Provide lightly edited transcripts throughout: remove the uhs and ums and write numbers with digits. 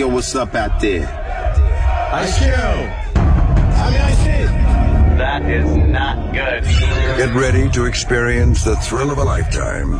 yo, what's up out there? Ice Cube. Ice That is not good. Get ready to experience the thrill of a lifetime.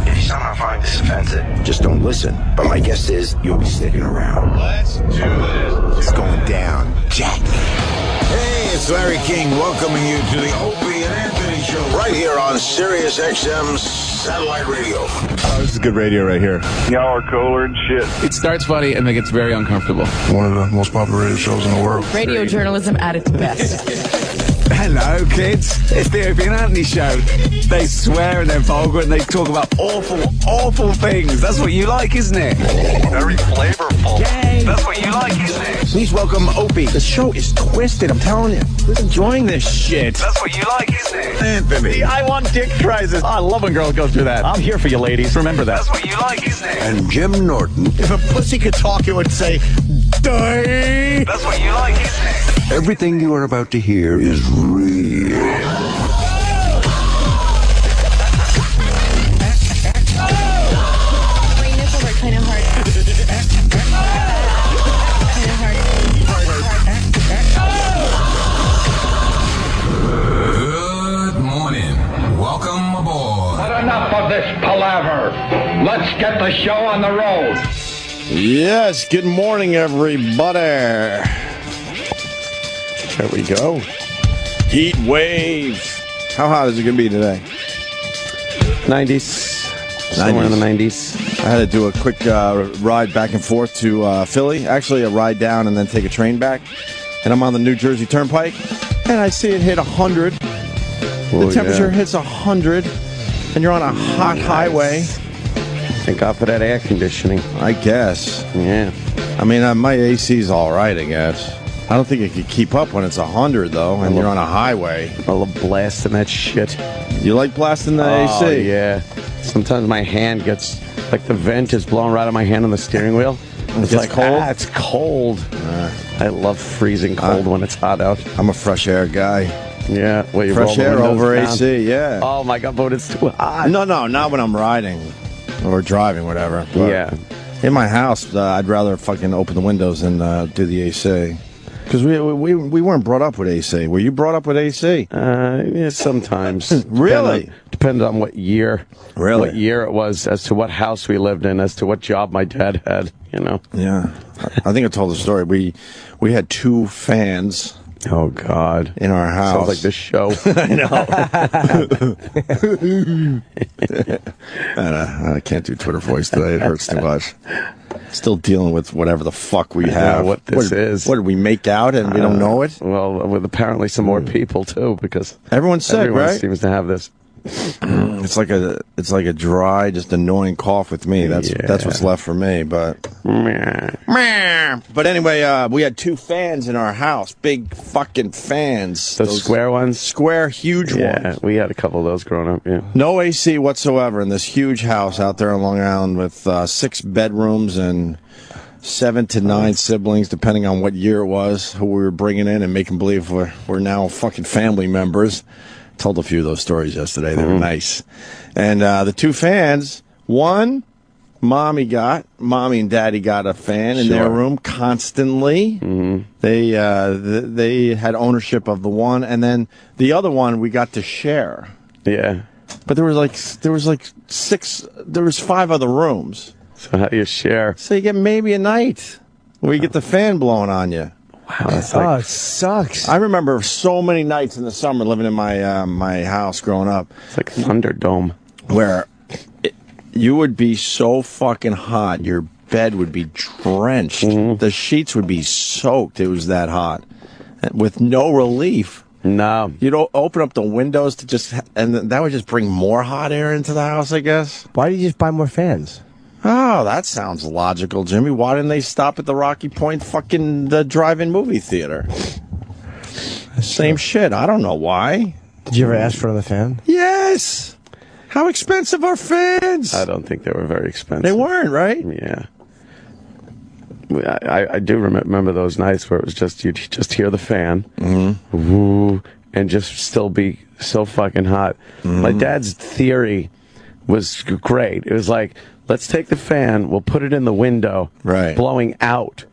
If you somehow find this offensive, just don't listen. But my guess is you'll be sticking around. Let's do this. It's going down, Jack. Hey, it's Larry King welcoming you to the Opie and Anthony Show right here on Sirius XM Satellite Radio. Oh, this is good radio right here. Y'all are cooler than shit. It starts funny and then gets very uncomfortable. One of the most popular radio shows in the world. Radio journalism at its best. Hello, kids. It's the Opie and Anthony Show. They swear and they're vulgar and they talk about awful, awful things. That's what you like, isn't it? Very flavorful. Yay. That's what you like, isn't it? Please welcome Opie. The show is twisted, I'm telling you. Who's enjoying this shit? That's what you like, isn't it? Anthony. I want dick crisis. I love when girls go through that. I'm here for you, ladies. Remember that. That's what you like, isn't it? And Jim Norton. If a pussy could talk, it would say, die. That's what you like, isn't it? Everything you are about to hear is real. My nipples are kind of hard. Kind of hard. Good morning. Welcome aboard. But enough of this palaver. Let's get the show on the road. Yes, good morning, everybody. There we go. Heat wave. How hot is it going to be today? 90s. Somewhere in the 90s. I had to do a quick ride back and forth to Philly. Actually, a ride down and then take a train back. And I'm on the New Jersey Turnpike. And I see it hit 100. The temperature hits 100. And you're on a hot highway. Thank God for that air conditioning. I guess. Yeah. I mean, my AC's all right, I guess. I don't think it could keep up when it's 100, though, and you're on a highway. I love blasting that shit. You like blasting the AC? Oh, yeah. Sometimes my hand gets, like the vent is blowing right on my hand on the steering wheel. It's like, cold? it's cold. I love freezing cold when it's hot out. I'm a fresh air guy. Yeah. Well, you fresh air over down. AC, yeah. Oh, my God, but it's too hot. No, not when I'm riding or driving, whatever. But yeah. In my house, I'd rather fucking open the windows and do the AC. Because we weren't brought up with AC. Were you brought up with AC? Yeah, sometimes. Really? Depended on what year. Really? What year it was, as to what house we lived in, as to what job my dad had, you know? Yeah. I think I told the story. We had 2 fans. Oh, God. In our house. Sounds like this show. I know. I can't do Twitter voice today. It hurts too much. Still dealing with whatever the fuck we have. What this is. What did we make out and we don't know it? Well, with apparently some more people, too, because everyone's sick, everyone right? seems to have this. It's like a dry, just annoying cough with me. That's what's left for me. But anyway, we had 2 fans in our house, big fucking fans. Those square ones, square, huge ones. Yeah, we had a couple of those growing up. Yeah, no AC whatsoever in this huge house out there on Long Island with 6 bedrooms and 7 to 9 siblings, depending on what year it was, who we were bringing in and making believe we're now fucking family members. Told a few of those stories yesterday. They were nice. And the 2 fans, one, mommy and daddy got a fan in their room constantly. Mm-hmm. They had ownership of the one, and then the other one we got to share. Yeah. But there was 5 other rooms. So how do you share? So you get maybe a night where you get the fan blowing on you. Wow, that's it sucks. I remember so many nights in the summer living in my house growing up. It's like Thunderdome. Where you would be so fucking hot, your bed would be drenched. Mm-hmm. The sheets would be soaked. It was that hot. With no relief. No. You'd open up the windows and that would just bring more hot air into the house, I guess. Why did you just buy more fans? Oh, that sounds logical, Jimmy. Why didn't they stop at the Rocky Point the drive-in movie theater? Same shit. I don't know why. Did you ever ask for another fan? Yes. How expensive are fans? I don't think they were very expensive. They weren't, right? Yeah. I do remember those nights where it was just, you'd just hear the fan, woo, and just still be so fucking hot. My dad's theory was great. It was like, let's take the fan, we'll put it in the window, Right. blowing out.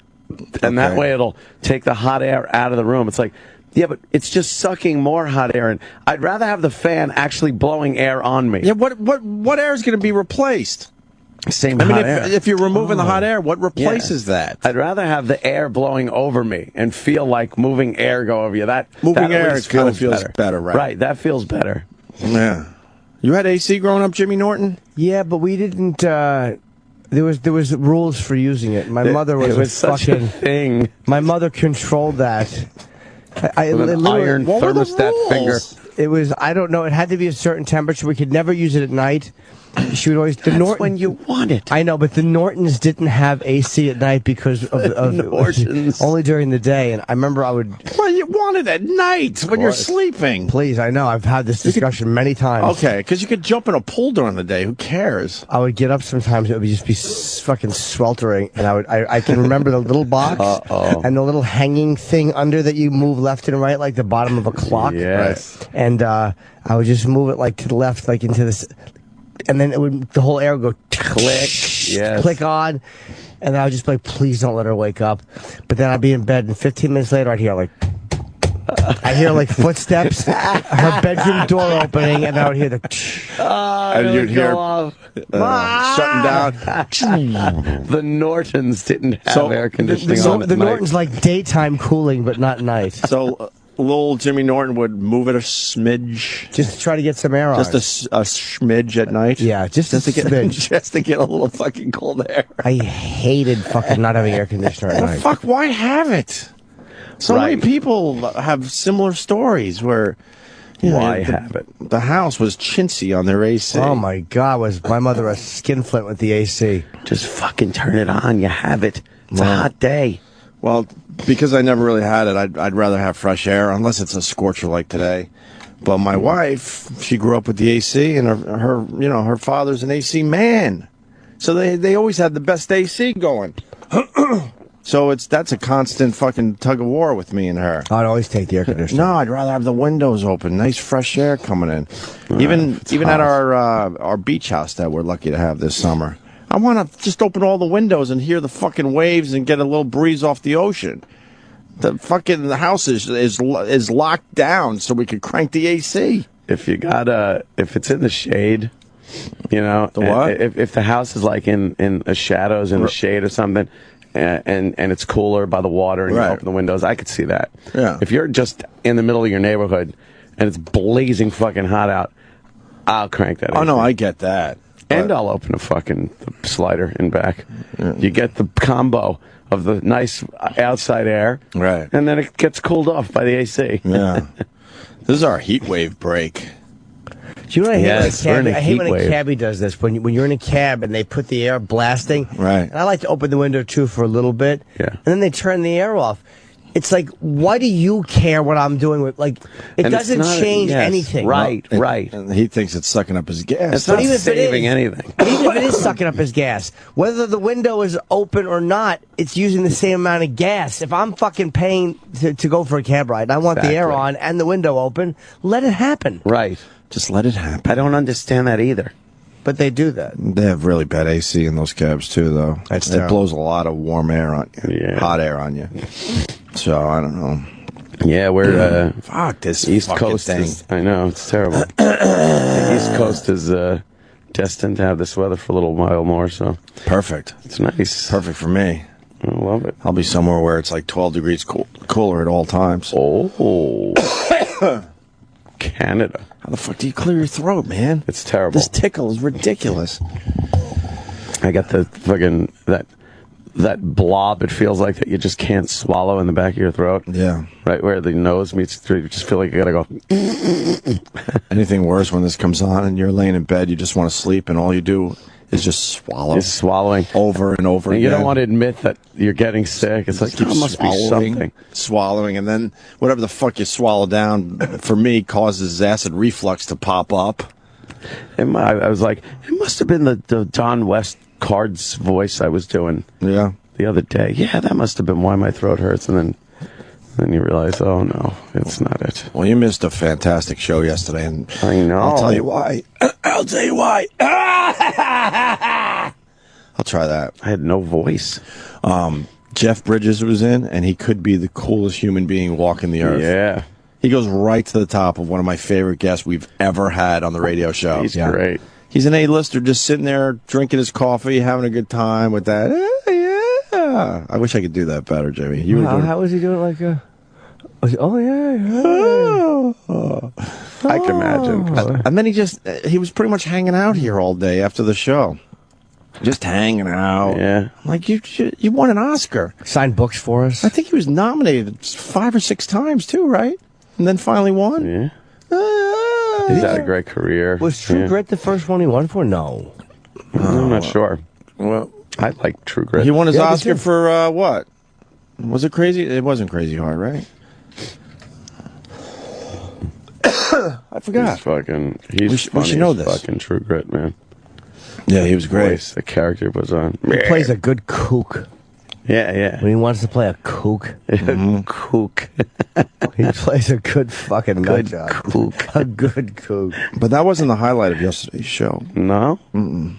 And that way it'll take the hot air out of the room. It's like, yeah, but it's just sucking more hot air in. I'd rather have the fan actually blowing air on me. Yeah, what air is going to be replaced? Same I mean, hot air. if you're removing the hot air, what replaces that? I'd rather have the air blowing over me and feel like moving air go over you. Moving that air always kind of feels better, right? Right, that feels better. Yeah. You had AC growing up, Jimmy Norton? Yeah, but we didn't. There was rules for using it. My mother was such a thing. My mother controlled that. With an iron thermostat finger. It was, I don't know, it had to be a certain temperature. We could never use it at night. She would always. That's when you want it. I know, but the Nortons didn't have AC at night because of Nortons. only during the day. And I remember I would. Well, you want it at night when you're sleeping. Please, I know. I've had this discussion many times. Okay, because you could jump in a pool during the day. Who cares? I would get up sometimes. It would just be fucking sweltering, and I can remember the little box and the little hanging thing under that you move left and right like the bottom of a clock. Yes. Right. And I would just move it like to the left, like into this, and then the whole air would go click, yes. click on, and I would just be like, please don't let her wake up. But then I'd be in bed, and 15 minutes later, I'd hear like footsteps, her bedroom door opening, and I would hear and you'd hear shutting down. The Nortons didn't have air conditioning on at the night. Norton's like daytime cooling, but not night. So little Jimmy Norton would move it a smidge. Just to try to get some air on. Just a smidge at night? Yeah, just a smidge. Just to get a little fucking cold air. I hated fucking not having air conditioner at night. Fuck, why have it? So many people have similar stories where... Why have it? The house was chintzy on their AC. Oh my God, was my mother a skinflint with the AC? Just fucking turn it on. You have it. It's a hot day. Well, because I never really had it, I'd rather have fresh air, unless it's a scorcher like today. But my wife, she grew up with the AC, and her father's an AC man, so they always had the best AC going. So that's a constant fucking tug of war with me and her. I'd always take the air conditioner. No, I'd rather have the windows open, nice fresh air coming in. Even at our beach house that we're lucky to have this summer. I want to just open all the windows and hear the fucking waves and get a little breeze off the ocean. The house is locked down so we could crank the AC. If it's in the shade, the what? If the house is like in the shadows in the shade or something, and it's cooler by the water and you open the windows, I could see that. Yeah. If you're just in the middle of your neighborhood and it's blazing fucking hot out, I'll crank that. Oh, no, I get that. And I'll open a fucking slider in back. Yeah. You get the combo of the nice outside air, right? And then it gets cooled off by the AC. Yeah. This is our heat wave break. Do you know what I hate? Yes, I hate when a cabbie does this. When you're in a cab and they put the air blasting. Right. And I like to open the window, too, for a little bit. Yeah. And then they turn the air off. It's like, why do you care what I'm doing with, like, it doesn't change anything. Right, right. And he thinks it's sucking up his gas. It's not saving anything. But even if it is sucking up his gas, whether the window is open or not, it's using the same amount of gas. If I'm fucking paying to go for a cab ride, I want the air on and the window open, let it happen. Right. Just let it happen. I don't understand that either. But they do that. They have really bad AC in those cabs, too, though. It blows a lot of warm air on you, hot air on you. So, I don't know. Yeah, we're fuck this East Coast thing. I know, it's terrible. The East Coast is destined to have this weather for a little while more, so. Perfect. It's nice. Perfect for me. I love it. I'll be somewhere where it's like 12 degrees cooler at all times. Oh. Canada. How the fuck do you clear your throat, man? It's terrible. This tickle is ridiculous. I got the fucking that blob. It feels like that you just can't swallow in the back of your throat. Yeah, right where the nose meets the throat. You just feel like you gotta go. Anything worse when this comes on and you're laying in bed, you just want to sleep, and all you do is just swallow. Just swallowing over and over again. You don't want to admit that you're getting sick. It's like, it must be something. Swallowing, and then whatever the fuck you swallow down, for me, causes acid reflux to pop up. And I was like, it must have been the Don West Cards voice I was doing the other day. Yeah, that must have been why my throat hurts. And then you realize, oh no, it's not it. Well, you missed a fantastic show yesterday, and I know. I'll tell you why. I'll tell you why. try that. I had no voice. Jeff Bridges was in, and he could be the coolest human being walking the earth. Yeah. He goes right to the top of one of my favorite guests we've ever had on the radio show. He's great. He's an A-lister just sitting there drinking his coffee, having a good time with that. Yeah. I wish I could do that better, Jimmy. How was he doing? Like, I can imagine. And then he was pretty much hanging out here all day after the show. Just hanging out. Yeah. Like, you won an Oscar. Signed books for us. I think he was nominated 5 or 6 times, too, right? And then finally won? Yeah. He's had a great career. Was True Grit the first one he won for? No. I'm not sure. Well, I like True Grit. He won his Oscar for what? Was it Crazy? It wasn't Crazy Heart, right? I forgot. He's we should know this. Fucking True Grit, man. Yeah, he was great. The character was on. He plays a good kook. Yeah. When he wants to play a kook. Kook. He plays a good fucking nut job. Kook. A good kook. But that wasn't the highlight of yesterday's show. No? Mm-mm.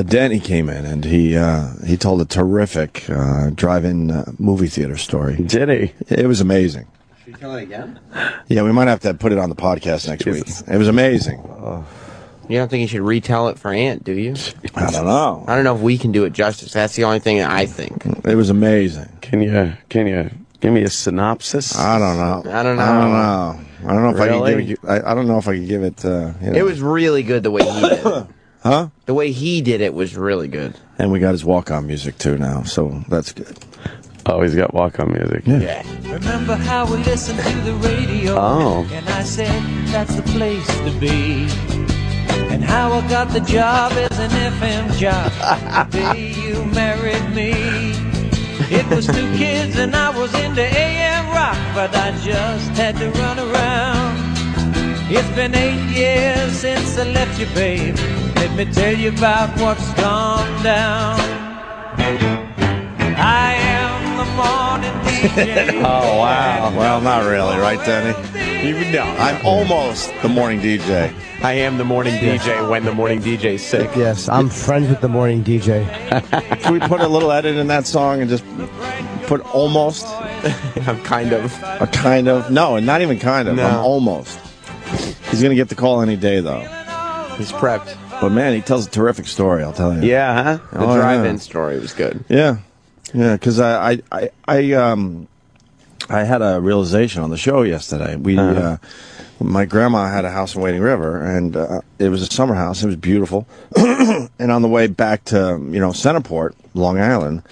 Danny came in, and he told a terrific drive-in movie theater story. Did he? It was amazing. Should we tell it again? Yeah, we might have to put it on the podcast next week. It was amazing. You don't think you should retell it for Ant, do you? I don't know. I don't know if we can do it justice. That's the only thing that I think. It was amazing. Can you give me a synopsis? I don't know. I don't know. I don't know if Really? I can give it. I don't know if I can give it. It was really good the way he did it. Huh? The way he did it was really good. And we got his walk-on music too now, so that's good. Oh, he's got walk-on music. Yeah. Remember how we listened to the radio? Oh. And I said that's the place to be. And how I got the job as an FM jock the day you married me. It was 2 kids and I was into AM rock, but I just had to run around. It's been 8 years since I left you, babe. Let me tell you about what's gone down. I am the morning DJ. Oh, wow. Well, not really, right, Danny? No. I'm almost the morning DJ. I am the morning DJ when the morning DJ's sick. Yes, I'm friends with the morning DJ. Can we put a little edit in that song and just put almost? I'm kind of. A kind of? No, not even kind of. No. I'm almost. He's going to get the call any day, though. He's prepped. But, man, he tells a terrific story, I'll tell you. Yeah, huh? The drive-in story was good. Yeah. Yeah, because I had a realization on the show yesterday. My grandma had a house in Wading River, and it was a summer house. It was beautiful. And on the way back to, Centerport, Long Island,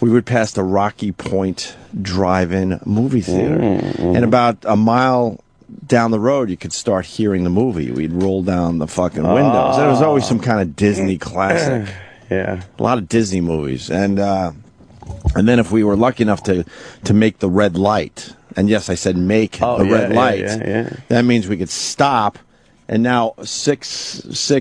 we would pass the Rocky Point drive-in movie theater. Mm-hmm. And about a mile down the road, you could start hearing the movie. We'd roll down the fucking windows. There was always some kind of Disney classic. Yeah. A lot of Disney movies. And then if we were lucky enough to make the red light, and yes, I said make the red light, that means we could stop, and now 6,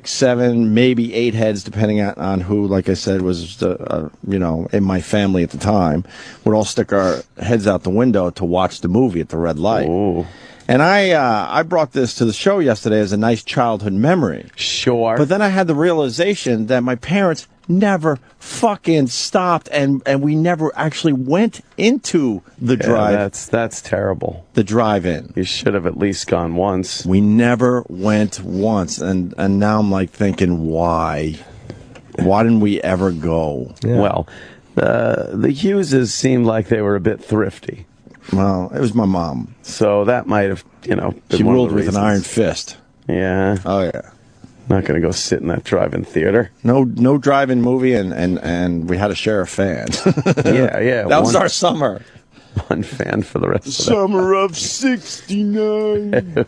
7, maybe 8 heads, depending on who, like I said, was, in my family at the time, would all stick our heads out the window to watch the movie at the red light. Ooh. And I brought this to the show yesterday as a nice childhood memory. Sure. But then I had the realization that my parents never fucking stopped, and we never actually went into the drive. That's terrible. The drive-in. You should have at least gone once. We never went once, and now I'm like thinking, why? Why didn't we ever go? Yeah. Well, the Hugheses seemed like they were a bit thrifty. Well, it was my mom. So that might have, been she one ruled of the with an reasons. iron fist. Yeah. Oh, yeah. Not going to go sit in that drive-in theater. No drive-in movie, and we had to share a fan. Yeah. That was our summer. One fan for the rest of Summer of '69.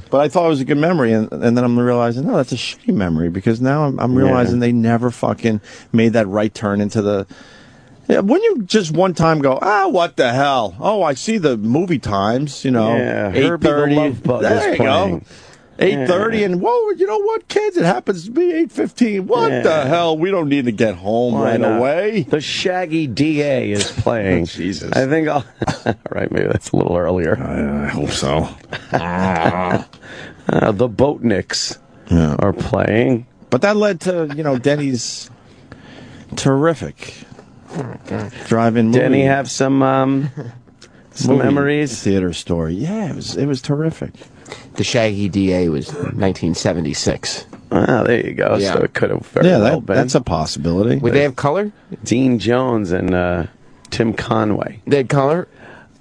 But I thought it was a good memory, and then I'm realizing, no, that's a shitty memory, because now I'm realizing they never fucking made that right turn into the... Yeah, wouldn't you just one time go, what the hell? Oh, I see the movie times, Yeah, 8:30. There you go. 8:30, and whoa, you know what, kids? It happens to be 8:15. What the hell? We don't need to get home away. The Shaggy DA is playing. Jesus. I think All right, maybe that's a little earlier. I hope so. The Boatniks are playing. But that led to, Denny's terrific drive-in movie. Denny have some memories? Theater story. Yeah, it was terrific. The Shaggy DA was 1976. Ah, there you go. Yeah. So it could have very well been. That's a possibility. Would they have color? Dean Jones and Tim Conway. They had color?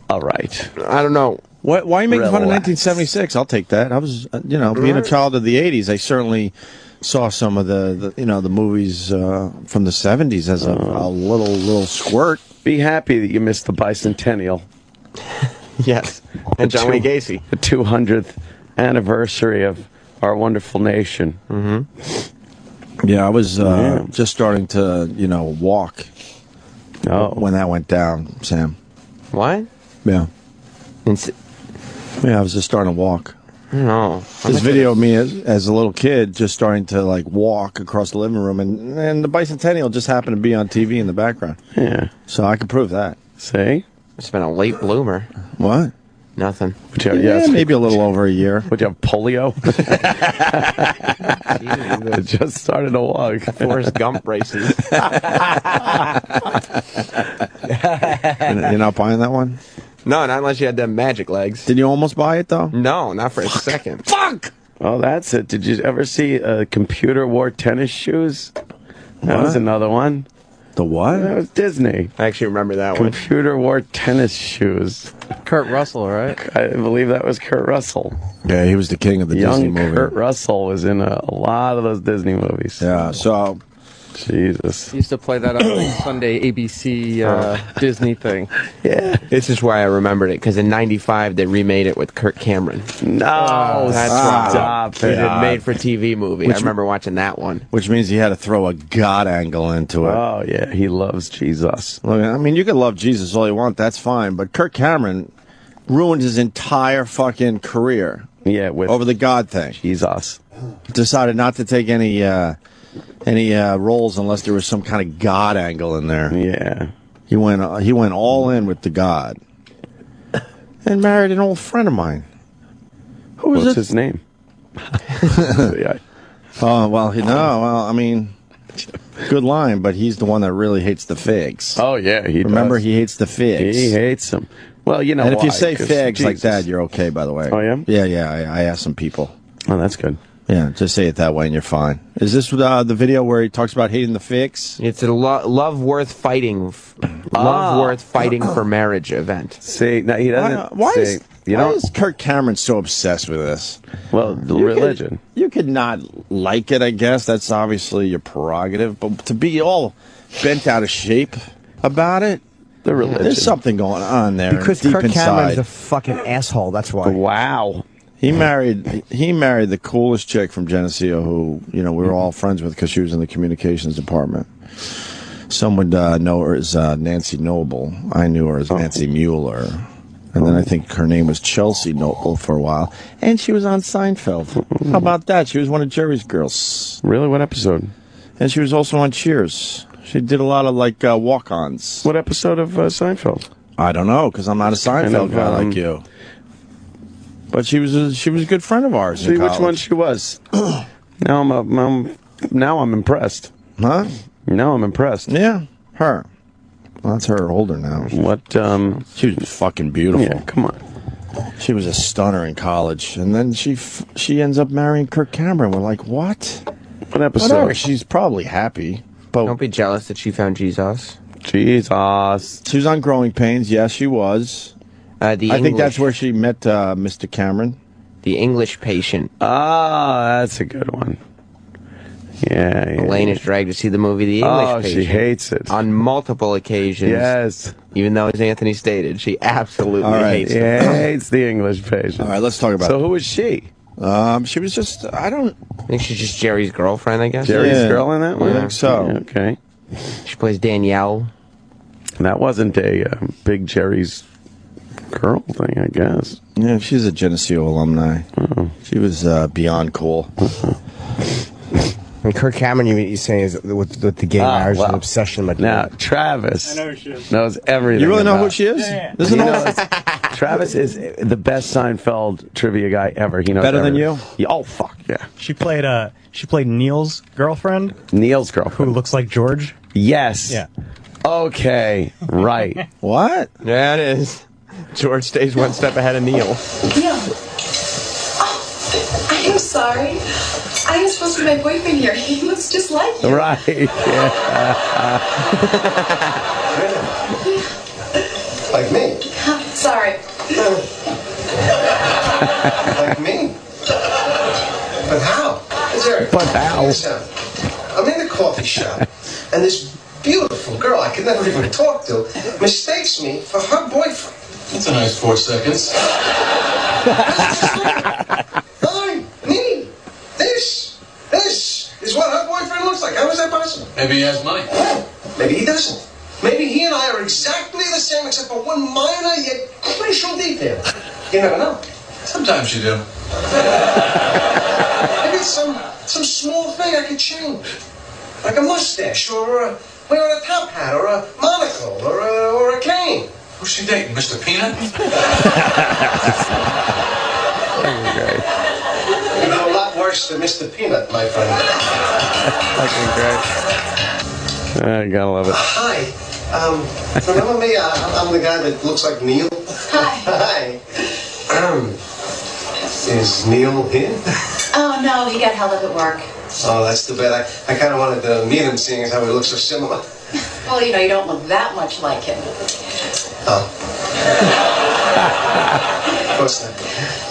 All right. I don't know. Why are you making fun of Relax. 1976? I'll take that. I was, being a child of the 80s, I certainly saw some of the movies from the 70s as a little squirt. Be happy that you missed the bicentennial. Yes. And John Wayne Gacy. The 200th anniversary of our wonderful nation. Mm-hmm. Yeah, I was just starting to, walk when that went down, Sam. What? Yeah. Yeah, I was just starting to walk. No. This video of me as a little kid just starting to walk across the living room, and the bicentennial just happened to be on TV in the background. Yeah. So I could prove that. See? It's been a late bloomer. What? Nothing. Maybe a little over a year. Would you have polio? It just started to walk. Forrest Gump braces. You're not buying that one? No, not unless you had them magic legs. Did you almost buy it, though? No, not for a second. Fuck! Oh, that's it. Did you ever see computer wore tennis shoes? That was another one. The what? That was Disney. I actually remember that one. Computer wore tennis shoes. Kurt Russell, right? I believe that was Kurt Russell. Yeah, he was the king of the Disney movie. Young Kurt Russell was in a lot of those Disney movies. Yeah, so... Jesus. He used to play that on the Sunday ABC Disney thing. Yeah. This is why I remembered it, because in '95 they remade it with Kirk Cameron. No, that's stop right. They did a made-for-TV movie. I remember watching that one. Which means he had to throw a God angle into it. Oh, yeah, he loves Jesus. Look, I mean, you can love Jesus all you want, that's fine, but Kirk Cameron ruined his entire fucking career. Yeah, over the God thing. Jesus. Decided not to take any roles unless there was some kind of God angle in there. Yeah. He went all in with the God. And married an old friend of mine. Who was What's his name? Yeah. Oh, well, I mean, good line, but he's the one that really hates the figs. Oh, yeah, he Remember, does. he hates the figs. He hates them. Well, you know And if you why, say 'cause figs like Jesus. that, you're okay, by the way. Oh, yeah? Yeah, I asked some people. Oh, that's good. Yeah, just say it that way and you're fine. Is this the video where he talks about hating the figs? It's a love worth fighting for marriage event. See, now he doesn't. Why see, is Kirk Cameron so obsessed with this? Well, the religion. You could not like it, I guess. That's obviously your prerogative. But to be all bent out of shape about it, the religion. There's something going on there. Because deep Kirk inside. Cameron's a fucking asshole. That's why. Wow. He married the coolest chick from Geneseo who, we were all friends with because she was in the communications department. Some would know her as Nancy Noble. I knew her as Nancy Mueller. And then I think her name was Chelsea Noble for a while. And she was on Seinfeld. How about that? She was one of Jerry's girls. Really? What episode? And she was also on Cheers. She did a lot of, walk-ons. What episode of Seinfeld? I don't know, because I'm not a Seinfeld guy like you. But she was a good friend of ours. See which one she was. Now I'm impressed. Huh? Now I'm impressed. Yeah, her. Well, that's her older now. What? She was fucking beautiful. Yeah, come on. She was a stunner in college, and then she ends up marrying Kirk Cameron. We're like, what? What episode? Whatever. She's probably happy. But Don't be jealous that she found Jesus. Jesus. She was on Growing Pains. Yes, she was. I think that's where she met Mr. Cameron. The English Patient. Ah, that's a good one. Yeah. Elaine is dragged to see the movie The English Patient. She hates it. On multiple occasions. Yes. Even though, as Anthony stated, she absolutely hates it. Yeah, hates the English Patient. All right, let's talk about So it. who was she? She was just, I think she's just Jerry's girlfriend, I guess. Jerry's girl in that one? I think so. Yeah, okay. She plays Danielle. And that wasn't a big Jerry's girl thing, I guess. Yeah, she's a Geneseo alumni. She was beyond cool. And Kirk Cameron, you're saying, is with the gay marriage and obsession. Now, Travis knows everything. You really know about who she is? Yeah. This is an old- Travis is the best Seinfeld trivia guy ever. He knows Better than everything. you? Yeah, oh, fuck. Yeah. She played Neil's girlfriend. Neil's girlfriend. Who looks like George. Yes. Yeah. Okay. Right. What? Yeah, it is. George stays one step ahead of Neil. Neil. Oh, I am sorry. I am supposed to be my boyfriend here. He looks just like you. Right. Yeah. Like me. Sorry. Like me. But how? But how? Listen, I'm in the coffee shop, and this beautiful girl I could never even talk to mistakes me for her boyfriend. That's a nice 4 seconds. Me. This is what her boyfriend looks like. How is that possible? Maybe he has money. Maybe he doesn't. Maybe he and I are exactly the same except for one minor yet crucial detail. You never know. Sometimes you do. Maybe it's some small thing I could change. Like a mustache or wearing a top hat or a monocle or a cane. Who's she dating, Mr. Peanut? You know, a lot worse than Mr. Peanut, my friend. Fucking great. I gotta love it. Hi. Remember me? I'm the guy that looks like Neil. Hi. Is Neil here? Oh, no, he got held up at work. Oh, that's too bad. I kind of wanted to meet him, seeing as how he looks so similar. Well, you don't look that much like him. Oh. Of course not.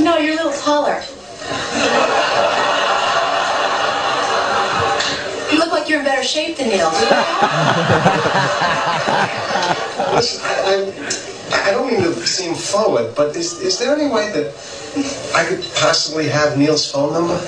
No, you're a little taller. You look like you're in better shape than Neil. Listen, I don't mean to seem forward, but is there any way that I could possibly have Neil's phone number?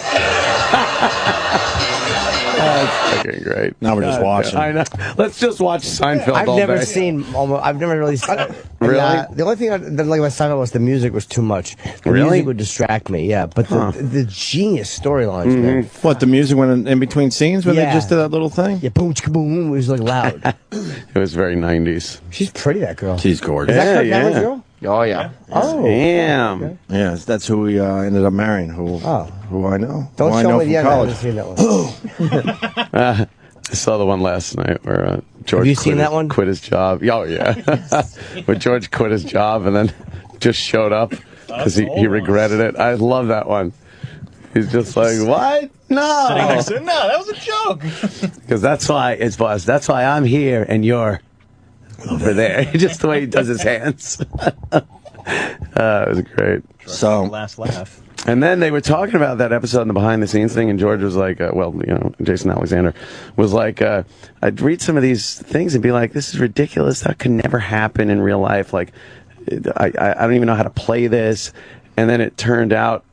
That's fucking great. Now we're just watching. I know. Let's just watch Seinfeld I've all never day. seen. I've never really seen. Really? The only thing I didn't like about Seinfeld was the music was too much. The Really? music would distract me. Yeah, but the genius storylines, man. What, the music went in between scenes when they Yeah. just did that little thing? Yeah, boom, chicka, boom. It was like loud. It was very 90s. She's pretty, that girl. She's gorgeous. Is that Kirk Cameron's girl? Oh, yeah. Oh, Damn. okay. Yeah, that's who we ended up marrying. Who I know. Don't who I show know me from the end. I college. haven't seen that one. I saw the one last night where George Have you seen that one? quit his job. Oh, yeah. Where George quit his job and then just showed up because he regretted it. I love that one. He's just like, what? No. Sitting next to him. No, that was a joke. Because that's why I'm here and you're over there. Just the way he does his hands. It was great. So Last laugh. And then they were talking about that episode in the behind the scenes thing, and George was like, Jason Alexander was like, I'd read some of these things and be like, this is ridiculous. That could never happen in real life. Like, I don't even know how to play this. And then it turned out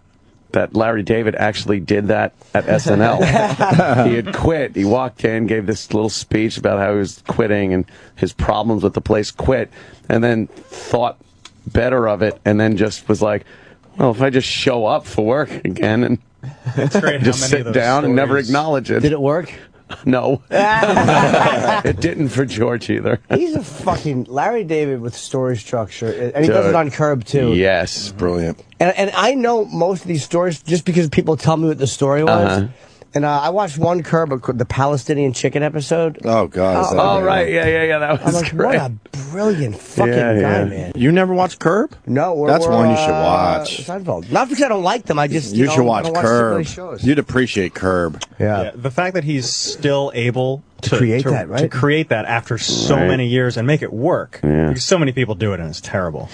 that Larry David actually did that at SNL. He had quit. He walked in, gave this little speech about how he was quitting and his problems with the place, quit, and then thought better of it, and then just was like, well, if I just show up for work again and It's great. just how many sit of those down and never stories- acknowledge it. Did it work? No. It didn't for George either. He's a fucking Larry David with story structure, and he does it on Curb too. Yes, brilliant. And I know most of these stories just because people tell me what the story was. And I watched one Curb, the Palestinian chicken episode. Oh, God. is that Oh, good? right. Yeah. That was I'm like, great. what a brilliant fucking guy, man. You never watched Curb? No, That's one you should watch. Seinfeld. Not because I don't like them. I just You should watch I don't so many Curb. shows. You'd appreciate Curb. Yeah. The fact that he's still able to create that, right? To create that after so Right. many years and make it work. Yeah. Because so many people do it and it's terrible.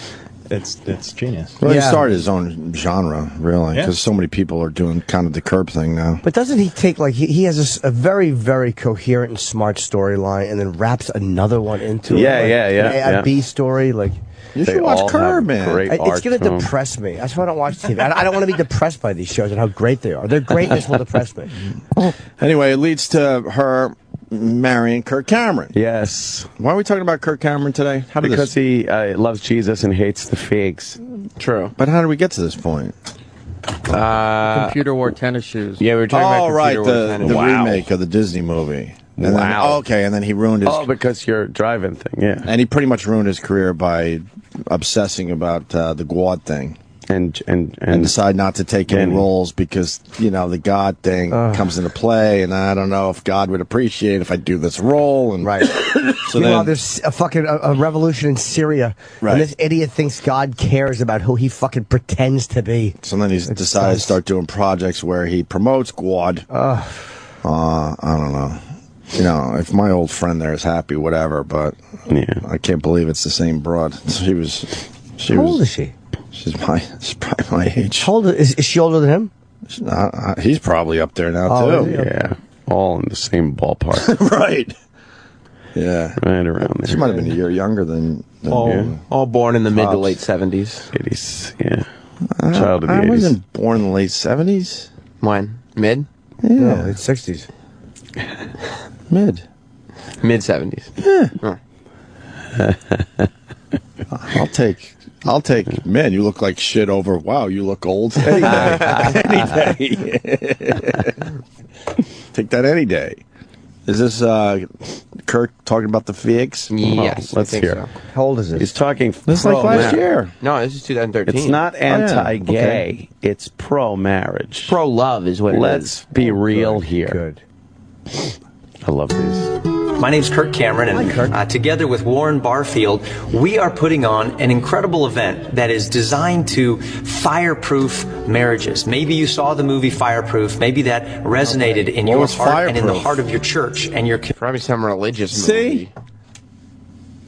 It's genius. Well, he started his own genre, really, Yeah. because so many people are doing kind of the Curb thing now. But doesn't he take, like, he has a very, very coherent and smart storyline and then wraps another one into it? Yeah, like, yeah. A B story, like... You They should watch all Curb, have man. great It's arcs going to to 'em. depress me. That's why I don't watch TV. I don't want to be depressed by these shows and how great they are. Their greatness will depress me. Anyway, it leads to her marrying Kirk Cameron. Yes. Why are we talking about Kirk Cameron today? How did Because this? he loves Jesus and hates the figs. True. But how did we get to this point? Computer wore tennis shoes. Yeah, we were talking Oh, about right, computer the tennis. remake of the Disney movie. And Wow. Then, and then he ruined his... Oh, because you're driving thing, yeah. And he pretty much ruined his career by obsessing about the Guad thing. and decide not to take any roles because, you know, the God thing comes into play, and I don't know if God would appreciate if I do this role. And right. So meanwhile, there's a fucking a revolution in Syria, and this idiot thinks God cares about who he fucking pretends to be. So then he's decided to start doing projects where he promotes God. I don't know. You know, if my old friend there is happy, whatever, but I can't believe it's the same broad. How old is she? She's probably my age. How old is she older than him? He's probably up there now, too. Yeah. All in the same ballpark. Right. Yeah. Right around there. She might have been a year younger than you. All born in the mid to late 70s. 80s, yeah. Child of the 80s. I wasn't born in the late 70s. When? Mid? Yeah. No, late 60s. Mid 70s. Yeah. I'll take. Man, you look like shit. Over. Wow, you look old. Any day. Any day. Take that any day. Is this Kirk talking about the figs? Yes, let's hear. So. How old is this? He's talking. This is like last year. No, this is 2013. It's not anti-gay. Okay. It's pro-marriage. Pro-love is what it is. Let's be real here. Good. I love these. My name's Kirk Cameron, and together with Warren Barfield, we are putting on an incredible event that is designed to fireproof marriages. Maybe you saw the movie Fireproof. Maybe that resonated in your heart and in the heart of your church and your probably some religious movie.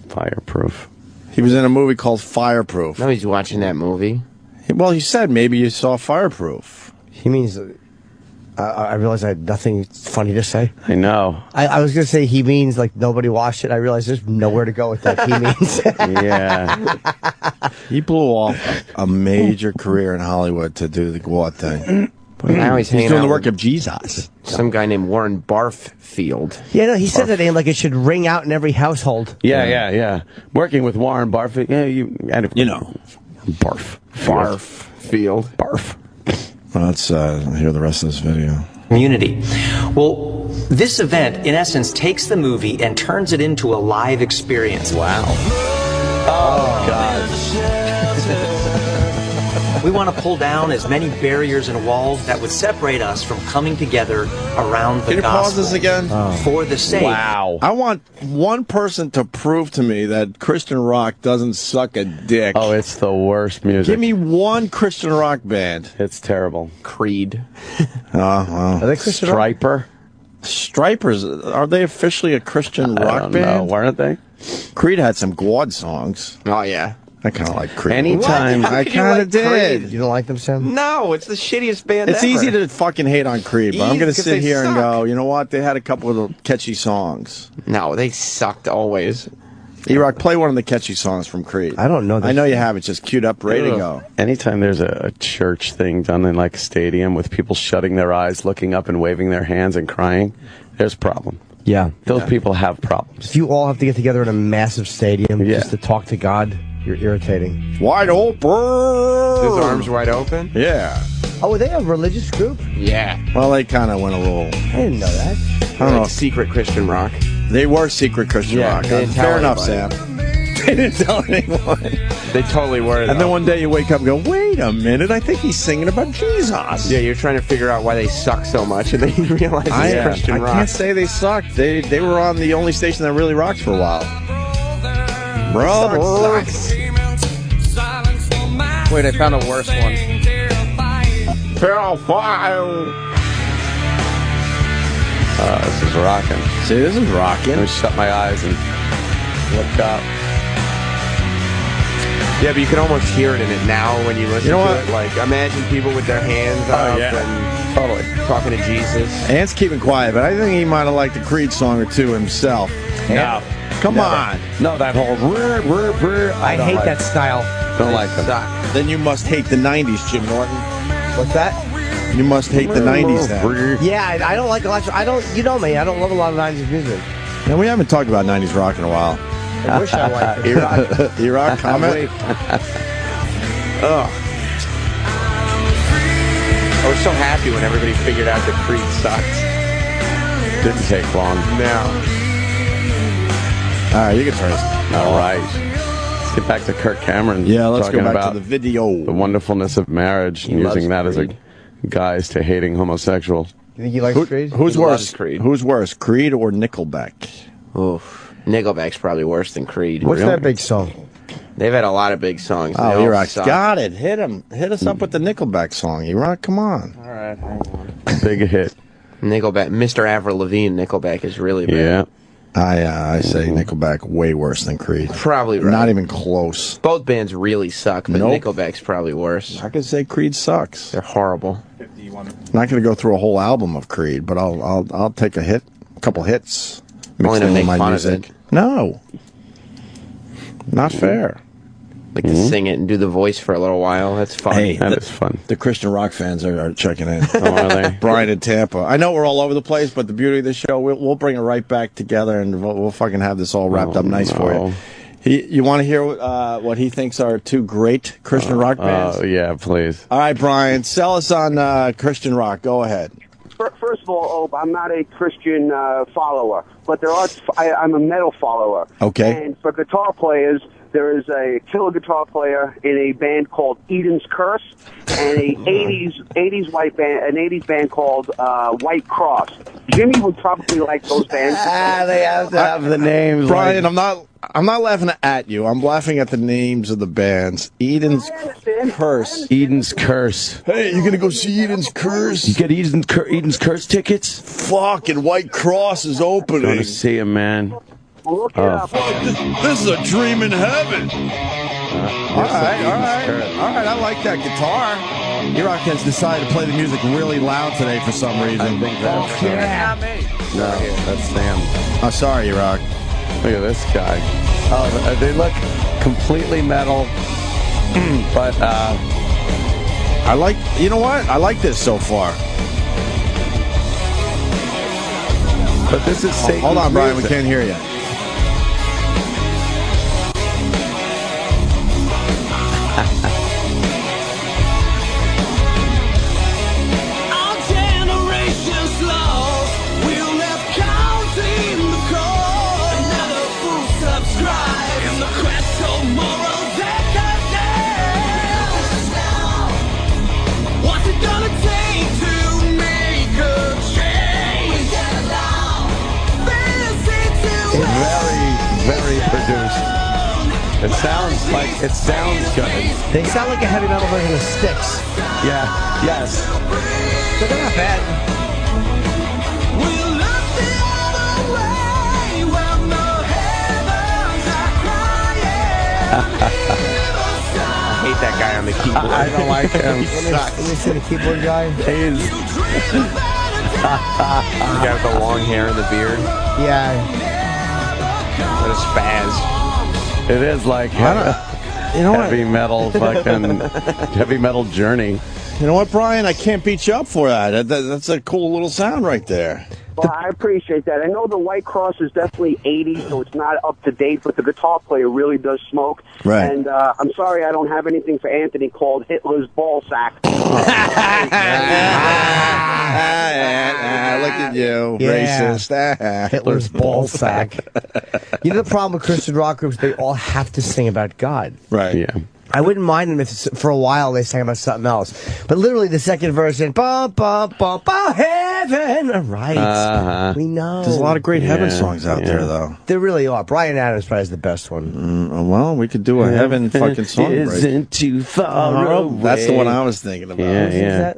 Fireproof. He was in a movie called Fireproof. No, he's watching that movie. Well, he said maybe you saw Fireproof. He means... I realized I had nothing funny to say. I know. I was going to say he means like nobody watched it. I realized there's nowhere to go with that. He means. Yeah. He blew off a major career in Hollywood to do the God thing. Now he's doing the work of Jesus. Some guy named Warren Barfield. Yeah, no, he said that name like it should ring out in every household. Yeah. Working with Warren Barfield. Yeah, you know. Barf. Field. Barf. Well, let's hear the rest of this video. Community. Well, this event, in essence, takes the movie and turns it into a live experience. Wow. Oh, God. We want to pull down as many barriers and walls that would separate us from coming together around the Can you gospel. pause this again? For the sake. Wow. I want one person to prove to me that Christian rock doesn't suck a dick. Oh, it's the worst music. Give me one Christian rock band. It's terrible. Creed. Well. Are they Christian Striper? Stripers, are they officially a Christian rock band? No, weren't they? Creed had some God songs. Oh, yeah. I kind of like Creed. Anytime. I kind of did. You don't like them, Sam? No, it's the shittiest band It's ever. easy to fucking hate on Creed, but I'm going to Because sit they here and suck. go, you know what? They had a couple of catchy songs. No, they sucked always. E-Rock, play one of the catchy songs from Creed. I don't know this. I know you have it just queued up, ready to go. Anytime there's a church thing done in like a stadium with people shutting their eyes, looking up and waving their hands and crying, there's a problem. Yeah. Those people have problems. If you all have to get together in a massive stadium just to talk to God, you're irritating. Wide open! His arms wide open? Yeah. Oh, are they a religious group? Yeah. Well, they kind of went a little... I didn't know that. I don't know. Secret Christian rock. They were secret Christian rock. they didn't tell Fair enough, anybody. Sam. They didn't tell anyone. They totally were. And then one day you wake up and go, wait a minute, I think he's singing about Jesus. Yeah, you're trying to figure out why they suck so much, and then you realize it's Christian I rock. can't say they sucked. They were on the only station that really rocked for a while. Brother. Sucks. Wait, I found a worse one. This is rocking. See, this is rocking. Let me shut my eyes and look up. Yeah, but you can almost hear it in it now when you listen You know to what? it. Like, imagine people with their hands up and Totally. talking to Jesus. Ant's keeping quiet, but I think he might have liked a Creed song or two himself. No. Come on. No, that whole... I hate that style. Don't like them. Then you must hate the 90s, Jim Norton. What's that? You must hate the 90s then. Yeah, I don't like electro. I don't. You know me. I don't love a lot of 90s music. Now, we haven't talked about 90s rock in a while. I wish I liked it. E-Rock, comment? Ugh. I was so happy when everybody figured out that Creed sucks. Didn't take long. No. All right, you can turn this. All right. get back to Kirk Cameron. Yeah, let's talking go back about to the video. the wonderfulness of marriage and using that as a guise to hating homosexuals. You think he likes Creed? Who's He worse? loves Creed. Who's worse, Creed or Nickelback? Oof. Nickelback's probably worse than Creed. What's that big song? They've had a lot of big songs. They Oh, all E-Rock's suck. got it. Hit him. Hit us up with the Nickelback song, E-Rock. Come on. All right, hang on. Big hit. Nickelback, Mr. Avril Lavigne, Nickelback is really bad. Yeah. I say Nickelback way worse than Creed. Probably right. Not even close. Both bands really suck, but Nope. Nickelback's probably worse. I could say Creed sucks. They're horrible. Not going to go through a whole album of Creed, but I'll take a couple hits, mix Only to them make with my fun of music. it. No, not fair. Like to sing it and do the voice for a little while. That's fun. Hey, That is fun. The Christian rock fans are checking in. Oh, are they? Brian in Tampa. I know we're all over the place, but the beauty of the show, we'll bring it right back together, and we'll fucking have this all wrapped up nice for you. You want to hear what he thinks are two great Christian rock bands? Oh, yeah, please. All right, Brian, sell us on Christian rock. Go ahead. First of all, Ope, I'm not a Christian follower, but I'm a metal follower. Okay. And for guitar players, there is a killer guitar player in a band called Eden's Curse, and a 80s white band, an 80s band called White Cross. Jimmy would probably like those bands. They have to have the names. Brian, I'm not laughing at you. I'm laughing at the names of the bands. Eden's Curse. Eden's Curse. Hey, you gonna go see Eden's Curse? You get Eden's Curse tickets? Fucking White Cross is opening. Going to see him, man. Look it up. This is a dream in heaven. All right. I like that guitar. E-Rock has decided to play the music really loud today for some reason. I think that's No, that's Sam. Oh, sorry, E-Rock. Look at this guy. Oh, they look completely metal, but I like. You know what? I like this so far. But this is Satan's Hold on, Brian. music. We can't hear you. Very produced. It sounds good. They sound like a heavy metal version of Styx. Yeah. Yes. But they're not bad. I hate that guy on the keyboard. I don't like him. Let me see the keyboard guy. He's The guy with the long hair and the beard. Yeah. What a spaz. It is like heavy metal, fucking heavy metal journey. You know what, Brian? I can't beat you up for that. That's a cool little sound right there. Well, I appreciate that. I know the White Cross is definitely 80s, so it's not up to date, but the guitar player really does smoke. Right. And I'm sorry I don't have anything for Anthony called Hitler's Ball Sack. Look at you, racist. Hitler's ball sack. You know the problem with Christian rock groups? They all have to sing about God. Right. Yeah. I wouldn't mind them if for a while they sang about something else. But literally the second verse in ba ba ba ba heaven. Right. We know. There's a lot of great heaven songs out there, though. There really are. Brian Adams probably is the best one. Well, we could do a heaven fucking song break. Isn't too far away. That's the one I was thinking about. Yeah.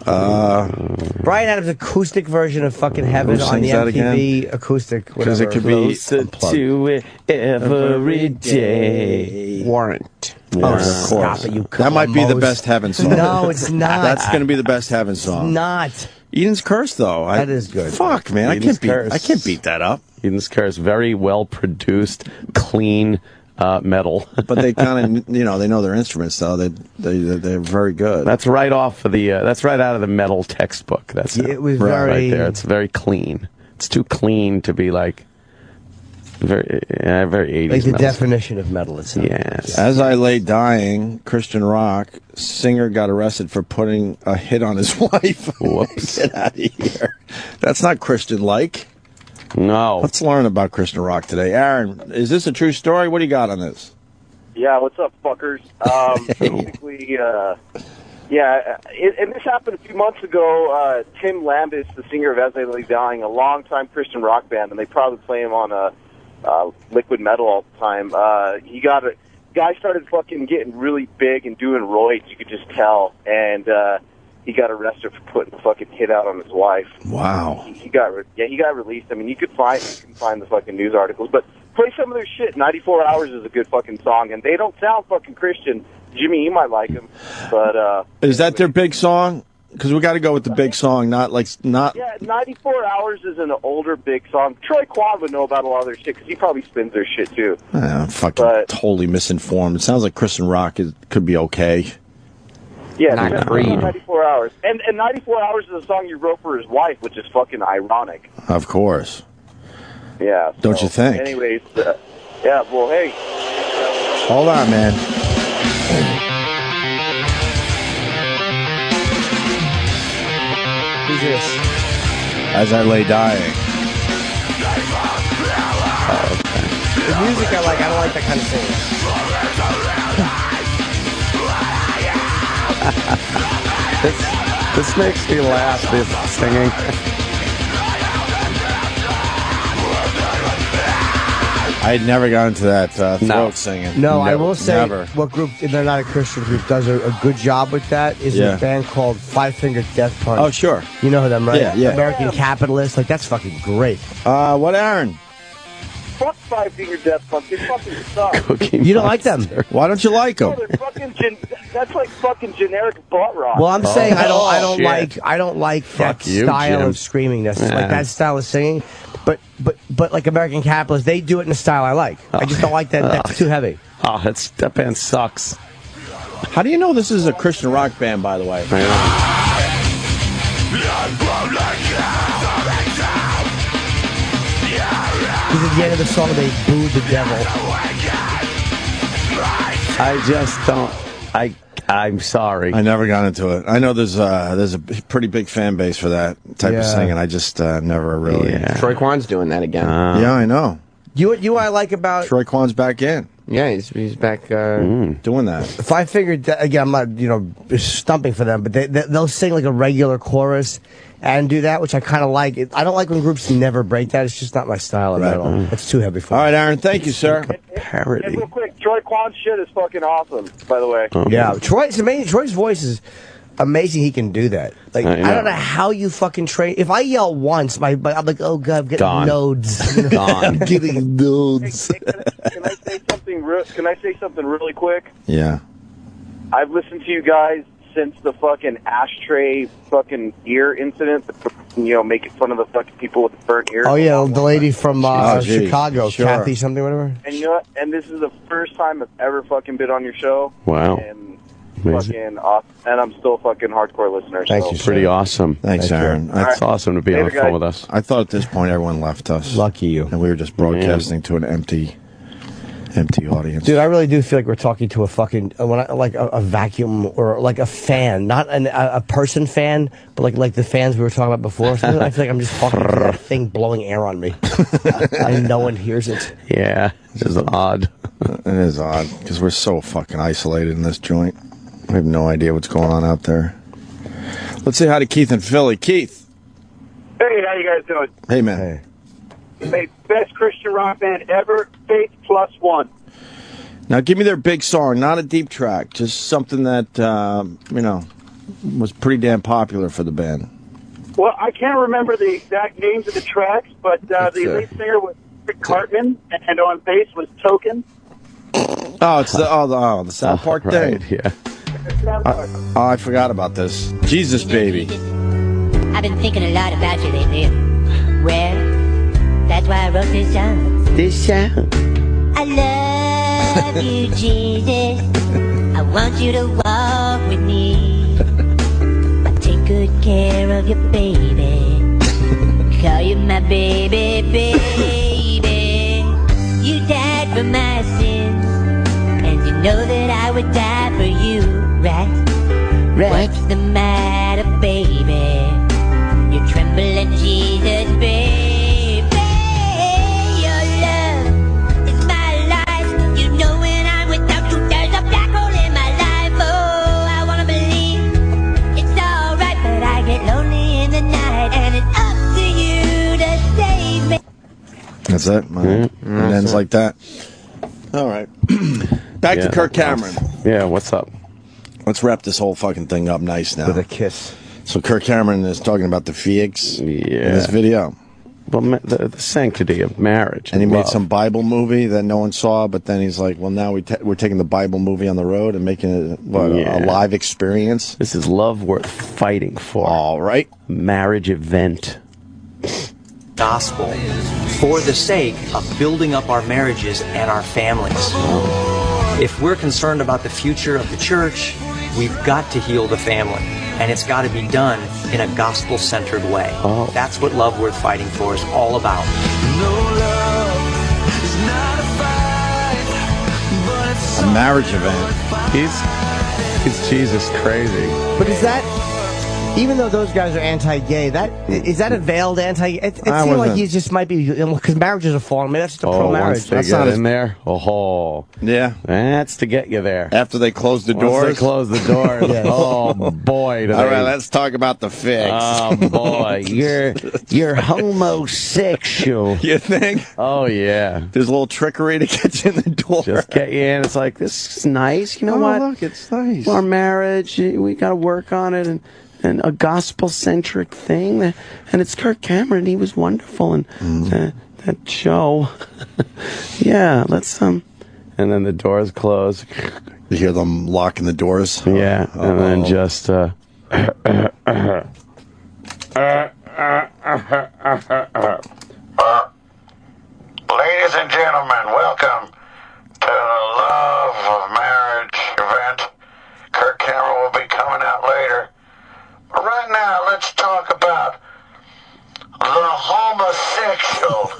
Brian Adams' acoustic version of fucking Heaven on the MTV acoustic. Because it could be Closer to it every day. Warrant. Oh, stop it, you That might be the best heaven song. No, it's not. That's going to be the best heaven song. Not. Eden's Curse, though. That is good. Fuck, man. I can't beat that up. Eden's Curse, very well produced, clean metal. But they kind of, they know their instruments, though. They're very good. That's right off of the. That's right out of the metal textbook. That's it was right there. It's very clean. It's too clean to be like very 80s. Like the metal. definition of metal itself. Yes. As I lay dying, Christian rock singer got arrested for putting a hit on his wife. Whoops. Get out of here. That's not Christian-like. No. Let's learn about Christian rock today. Aaron, is this a true story? What do you got on this? Yeah, what's up, fuckers? Basically, and this happened a few months ago. Tim Lambis, the singer of As I Lay Dying, a long-time Christian rock band, and they probably play him on liquid metal all the time. Guy started fucking getting really big and doing roids, you could just tell, and he got arrested for putting a fucking hit out on his wife. Wow. He got released. I mean, you can find the fucking news articles, but play some of their shit. 94 Hours is a good fucking song, and they don't sound fucking Christian. Jimmy, you might like them, but is that their big song? Because we got to go with the big song, not. Yeah, 94 Hours is an older big song. Troy Kwan would know about a lot of their shit because he probably spins their shit too. I'm totally misinformed. It sounds like Christian rock could be okay. Yeah, Not Creed. 94 Hours, and 94 Hours is a song you wrote for his wife, which is fucking ironic. Of course. Yeah. Don't you think? Anyways, yeah. Well, hey. Hold on, man. Who's this? As I Lay Dying. The music I like. I don't like that kind of singing. This makes me laugh, this singing. I had never gotten to that throat singing. No, I will say never. what group, they're not a Christian group, does a good job with that is a band called Five Finger Death Punch. Oh, sure. You know them, right? Yeah. American Capitalist. Like, that's fucking great. What, Aaron? Fuck Five Finger Death Punch. They fucking suck. You don't like them? Why don't you like them? No, they're fucking that's like fucking generic butt rock. Well, I'm saying I don't like that you, style Jim. of screaming. Like that style of singing. But like American Capitalist, they do it in a style I like. I just don't like that. That's too heavy. Oh, that band sucks. How do you know this is a Christian rock band, by the way? Because at the end of the song, they booed the devil. I just don't. I'm sorry. I never got into it. I know there's a pretty big fan base for that type of singing. I just never really. Yeah. Troy Kwan's doing that again. Yeah, I know. You what I like about Troy Kwan's back in. Yeah, he's back doing that. Five Finger. Again, I'm not stumping for them, but they'll sing like a regular chorus and do that, which I kind of like. I don't like when groups never break that. It's just not my style of metal. It's too heavy for me. All right, Aaron. Thank you, sir. Parody. And real quick, Troy Kwan's shit is fucking awesome, by the way. Yeah, Troy's amazing. Troy's voice is amazing. He can do that. Like I don't know how you fucking train. If I yell once, I'm like, oh god, I'm getting nodes. I'm getting nodes. Hey, can I say something? Can I say something really quick? Yeah. I've listened to you guys since the fucking ashtray fucking ear incident. Making fun of the fucking people with the burnt ears. Oh yeah, the lady from Chicago, Sure. Kathy something, whatever. And you know what? And this is the first time I've ever fucking been on your show. Wow. And fucking awesome. And I'm still a fucking hardcore listener. Thank you. Pretty awesome. Thanks, Aaron. It's awesome to be on the phone with us. I thought at this point everyone left us. Lucky you. And we were just broadcasting to an empty audience. Dude, I really do feel like we're talking to a fucking a vacuum or like a fan, not a person fan, but like the fans we were talking about before. I feel like I'm just talking to that thing blowing air on me, and no one hears it. Yeah, it's odd. It is odd because we're so fucking isolated in this joint. We have no idea what's going on out there. Let's say hi to Keith in Philly. Keith. Hey, how you guys doing? Hey, man. Hey, best Christian rock band ever, Faith Plus One. Now, give me their big song, not a deep track, just something that, was pretty damn popular for the band. Well, I can't remember the exact names of the tracks, but the lead singer was Kirk Cameron, and on bass was Token. Oh, it's the South Park thing. Yeah. I forgot about this. Jesus, baby. I've been thinking a lot about you lately. Well, that's why I wrote this song. I love you, Jesus. I want you to walk with me. I take good care of you, baby. Call you my baby, baby. You died for my sins, and you know that I would die for you, right? What's the matter, baby? You're trembling, Jesus, baby. Your love is my life. You know when I'm without you, That's it. It ends like that. All right. Back to Kirk Cameron. Yeah, what's up? Let's wrap this whole fucking thing up nice now. With a kiss. So Kirk Cameron is talking about the figs in this video. Well, the sanctity of marriage. And he made some Bible movie that no one saw, but then he's like, well, now we're taking the Bible movie on the road and making it a live experience. This is love worth fighting for. All right. Marriage event. Gospel for the sake of building up our marriages and our families. If we're concerned about the future of the church, we've got to heal the family. And it's got to be done in a gospel-centered way. That's what Love Worth Fighting For is all about. A marriage event. He's Jesus crazy. But is that, even though those guys are anti-gay, is that a veiled anti-gay? It seems like he just might be, because marriages are falling. Maybe that's just a pro-marriage. Once they get in there, yeah, that's to get you there. After they close the doors? Once they close the doors, Yes. oh boy. All right, let's talk about the figs. Oh boy, you're homosexual. You think? Oh yeah. There's a little trickery to get you in the door. Just get you in. It's like, this is nice. You know what? Look, it's nice. Our marriage, we got to work on it, and a gospel-centric thing. And it's Kirk Cameron. He was wonderful. And that show. Yeah, let's, and then the doors close. You hear them locking the doors? Yeah, and then just, Ladies and gentlemen, welcome to the Love of Marriage event. Kirk Cameron will be coming out later. But right now, let's talk about the homosexual,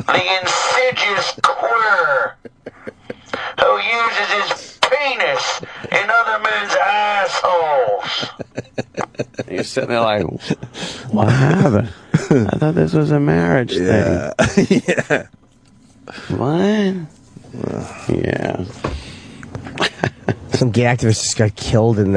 the insidious queer, who uses his penis in other men's assholes. you're sitting there like, what happened? I thought this was a marriage thing. Yeah. What? Yeah. Some gay activist just got killed in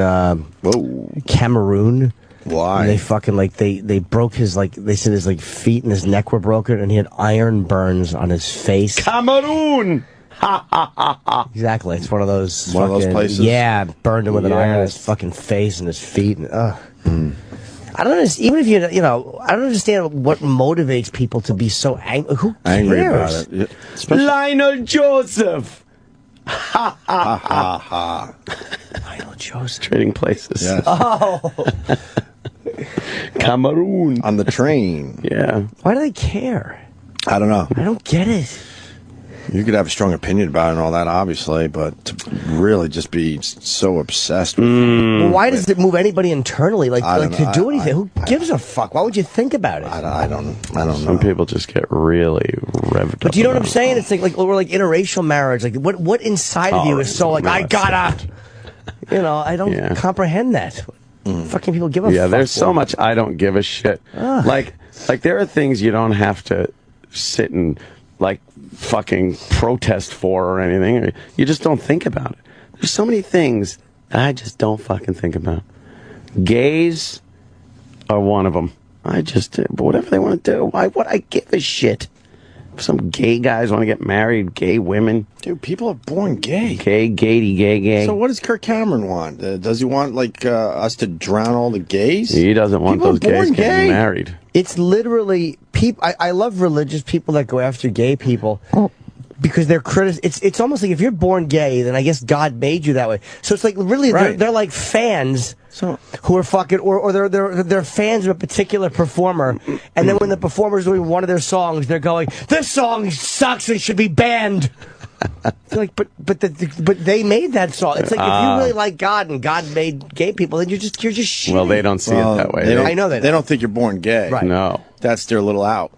Cameroon. Why? And they fucking they broke his they said his feet and his neck were broken, and he had iron burns on his face. Cameroon. Ha ha ha ha. Exactly. It's one of those. One of those places. Yeah, burned him with an iron on his fucking face and his feet. And, I don't understand. Even if I don't understand what motivates people to be so angry. Who cares? Angry about it. Yeah. Lionel Joseph. Ha ha ha ha. Lionel Joseph. Trading places. Yes. Oh. Cameroon. On the train. Yeah. Why do they care? I don't know. I don't get it. You could have a strong opinion about it and all that, obviously, but to really just be so obsessed with Well, why does it move anybody internally? To do anything? Who gives a fuck? Why would you think about it? I don't know. Some people just get really revved up. But do you know what I'm saying? It's like we're like interracial marriage. Like what inside of you is so like I gotta, I don't comprehend that. Fucking people give a fuck. Yeah, there's so much I don't give a shit. Like there are things you don't have to sit and fucking protest for or anything. You just don't think about it. There's so many things I just don't fucking think about. Gays are one of them. Whatever they want to do. Why would I give a shit? Some gay guys want to get married, gay women. Dude, people are born gay. Gay. So what does Kirk Cameron want? Does he want us to drown all the gays? He doesn't want those gays getting married. It's literally people. I love religious people that go after gay people because they're It's almost like if you're born gay, then I guess God made you that way. So it's like really they're like fans. Who are fucking, or they're fans of a particular performer, and then when the performer's doing one of their songs, they're going, "This song sucks and should be banned." Like, but they made that song. It's like if you really like God and God made gay people, then you're just shitty. Well, they don't see it that way. I know that they don't think you're born gay. Right. No, that's their little out.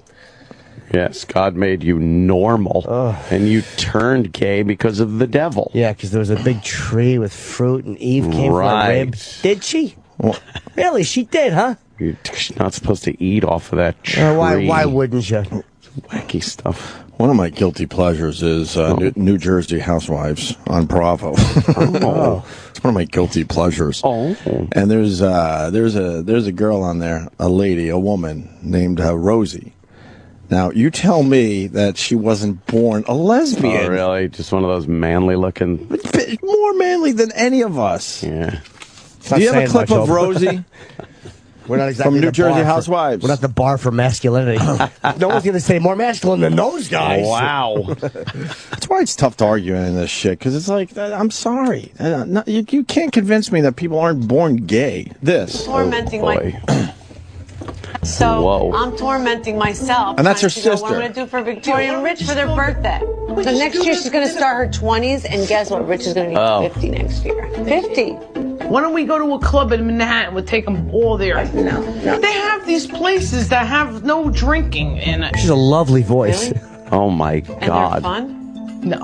Yes, God made you normal, and you turned gay because of the devil. Yeah, because there was a big tree with fruit, and Eve came from a rib. Did she? Really? She did, huh? You're not supposed to eat off of that tree. Why wouldn't you? Wacky stuff. One of my guilty pleasures is New Jersey Housewives on Bravo. It's one of my guilty pleasures. And there's a girl on there, a lady, a woman named Rosie. Now, you tell me that she wasn't born a lesbian. Oh, really? Just one of those manly-looking... More manly than any of us. Yeah. Do you have a clip of Rosie? We're not exactly from New the Jersey bar Housewives. We're not the bar for masculinity. No one's going to say more masculine than those guys. Wow. That's why it's tough to argue in this shit, because it's like, I'm sorry. You can't convince me that people aren't born gay. Tormenting my... So Whoa. I'm tormenting myself. And that's her trying to figure out What I'm sister. going to do for Victoria and Rich for their birthday. So next year she's going to start her 20s, and guess what? Rich is going to be 50 next year. 50. Why don't we go to a club in Manhattan? We'll take them all there. No. They have these places that have no drinking in it. She's a lovely voice. Oh, my And God. they're fun? No.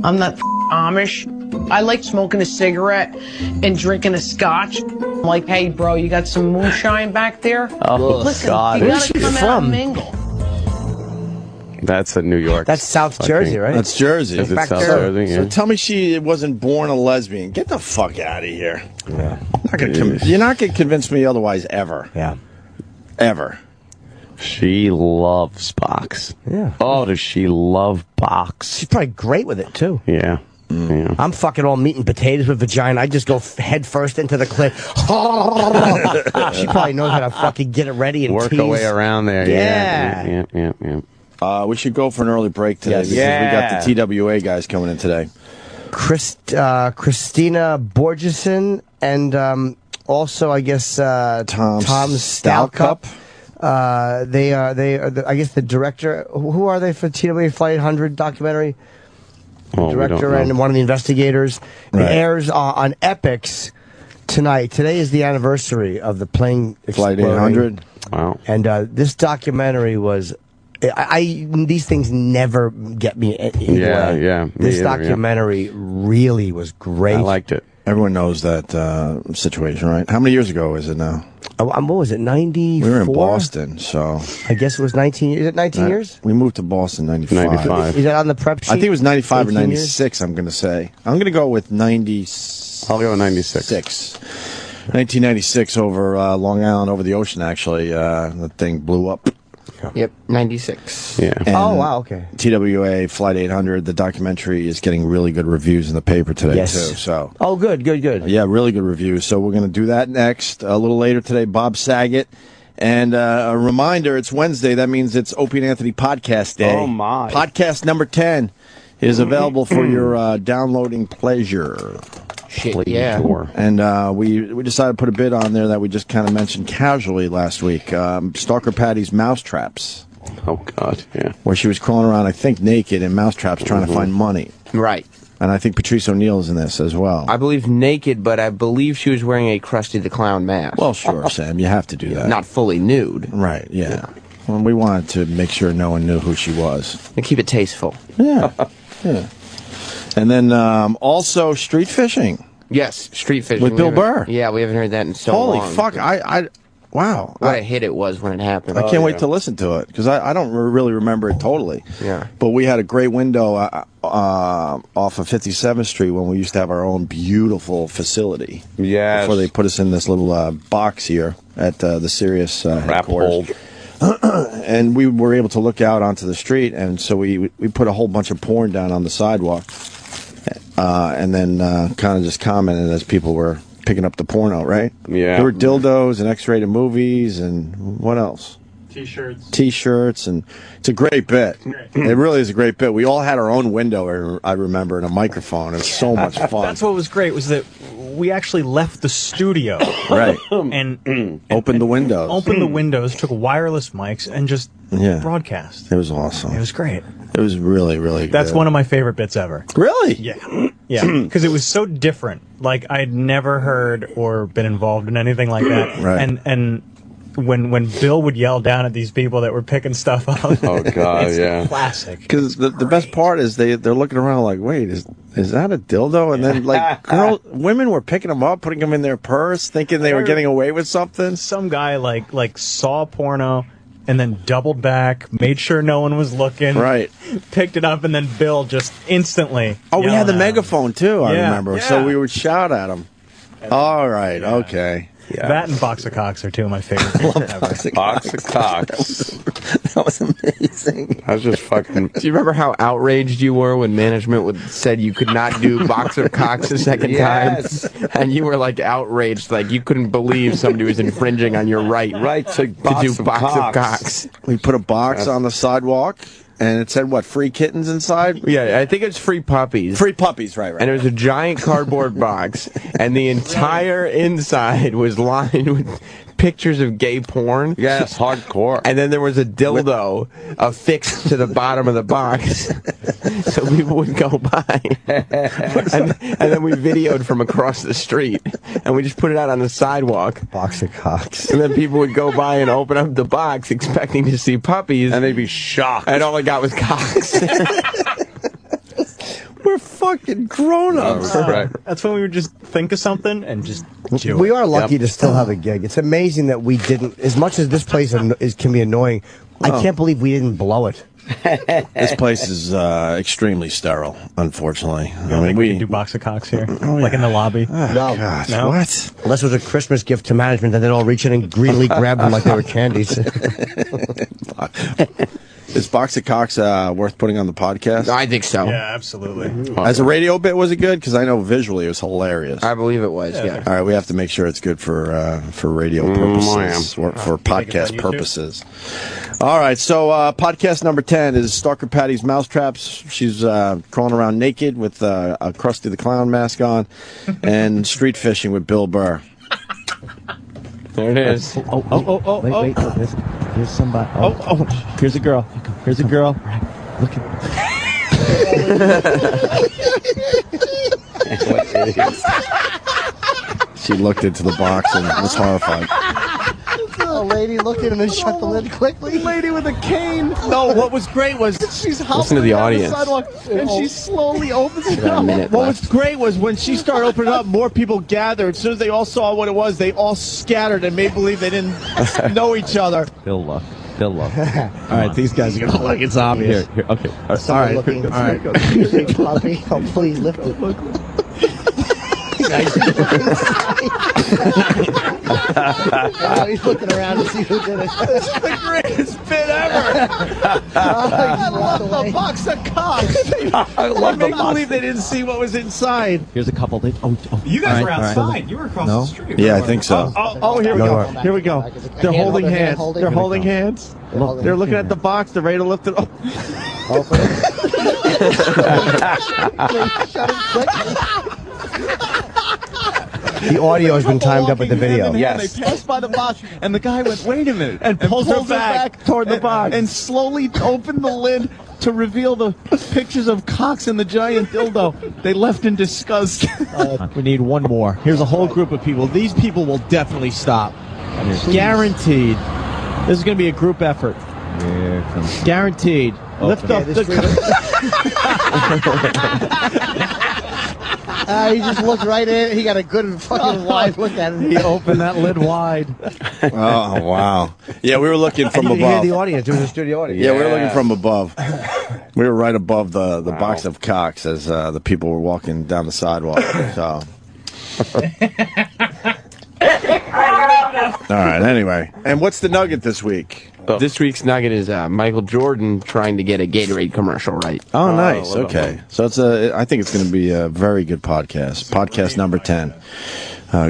I'm not Amish. I like smoking a cigarette and drinking a scotch. I'm like, hey, bro, you got some moonshine back there? Oh, Listen, God. you Where's gotta she come out from? and mingle. That's in New York. That's South Jersey, right? That's Jersey. Is it Back South there. Jersey? So Yeah. tell me she wasn't born a lesbian. Get the fuck out of here. Yeah. You're not going to convince me otherwise ever. Yeah. Ever. She loves box. Yeah. Oh, does she love box? She's probably great with it, too. Yeah. Yeah. I'm fucking all meat and potatoes with vagina. I just go head first into the clit. She probably knows how to fucking get it ready and Work tease. her way around there. Yeah. Yeah. We should go for an early break today because we got the TWA guys coming in today. Christina Borgeson and also, I guess, Tom Stalcup. They are I guess, the director. Who are they for TWA Flight 100 documentary? Oh, Director and one of the investigators. It airs on Epix tonight. Today is the anniversary of the plane Flight exploding. 800. Wow. And this documentary was... these things never get me anyway. Yeah. This documentary really was great. I liked it. Everyone knows that situation, right? How many years ago is it now? What was it, 94? We were in Boston, so... I guess it was 19... Is it 19 years? We moved to Boston in 95. Is that on the prep sheet? I think it was 95 or 18 96, I'm going to say. I'm going to go with 90... I'll go with 96. 1996 over Long Island, over the ocean, actually. The thing blew up. Yep, 96. Yeah. And oh, wow, okay. TWA Flight 800, the documentary is getting really good reviews in the paper today, Yes. too. So. Oh, good. Yeah, really good reviews. So we're going to do that next. A little later today, Bob Saget. And a reminder, it's Wednesday. That means it's Opie and Anthony Podcast Day. Oh, my. Podcast number 10 is available for your downloading pleasure. Shit, yeah. And we decided to put a bit on there that we just kind of mentioned casually last week. Stalker Patty's Mousetraps. Oh, God, yeah. Where she was crawling around, I think, naked in mousetraps trying to find money. Right. And I think Patrice O'Neal's in this as well. I believe naked, but I believe she was wearing a Krusty the Clown mask. Well, sure, Sam. You have to do that. Not fully nude. Right, yeah. Well, we wanted to make sure no one knew who she was. And keep it tasteful. Yeah. Yeah. And then also street fishing. Yes, street fishing. With Bill Burr. Yeah, we haven't heard that in so Holy long. fuck, wow. What a hit it was when it happened. I can't wait to listen to it, because I don't really remember it totally. Yeah. But we had a great window off of 57th Street when we used to have our own beautiful facility. Yes. Before they put us in this little box here at the Sirius headquarters. And we were able to look out onto the street, and so we put a whole bunch of porn down on the sidewalk. And then kind of just commented as people were picking up the porno, right? Yeah. There were dildos and X-rated movies and what else? T-shirts, and it's a great bit. It really is a great bit. We all had our own window, I remember, and a microphone. It was so much fun. That's what was great, was that we actually left the studio. Right. And opened the windows. Opened the windows, took wireless mics, and just broadcast. It was awesome. It was great. It was really, really That's good. one of my favorite bits ever. Really? Yeah. Yeah. Because it was so different. Like, I'd never heard or been involved in anything like that. Right. And when Bill would yell down at these people that were picking stuff up. Oh, God, it's yeah. classic. Because the best part is they're looking around like, wait, is that a dildo? And then like women were picking them up, putting them in their purse, thinking they were getting away with something. Some guy like saw porno and then doubled back, made sure no one was looking. Right. Picked it up, and then Bill just instantly. Oh, we had the yelling at him. megaphone too. I Yeah, remember. yeah. So we would shout at him. All right. Okay. Yeah. That and Box of Cocks are two of my favorite things ever. Box of Cocks. That was amazing. I was just fucking. Do you remember how outraged you were when management said you could not do box of cocks a second time? And you were like outraged, like you couldn't believe somebody was infringing on your right to do box of cocks. We put a box on the sidewalk. And it said, what, free kittens inside? Yeah, I think it's free puppies. Free puppies, right. And it was a giant cardboard box, and the entire inside was lined with pictures of gay porn. Yes, hardcore. And then there was a dildo affixed to the bottom of the box, so people would go by. and then we videoed from across the street, and we just put it out on the sidewalk. Box of cocks. And then people would go by and open up the box expecting to see puppies. And they'd be shocked. And all I got was cocks. We're fucking grown-ups. Right. That's when we would just think of something and just do We it. are lucky to still have a gig. It's amazing that we didn't, as much as this place can be annoying, I can't believe we didn't blow it. This place is extremely sterile, unfortunately. I mean, we can do box of cocks here, like in the lobby. No. God, No? what? Unless it was a Christmas gift to management, and they'd all reach in and greedily grab them like they were candies. Is Box of Cocks worth putting on the podcast? I think so. Yeah, absolutely. As a radio bit, was it good? Because I know visually it was hilarious. I believe it was, yeah. All right, we have to make sure it's good for radio purposes, or for podcast purposes. All right, so podcast number 10 is Stalker Patty's Mousetraps. She's crawling around naked with a Krusty the Clown mask on, and street fishing with Bill Burr. There it is. Wait, here's somebody. Here's a girl. Here's a girl. Look at. She looked into the box and was horrified. A lady looked in and then shut the lid quickly. Lady with a cane. No, what was great was she's Listen to the down audience. the sidewalk and she slowly opens it got a up. minute What left. was great was when she started opening up, more people gathered. As soon as they all saw what it was, they all scattered and made believe they didn't know each other. Bill Luck. Bill Luck. All right, these guys are gonna look. It's obvious. Here, okay. All right. Looking. All right. Puppy. Oh, please lift it. He's looking around to see who did it. This is the greatest bit ever. I love the box of cocks. I love They the made box. believe they didn't see what was inside. Here's a couple. You guys All were right, all right. outside. You were across the street. Yeah, I think so. Oh, here we go. Here we go. They're holding hands. They're holding hands. They're looking at the box. They're ready to lift it. Open it. Shut it quickly. The audio has been timed up with the video. They passed by the box, and the guy went, "Wait a minute," and pulled it back toward the box, and slowly opened the lid to reveal the pictures of cocks and the giant dildo. They left in disgust. We need one more. Here's a whole group of people. These people will definitely stop. Guaranteed. This is going to be a group effort. Guaranteed. Lift up the. He just looked right in it. He got a good fucking wide look at it. He opened that lid wide. Oh, wow. Yeah, we were looking from You above. hear the audience. It was a studio audience. Yeah, we were looking from above. We were right above the box of cocks as the people were walking down the sidewalk. So. All right, anyway. And what's the nugget this week? This week's nugget is Michael Jordan trying to get a Gatorade commercial right. Oh, nice. Okay. So I think it's going to be a very good podcast. Podcast number 10.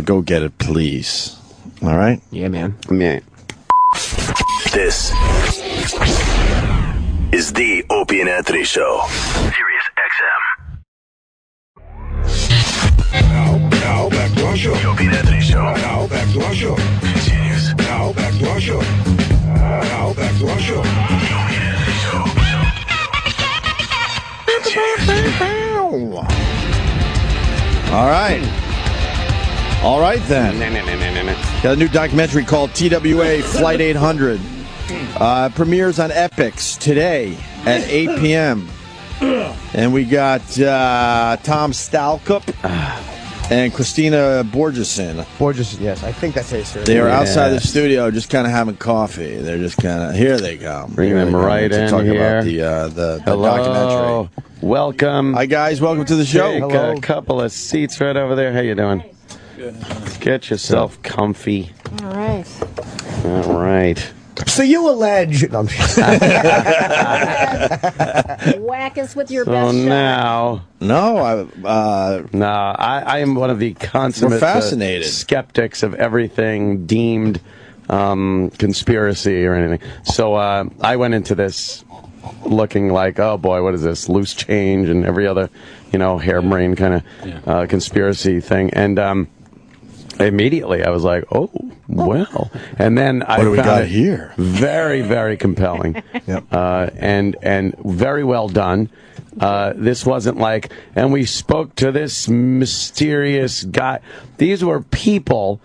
Go get it, please. All right? Yeah, man. Yeah. This is the Opie and Anthony Show. Sirius XM. Now back to our show. The Opie and Anthony Show. Now back to our show. Continues. Now back to our show. Now back to our show. The Opie and Anthony Show. All right. All right, then. Got a new documentary called TWA Flight 800. Premieres on Epix today at 8 p.m. And we got Tom Stalcup and Christina Borgeson. Borgeson, yes. I think that's how you say it. They are outside the studio just kind of having coffee. They're just kind of, here they come. Bring them right to in talk here. about the Hello. documentary. Welcome. Hi, guys. Welcome to the show. Take a couple of seats right over there. How you doing? Good. Get yourself comfy. All right. All right. So you allege. No, I'm Whack us with your So best shot. now, I am one of the consummate We're fascinated. skeptics of everything deemed conspiracy or anything. So I went into this looking like, oh boy, what is this? Loose change and every other, harebrained kind of conspiracy thing. And immediately I was like, oh, well. And then What do we found got it here? very, very compelling. And very well done. This wasn't like, and we spoke to this mysterious guy. These were people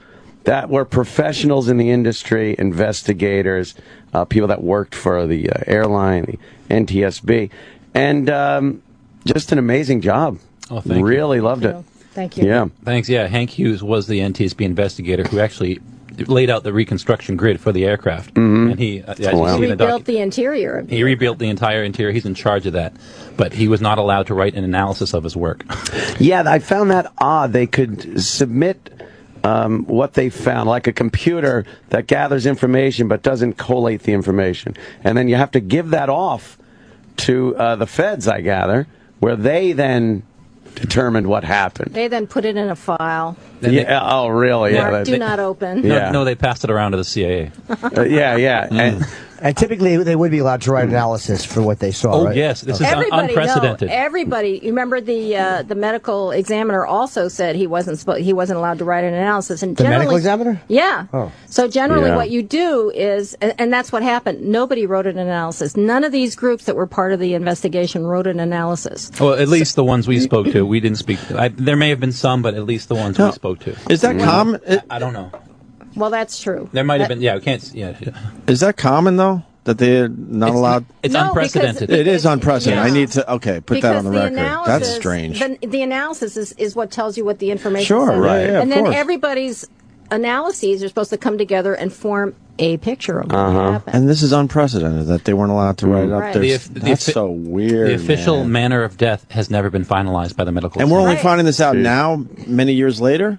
that were professionals in the industry, investigators, people that worked for the airline, the NTSB, and just an amazing job. Oh, thank you. Really loved it. Thank you. Yeah. Thanks. Yeah, Hank Hughes was the NTSB investigator who actually laid out the reconstruction grid for the aircraft. Mm-hmm. And he, He rebuilt the interior of he rebuilt the entire interior. He's in charge of that. But he was not allowed to write an analysis of his work. Yeah, I found that odd. They could submit what they found, like a computer that gathers information but doesn't collate the information. And then you have to give that off to the feds, I gather, where they then determined what happened. They then put it in a file. Oh, really? Mark, do not open. No, they passed it around to the CIA. And typically, they would be allowed to write analysis for what they saw. Oh, right? yes, this is Everybody, unprecedented. No, everybody. You remember the medical examiner also said he wasn't allowed to write an analysis. And The generally, medical examiner? Yeah. Oh. So generally, Yeah. what you do is, and that's what happened. Nobody wrote an analysis. None of these groups that were part of the investigation wrote an analysis. Well, at least the ones we spoke to. We didn't speak to. There may have been some, but at least the ones we spoke to. Is that common? I don't know. Well, that's true. There might have been. Yeah, we can't. Yeah. Is that common though? That they're not allowed? It's No, unprecedented. It is unprecedented. I need to put that on the Because record. analysis- That's strange. The analysis is what tells you what the information Sure, says. right, yeah, and of then course. everybody's analyses are supposed to come together and form a picture of what happened. And this is unprecedented that they weren't allowed to write it up Right. there. The That's so weird. The official man. manner of death has never been finalized by the medical. And we're only examiner. finding this out now, many years later.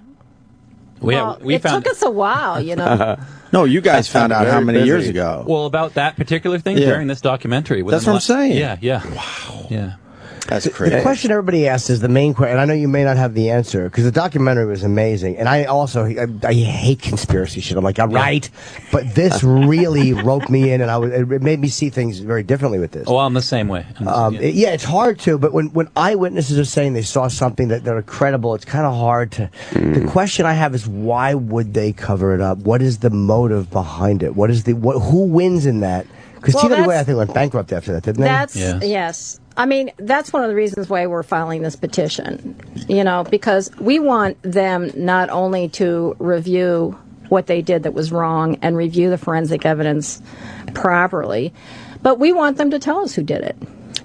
Well, it took us a while, you know. No, you guys found out how many years ago? Well, about that particular thing Yeah. during this documentary. That's what I'm saying. Yeah. Wow. Yeah. That's The crazy. question everybody asks is the main question, and I know you may not have the answer because the documentary was amazing, and I also I hate conspiracy shit. I'm like, I'm right, but this really roped me in, and it made me see things very differently with this. Oh, I'm the same way. Yeah, it's hard to, but when eyewitnesses are saying they saw something that are credible, it's kind of hard to. The question I have is why would they cover it up? What is the motive behind it? Who wins in that? Because Well, TWA, I that's- think, went bankrupt after that, didn't they? That's yes. I mean, that's one of the reasons why we're filing this petition. Because we want them not only to review what they did that was wrong and review the forensic evidence properly, but we want them to tell us who did it.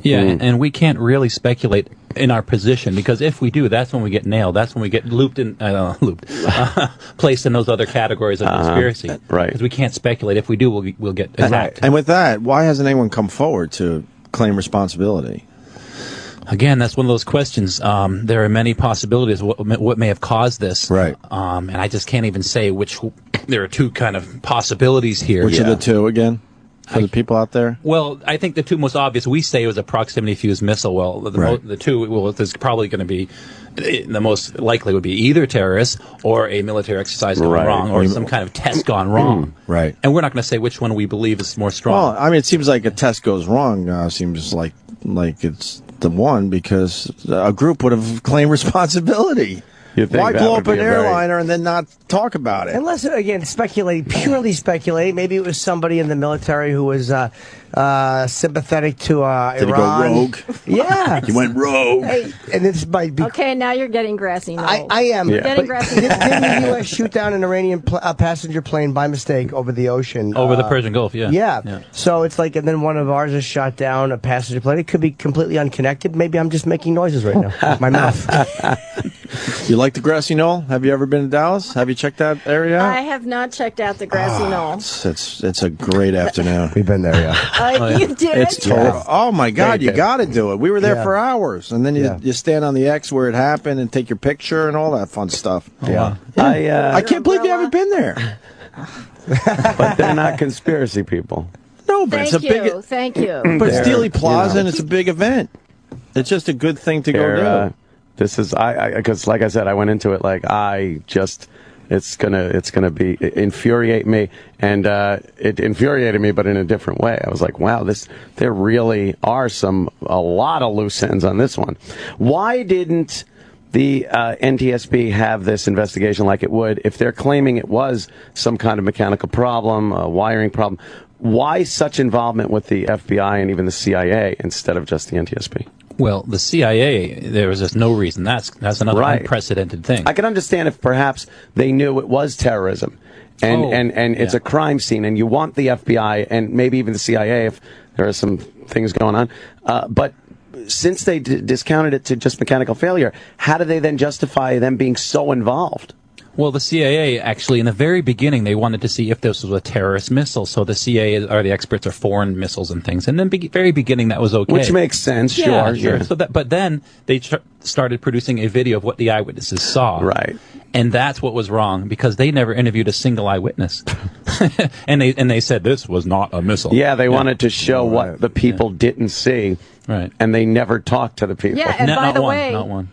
Yeah, and we can't really speculate in our position because if we do, that's when we get nailed. That's when we get placed in those other categories of conspiracy. Right. Because we can't speculate. If we do, we'll get attacked. And with that, why hasn't anyone come forward to claim responsibility? Again, that's one of those questions. There are many possibilities what may have caused this. Right. And I just can't even say which. There are two kind of possibilities here. Which are the two again? For the people out there? Well, I think the two most obvious, we say it was a proximity fused missile. Well, the two, there's probably going to be, the most likely would be either terrorists or a military exercise gone wrong or some kind of test gone wrong. Right. And we're not going to say which one we believe is more strong. Well, I mean, it seems like a test goes wrong. Seems like it's the one because a group would have claimed responsibility. Why blow up an airliner and then not talk about it? Unless, again, purely speculate. Maybe it was somebody in the military who was sympathetic to Iran. Did he go rogue? Yeah. He went rogue. Hey, and this might be... Okay, now you're getting grassy knoll. I am. You're getting grassy knoll. Didn't the U.S. shoot down an Iranian passenger plane by mistake over the ocean? Over the Persian Gulf, yeah. Yeah. So it's like, and then one of ours has shot down a passenger plane. It could be completely unconnected. Maybe I'm just making noises right now with my mouth. You like the grassy knoll? Have you ever been to Dallas? Have you checked that area out? I have not checked out the grassy knoll. It's a great afternoon. We've been there, yeah. You did? It's total. Oh my God, you got to do it. We were there Yeah. for hours, and then you stand on the X where it happened and take your picture and all that fun stuff. Yeah. I can't believe you haven't been there. but they're not conspiracy people. No, but Thank it's a big. you. Thank you. But it's Dealey You Plaza, know. and it's a big event. It's just a good thing to go do. This is because, like I said, I went into it like it's gonna be infuriate me, and it infuriated me, but in a different way. I was like, wow, there really are a lot of loose ends on this one. Why didn't the NTSB have this investigation like it would if they're claiming it was some kind of mechanical problem, a wiring problem? Why such involvement with the FBI and even the CIA instead of just the NTSB? Well, the CIA, there was just no reason. That's another unprecedented thing. I can understand if perhaps they knew it was terrorism, and it's a crime scene, and you want the FBI and maybe even the CIA if there are some things going on. But since they discounted it to just mechanical failure, how do they then justify them being so involved? Well, the CIA, actually, in the very beginning, they wanted to see if this was a terrorist missile. So the CIA are the experts of foreign missiles and things. And then very beginning, that was okay. Which makes sense, yeah, sure. So but then they started producing a video of what the eyewitnesses saw. Right. And that's what was wrong, because they never interviewed a single eyewitness. and they said this was not a missile. Yeah, they wanted to show what the people didn't see. Right. And they never talked to the people. Yeah, and by the way, not one.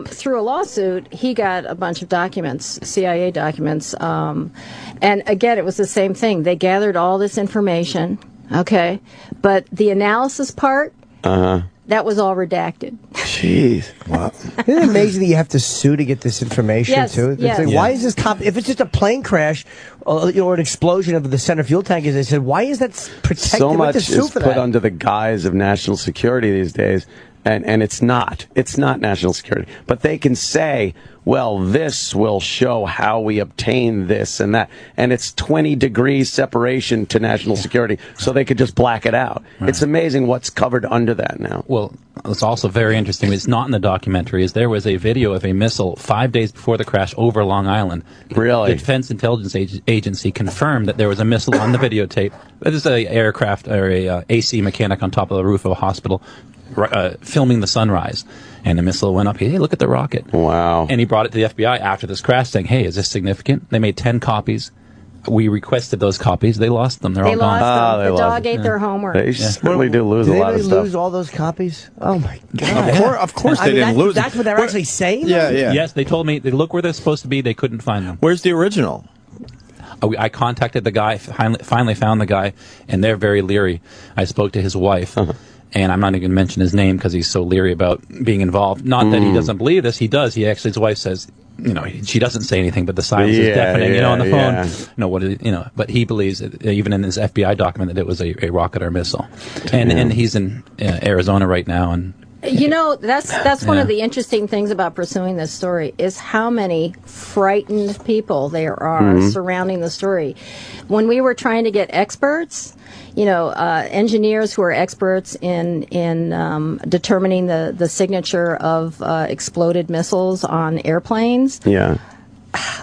Through a lawsuit, he got a bunch of documents, CIA documents, and again, it was the same thing. They gathered all this information, okay, but the analysis part, that was all redacted. Jeez. Wow. Isn't it amazing that you have to sue to get this information, Yes, too? It's yes. like, why is this if it's just a plane crash or an explosion of the center fuel tank, as they said, why is that protected? So much to sue is for put that? under the guise of national security these days, and it's not. It's not national security. But they can say, well, this will show how we obtain this and that, and it's 20 degrees separation to national security, so they could just black it out. Right. It's amazing what's covered under that now. Well, it's also very interesting. It's not in the documentary. Is there was a video of a missile 5 days before the crash over Long Island. Really? The Defense Intelligence Agency confirmed that there was a missile on the videotape. This is an aircraft or a AC mechanic on top of the roof of a hospital filming the sunrise. And the missile went up. Hey, look at the rocket. Wow. And he brought it to the FBI after this crash saying, hey, is this significant? They made 10 copies. We requested those copies. They lost them. They're all gone. Lost them. The dog ate their homework. They certainly do lose a lot of Did they stuff. lose all those copies? Oh, my God. Of course they didn't lose them. That's what they're actually saying? Yeah. Yes, they told me, they look where they're supposed to be. They couldn't find them. Where's the original? I contacted the guy, finally found the guy, and they're very leery. I spoke to his wife. And I'm not even going to mention his name because he's so leery about being involved. Not that he doesn't believe this. He does. He actually, his wife says, she doesn't say anything, but the silence is deafening, on the phone. But he believes, even in his FBI document, that it was a rocket or missile. And he's in Arizona right now. And that's one of the interesting things about pursuing this story is how many frightened people there are surrounding the story. When we were trying to get experts, engineers who are experts in determining the signature of exploded missiles on airplanes. Yeah.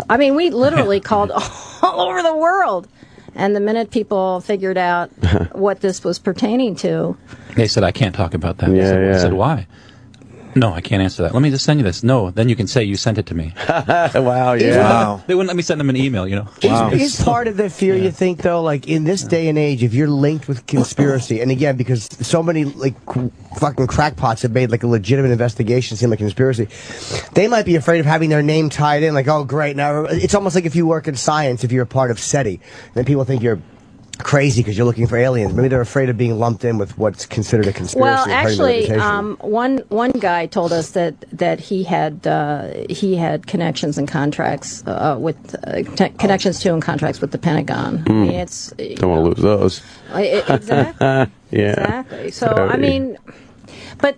I mean, we literally called all over the world. And the minute people figured out what this was pertaining to, they said, I can't talk about that. Yeah, I said, why? No, I can't answer that. Let me just send you this. No, then you can say you sent it to me. Wow, yeah. Wow. They wouldn't let me send them an email, Wow. Is part of the fear, you think, though, like in this day and age, if you're linked with conspiracy, and again, because so many fucking crackpots have made like a legitimate investigation seem like conspiracy, they might be afraid of having their name tied in, like, oh, great. Now, it's almost like if you work in science, if you're a part of SETI, then people think you're crazy because you're looking for aliens. Maybe they're afraid of being lumped in with what's considered a conspiracy. Well, actually, one guy told us that he had connections and contracts with connections to and contracts with the Pentagon. I mean, it's don't want to lose those. Exactly. Yeah. Exactly. So I mean, but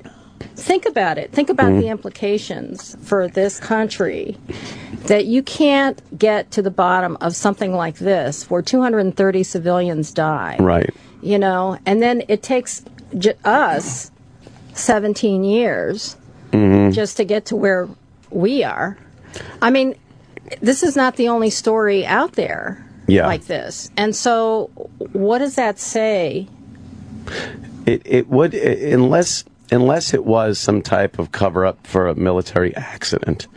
think about it. Think about the implications for this country. That you can't get to the bottom of something like this where 230 civilians die. Right. And then it takes us 17 years just to get to where we are. I mean, this is not the only story out there like this. And so what does that say? It would, unless unless it was some type of cover-up for a military accident,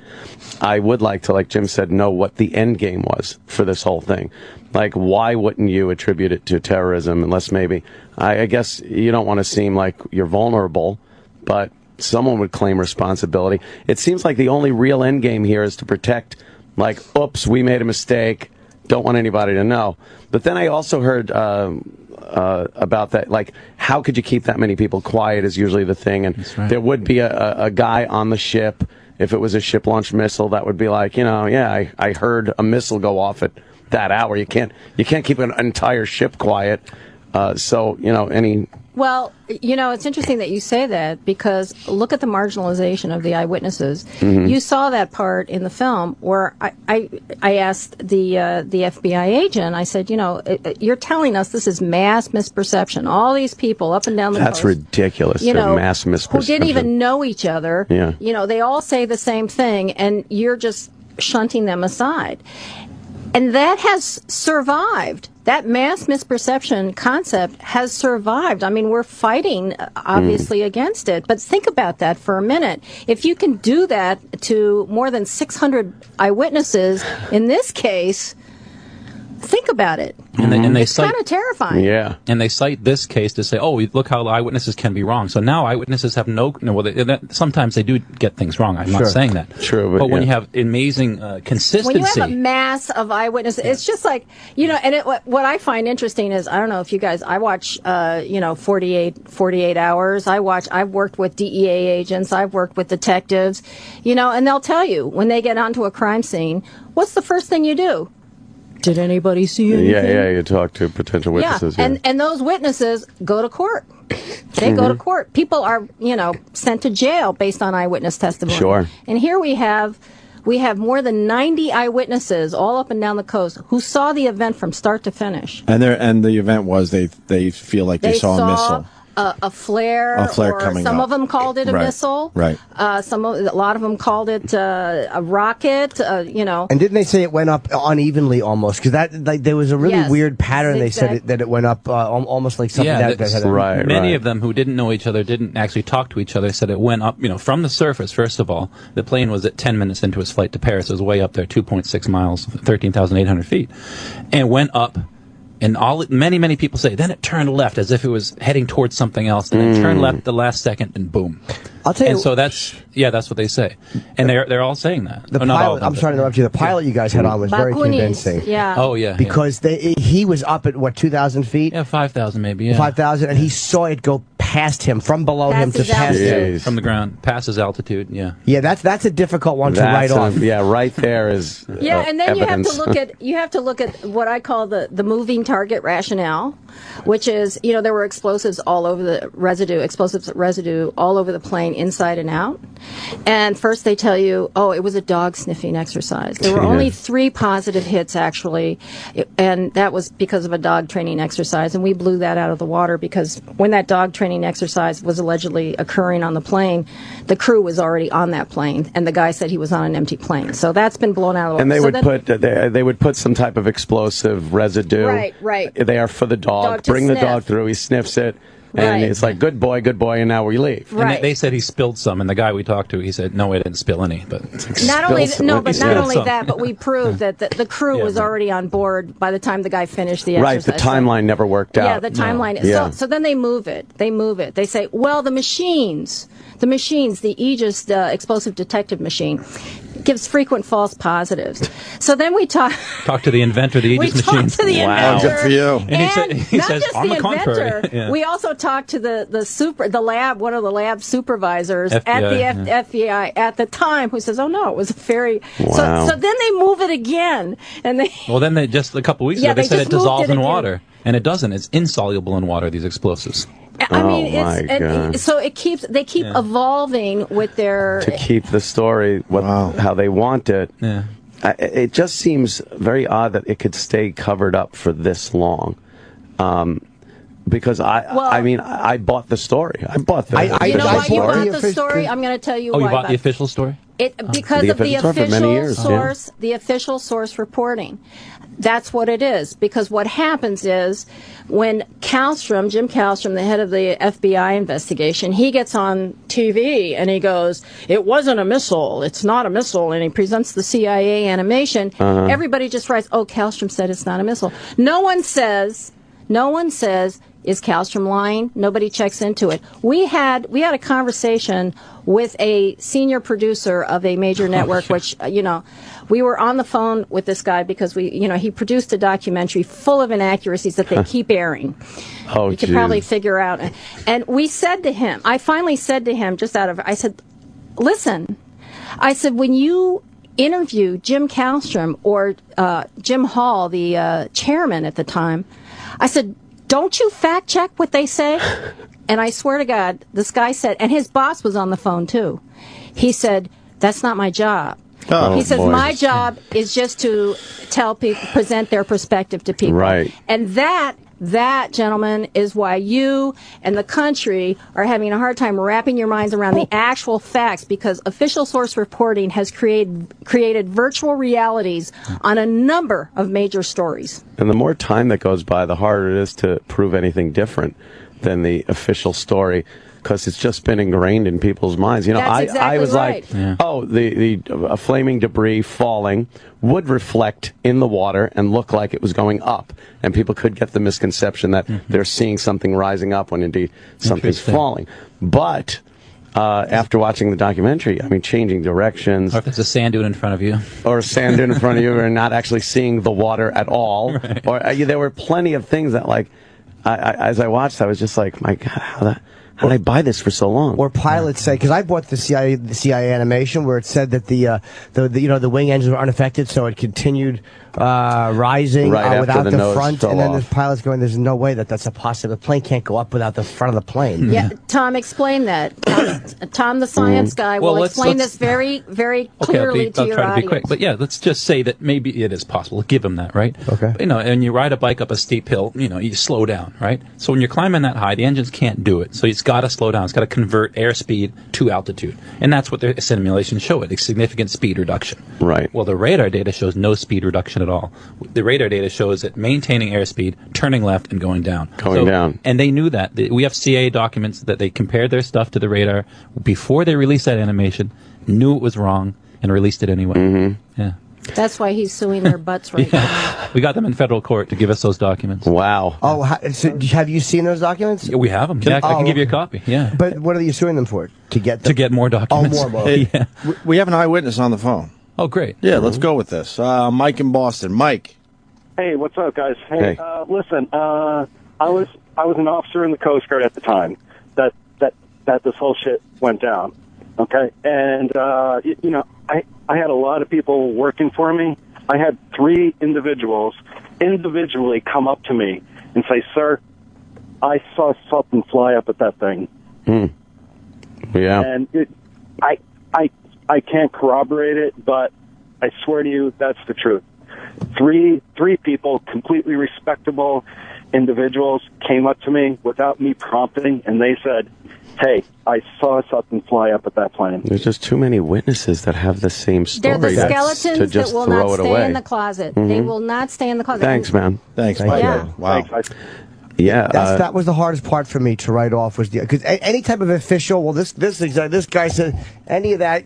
I would like to, like Jim said, know what the end game was for this whole thing. Like, why wouldn't you attribute it to terrorism unless maybe, I guess you don't want to seem like you're vulnerable, but someone would claim responsibility. It seems like the only real end game here is to protect, like, oops, we made a mistake, don't want anybody to know. But then I also heard about that, like, how could you keep that many people quiet is usually the thing, and there would be a guy on the ship. If it was a ship-launched missile, that would be like, you know, yeah, I heard a missile go off at that hour. You can't keep an entire ship quiet. So, you know, Well, you know, it's interesting that you say that, because look at the marginalization of the eyewitnesses. Mm-hmm. You saw that part in the film where I asked the FBI agent, I said, you know, you're telling us this is mass misperception. All these people up and down the coast. That's ridiculous. You know, mass misperception. Who didn't even know each other. Yeah. You know, they all say the same thing, and you're just shunting them aside. And that has survived. That mass misperception concept has survived. I mean, we're fighting, obviously, against it. But think about that for a minute. If you can do that to more than 600 eyewitnesses, in this case, think about it. And they it's kind of terrifying. Yeah. And they cite this case to say, oh, look how eyewitnesses can be wrong. So now eyewitnesses have sometimes they do get things wrong. I'm not saying that. True. But when you have amazing consistency. When you have a mass of eyewitnesses, it's just like, you know, and what I find interesting is, I don't know if you guys, I watch, 48 hours. I've worked with DEA agents. I've worked with detectives, you know, and they'll tell you when they get onto a crime scene, what's the first thing you do? Did anybody see anything? Yeah, you talk to potential witnesses. Yeah, and those witnesses go to court. They go to court. People are, you know, sent to jail based on eyewitness testimony. Sure. And here we have more than 90 eyewitnesses all up and down the coast who saw the event from start to finish. And the event was they feel like they saw a missile. A flare, or coming some up. of them called it a missile. Right. A lot of them called it a rocket. You know. And didn't they say it went up unevenly almost? Because there was a really weird pattern. They said that it went up almost like something that had Many of them who didn't know each other, didn't actually talk to each other, said it went up. You know, from the surface. First of all, the plane was at 10 minutes into its flight to Paris. It was way up there, 2.6 miles, 13,800 feet, and went up. And many people say, then it turned left as if it was heading towards something else, and then turned left the last second, and boom. I'll tell you. And so that's what they say, and they're all saying that. The pilot, I'm sorry to interrupt you. The pilot you guys had on was very convincing. Yeah. Oh yeah. Because he was up at what, 2,000 feet? Yeah, 5,000 maybe. Yeah. 5,000, and he saw it go past him, from below him to past him. From the ground, past his altitude. Yeah. Yeah, that's a difficult one to write off. Yeah, right there is. Yeah, and then evidence. you have to look at what I call the moving target rationale, which is, you know, there were explosives all over the residue all over the plane, inside and out. And first they tell you, oh, it was a dog sniffing exercise. There were only 3 positive hits actually, and that was because of a dog training exercise. And we blew that out of the water, because when that dog training exercise was allegedly occurring on the plane, the crew was already on that plane, and the guy said he was on an empty plane. So that's been blown out of the water. And they would put some type of explosive residue. Right. They are for the dog. Bring the dog through. He sniffs it. And it's like, good boy, and now we leave. Right. And they said he spilled some, and the guy we talked to, he said, no, I didn't spill any. But not only that, but we proved that the crew was already on board by the time the guy finished the exercise. Right, the timeline never worked out. Yeah, the timeline. Yeah. So then they move it. They say, well, the machines, the Aegis explosive detective machine, gives frequent false positives. So then we talk to the inventor of the Aegis machine. We talked to the inventor. Good for you. And he says, on the contrary. Yeah. We also talked to one of the lab supervisors FBI, at the FBI at the time, who says, oh no, it was a very... Wow. So then they move it again. And then they just a couple weeks ago, they said it dissolves in water. And it doesn't. It's insoluble in water, these explosives. I mean, so they keep evolving with their... To keep the story how they want it. Yeah. It just seems very odd that it could stay covered up for this long. Because I bought the story. I bought the you know why you bought the story? I'm going to tell you why. Oh, you bought the official story? Because of the official source, the official source reporting. That's what it is. Because what happens is when Jim Kallstrom, the head of the FBI investigation, he gets on TV and he goes, "It wasn't a missile. It's not a missile." And he presents the CIA animation. Everybody just writes, "Oh, Kallstrom said it's not a missile." No one says, is Kallstrom lying? Nobody checks into it. We had a conversation with a senior producer of a major network, which, we were on the phone with this guy because he produced a documentary full of inaccuracies that they keep airing. You can probably figure out. And we said to him, I finally said to him, I said, listen, when you interview Jim Kallstrom or Jim Hall, the chairman at the time, I said, don't you fact check what they say? And I swear to God, this guy said, and his boss was on the phone too. He said, that's not my job. He says, my job is just to tell people, present their perspective to people. Right. And that, gentlemen, is why you and the country are having a hard time wrapping your minds around the actual facts, because official source reporting has created virtual realities on a number of major stories. And the more time that goes by, the harder it is to prove anything different than the official story, because it's just been ingrained in people's minds. I was like, the flaming debris falling would reflect in the water and look like it was going up, and people could get the misconception that they're seeing something rising up when indeed something's falling. But after watching the documentary, changing directions. Or if there's a sand dune in front of you. Or a sand dune in front of you, or not actually seeing the water at all. Right. Or there were plenty of things that, as I watched, I was just like, my God, how did I buy this for so long? Or pilots say, because I bought the CIA animation where it said that the wing engines were unaffected, so it continued rising without the front, and then the pilot's going, "There's no way that's a possible. The plane can't go up without the front of the plane." Yeah, Tom, explain that. Tom, the science guy, will explain this very, very clearly to your audience. I'll try to be quick, but let's just say that maybe it is possible. Give him that, right? Okay. And you ride a bike up a steep hill, you slow down, right? So when you're climbing that high, the engines can't do it. So it's got to slow down. It's got to convert airspeed to altitude, and that's what the simulations show a significant speed reduction. Right. Well, the radar data shows no speed reduction at all. The radar data shows it maintaining airspeed, turning left, and going down. And they knew that. We have CIA documents that they compared their stuff to the radar before they released that animation, knew it was wrong, and released it anyway. Yeah. That's why he's suing their butts right now. We got them in federal court to give us those documents. Wow. Oh, so have you seen those documents? Yeah, we have them. I can give you a copy. Yeah. But what are you suing them for? To get more documents. Oh, more. Yeah. We have an eyewitness on the phone. Oh, great. Yeah, let's go with this. Mike in Boston. Mike. Hey, what's up, guys? Hey. Listen, I was an officer in the Coast Guard at the time that this whole shit went down. Okay, and I had a lot of people working for me. I had 3 individuals individually come up to me and say, "Sir, I saw something fly up at that thing." Yeah. And I can't corroborate it, but I swear to you, that's the truth. Three people, completely respectable individuals, came up to me without me prompting, and they said, "Hey, I saw something fly up at that plane." There's just too many witnesses that have the same story. They're the skeletons that will not stay in the closet. They will not stay in the closet. Thanks, man. Thanks, Mike. Yeah. Wow. Thanks, yeah, that was the hardest part for me to write off, was because any type of official. Well, this guy said any of that.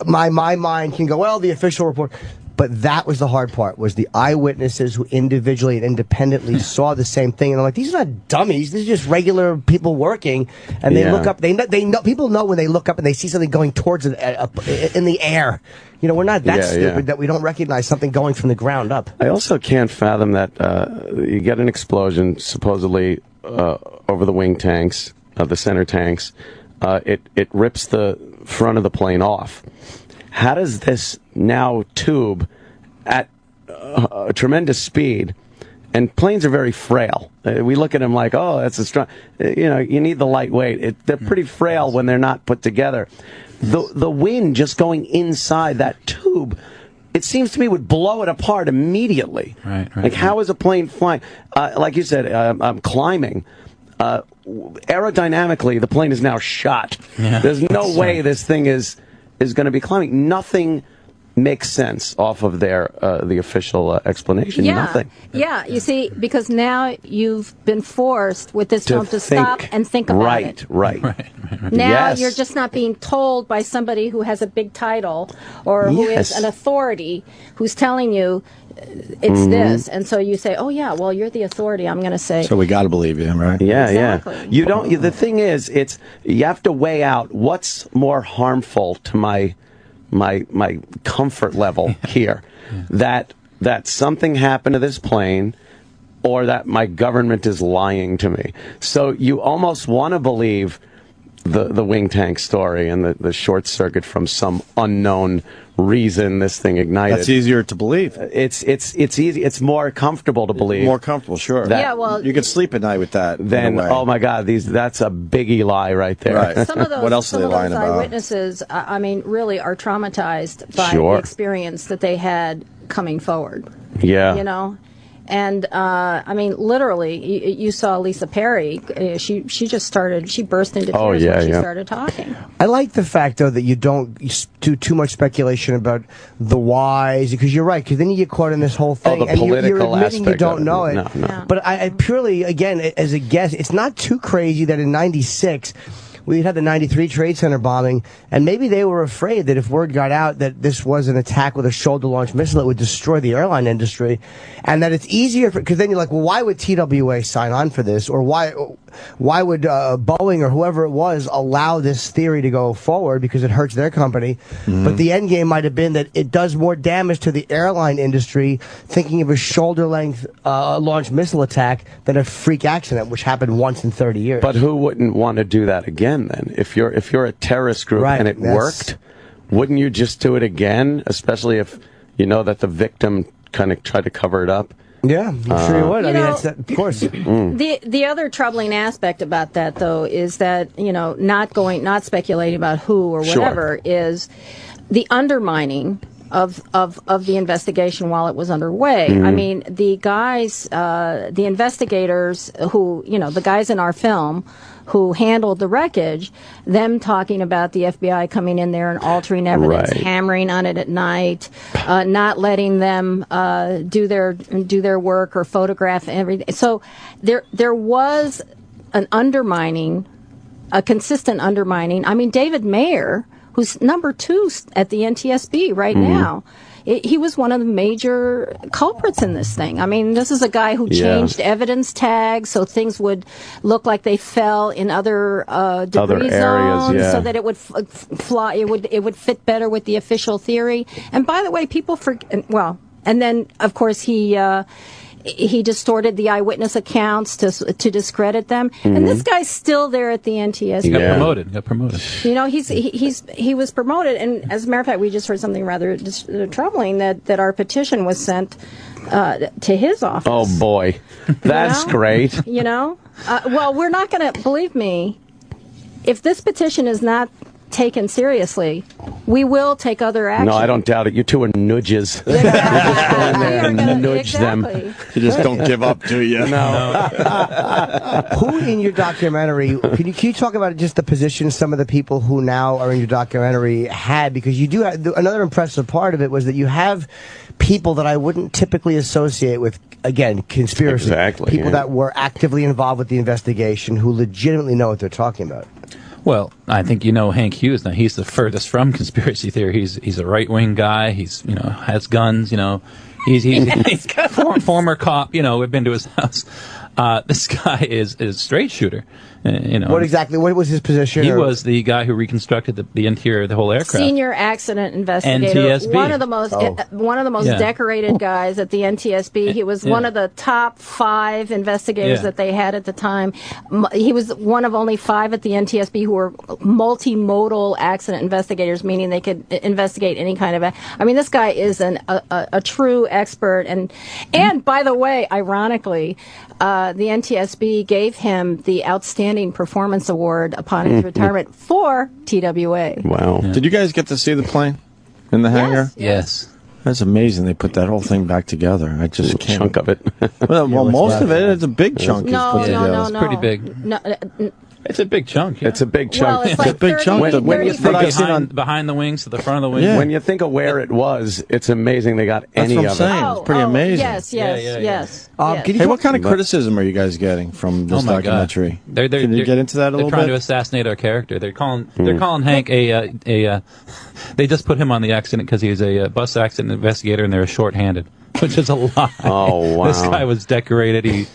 My mind can go, well, the official report. But that was the hard part, was the eyewitnesses who individually and independently saw the same thing. And I'm like, these are not dummies. These are just regular people working. And they look up. They know. People know when they look up and they see something going towards it in the air. We're not that stupid that we don't recognize something going from the ground up. I also can't fathom that you get an explosion, supposedly over the wing tanks, the center tanks. It rips the front of the plane off. How does this now tube at a tremendous speed, and planes are very frail. We look at them like, oh, that's a strong, you need the lightweight. They're pretty frail when they're not put together. The wind just going inside that tube, it seems to me, would blow it apart immediately. Right. Like, how is a plane flying? Like you said, climbing. Aerodynamically, the plane is now shot. Yeah. There's no way this thing is is going to be climbing. Nothing makes sense off of their the official explanation. Nothing. Yeah, you see, because now you've been forced with this film to stop and think about it. Right. Now you're just not being told by somebody who has a big title or who is an authority who's telling you it's this, and so you say, "Oh yeah, well you're the authority." I'm going to say. So we got to believe you, right? Yeah, Exactly. yeah. You don't. The thing is, you have to weigh out what's more harmful to my comfort level here. That something happened to this plane, or that my government is lying to me. So you almost want to believe the wing tank story and the short circuit from some unknown reason this thing ignited. That's easier to believe. It's easy. It's more comfortable to believe. More comfortable, sure. That you can sleep at night with that. Then, oh my God, that's a biggie lie right there. Right. Some of those, what else are they lying about? Eyewitnesses, I mean, really are traumatized by the experience that they had coming forward. Yeah. You know? And, I mean, literally, you saw Lisa Perry. She just started, she burst into tears when she started talking. I like the fact, though, that you don't do too much speculation about the whys, because you're right, because then you get caught in this whole thing. The political and you're admitting you don't know it. No. But I purely, again, as a guess, it's not too crazy that in '96, we had the 93 Trade Center bombing, and maybe they were afraid that if word got out that this was an attack with a shoulder-launched missile, it would destroy the airline industry, and that it's easier, because then you're like, well, why would TWA sign on for this, or why would Boeing or whoever it was allow this theory to go forward, because it hurts their company? But the end game might have been that it does more damage to the airline industry thinking of a shoulder-length launched missile attack than a freak accident, which happened once in 30 years. But who wouldn't want to do that again? Then, if you're a terrorist group and it worked, wouldn't you just do it again? Especially if you know that the victim kind of tried to cover it up. Yeah, I'm sure you would. I mean, of course. The other troubling aspect about that, though, is that not speculating about who or whatever is the undermining of the investigation while it was underway. I mean, the guys, the investigators who, the guys in our film who handled the wreckage, them talking about the FBI coming in there and altering evidence, hammering on it at night, not letting them do their work or photograph everything. So there was an undermining, a consistent undermining. I mean, David Mayer, who's number 2 at the NTSB right now. He was one of the major culprits in this thing. I mean, this is a guy who changed evidence tags so things would look like they fell in other debris zones, so that it would fly. It would fit better with the official theory. And by the way, people forget. Well, and then of course he distorted the eyewitness accounts to discredit them. And this guy's still there at the NTSB. He got promoted. He was promoted. And as a matter of fact, we just heard something rather troubling that our petition was sent to his office. Oh boy, that's great. Well, we're not going to, believe me, if this petition is not taken seriously, we will take other action. No, I don't doubt it. You two are nudges. You just go in there and nudge them. You just don't give up, do you? No. Who in your documentary, can you talk about just the position some of the people who now are in your documentary had? Because you do have, another impressive part of it was that you have people that I wouldn't typically associate with, again, conspiracy. Exactly. People that were actively involved with the investigation who legitimately know what they're talking about. Well, I think Hank Hughes. Now he's the furthest from conspiracy theory. He's a right wing guy. He's has guns. He's former cop. We've been to his house. This guy is a straight shooter. What was his position? He was the guy who reconstructed the interior of the whole aircraft. Senior accident investigator. NTSB. One of the most decorated guys at the NTSB. He was one of the top 5 investigators that they had at the time. He was one of only 5 at the NTSB who were multimodal accident investigators, meaning they could investigate any kind of. I mean, this guy is a true expert. And by the way, ironically, the NTSB gave him the outstanding performance award upon his retirement for TWA. Wow. Yeah. Did you guys get to see the plane in the hangar? Yes. That's amazing. They put that whole thing back together. I just can't. Chunk of it. Well, most of it. It's a big chunk. No, put together. It's pretty big. No, It's a big chunk. Yeah. It's a big chunk. Well, it's like a big 30, chunk. When you 30 think behind the wings to the front of the wings. When you think of where it was, it's amazing they got That's any what I'm of saying. it. It's pretty amazing. Yes, yes, yes. Hey, what kind of criticism are you guys getting from this Oh my God. documentary? They're, Can you get into that a they're little trying bit? to assassinate our character. They're calling Hank a they just put him on the accident because he's a bus accident investigator and they're short-handed, which is a lie. Oh, wow. This guy was decorated. He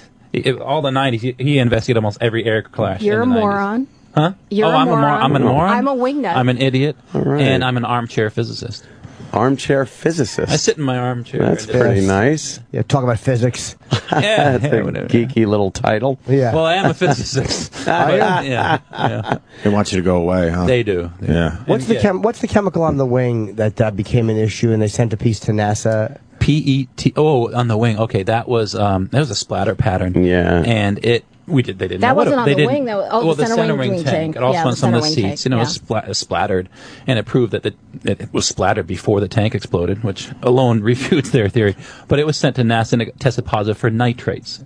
all the 90s, he investigated almost every air crash. You're a in the 90s. moron. Huh? You're a I'm moron. I'm a moron. I'm a wingnut. I'm an idiot. right. And I'm an armchair physicist. Armchair physicist. I sit in my armchair. That's pretty nice. Yeah, talk about physics. That's a geeky little title. Yeah. Well, I am a physicist. But, yeah. They want you to go away, huh? They do. Yeah. What's the chemical on the wing that became an issue, and they sent a piece to NASA? PET. Oh, on the wing. Okay, that was a splatter pattern. Yeah. And they didn't. That know what wasn't on they the didn't- wing, though. Oh, well, the center wing wing tank. tank. It also Yeah, on the some of the center wing seats. tank, It was splattered, and it proved that it was splattered before the tank exploded, which alone refutes their theory. But it was sent to NASA and it tested positive for nitrates,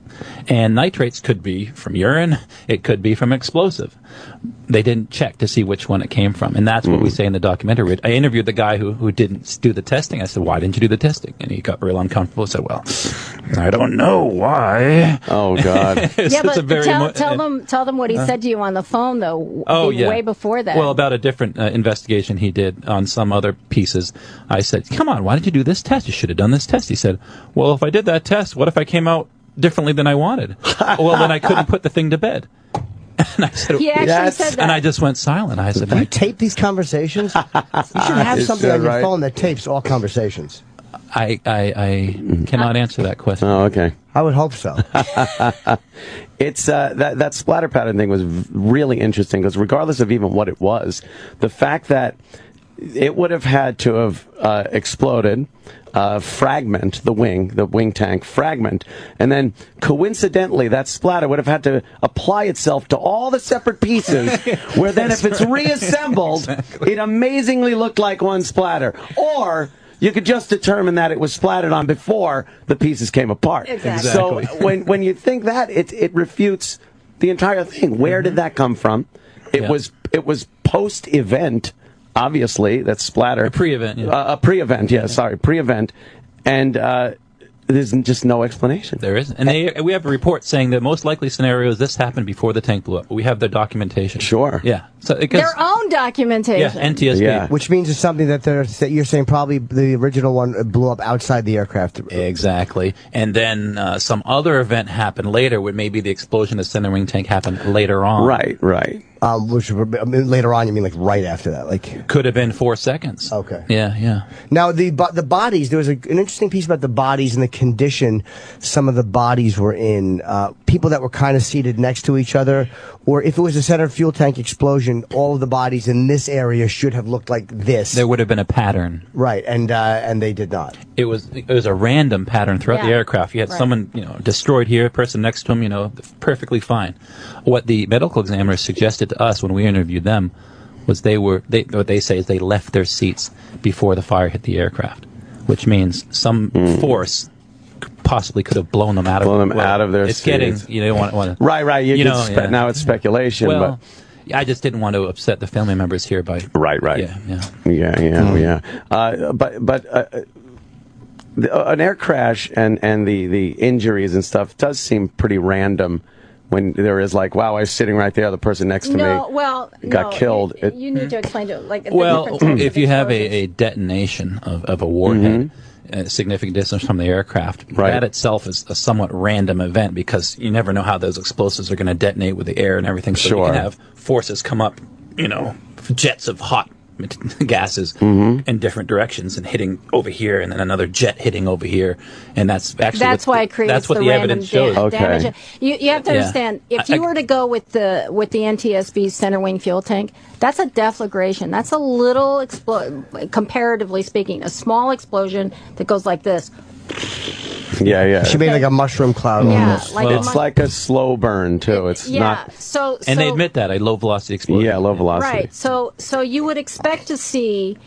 and nitrates could be from urine. It could be from explosive. They didn't check to see which one it came from, and that's what we say in the documentary. I interviewed the guy who didn't do the testing. I said, "Why didn't you do the testing?" And he got real uncomfortable. I said, "Well, I don't know why." Oh God. Yeah, but tell them what he said to you on the phone, though. Oh, yeah. Way before that. Well, about a different investigation he did on some other pieces. I said, "Come on, why didn't you do this test? You should have done this test." He said, "Well, if I did that test, what if I came out differently than I wanted? Well, then I couldn't put the thing to bed." And I said, He actually said that. And I just went silent. I said, Do you tape these conversations? You should have Is something that on your right? phone that tapes all conversations. I cannot answer that question. Oh, okay. I would hope so. It's that splatter pattern thing was really interesting because regardless of even what it was, the fact that it would have had to have exploded, fragment the wing tank fragment, and then coincidentally that splatter would have had to apply itself to all the separate pieces, where then if it's reassembled, it amazingly looked like one splatter. Or you could just determine that it was splattered on before the pieces came apart. Exactly. So when you think that, it refutes the entire thing. Where did that come from? It was post-event. Obviously, that's splatter. A pre-event, yeah. A pre-event, yeah, sorry, pre-event. And there's just no explanation. There isn't. And we have a report saying that most likely scenario is this happened before the tank blew up. We have their documentation. Sure. Yeah. So Their own documentation. Yeah, NTSB. Yeah. Which means it's something that you're saying probably the original one blew up outside the aircraft. Exactly. And then some other event happened later where maybe the explosion of the center wing tank happened later on. Right. Which later on, you mean like right after that? Like could have been 4 seconds. Okay. Yeah. Now the bodies. There was an interesting piece about the bodies and the condition some of the bodies were in. People that were kind of seated next to each other, or if it was a center fuel tank explosion, all of the bodies in this area should have looked like this. There would have been a pattern. Right, and they did not. It was a random pattern throughout the aircraft. You had someone destroyed here, a person next to him, perfectly fine. What the medical examiners suggested to us when we interviewed them was what they say is they left their seats before the fire hit the aircraft, which means some force possibly could have blown them out of their seats. It's getting you don't want to right. Now it's speculation. Well, I just didn't want to upset the family members here by right. Yeah. But an air crash and the injuries and stuff does seem pretty random. When there is like, wow, I was sitting right there, the person next to me got killed. You need to explain to like. If you have a detonation of a warhead, a significant distance from the aircraft, that itself is a somewhat random event because you never know how those explosives are going to detonate with the air and everything. So you can have forces come up, jets of hot gases in different directions and hitting over here, and then another jet hitting over here, and that's why it creates that's what the random evidence shows. damage. You have to understand if you were to go with the NTSB center wing fuel tank, that's a deflagration. That's a little comparatively speaking, a small explosion that goes like this. Yeah. She made like a mushroom cloud. Yeah, almost. It's like a slow burn too. It's not. So and they admit that a low velocity explosion. Yeah, low velocity. Right. So you would expect to see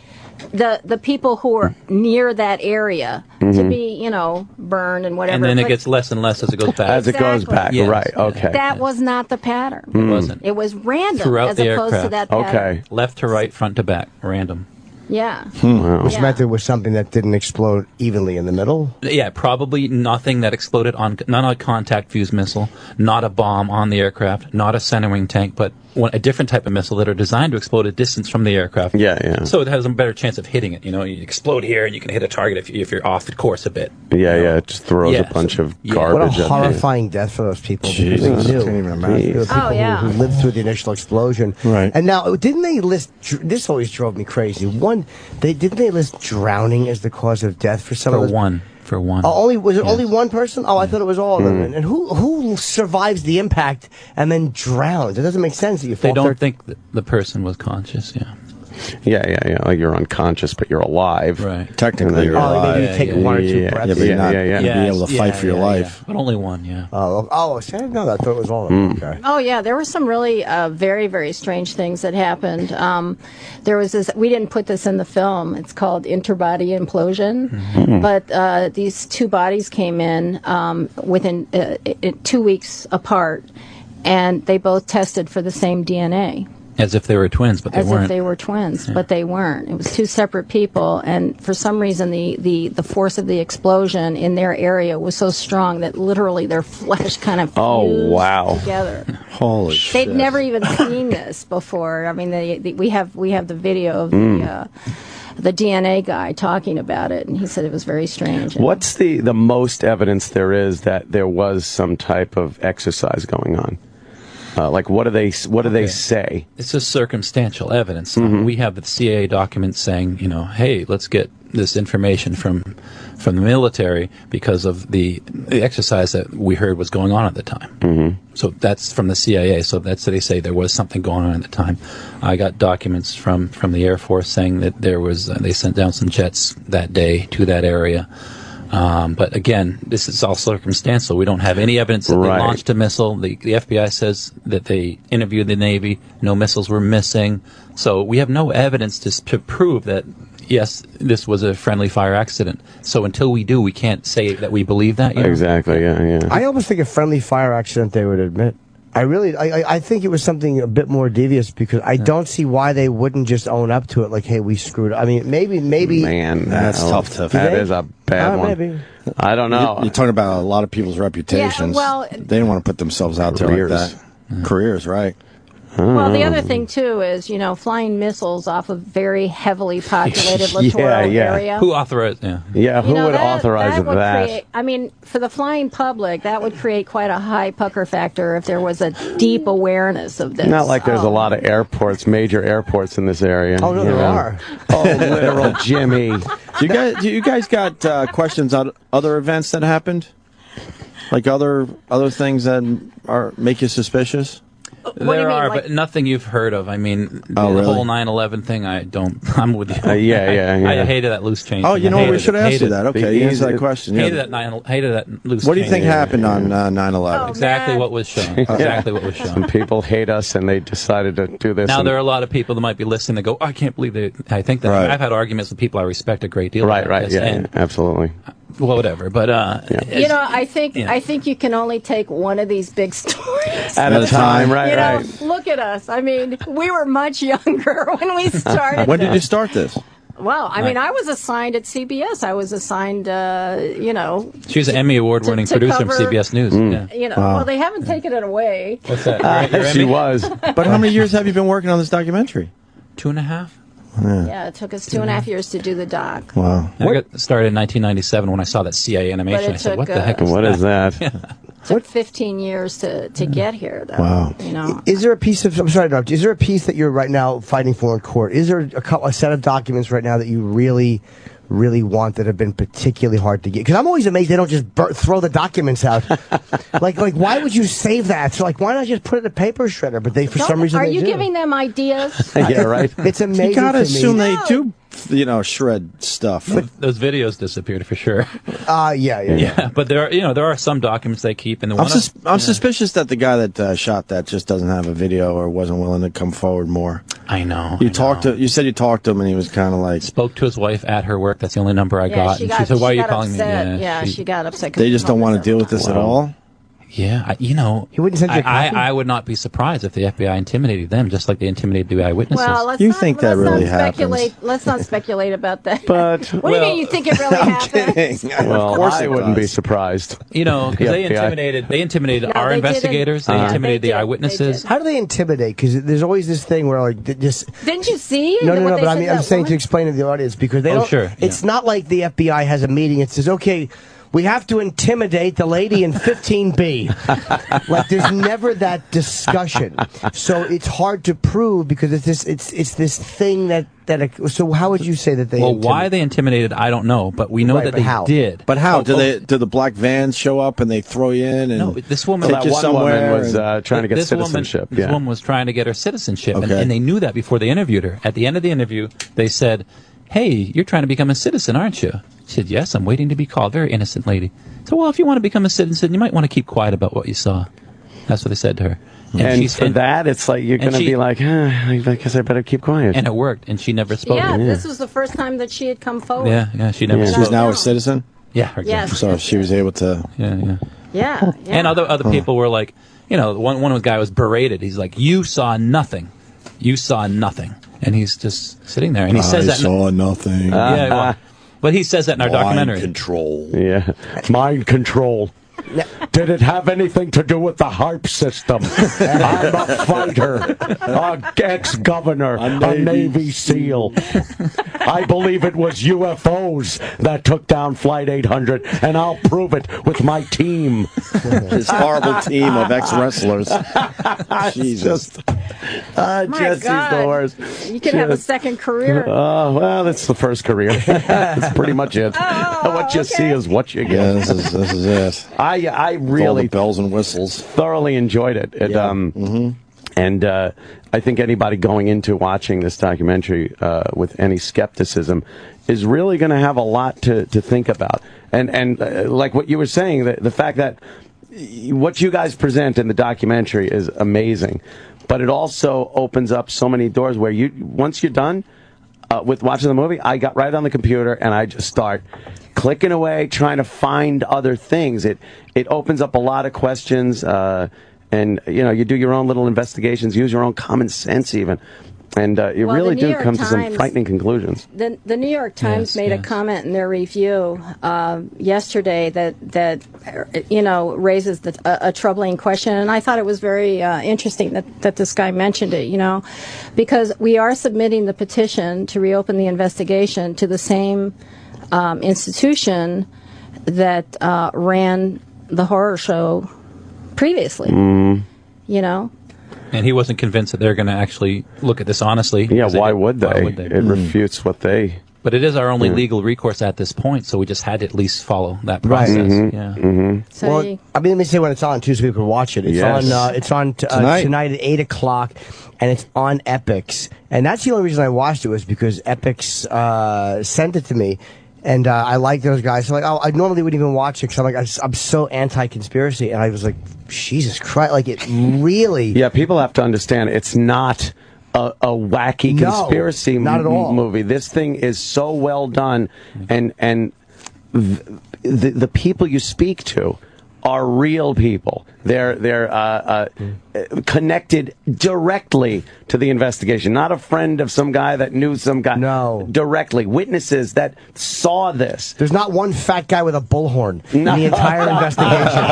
the people who are near that area to be, burned and whatever. And then it but gets less and less as it goes back. As it goes back, Yes. right? Okay. that was not the pattern. It wasn't. It was random Throughout as the opposed aircraft. to that pattern. Okay. Left to right, front to back, random. Yeah. Which Yeah. meant there was something that didn't explode evenly in the middle. Yeah, probably nothing that exploded not a contact fuse missile, not a bomb on the aircraft, not a center wing tank, but a different type of missile that are designed to explode a distance from the aircraft. Yeah. So it has a better chance of hitting it. You explode here and you can hit a target if you're off the course a bit. Yeah. It just throws a bunch of garbage. What a horrifying death for those people. Jesus. Because they knew. Can't even imagine. The people who lived through the initial explosion. Right. And now, didn't they list? This always drove me crazy. Didn't they list drowning as the cause of death for some of those? For one. Oh, was it only one person? Oh, I thought it was all of them. And who survives the impact and then drowns? It doesn't make sense that you fall. They don't think that the person was conscious. Yeah. Like you're unconscious, but you're alive. Right. Technically, you're alive. Maybe you take one or two breaths. Yeah, but you're not be able to fight for your life. But only one. Yeah. Oh, see, I didn't know that. I thought it was all of them. Okay. Oh yeah, there were some really very, very strange things that happened. There was this. We didn't put this in the film. It's called interbody implosion. But these two bodies came in within 2 weeks apart, and they both tested for the same DNA. As if they were twins, but they weren't. As if they were twins, but they weren't. It was two separate people, and for some reason, the force of the explosion in their area was so strong that literally their flesh kind of fused together. Holy shit! They'd never even seen this before. I mean, we have the video of the DNA guy talking about it, and he said it was very strange. What's the most evidence there is that there was some type of exercise going on? Like, what do they say? It's just circumstantial evidence. We have the CIA documents saying, hey, let's get this information from the military because of the exercise that we heard was going on at the time. So that's from the CIA. So they say there was something going on at the time. I got documents from the Air Force saying that there was they sent down some jets that day to that area. But again, this is all circumstantial. We don't have any evidence that they launched a missile. The FBI says that they interviewed the Navy. No missiles were missing. So we have no evidence to prove that, yes, this was a friendly fire accident. So until we do, we can't say that we believe that. Exactly, yeah. I almost think a friendly fire accident they would admit. I think it was something a bit more devious because I don't see why they wouldn't just own up to it. Like, hey, we screwed up. I mean, maybe. Man, that's tough to. That is a bad one. Maybe. I don't know. You're talking about a lot of people's reputations. Yeah, well, they didn't want to put themselves out there like that. Careers, right? Well, the other thing, too, is, flying missiles off a very heavily populated littoral area. Who authorized? Yeah, who would authorize that? For the flying public, that would create quite a high pucker factor if there was a deep awareness of this. Not like there's a lot of airports, major airports in this area. Oh, no, there are. Oh, literal Jimmy. Do you guys got questions on other events that happened? Like other things that make you suspicious? There are, but nothing you've heard of. I mean, the whole 9/11 thing, I'm with you. Yeah. I hated that loose change. Oh, we should ask you that. Okay, you answer that question. Hated that loose change. What do you think happened on 9/11? Exactly what was shown. Exactly what was shown. Some people hate us, and they decided to do this. Now, there are a lot of people that might be listening that go, I can't believe they. I think that I've had arguments with people I respect a great deal. Right, yeah, absolutely. Well, whatever, but I think you can only take one of these big stories at a time, right? Look at us. I mean, we were much younger when we started. When did you start this? Well, I mean, I was assigned at CBS. I was assigned, She was an Emmy Award-winning producer from CBS News. Well, they haven't taken it away. What's that? She was. But how many years have you been working on this documentary? 2.5. Yeah, it took us 2.5 years to do the doc. Wow. I got started in 1997 when I saw that CIA animation. I said, what the heck is what that? Is that? It took 15 years to get here, though. Wow. Is there a piece of, I'm sorry to interrupt, is there a piece that you're right now fighting for in court? Is there a set of documents right now that you really want that have been particularly hard to get? Because I'm always amazed they don't just throw the documents out. like why would you save that? So why not just put it in a paper shredder? But for some reason are they you do. giving them ideas? Yeah, right. It's amazing. You gotta to me. assume they do, shred stuff. But those videos disappeared for sure. Yeah. But there are some documents they keep in the. I'm suspicious that the guy that shot that just doesn't have a video or wasn't willing to come forward more. I know. You said you talked to him, and he was kind of like spoke to his wife at her work. That's the only number I got. And she said, "Why are you calling upset. me?" Yeah, she got upset. They just don't want to deal with this at all. Yeah, he wouldn't send you a copy? I would not be surprised if the FBI intimidated them, just like they intimidated the eyewitnesses. Well, let's Let's not speculate about that. But what do you mean? You think it really happened? Well, of course I wouldn't be surprised. Because they intimidated our investigators. They intimidated the eyewitnesses. How do they intimidate? Because there's always this thing where like just. Didn't you see? No. But I'm saying to explain to the audience because they don't. Sure. It's not like the FBI has a meeting and says, "Okay, we have to intimidate the lady in 15B." Like there's never that discussion, so it's hard to prove because it's this thing that. So how would you say that they? Well, why they intimidated, I don't know, but we know that they did. But how? Do the black vans show up and they throw you in? And no, this woman. That one woman was trying to get citizenship. This woman was trying to get her citizenship, and they knew that before they interviewed her. At the end of the interview, they said, "Hey, you're trying to become a citizen, aren't you?" She said, "Yes, I'm waiting to be called." Very innocent lady. So, well, if you want to become a citizen, you might want to keep quiet about what you saw. That's what they said to her. And for that, it's like you're going to be like, I guess I better keep quiet. And it worked, and she never spoke. Yeah, this was the first time that she had come forward. Yeah, she never spoke. She's now a citizen? Yeah. Yes. So she was able to... Yeah. And other people were like, one guy was berated. He's like, "You saw nothing. You saw nothing." And he's just sitting there. And he says that... I saw nothing. But he says that in our documentary. Mind control. Yeah. Mind control. Did it have anything to do with the HARP system? I'm a fighter, a ex-governor, a Navy SEAL. I believe it was UFOs that took down Flight 800, and I'll prove it with my team. This horrible team of ex-wrestlers. Jesus. Jesse's the worst. You can have a second career. Well, that's the first career. That's pretty much it. What you see is what you get. Yeah, this is it. I really all the bells and whistles thoroughly enjoyed it. And I think anybody going into watching this documentary with any skepticism is really going to have a lot to think about. And like what you were saying, the fact that what you guys present in the documentary is amazing, but it also opens up so many doors where once you're done with watching the movie, I got right on the computer and I just start clicking away, trying to find other things. It opens up a lot of questions, and you do your own little investigations, use your own common sense even, and you really do come to some frightening conclusions. The New York Times made a comment in their review yesterday that raises a troubling question, and I thought it was very interesting that this guy mentioned it. Because we are submitting the petition to reopen the investigation to the same institution that ran the horror show previously. And he wasn't convinced that they're going to actually look at this honestly. Yeah, why would they? It refutes what they... But it is our only legal recourse at this point, so we just had to at least follow that process. Right. Yeah. Well, let me say when it's on too, so people can watch it. It's on tonight at 8 o'clock, and it's on Epix. And that's the only reason I watched it was because Epix sent it to me. And I like those guys. So I normally wouldn't even watch it because I'm so anti-conspiracy. And I was like, Jesus Christ, like it really... Yeah, people have to understand it's not a wacky conspiracy not at all. movie. This thing is so well done, and the people you speak to are real people. They're connected directly to the investigation. Not a friend of some guy that knew some guy. No. Directly. Witnesses that saw this. There's not one fat guy with a bullhorn in the entire investigation.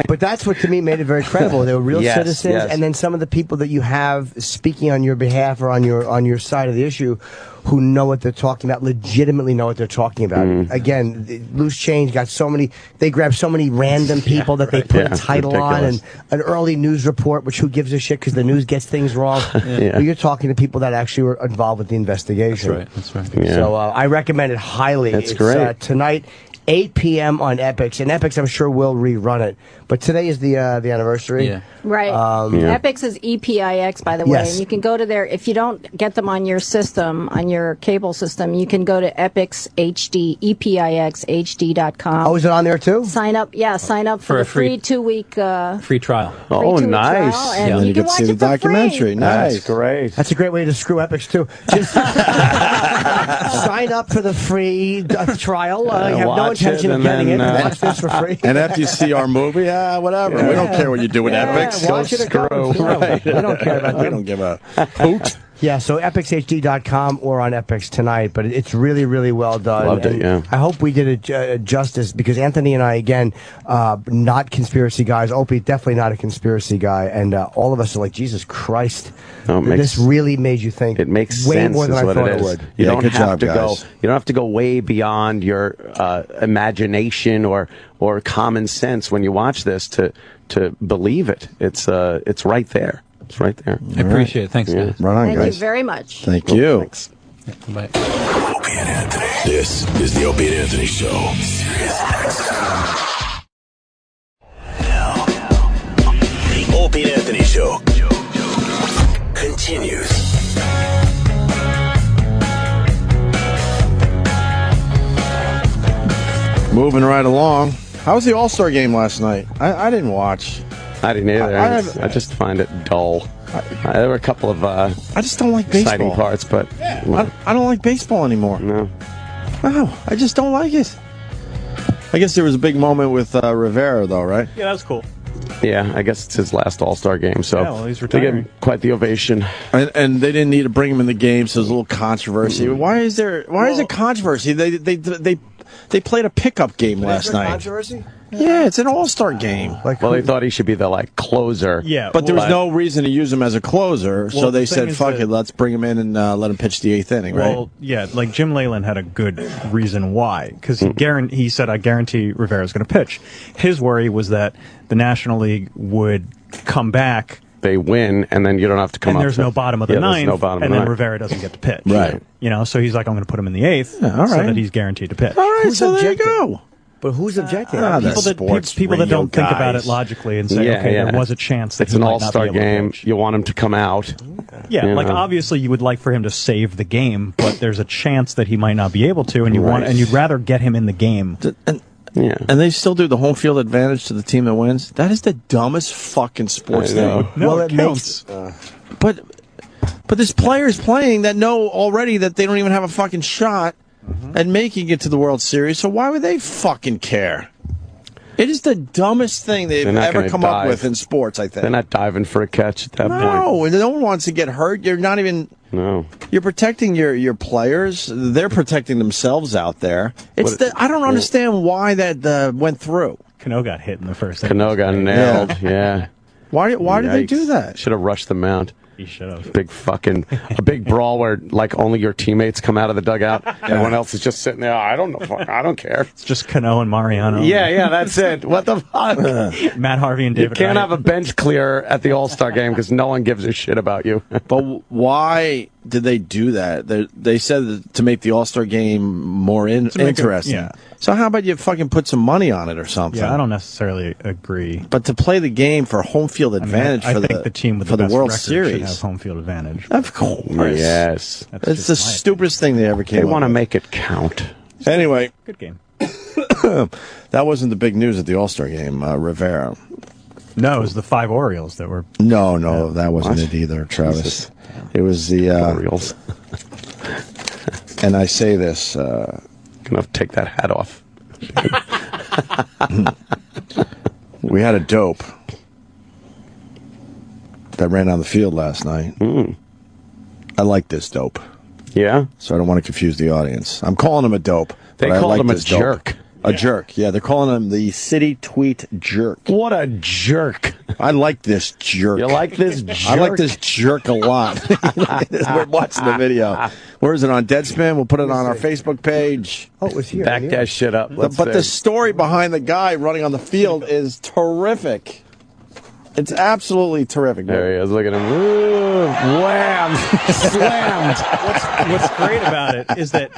But that's what, to me, made it very credible. They were real citizens, and then some of the people that you have speaking on your behalf or on your side of the issue who know what they're talking about, legitimately know what they're talking about. Again, Loose Change got so many, they grabbed so many random people that they put a title on, and an early news report, which who gives a shit because the news gets things wrong. But you're talking to people that actually were involved with the investigation. That's right. So I recommend it highly. It's great. Tonight, 8 p.m. on Epix. And Epix, I'm sure, will rerun it. But today is the anniversary. Yeah. Right. Epix is EPIX, by the way. Yes. And you can go to there. If you don't get them on your system, on your cable system, you can go to Epix HD, EPIXHD.com. Oh, is it on there too? Sign up. Yeah, sign up for For a the free free- 2-week Free trial. Oh, 2-week nice. trial, and And you you can can watch see the it for documentary. free. Nice. That's great. That's a great way to screw Epix too. Just sign up for the free trial. You have no watch intention it of getting and it. then, Watch this for free. And after you see our movie, whatever. We don't care what you do with Epix. watch it or go. Right. We don't care about We that. don't give a hoot. Yeah, so EpixHD.com or on Epix tonight, but it's really, really well done. Loved it, And yeah. I hope we did it justice because Anthony and I, again, not conspiracy guys. Opie, definitely not a conspiracy guy. And all of us are like, Jesus Christ, No, it makes- this really made you think. It makes way sense. more than is I what thought it it is. would. You Yeah, don't good have job, to go. guys. You don't have to go way beyond your imagination or common sense when you watch this to believe it. It's right there. It's right there. I appreciate it. Thanks, guys. Right on, Thank guys. you very much. Thank you. Thanks. Bye. Opie and Anthony. This is the Opie and Anthony Show. Sirius XM. Now, the Opie and Anthony Show continues. Moving right along. How was the All-Star game last night? I didn't watch. I didn't either. I I just find it dull. There were a couple of I just don't like exciting baseball. parts, but I don't like baseball anymore. no. No, I just don't like it. I guess there was a big moment with Rivera, though, right? Yeah, that was cool. Yeah, I guess it's his last All-Star game, so Yeah, well, he's they gave retiring. him quite the ovation. And they didn't need to bring him in the game, so there's a little controversy. Why is it controversy? They played a pickup game last night. Controversy? Yeah, it's an All-Star game. Well, they thought he should be the closer. Yeah, But there was no reason to use him as a closer, so Well, they the thing said, is "Fuck that- it, let's bring him in and let him pitch the 8th inning." Right? Well, yeah, like Jim Leyland had a good reason why, because he said, "I guarantee Rivera's going to pitch." His worry was that the National League would come back, They win, and then you don't have to come and up there's to- no bottom of the Yeah, there's ninth, no bottom of and the then ninth. Rivera doesn't get to pitch. Right. You know, so he's like, "I'm going to put him in the 8th, Yeah, all so right. that he's guaranteed to pitch." All right, Who's so there you objecting? go. But who's objecting? People that don't think about it logically and say, "Okay, there was a chance that it's he an might All-Star not be able to game. pitch." You want him to come out. Yeah, You like know. obviously you would like for him to save the game, but there's a chance that he might not be able to, and Right. you'd rather get him in the game. Yeah. And they still do the home field advantage to the team that wins. That is the dumbest fucking sports I know. thing. No, well, it makes. But there's players playing that know already that they don't even have a fucking shot at making it to the World Series. So why would they fucking care? It is the dumbest thing they've They're not ever gonna come up dive. with in sports, I think. They're not diving for a catch at that point. No, no one wants to get hurt. You're not even. No. You're protecting your players. They're protecting themselves out there. It's What- I don't understand why that went through. Cano got hit in the first. Cano got nailed. Yeah. Why did they do Yikes. that? Should have rushed the mound. He should have. A big brawl where like only your teammates come out of the dugout. Everyone else is just sitting there. I don't know. I don't care. It's just Cano and Mariano. Yeah, that's it. What the fuck? Matt Harvey and You David. can't Wright. have a bench clear at the All-Star game because no one gives a shit about you. But why did they do that? They said to make the All-Star game more make it- interesting. yeah. So how about you fucking put some money on it or something? Yeah, I don't necessarily agree. But to play the game for home field advantage I for think the team with for the best World record should have Series. home field advantage. Of course. Yes. It's the stupidest thing they ever came They up want to with. make it count. Anyway, Good game. that wasn't the big news at the All-Star game, Rivera. No, it was the 5 Orioles that were. No, that wasn't What? it either, Travis. It was the Orioles. And I say this. Gonna have to take that hat off. We had a dope that ran on the field last night. I like this dope. Yeah? So I don't want to confuse the audience. I'm calling him a dope. They but I called like him a this dope. jerk. A jerk. Yeah, they're calling him the City Tweet Jerk. What a jerk. I like this jerk. You like this jerk? I like this jerk a lot. We're watching the video. Where is it on Deadspin? We'll put it on our Facebook page. Oh, it was here. Back that shit up. But the story behind the guy running on the field is terrific. It's absolutely terrific. There he is. Look at him. Ooh, wham! Slammed. What's great about it is that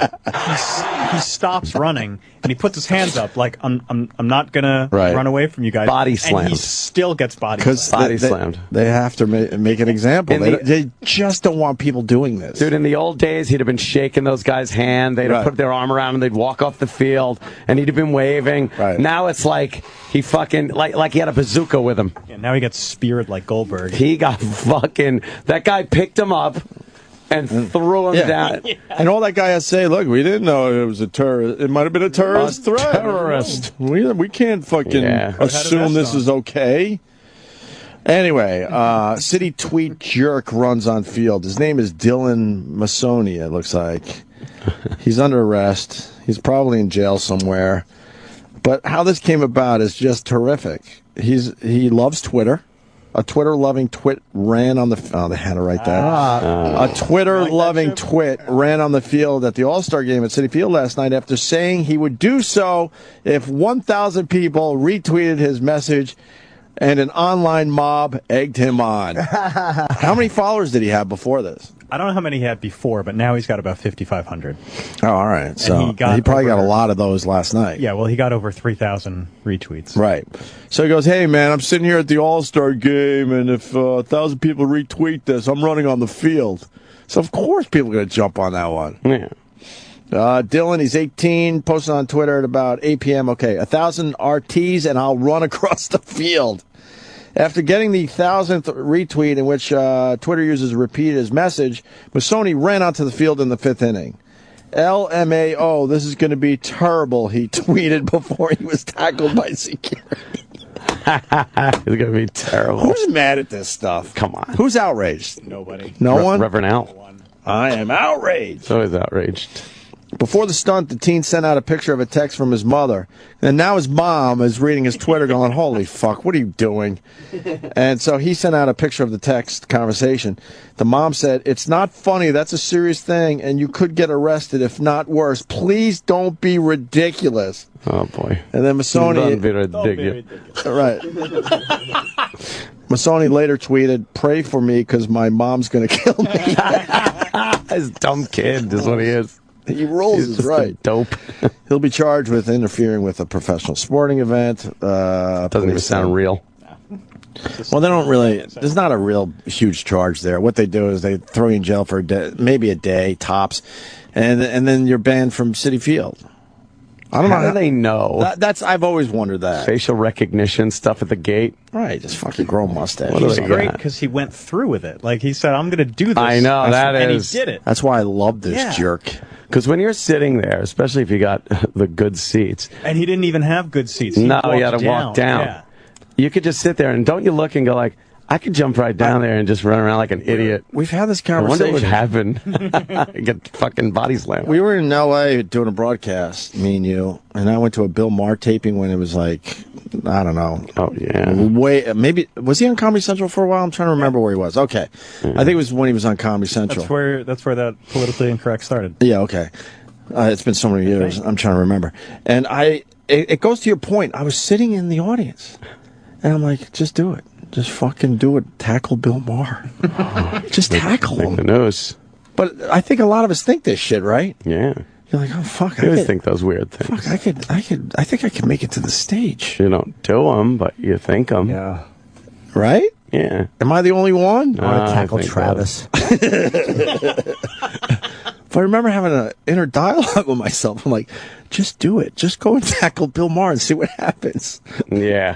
he stops running and he puts his hands up like I'm not gonna run away from you guys. Body slammed. And he still gets body slammed. They have to make an example. They just don't want people doing this. Dude, in the old days, he'd have been shaking those guys' hand. They'd have put their arm around him. They'd walk off the field, and he'd have been waving. Right. Now it's like he fucking like he had a bazooka with him. Yeah, now he gets speared like Goldberg. He got fucking. That guy picked him up and threw him down. And all that guy has to say, look, we didn't know it was a terrorist. It might have been a terrorist threat. Terrorist. We can't fucking assume this is okay. Anyway, city tweet jerk runs on field. His name is Dylan Masonia, it looks like. He's under arrest. He's probably in jail somewhere. But how this came about is just terrific. He loves Twitter. A Twitter-loving twit ran on the... Oh, they had to write that. A Twitter-loving twit ran on the field at the All-Star game at Citi Field last night after saying he would do so if 1,000 people retweeted his message and an online mob egged him on. How many followers did he have before this? I don't know how many he had before, but now he's got about 5,500. Oh, all right. So he probably got a lot of those last night. Yeah, well, he got over 3,000 retweets. Right. So he goes, hey, man, I'm sitting here at the All-Star game, and if 1,000 people retweet this, I'm running on the field. So, of course, people are going to jump on that one. Yeah. Dylan, he's 18, posted on Twitter at about 8 p.m. Okay, 1,000 RTs, and I'll run across the field. After getting the 1,000th retweet in which Twitter users repeated his message, Masonia ran onto the field in the 5th inning. LMAO, this is going to be terrible, he tweeted before he was tackled by security. It's going to be terrible. Who's mad at this stuff? Come on. Who's outraged? Nobody. No one? Reverend Al. I am outraged. So he's outraged. Before the stunt, the teen sent out a picture of a text from his mother. And now his mom is reading his Twitter going, holy fuck, what are you doing? And so he sent out a picture of the text conversation. The mom said, it's not funny. That's a serious thing. And you could get arrested, if not worse. Please don't be ridiculous. Oh, boy. And then Masonia... Don't be ridiculous. Right. Masonia later tweeted, pray for me because my mom's going to kill me. This dumb kid is what he is. He rolls He's is right. Dope. He'll be charged with interfering with a professional sporting event. Doesn't even sound real. Well, they don't really. There's not a real huge charge there. What they do is they throw you in jail for a day, maybe a day tops, and then you're banned from Citi Field. I don't know. How do they know? That's I've always wondered that. Facial recognition stuff at the gate. Right, just fucking grow a mustache. He's great because he went through with it. Like he said, I'm going to do this. I know, and he did it. That's why I love this jerk. Because when you're sitting there, especially if you got the good seats. And he didn't even have good seats. No, you had to walk down. Yeah. You could just sit there, and don't you look and go like, I could jump right down there and just run around like an idiot. We've had this I wonder conversation. what would happen. Get fucking body slammed. We were in L.A. doing a broadcast, me and you, and I went to a Bill Maher taping when it was like, I don't know. Oh, yeah. Maybe, was he on Comedy Central for a while? I'm trying to remember where he was. Okay. I think it was when he was on Comedy Central. That's where that politically incorrect started. Yeah, okay. It's been so many years. I'm trying to remember. And it goes to your point. I was sitting in the audience, and I'm like, just do it. Just fucking do it. Tackle Bill Maher. Just tackle him. Who knows? But I think a lot of us think this shit, right? Yeah. You're like, oh fuck. I always think those weird things. Fuck, I think I could make it to the stage. You don't do them, but you think them. Yeah. Right? Yeah. Am I the only one? I want to tackle Travis. If I remember having an inner dialogue with myself, I'm like, just do it. Just go and tackle Bill Maher and see what happens. Yeah.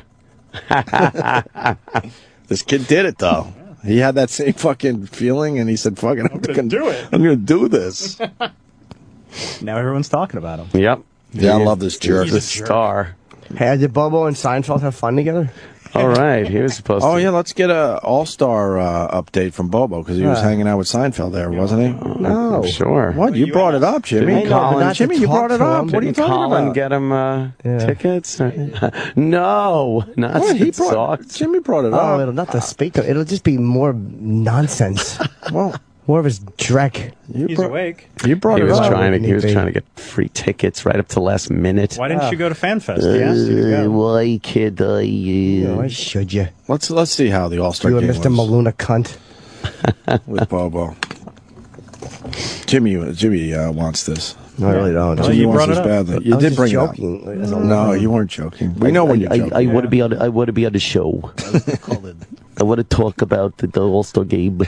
This kid did it, though. He had that same fucking feeling, and he said, fuck it, I'm going to do it. I'm going to do this. Now everyone's talking about him. Yep. Yeah, I love this jerk. He's a star. Hey, did Bobo and Seinfeld have fun together? All right. He was supposed to. Oh, yeah, let's get a all-star update from Bobo, because he was hanging out with Seinfeld there, wasn't he? No. Sure. What? You brought it up, Jimmy. Didn't Colin, Jimmy, you brought it up. What are you talking Colin about? get him tickets? No. Not What? socks. Jimmy brought it Oh, up. it'll not to speak of. It'll just be more nonsense. Well, More of his Drek. He's awake. You brought He it was up. trying to get free tickets right up to last minute. Why didn't you go to FanFest? He asked you to go. Why can't I? Why should you? Let's see how the All-Star You game and Mr. was Maluna cunt. with Bobo. Jimmy wants this. No, I really don't. Jimmy you wants brought this it up. badly. You I was did just bring joking. it up. No, you weren't joking. We know when you're joking. I want to be on. I want to be on the show. I want to talk about the All-Star game.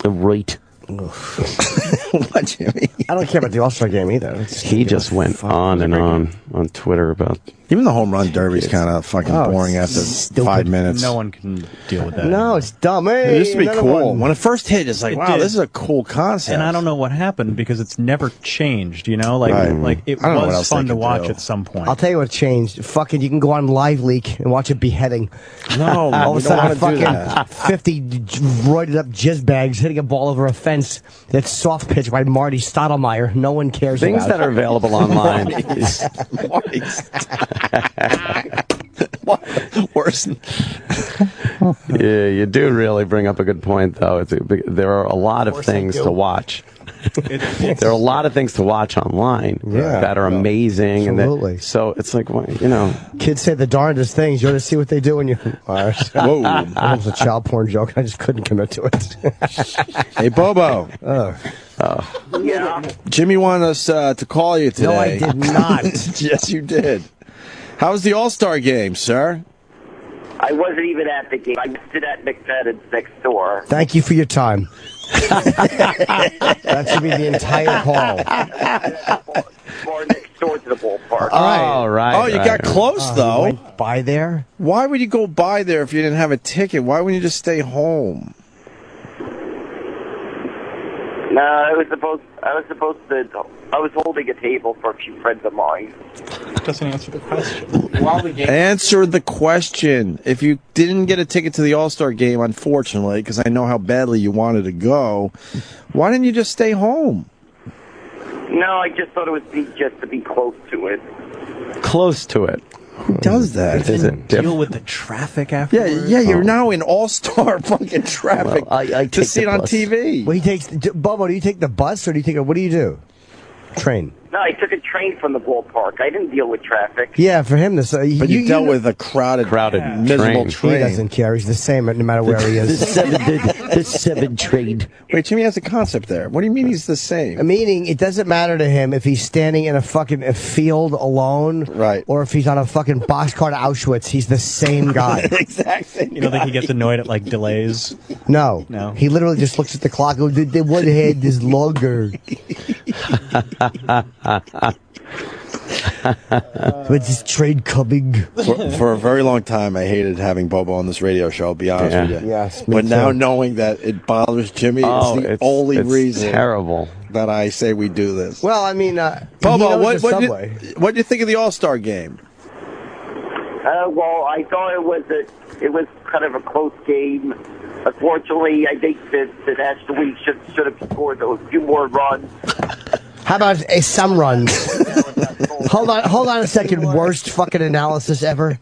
Right. What, Jimmy? I don't care about the All-Star game either. He just went on and on Twitter about. Even the home run derby's kind of fucking boring after 5 minutes. No one can deal with that. No, it's dumb. Hey, It used to be another cool. one. When it first hit, it's like, It wow, did. this is a cool concept. And I don't know what happened because it's never changed, you know? Like, Right. like it I don't know what was else fun they to could watch do. at some point. I'll tell you what changed. Fucking, you can go on Live Leak and watch a beheading. No, All we of a don't sudden, want to do fucking that. 50 roided up jizz bags hitting a ball over a fence that's soft pitch by Marty Stottlemyre. No one cares Things about that are available online. Worse. Yeah, you do really bring up a good point, though. There are a lot of things to watch. There are a lot of things to watch online that are amazing. Absolutely. And so it's like, well, you know. Kids say the darndest things. You ought to see what they do when you. Whoa. That was a child porn joke. I just couldn't commit to it. Hey, Bobo. Yeah. Jimmy wanted us to call you today. No, I did not. Yes, you did. How was the All-Star game, sir? I wasn't even at the game. I stood at McFadden's next door. Thank you for your time. That should be the entire call. Bar next door to the ballpark. All right. Oh, you got close, You though. went by there? Why would you go by there if you didn't have a ticket? Why wouldn't you just stay home? No, I was holding a table for a few friends of mine. Doesn't answer the question. Answer the question. If you didn't get a ticket to the All-Star game, unfortunately, because I know how badly you wanted to go, why didn't you just stay home? No, I just thought it would be just to be close to it. Close to it. Who does that? Is it Deal with the traffic afterwards? Yeah, you're now in all-star fucking traffic Well, I to take see the it on bus. TV. Well, he takes. Bobo, do you take the bus or do you take what do you do? Train. No, I took a train from the ballpark. I didn't deal with traffic. Yeah, for him, this. But you dealt with a crowded miserable train. He doesn't care. He's the same no matter where he is. The 7 train. Wait, Jimmy has a concept there. What do you mean he's the same? Meaning, it doesn't matter to him if he's standing in a fucking field alone, right? Or if he's on a fucking boxcar to Auschwitz. He's the same guy. Exactly. You don't think he gets annoyed at like delays? No. He literally just looks at the clock. And goes, the one hand is longer. When's this train coming? For a very long time, I hated having Bobo on this radio show, I'll be honest with you. Yes, me But now too. knowing that it bothers Jimmy, Oh, it's the only it's reason terrible that I say we do this. Well, I mean, Bobo, what what do you think of the All-Star game? Well, I thought it was kind of a close game. Unfortunately, I think that the National League should have scored a few more runs. How about some runs? Hold on a second. Worst fucking analysis ever.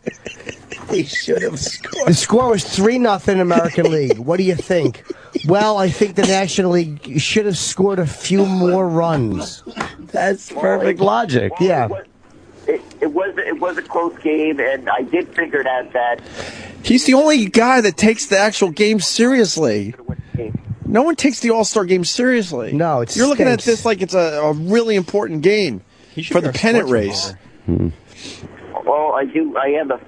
He should have scored. The score was 3-0 American League. What do you think? Well, I think the National League should have scored a few more runs. That's perfect logic. Yeah. It was a close game, and I did figure out that He's the only guy that takes the actual game seriously. No one takes the All-Star game seriously. No, it's You're looking at stinks. this like it's a really important game for the pennant race. well, I am a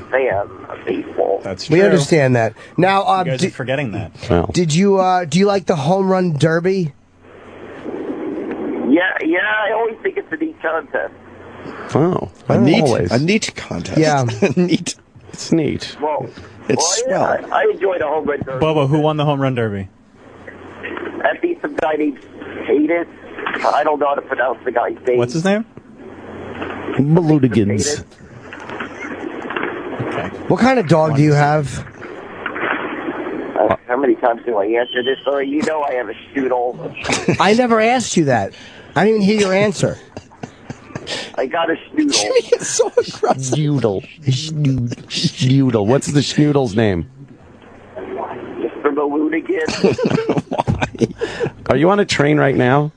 fan of baseball. That's We understand that. Now, You guys are forgetting that. did you do you like the home run derby? Yeah. I always think it's a neat contest. Oh, A always. neat contest. Yeah. Neat. It's neat. Well, It's yeah, swell. I enjoyed the home run derby. Bobo, who won the home run derby? I beat some guy named Saget. I don't know how to pronounce the guy's name. What's his name? Balloonigans. What kind of dog do you have? How many times do I answer this? Or you know I have a shtoodle. I never asked you that. I didn't even hear your answer. I got a shtoodle. Jimmy gets so aggressive. Schnoodle. What's the schnoodle's name? Mr. Balloon again. Are you on a train right now?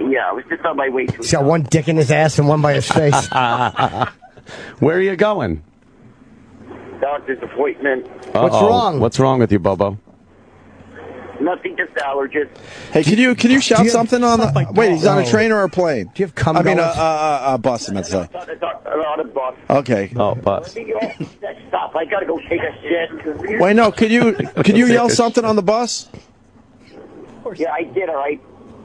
Yeah, I was just on my way to. He's got one dick in his ass and one by his face. Where are you going? Doctor's appointment. What's wrong with you, Bobo? Nothing, just allergies. Hey, can you shout something on the? Wait, he's on a train or a plane? Do you have cum? I mean, a bus. I meant to say. On a bus. Okay. Oh, bus. Stop! I gotta go take a shit. Wait, no. Could you yell something on the bus? Yeah, I did. All right.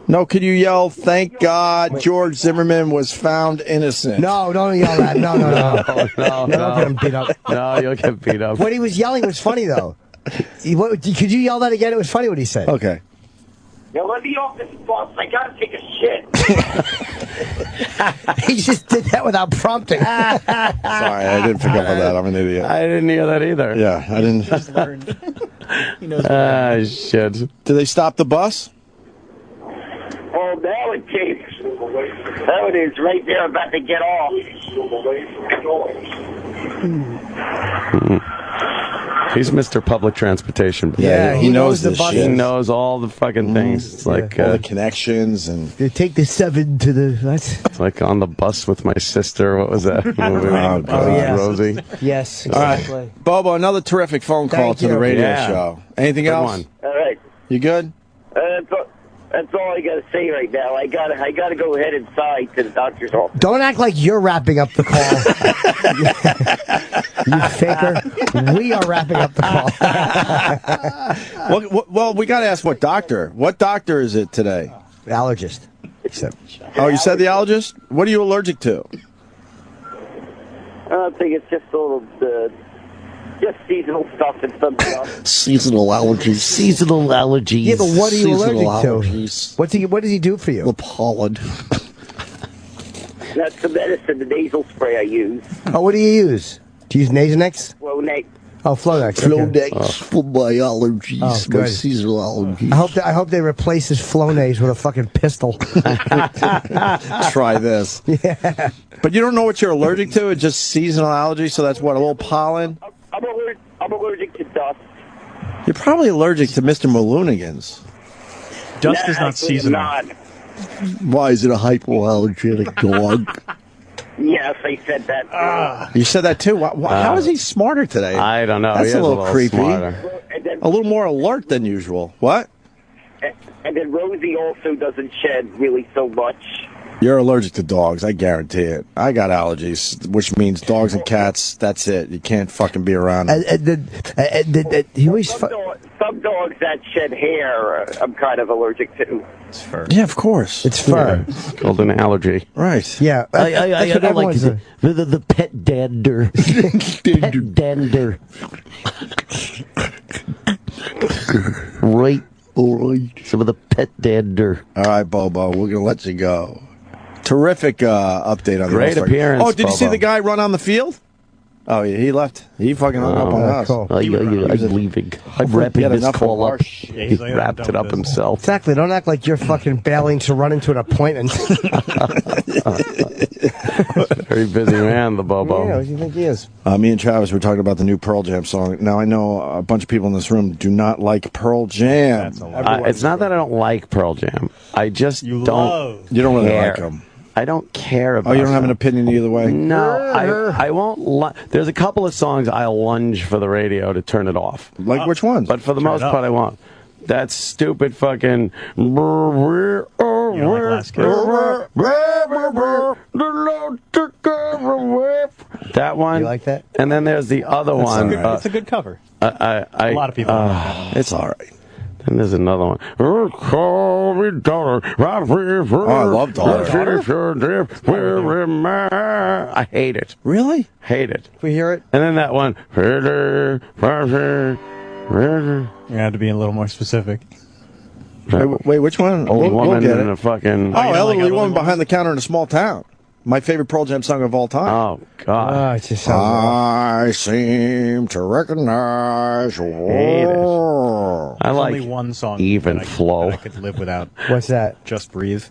No, could you yell, "Thank God George Zimmerman was found innocent"? No, don't yell that. No. No. Don't get him beat up. No, you'll get beat up. What he was yelling was funny, though. Could you yell that again? It was funny what he said. Okay. Now let me off this bus. I gotta take a shit. He just did that without prompting. Sorry, I didn't pick up on that. I'm an idiot. I didn't hear that either. Yeah, I didn't. Just learned. He knows. Shit. Did they stop the bus? Oh, now it came. There it is, right there, about to get off. He's Mr. Public Transportation. Yeah, he knows the shit. He knows all the fucking things. It's like all the connections and. They take the 7 to the. It's like On the Bus with My Sister. What was that movie? yes. Rosie. Yes, exactly. All right, Bobo. Another terrific phone call Thank to the you. radio Yeah. show. Anything else? One. All right. You good? That's all I gotta say right now. I gotta go ahead inside to the doctor's office. Don't act like you're wrapping up the call. You faker. We are wrapping up the call. Well, we got to ask what doctor. What doctor is it today? Allergist. Oh, you said the allergist? What are you allergic to? I think it's just a little, just seasonal stuff and some stuff. Seasonal allergies. Seasonal allergies. Yeah, but what are you allergic allergies. to? What does he do for you? The pollen. That's the medicine, the nasal spray I use. Oh, what do you use? Do you use Nasonex? Flonase. Oh, Flonex. Flonex for my allergies, Oh, my good. seasonal allergies. I hope they replace his Flonase with a fucking pistol. Try this. Yeah. But you don't know what you're allergic to? It's just seasonal allergy, so that's what, a little pollen? I'm allergic to dust. You're probably allergic to Mr. Maloonigan's. Dust is not seasonal. Why is it a hypoallergenic dog? Yes, I said that. You said that too? How is he smarter today? I don't know. That's He is a little creepy. smarter. A little more alert than usual. What? And then Rosie also doesn't shed really so much. You're allergic to dogs, I guarantee it. I got allergies, which means dogs and cats, that's it. You can't fucking be around them. Some dogs that shed hair, I'm kind of allergic to. It's fur. Yeah, of course. It's fur. It's called an allergy. Right. Yeah. I don't like the pet dander. Pet dander. Right. All right. Some of the pet dander. All right, Bobo, we're going to let you go. Terrific update on the Great All-Star. appearance, Oh, did you see Bobo. the guy run on the field? Oh, yeah, he left. He fucking hung up on us. Cool. I'm leaving. I'm wrapping this call up. Yeah, He he's like, wrapped I'm it done up with this. himself. Exactly. Don't act like you're fucking bailing to run into an appointment. Very busy man, the Bobo. Yeah, what do you think he is? Me and Travis were talking about the new Pearl Jam song. Now, I know a bunch of people in this room do not like Pearl Jam. It's not that I don't like Pearl Jam. I just don't. You don't really care. like them. I don't care about. Oh, you don't have an them. opinion either way? No, I won't. There's a couple of songs I'll lunge for the radio to turn it off. Like which ones? But for the most part, I won't. That stupid fucking. You don't like Last Kiss? That one. You like that? And then there's the other one. It's a good cover. A lot of people. It's all right. Then there's another one. Call me daughter. I love Daughter. I hate it. Really? Hate it. Can we hear it? And then that one. You have to be a little more specific. Wait, which one? Old We'll woman get in it. a fucking. Oh, elderly woman behind the counter in a small town. My favorite Pearl Jam song of all time. Oh, God. It just sounds I seem to recognize. Hate it. There's I like only one song Even that Flow. I could live without. What's that? Just Breathe.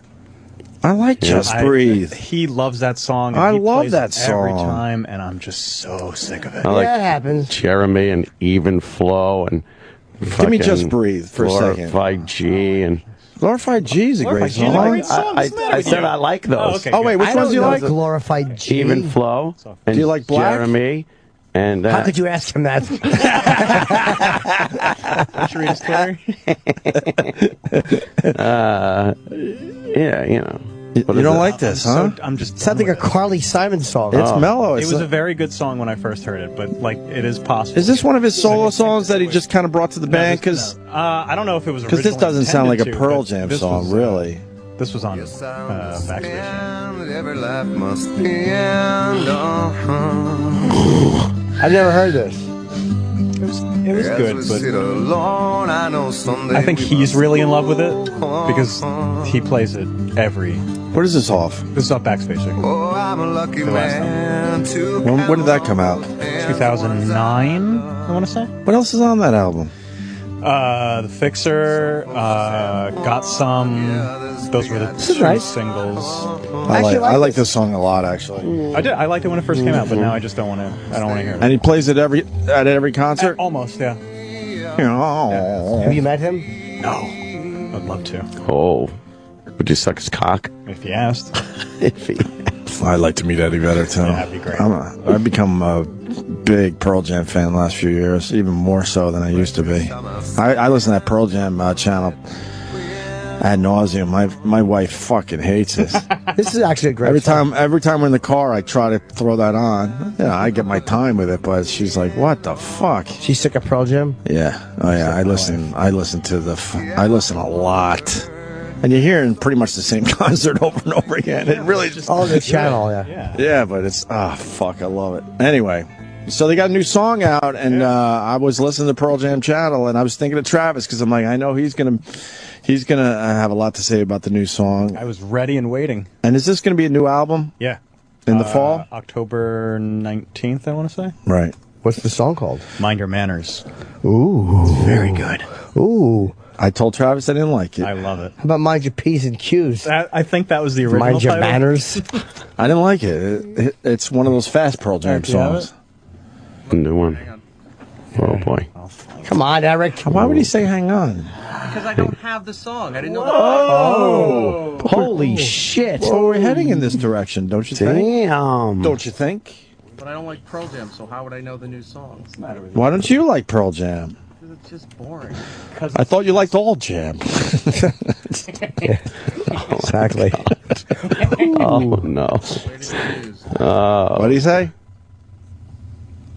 I like Just Breathe. He loves that song. And I he love plays that it every song. time, and I'm just so sick of it. I like Yeah, it happens. Jeremy and Even Flow and Give me Just Breathe for a second. Glorified G and Glorified G is a great song. I said I like those. Oh wait, which ones do you like? Glorified G. Even Flow. Do you like Black? Jeremy. And how could you ask him that? Should read his Twitter. Yeah, you know. You don't like this, huh? I'm just sounds like a Carly Simon song. It's mellow. It was a very good song when I first heard it, but like it is possible. Is this one of his solo songs that he just kind of brought to the band? Because I don't know if it was this doesn't sound like a intended Pearl to, Jam but song, really. This was on Backstage. Every life must end. I've never heard this. It was good, but alone, I think he's really in love with it because he plays it every. What is this off? This is off Backstage. Oh, I'm a lucky man to When did that come out? 2009, I want to say. What else is on that album? The Fixer, Got Some. Those were the two singles. I like this song a lot, actually. I did. I liked it when it first came out, but now I just don't want to. I don't want to hear it. And he plays it at every concert. Almost, yeah. Have you met him? No. I'd love to. Oh, would you suck his cock? If he asked. If he. I'd like to meet Eddie better too. Yeah, that'd be great. I've become a big Pearl Jam fan the last few years, even more so than I used to be. I listen to that Pearl Jam channel ad nauseum. My wife fucking hates this. This is actually a great song. Every time we're in the car, I try to throw that on. Yeah, I get my time with it, but she's like, "What the fuck?" She's sick of Pearl Jam. Yeah. Oh yeah. I listen a lot. And you're hearing pretty much the same concert over and over again. It really just all the channel, yeah. Yeah, but it's fuck, I love it. Anyway, so they got a new song out, and I was listening to Pearl Jam channel, and I was thinking of Travis because I'm like, I know he's gonna have a lot to say about the new song. I was ready and waiting. And is this gonna be a new album? Yeah. In the fall? October 19th, I want to say. Right. What's the song called? Mind Your Manners. Ooh. It's very good. Ooh. I told Travis I didn't like it. I love it. How about Mind Your P's and Q's? I think that was the original Mind Your title. Manners. I didn't like it. It's one of those fast Pearl Jam songs. A new one. Oh boy. Come on, Eric. Why would he say hang on? Because I don't have the song. I didn't know. Oh, holy shit! Well, we're heading in this direction, don't you think? Damn. Don't you think? But I don't like Pearl Jam, so how would I know the new songs? Why don't you like Pearl Jam? Because it's just boring. I thought you liked all jam. Exactly. Oh no. What do you say?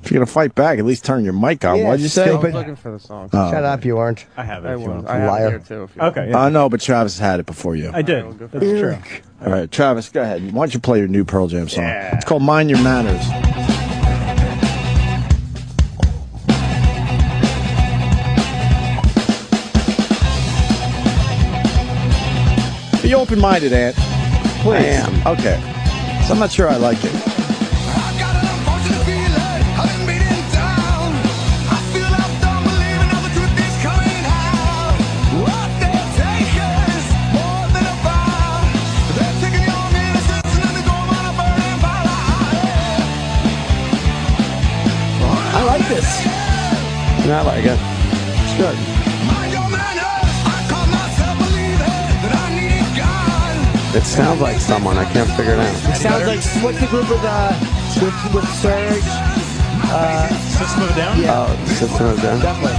If you're gonna fight back, at least turn your mic on. Yeah, What'd you say? I was looking for the song. Oh. Shut up, you aren't. I have it. I if you was. want. I have Liar. it here too. If you Okay. Yeah. I know, but Travis had it before you. I did. That's true. All right, Travis, go ahead. Why don't you play your new Pearl Jam song? Yeah. It's called Mind Your Manners. Be open-minded, Ant. Please. I am. Okay. So I'm not sure I like it. I like this. I like it. It's good. It sounds like someone. I can't figure it out. It sounds like what's the group with Serge? System of a Down? Yeah. Oh, System of a Down. Definitely.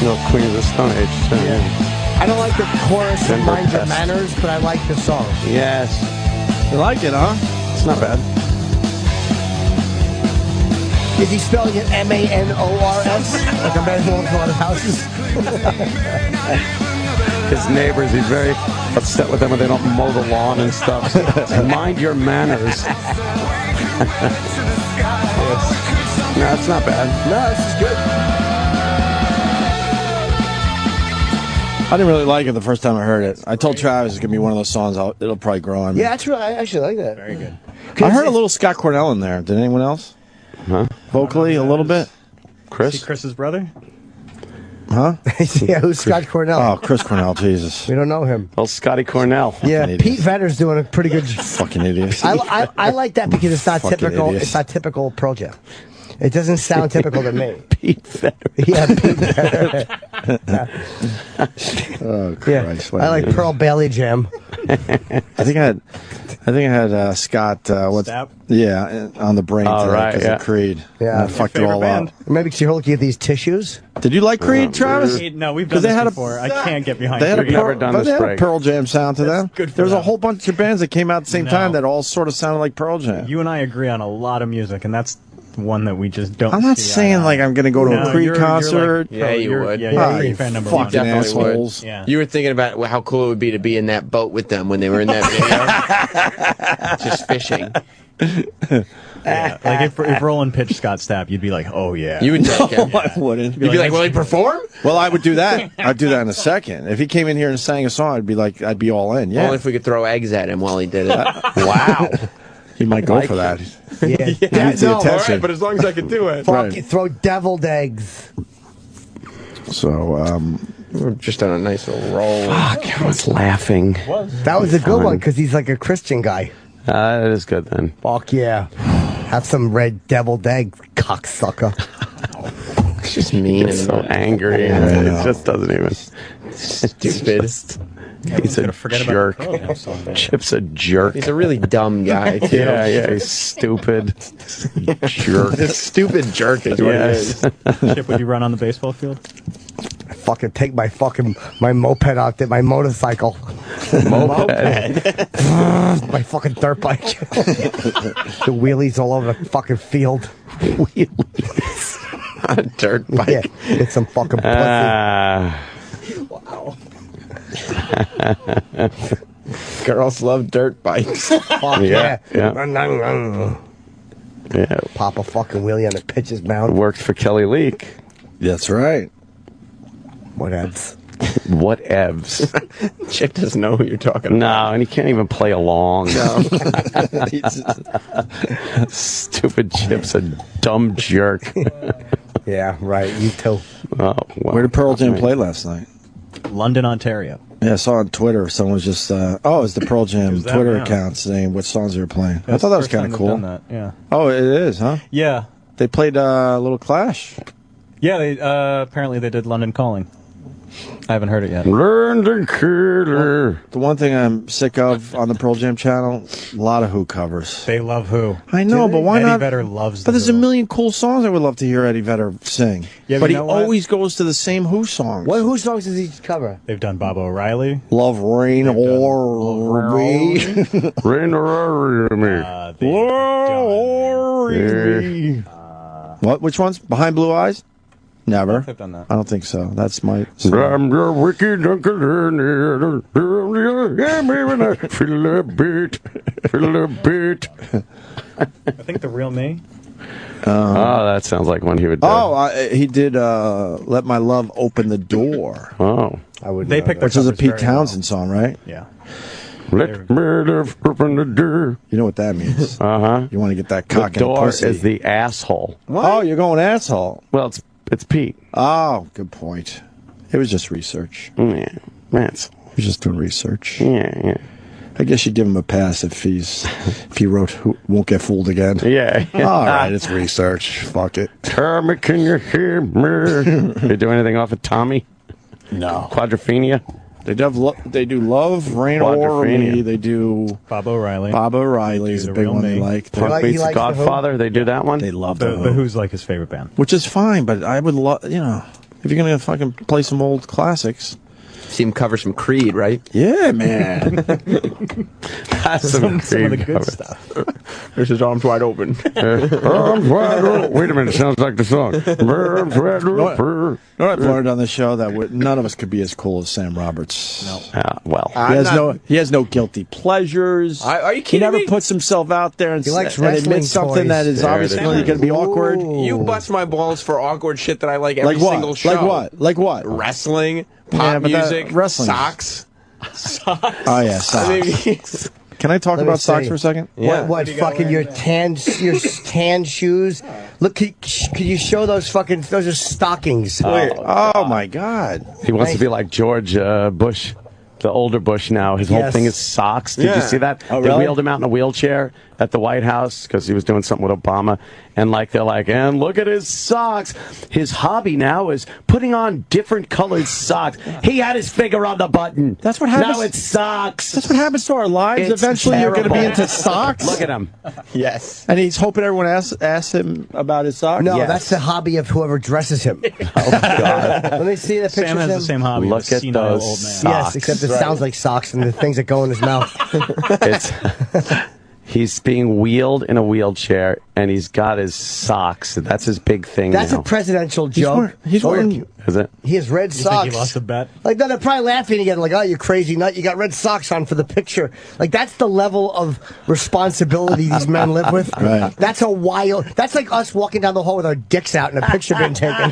No, Queen of the Stone Age. So, yeah. I don't like the chorus of Denver Mind Your Pest. Manners, but I like the song. Yes. You like it, huh? It's not bad. Is he spelling it M-A-N-O-R-S? Like a man who owns a lot of houses? His neighbors, he's very upset with them when they don't mow the lawn and stuff. Mind your manners. No, it's not bad. No, this is good. I didn't really like it the first time I heard it. I told Travis it's going to be one of those songs it'll probably grow on me. Yeah, that's right. I actually like that. Very good. I heard a little Scott Cornell in there. Did anyone else? Huh? Vocally, a little bit? Is Chris? he Chris's brother? Huh? Yeah, who's Scott Cornell? Oh, Chris Cornell, Jesus. We don't know him. Oh, Scotty Cornell. Yeah, Pete Vedder's doing a pretty good. Fucking idiot. I like that because it's not Fucking typical. idiot. It's not typical Pearl Jam. It doesn't sound typical to me. Pete Vedder. Yeah, Pete Vedder. Oh, Christ. Yeah, I like Pearl Bailey Jam. I think I had Scott. What's Stapp? Yeah, on the brain Oh, today right, because yeah. of Creed. Yeah. And I fucked it all up. Maybe because you're looking at these tissues. Did you like Creed, Travis? No, we've 'Cause done they this had before. I can't get behind They had a Creed. never done this they had a break. Pearl Jam sound to them. good for There was a them. whole bunch of bands that came out at the same No. time that all sort of sounded like Pearl Jam. You and I agree on a lot of music, and that's one that we just don't. I'm not see saying eye to like eye. I'm going to go to No, a Creed you're concert. like, Yeah, you you're- would. Yeah, you're Oh, Creed fan number fucking one. Definitely assholes. would. Yeah. You were thinking about how cool it would be to be in that boat with them when they were in that video. Just fishing. Yeah, like if Roland pitched Scott Stapp, you'd be like, oh yeah. You would take him. No, I wouldn't. You'd be like, will he perform? Well, I would do that. I'd do that in a second. If he came in here and sang a song, I'd be all in. Yeah. Only if we could throw eggs at him while he did it. Wow. He might go for that. Yeah, He needs the attention. but as long as I could do it. Fuck, throw deviled eggs. So, We're just on a nice little roll. Fuck, I was laughing. That was a good one because he's like a Christian guy. That is good then. Fuck yeah. Have some red deviled egg, cocksucker. It's just mean He's and so angry. And it just doesn't even. stupid. He's a jerk. Chip's a jerk. He's a really dumb guy, too. Yeah, he's stupid. Jerk. A stupid jerk is what he is. Chip, would you run on the baseball field? Fucking take my moped out there, my motorcycle. Moped. My fucking dirt bike. The wheelies all over the fucking field. Wheelies. On a dirt bike. Yeah, get some fucking pussy. Wow. Girls love dirt bikes. Fuck Yeah. Yeah. Pop a fucking wheelie on the pitcher's mound. Worked for Kelly Leak. that's right. Whatevs. Whatevs. Chip doesn't know who you're talking No, about. and he can't even play along. No. Stupid Chip's a dumb jerk. Yeah, right. You too. Oh, well. Where did Pearl Jam play last night? London, Ontario. Yeah, I saw on Twitter someone was just, it's the Pearl Jam was them, Twitter yeah. account saying what songs they were playing. I That's thought that the was first kind time of they've cool. done that, yeah. Oh, it is, huh? Yeah. They played a little Clash. Yeah, they apparently they did London Calling. I haven't heard it yet. Learn to killer. The one thing I'm sick of on the Pearl Jam channel, a lot of Who covers. They love Who. I know, but why Eddie not? Vedder loves But there's the a Who. million cool songs I would love to hear Eddie Vedder sing. Yeah, but you he know what? always goes to the same Who songs. What Who songs does he cover? They've done Bob O'Reilly. Love Rain or Me. Rain or me. What? Which ones? Behind Blue Eyes? Never. They've done that. I don't think so. That's my. I'm your wicked uncle. Feel a bit. Feel a bit. I think The Real Me. Oh, that sounds like one he would do. He did Let My Love Open the Door. Oh. I would. They picked their Which is a covers Pete very Townsend song, right? Yeah. Let me love open the door. You know what that means. Uh-huh. You want to get that The cock in the door pussy. is the asshole. Oh, you're going asshole. Well, it's Pete. Oh, good point. It was just research. Yeah. That's. He was just doing research. Yeah. I guess you give him a pass if he wrote "Won't Get Fooled Again." Yeah. All right, it's research. Fuck it. Tommy, can you hear me? They do anything off of Tommy? No. Quadrophenia? They do Love, Rain or Me. They do Bob O'Reilly. Bob O'Reilly's a big one they like. Punk He Meets likes The Godfather. They do that one? They love The Who's like his favorite band. which is fine, but I would love, if you're gonna fucking play some old classics. See him cover some Creed, right? Yeah, man. That's Some of the Creed good cover. stuff. There's his arms wide open. Arms wide open. Wait a minute, sounds like the song. Arms wide open. I've learned on the show that none of us could be as cool as Sam Roberts. No. Well, He has no guilty pleasures. Are you He kidding never me? puts himself out there and, He likes and wrestling admits something toys. that is There it obviously is. going to be awkward. You bust my balls for awkward shit that I like every Like what? single show. Like what? Like what? Wrestling, pop Yeah, but that- music, wrestling. socks. Oh yeah, socks. I mean, Can I talk Let me about socks see. for a second? What fucking your tan shoes Look, could you show those those are stockings. Oh my God. He wants to be like George Bush. The older Bush now. His whole thing is socks. Did you see that? Oh, They really? wheeled him out in a wheelchair at the White House because he was doing something with Obama. And they're like, and look at his socks. His hobby now is putting on different colored socks. He had his finger on the button. That's what happens. Now it's socks. That's what happens to our lives. It's Eventually, you're going to be terrible. into socks. Look at him. Yes. And he's hoping everyone asks him about his socks. No, that's the hobby of whoever dresses him. Oh, God. Let me see the picture. Sam has the same hobby. Look at those old man. socks. Yes, except it sounds like socks and the things that go in his mouth. He's being wheeled in a wheelchair, and he's got his socks. That's his big thing That's now. a presidential joke. He's wearing. Is it? He has red You socks. think he lost a bet? Like, no, they're probably laughing again. Like, oh, you crazy nut. You got red socks on for the picture. Like, that's the level of responsibility these men live with. Right. That's a wild. That's like us walking down the hall with our dicks out and a picture being taken.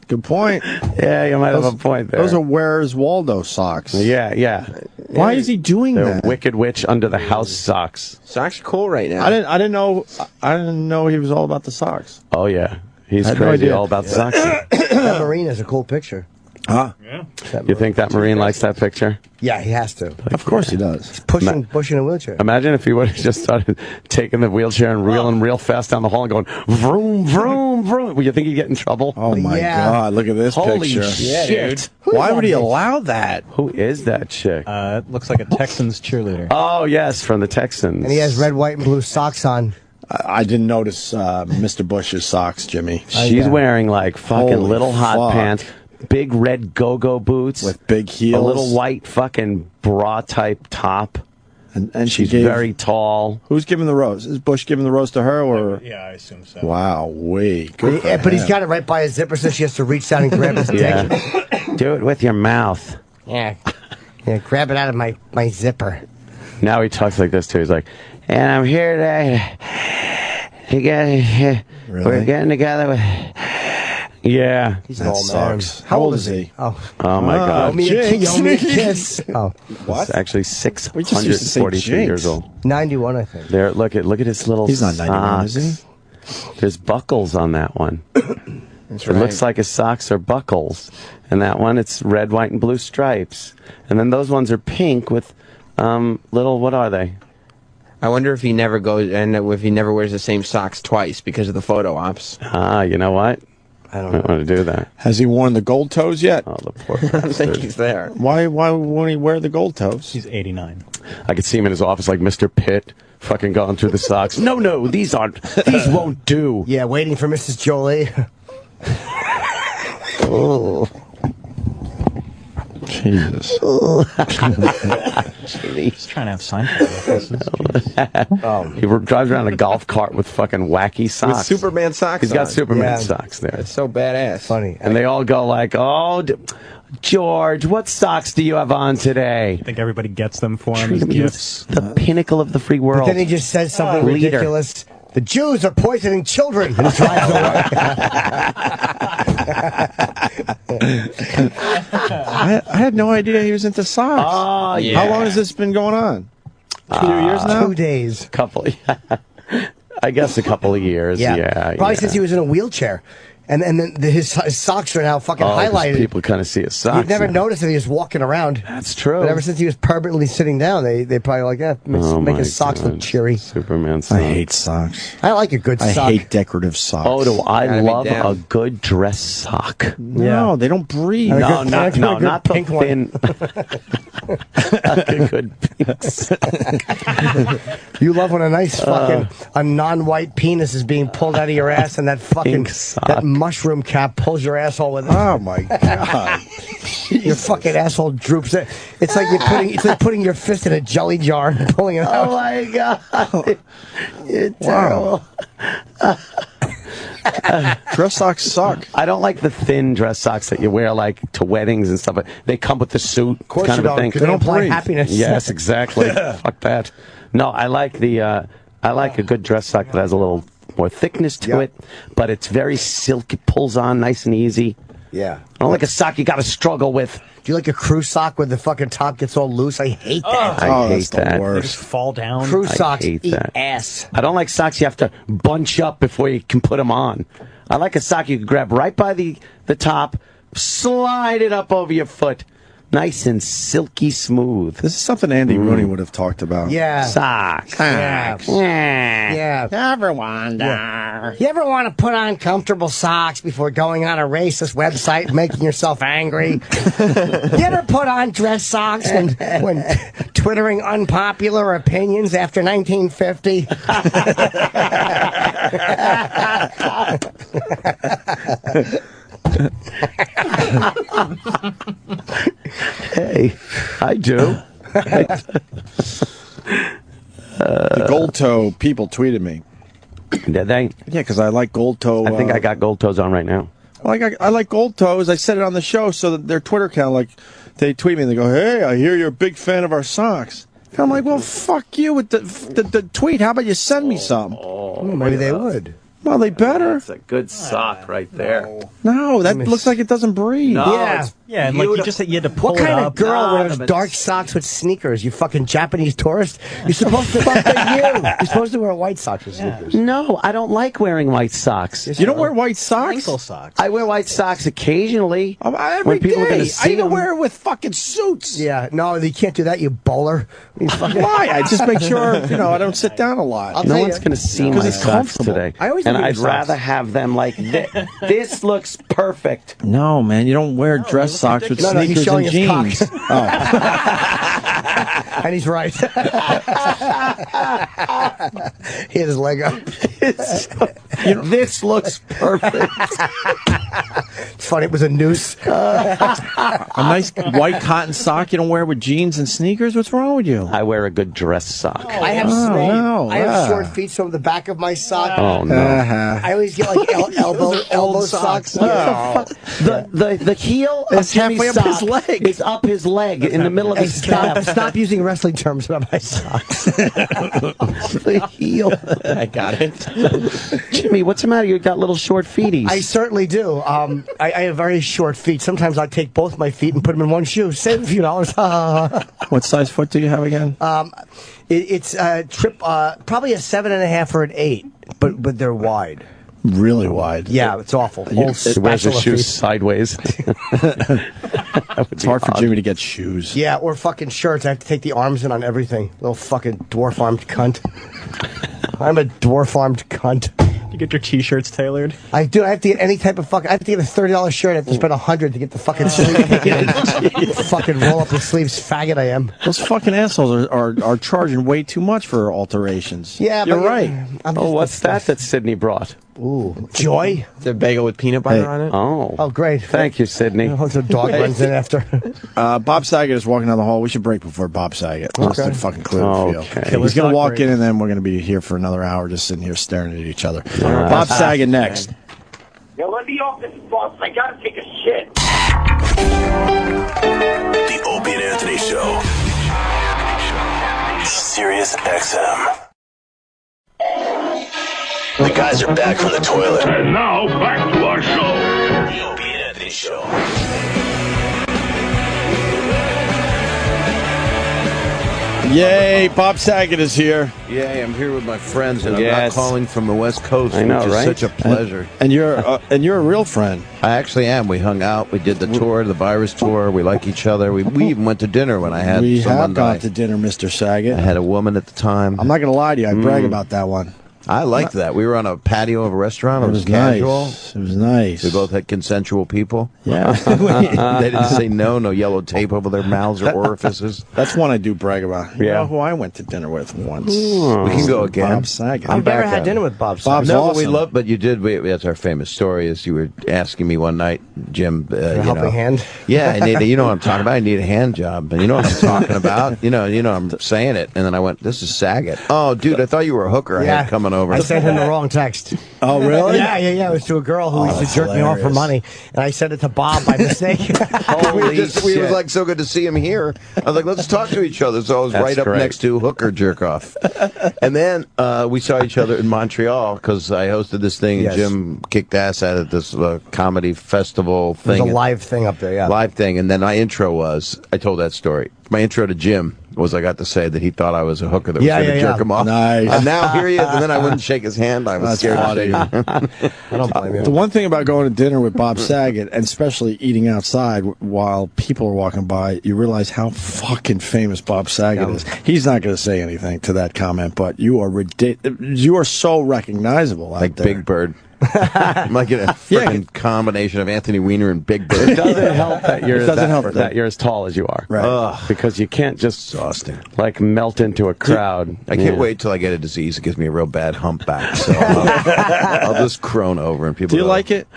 Good point. Yeah, you might have a point there. Those are Where's Waldo socks. Yeah. Why is he doing They're that? Wicked Witch under the house socks. Socks are cool right now. I didn't know he was all about the socks. Oh yeah, he's I had no crazy idea. all about socks. That Marine is a cool picture. Huh? You think that Marine likes that picture? Yeah, he has to. Of course he does. He's pushing Bush in a wheelchair. Imagine if he would have just started taking the wheelchair and reeling real fast down the hall and going vroom vroom vroom. Would you think he'd get in trouble? Oh my Yeah. God! Look at this Holy picture. shit! Why would he allow that? Who is that chick? It looks like a Texans cheerleader. Oh yes, from the Texans. And he has red, white, and blue socks on. I didn't notice Mr. Bush's socks, Jimmy. She's wearing like fucking Holy little hot fuck. pants, big red go-go boots with big heels, a little white fucking bra type top, and she's gave- very tall. Who's giving the rose? Is Bush giving the rose to her, or? Yeah, I assume so. Wow, good. Yeah, for but he's him. got it right by his zipper, so she has to reach down and grab his dick. Yeah. Do it with your mouth. Yeah, grab it out of my zipper. Now he talks like this too. He's like, and I'm here today to get. We're getting together with. Yeah. He's an old man. How old is he? Oh my God. Owe me a kiss. Oh, He's actually We just used to say 643 jinx. years old. 91, I think. There, look at his little. He's not 91, socks. is There's buckles on that one. That's It right. looks like his socks are buckles, and that one it's red, white, and blue stripes, and then those ones are pink with little. What are they? I wonder if he never goes and if he never wears the same socks twice because of the photo ops. Ah, you know what? I don't want to do that. Has he worn the gold toes yet? Oh, the poor I don't think he's there. Why won't he wear the gold toes? He's 89. I could see him in his office like Mr. Pitt, fucking going through the socks. No, these won't do. Yeah, waiting for Mrs. Jolie. Oh. Jesus. He's trying to have Seinfeld references. He drives around in a golf cart with fucking wacky socks. With Superman socks He's got on. Superman Yeah. socks there. It's so badass. Funny. And they all go like, oh, George, what socks do you have on today? I think everybody gets them for him Treat as him gifts. the pinnacle of the free world. But then he just says something Leader. ridiculous. The Jews are poisoning children. And he drives away. I had no idea he was into socks. Oh, yeah. How long has this been going on? 2 years now? 2 days. I guess a couple of years. Yeah. Probably since he was in a wheelchair. And then his socks are now fucking 'cause highlighted. people kind of see his socks. You'd never now. noticed if he was walking around. That's true. But ever since he was permanently sitting down, they probably like, make his socks look cheery. Superman socks. I hate socks. I like a good I sock. hate decorative socks. Oh, do I Gotta be love down. a good dress sock? No, they don't breathe. And a No, good- not and a good the pink one. thin. A good pink sock. You love when a nice fucking a non-white penis is being pulled out of your ass, and that fucking Pink sock. that mushroom cap pulls your asshole with it. Oh my God. Your fucking asshole droops. It's like putting your fist in a jelly jar and pulling it out. Oh my god! You're Wow. terrible. Dress socks suck. I don't like the thin dress socks that you wear like to weddings and stuff. They come with the suit Of course kind you of a don't, thing. 'cause they imply happiness. Yes, exactly. Fuck that. No, I like a good dress sock that has a little more thickness to it, but it's very silky. Pulls on nice and easy. Yeah. I don't like a sock you got to struggle with. Do you like a crew sock where the fucking top gets all loose? I hate that. I hate that. They just fall down. Crew socks hate eat that. ass. I don't like socks you have to bunch up before you can put them on. I like a sock you can grab right by the top, slide it up over your foot. Nice and silky smooth. This is something Andy Rooney would have talked about. Yeah. Socks. Yeah. Yeah. Everyone. You ever want to put on comfortable socks before going on a racist website and making yourself angry? You ever put on dress socks when twittering unpopular opinions after 1950? Hey, I do. The gold toe people tweeted me. Did they? Yeah, because I like gold toe. I think I got gold toes on right now. Well, I like gold toes. I said it on the show so that their Twitter account, like, they tweet me and they go, "Hey, I hear you're a big fan of our socks." And I'm like, well, fuck you with the tweet. How about you send me some? Maybe they would. Well, they better. That's a good sock right there. No, that looks like it doesn't breathe. No, Yeah. Yeah, and like you had to pull What it kind of up. girl wears dark socks with sneakers? You fucking Japanese tourist? You're supposed to You're supposed to wear white socks with sneakers. No, I don't like wearing white socks. You don't wear white socks? Ankle socks. I wear white socks occasionally. Every when people are day. gonna see I even them. wear it with fucking suits. Yeah, no, you can't do that, you bowler. Why? I just make sure, I don't sit down a lot. No one's going to see my it's socks comfortable. today. I always and wear I'd socks. rather have them like this. This looks perfect. No, man, you don't wear dress socks with No, no, he's sneakers showing and his jeans. cock. Oh. And he's right. He had his leg up. This looks perfect. It's funny, it was a noose. A nice white cotton sock you don't wear with jeans and sneakers? What's wrong with you? I wear a good dress sock. I have I have short feet, so the back of my sock. Oh, no. I always get like elbow socks. The heel of It's halfway Jimmy's up his sock leg. is up his leg in the middle of his calf. Stop using wrestling terms about my socks. The heel. I got it. Jimmy, what's the matter? You got little short feeties. I certainly do. I have very short feet. Sometimes I take both my feet and put them in one shoe. Save a few dollars. What size foot do you have again? It's probably a 7.5 or an 8, but they're wide. Really wide. Yeah, it's awful. He wears his spatula shoes feet. sideways. It's hard for Jimmy to get shoes. Yeah, or fucking shirts. I have to take the arms in on everything. Little fucking dwarf-armed cunt. I'm a dwarf-armed cunt. You get your T-shirts tailored. I do. I have to get any type of fucking. I have to get a $30 shirt. I have to spend $100 to get the fucking sleeve. Fucking roll up the sleeves, faggot I am. Those fucking assholes are charging way too much for alterations. Yeah, you're but right. Oh, what's that Sydney brought? Ooh, Joy. The bagel with peanut butter on it. Oh, great. Thank you, Sydney. The dog runs in after. Bob Saget is walking down the hall. We should break before Bob Saget. Just to fucking clear the field. Okay. He's going to walk in, and then we're going to be here for another hour just sitting here staring at each other. Bob Saget next. Yo, let me off this bus. I gotta take a shit. The Opie and Anthony Show. Sirius XM. The guys are back from the toilet. And now, back to our show. The Opie and Anthony Show. Yay, Bob Saget is here. Yay, I'm here with my friends, and I'm Yes. not calling from the West Coast, I know, which is right? such a pleasure. And you're a real friend. I actually am. We hung out. We did the tour, the virus tour. We like each other. We even went to dinner when I had We someone have gone die. to dinner, Mr. Saget. I had a woman at the time. I'm not going to lie to you. I brag about that one. I liked that. We were on a patio of a restaurant. It was casual. casual. It was nice. We both had consensual people. Yeah. They didn't say no yellow tape over their mouths or orifices. That's one I do brag about. You Yeah. know who I went to dinner with once? We can go again. Bob Saget. I've never had dinner with Bob Saget. Bob's No, awesome. but we love. But you did. That's our famous story. Is you were asking me one night, Jim. A helping hand? Yeah, I need. You know what I'm talking about. I need a hand job, and you know what I'm talking about. You know, I'm saying it, and then I went, "This is Saget." Oh, dude, I thought you were a hooker. I Yeah. had coming over. I sent him the wrong text. Oh, really? Yeah. It was to a girl who used to jerk me off for money, and I sent it to Bob by mistake. we was like so good to see him here. I was like, let's talk to each other. So I was right up next to Hooker Jerk Off. And then we saw each other in Montreal because I hosted this thing. Yes. Jim kicked ass at this comedy festival thing. There's a live thing up there, yeah. Live thing. And then my intro was, I told that story. My intro to Jim was I got to say that he thought I was a hooker that was going to jerk him off. Nice. And now here he is. And then I wouldn't shake his hand. I was scared to shake him. I don't blame you. The one thing about going to dinner with Bob Saget, and especially eating outside while people are walking by, you realize how fucking famous Bob Saget is. He's not going to say anything to that comment, but you are you are so recognizable out like there. Big Bird. I'm like a freaking combination of Anthony Weiner and Big Bird. It doesn't help that you're as tall as you are, right? Because you can't just exhausting like melt into a crowd. I can't wait till I get a disease that gives me a real bad humpback. So I'll just crone over and people. Do you like it?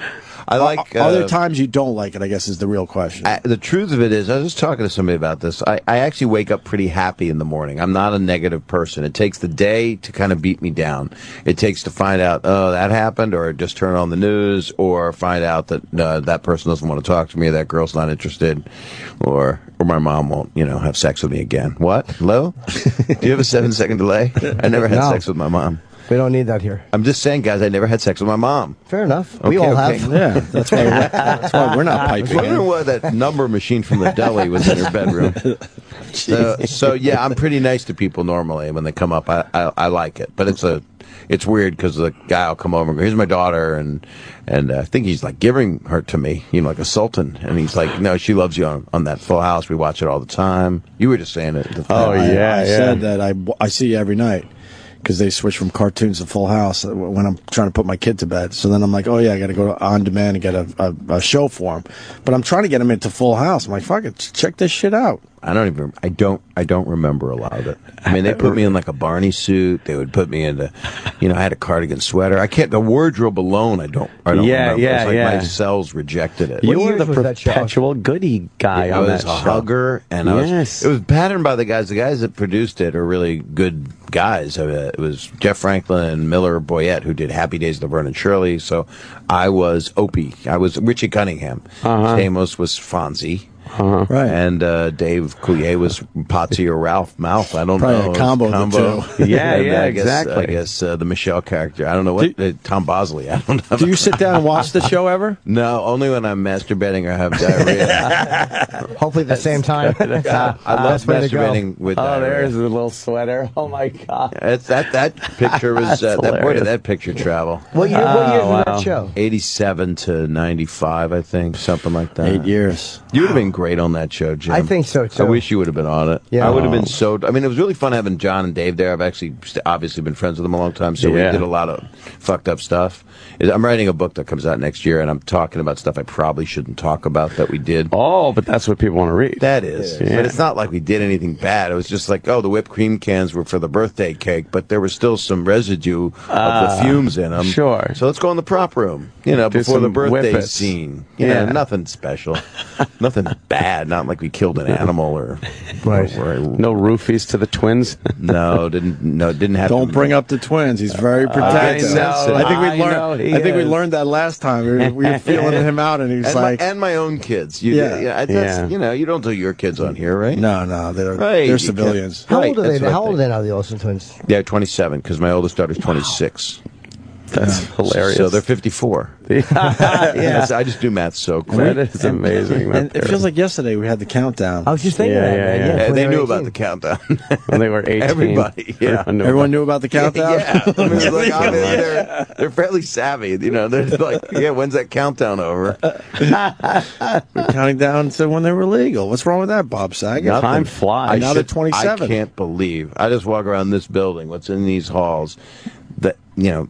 I like. Other times you don't like it, I guess, is the real question. The truth of it is, I was just talking to somebody about this. I actually wake up pretty happy in the morning. I'm not a negative person. It takes the day to kind of beat me down. It takes to find out, oh, that happened, or just turn on the news, or find out that that person doesn't want to talk to me, or that girl's not interested, or my mom won't, have sex with me again. What? Hello? Do you have a 7-second delay? I never had sex with my mom. We don't need that here. I'm just saying, guys, I never had sex with my mom. Fair enough. Okay, we all have. Yeah, that's why we're not I was piping wondering in. why that number machine from the deli was in her bedroom. So yeah, I'm pretty nice to people normally when they come up. I like it, but it's weird because the guy will come over and go, "Here's my daughter," and I think he's like giving her to me, like a sultan, and he's like, "No, she loves you on that Full House. We watch it all the time." You were just saying it. I said that I see you every night. Because they switch from cartoons to Full House when I'm trying to put my kid to bed. So then I'm like, oh yeah, I got to go on demand and get a show for him. But I'm trying to get him into Full House. I'm like, fuck it, check this shit out. I don't remember a lot of it. I mean, they put me in like a Barney suit. They would put me into, I had a cardigan sweater. The wardrobe alone, I don't remember. It's like my cells rejected it. You were the perpetual goodie guy on that show. I was a hugger, and it was patterned by the guys. The guys that produced it are really good guys. It was Jeff Franklin and Miller Boyette who did Happy Days of Laverne and Shirley. So I was Opie. I was Richie Cunningham. Stamos was Fonzie. Right. And Dave Coulier was Potsy or Ralph Mouth. I don't Probably know. A combo of the two. Exactly. I guess the Michelle character. I don't know what Tom Bosley. I don't know. Do you sit down and watch the show ever? No, only when I'm masturbating or have diarrhea. Hopefully at the same time. I love masturbating with diarrhea. There's a little sweater. Oh my god. That picture was where did that picture travel? What year was that show? 87 to 95, I think, something like that. 8 years. You would have been great on that show, Jim. I think so too. I wish you would have been on it. Yeah. I would have been so. I mean, it was really fun having John and Dave there. I've actually obviously been friends with them a long time, so we did a lot of fucked up stuff. I'm writing a book that comes out next year, and I'm talking about stuff I probably shouldn't talk about that we did. Oh, but that's what people want to read. That is. Yeah. But it's not like we did anything bad. It was just like, the whipped cream cans were for the birthday cake, but there was still some residue of the fumes in them. Sure. So let's go in the prop room, before the birthday scene. Nothing special. Nothing bad. Not like we killed an animal or no roofies to the twins. No, didn't have. Don't bring up the twins. He's very protective. I think we learned that last time. We were feeling him out, and he's and my own kids. You don't do your kids on here, right? No, they're civilians. How old are they? How old are they now, the Olsen twins? Yeah, 27. Because my oldest daughter's 26. That's hilarious. So they're 54. Yes, I just do math so quick. That is amazing. And it feels like yesterday we had the countdown. I was just thinking that. They knew about the countdown. When they were 18. Everybody, Everyone knew about the countdown? They're fairly savvy. They're like, when's that countdown over? We're counting down to when they were legal. What's wrong with that, Bob Saget? Time flies. Now they're 27. I can't believe. I just walk around this building, what's in these halls, that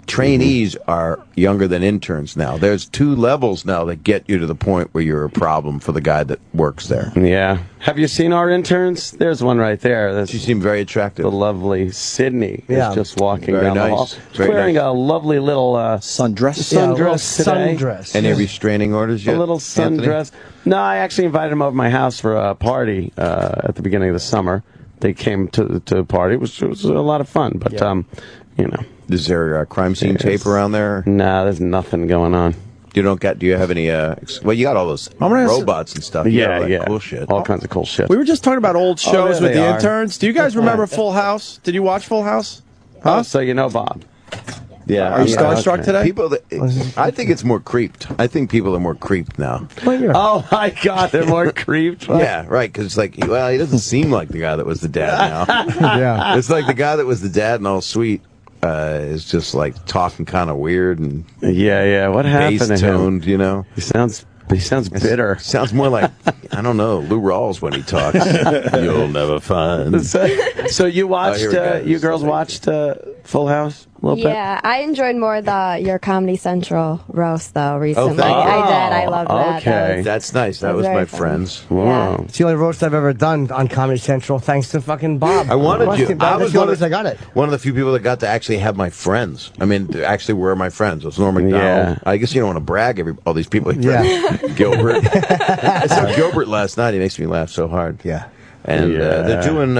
trainees are younger than interns now. There's 2 levels now that get you to the point where you're a problem for the guy that works there. Yeah. Have you seen our interns? There's one right there. She seemed very attractive. The lovely Sydney is just walking very down nice. the hall. Very wearing nice. a lovely little sundress. Today. Sundress. Any restraining orders yet? A little sundress. No, I actually invited him over to my house for a party at the beginning of the summer. they came to the party. It was a lot of fun, but you know. Is there a crime scene tape around there? Nah, there's nothing going on. Do you have any? Well, you got all those robots and stuff. You got all that cool shit. All kinds of cool shit. We were just talking about old shows with the are. interns. Do you guys remember Full House? Did you watch Full House? Huh? Oh, so you know Bob. Yeah. Are you starstruck today? People I think it's more creeped. I think people are more creeped now. Oh my God, they're more creeped. Yeah, right. Because it's like, well, he doesn't seem like the guy that was the dad now. Yeah. It's like the guy that was the dad and all sweet is just like talking kind of weird and What happened to bass-toned, him? you know. He sounds bitter. Sounds more like, I don't know, Lou Rawls when he talks. You'll never find. So you watched? You girls watched Full House a little bit? Yeah, I enjoyed more your Comedy Central roast though recently. thank you. I did. I loved that. Okay. That's nice. That was very my fun. friends. Wow. It's the only roast I've ever done on Comedy Central, thanks to fucking Bob. I wanted you. That's the only reason I got it. One of the few people that got to actually have my friends. I mean, actually were my friends. It was Norm Macdonald. Yeah. I guess you don't want to brag all these people. Yeah. Gilbert. I saw Gilbert last night. He makes me laugh so hard. Yeah. And they're doing.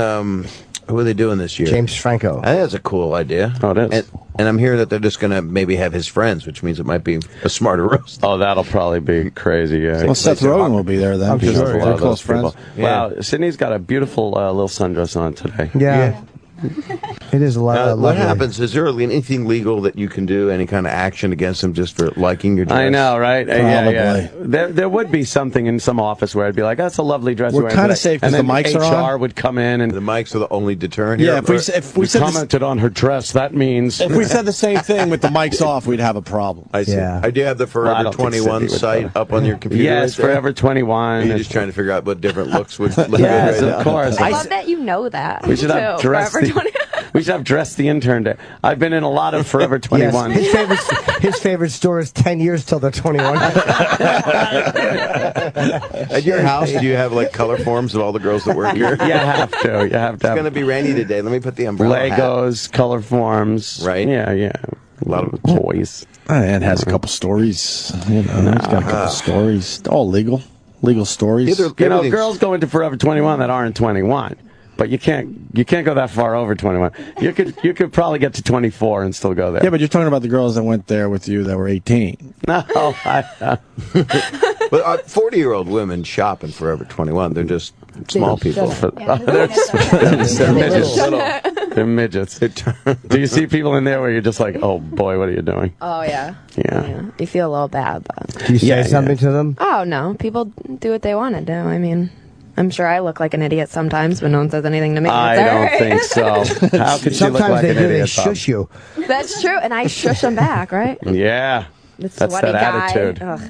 Who are they doing this year? James Franco. I think that's a cool idea. Oh, it is. And I'm hearing that they're just going to maybe have his friends, which means it might be a smarter roast. Oh, that'll probably be crazy. Yeah. Well, Seth Rogen will be there then. I'm because sure. they're A lot of close those people. friends. Wow, Sydney's got a beautiful little sundress on today. Yeah. It is a lot. What happens? Is there anything legal that you can do, any kind of action against them just for liking your dress? I know, right? Probably. There would be something in some office where I'd be like, "That's a lovely dress." We're you're wearing kinda today." safe 'cause and the then mics are HR on. would come in and The mics are the only deterrent. Yeah, here? if we said commented on her dress. That means if we said the same thing with the mics off, we'd have a problem. I see. Yeah. I do have the Well, I Forever don't think 21 Sydney would site up on your computer. yes, right there? Forever 21. You're just trying to figure out what different looks would look Yes, good right of now. course. I love that you know that. We should have too. dressed Forever the, 20. we should have dressed the intern day. I've been in a lot of Forever 21. Yes. His favorite store is 10 years till they're 21. At your house, do you have like color forms of all the girls that work here? You have to. You have to. It's have going to be rainy today. Let me put the umbrella hat. Legos, color forms. Right. Yeah, yeah. A lot of toys. And has a couple stories. You know, he's got a couple stories. All legal stories. You know, girls go into Forever 21 that aren't 21. But you can't go that far over 21. You could probably get to 24 and still go there. Yeah, but you're talking about the girls that went there with you that were 18. No, But 40-year-old women shop in Forever 21. They're just small people. They're midgets. They're midgets. Do you see people in there where you're just like, oh boy, what are you doing? Oh yeah. Yeah. You feel a little bad, but. Do you say something to them? Oh no, people do what they want to do. I mean, I'm sure I look like an idiot sometimes, but no one says anything to me. I It's all don't right. think so. How could she look Sometimes like they an do. They idiot? Bob? shush you. That's true, and I shush them back, right? Yeah. That's That's sweaty that guy. attitude. Ugh.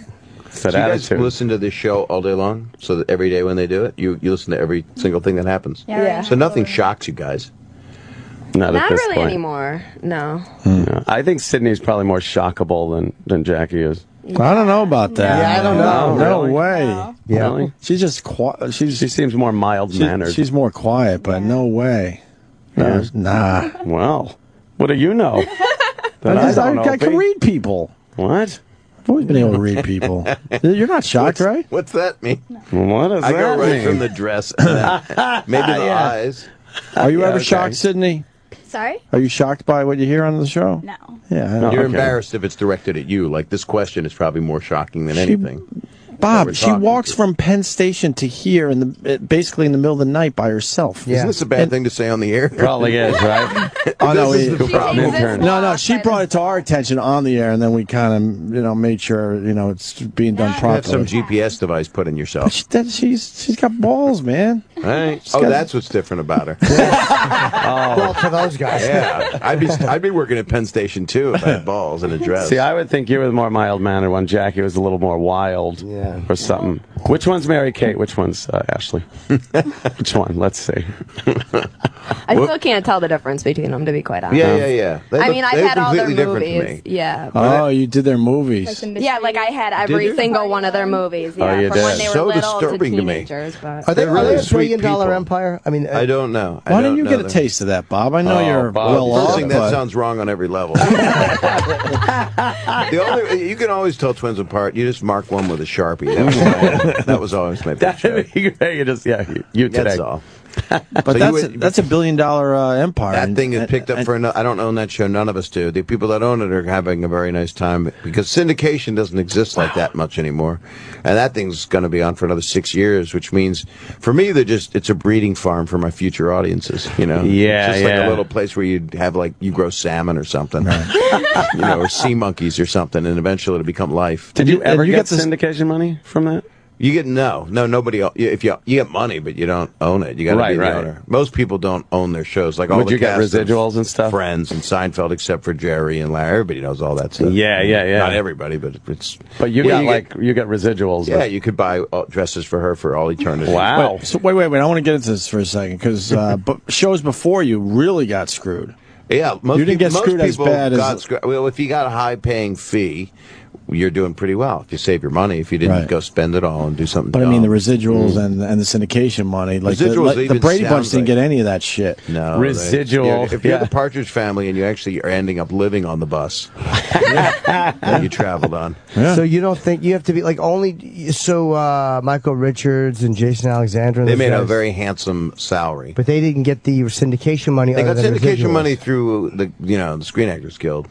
It's that Do you guys attitude. listen to this show all day long? So that every day when they do it, you listen to every single thing that happens? Yeah. So nothing shocks you guys? Not at Not this really point. anymore. No. No. I think Sydney's probably more shockable than Jackie is. I don't know about that. Yeah, I don't know. No Really? way. Yeah. Really? She's just quiet. She seems more mild-mannered. She's more quiet, but no way. No, nah. Well, what do you know? That I don't know, can Pete? read people. What? I've always been able to read people. You're not shocked, right? What's that mean? What does I that go right mean? from the dress, maybe the Yeah. eyes. Are you ever okay. shocked, Sydney? Sorry? Are you shocked by what you hear on the show? No. Yeah. I know. You're Okay. embarrassed if it's directed at you. Like this question is probably more shocking than anything. Bob, she walks from Penn Station to here basically in the middle of the night by herself. Isn't this a bad thing to say on the air? Probably is, right? Oh, no, This is the problem. No, she brought it to our attention on the air, and then we kind of, made sure, it's being done properly. Have some GPS device put in yourself. She's got balls, man. Right? She's Oh, got- that's what's different about her. Well, to those guys. Yeah, I'd be working at Penn Station too if I had balls and a dress. See, I would think you were the more mild-mannered one. Jackie was a little more wild or something. Which one's Mary Kate? Which one's Ashley? Which one? Let's see. I still can't tell the difference between them, to be quite honest. Yeah. I mean, I've had all their movies. Yeah. Oh, you did their movies. Yeah, like I had every single one of their movies. Yeah, you from did. when they were So little disturbing to to me. teenagers. But Are they really a sweet $1 billion people. empire? I mean, I don't know. Why don't you get a taste of that, Bob? I know you're well First off. thing, that but- sounds wrong on every level. You can always tell twins apart. You just mark one with a Sharpie. That was always my big joke. you just you today. That's all. But that's a $1 billion empire. That thing is picked up for another. I don't own that show. None of us do. The people that own it are having a very nice time because syndication doesn't exist like that much anymore. And that thing's going to be on for another 6 years, which means for me, it's a breeding farm for my future audiences. You know, Yeah, it's just like yeah. a little place where you have you grow salmon or something, you know, or sea monkeys or something, and eventually it'll become life. Did you ever get syndication money from that? You get nobody. If you get money, but you don't own it. You got to be the owner. Most people don't own their shows. Like all Would the you get cast of residuals and stuff? Friends and Seinfeld, except for Jerry and Larry. Everybody knows all that stuff. Yeah. Not everybody, but it's. But you got residuals. Yeah, you could buy dresses for her for all eternity. Wow. Wait. I want to get into this for a second because shows before you really got screwed. Yeah, you didn't get screwed as bad as. Well, if you got a high-paying fee, you're doing pretty well. If you save your money, if you didn't go spend it all and do something. But I mean, the residuals and the syndication money, like the Brady Bunch didn't get any of that shit. No residual. If you're the Partridge Family and you actually are ending up living on the bus that you traveled on. Yeah. So you don't think you have to be like only Michael Richards and Jason Alexander? They made a very handsome salary, but they didn't get the syndication money. They got other than syndication residuals. money through the Screen Actors Guild.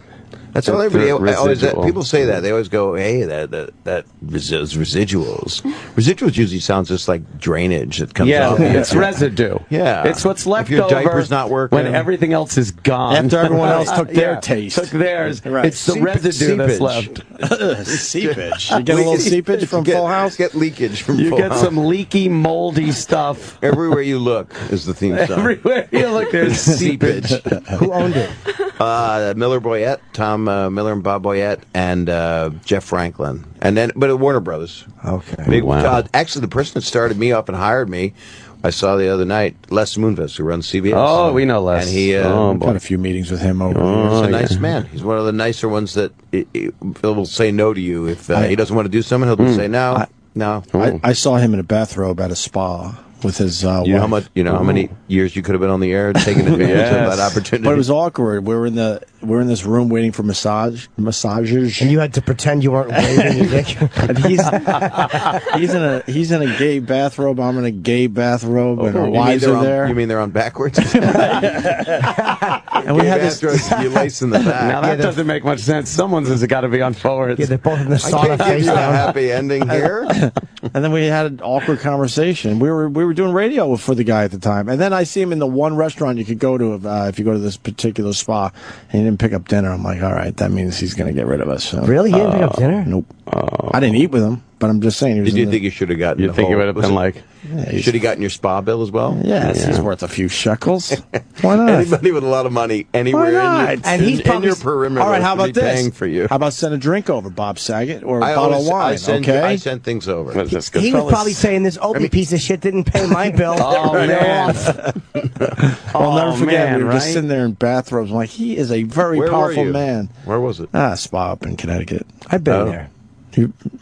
That's all everybody always. People say that they always go, "Hey, that residuals." Residuals usually sounds just like drainage that comes off. It's residue. Yeah, it's what's left if your over diaper's not working when everything else is gone. After everyone else took their taste, took theirs. Right. It's the residue that's left. Seepage. You get a little seepage from Full House. Get leakage from. You Full get House. some leaky, moldy stuff. Everywhere you look is the theme song. Everywhere you look, there's seepage. Who owned it? Miller Boyette, Tom Miller and Bob Boyette, and Jeff Franklin, and then Warner Brothers. Okay. Wow. Actually, the person that started me up and hired me, I saw the other night, Les Moonves, who runs CBS. Oh, we know Les. And he I've had a few meetings with him over the years. He's a nice man. He's one of the nicer ones that will say no to you if he doesn't want to do something. He'll just say no. No. I saw him in a bathrobe at a spa with his wife. How much? How many years you could have been on the air taking advantage of that opportunity? But it was awkward. We're in this room waiting for massages, and you had to pretend you weren't waving your dick. And he's in a gay bathrobe. I'm in a gay bathrobe, and our wives are there. You mean they're on backwards? And we had this. You lace in the back. Now that doesn't make much sense. Someone's has got to be on forwards. Yeah, they're both in the I sauna can't give face you a down. happy ending here. And then we had an awkward conversation. We were doing radio for the guy at the time, and then I see him in the one restaurant you could go to if you go to this particular spa, and he didn't pick up dinner. I'm like, all right, that means he's going to get rid of us. So. Really? He didn't pick up dinner? Nope. I didn't eat with him, but I'm just saying. He was Did you think you should have gotten? You think it would have been like? You should have gotten your spa bill as well. Yes, he's worth a few shekels. Why not? Anybody with a lot of money anywhere And he's in your perimeter. All right, how about should be this? Paying for you. How about send a drink over, Bob Saget, or a bottle of wine? I send things over. He was probably saying this Opie piece of shit didn't pay my bill. Oh, man. I'll never forget. Man, we were just right? sitting there in bathrobes. I'm like, he is a very Where were powerful you? man. Where was it? Spa up in Connecticut. I've been there.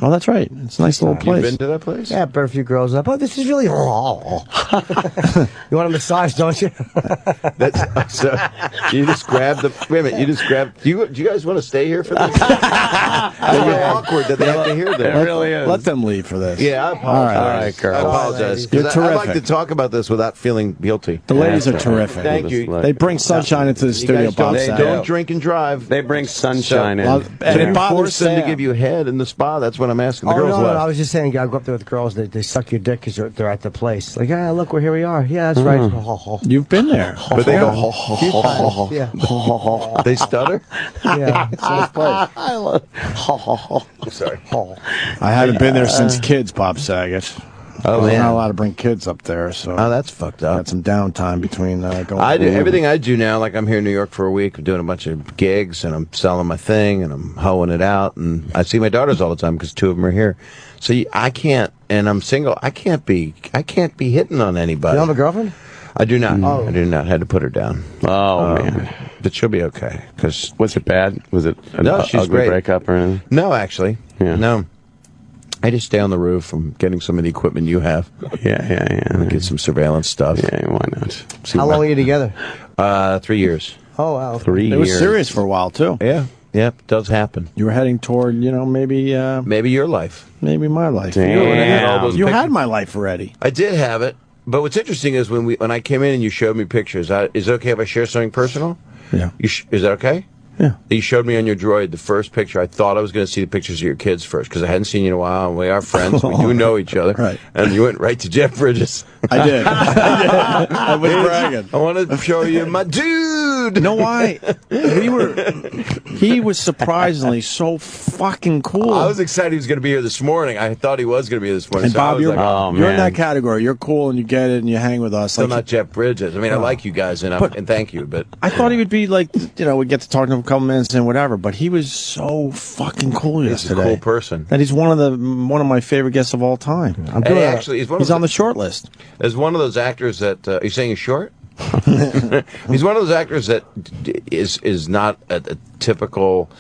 Oh, that's right. It's a nice little place. You've been to that place? Yeah, but a few girls up. Oh, this is really. You want a massage, don't you? That's so. You just grabbed the. Wait a minute. You just grabbed. Do you guys want to stay here for this? It's so awkward that they have to hear this. It really is. Let them leave for this. Yeah, I apologize. All right, Carl. I apologize. 'Cause You're I like terrific. to talk about this without feeling guilty. The ladies are terrific. Thank you. They bring sunshine into the You studio, guys Bob don't, Saget. don't drink and drive. They bring sunshine Well, in. and Can it you bothers force them to Sam. give you head in the spa? That's what I'm asking. The Oh, girls no, left. I was just saying, I go up there with girls, they suck your dick because they're at the place. Like, look, here we are. Yeah, that's right. You've been there. But they go, ho, ho, Few ho, ho, times, ho. yeah. Ho, ho, ho. They stutter? Yeah, it's a nice place. I love ho, ho, ho. I'm sorry. I haven't been there since kids, Bob Saget. Oh, I'm man. not allowed to bring kids up there, so Oh, that's fucked up. got some downtime between going. I do everything I do now. Like I'm here in New York for a week. I'm doing a bunch of gigs, and I'm selling my thing, and I'm hoeing it out. And I see my daughters all the time because two of them are here. So I can't, and I'm single. I can't be hitting on anybody. You don't have a girlfriend? I do not. Oh. I do not. Had to put her down. Oh, man. But she'll be okay. Cause Was it bad? Was it an No, she's ugly great. breakup or anything? no, actually, Yeah. no. I just stay on the roof. I'm getting some of the equipment you have. Yeah. Get some surveillance stuff. Yeah, why not? See How what- long are you together? 3 years. Oh, wow. 3 It years. was serious for a while too. Yeah. Yep. Does happen. You were heading toward, maybe Maybe your life. my life. Damn. All those You pictures. had my life already. I did have it. But what's interesting is when I came in and you showed me pictures. Is it okay if I share something personal? Yeah. Is that okay? Yeah. You showed me on your droid the first picture. I thought I was going to see the pictures of your kids first because I hadn't seen you in a while, and we are friends. We do know each other. Right. And you went right to Jeff Bridges. I did. I was bragging. I wanted to show you my dude. You know why? He was surprisingly so fucking cool. I was excited he was going to be here this morning. I thought he was going to be here this morning. And so Bob, you're like, in that category. You're cool and you get it and you hang with us. Still not Jeff Bridges. I mean, I like you guys and thank you, but I thought he would be like, we get to talk to him a couple minutes and whatever. But he was so fucking cool yesterday. He's a cool person. That he's one of my favorite guests of all time. He's on the short list. As one of those actors that are you saying he's short? He's one of those actors that is not a typical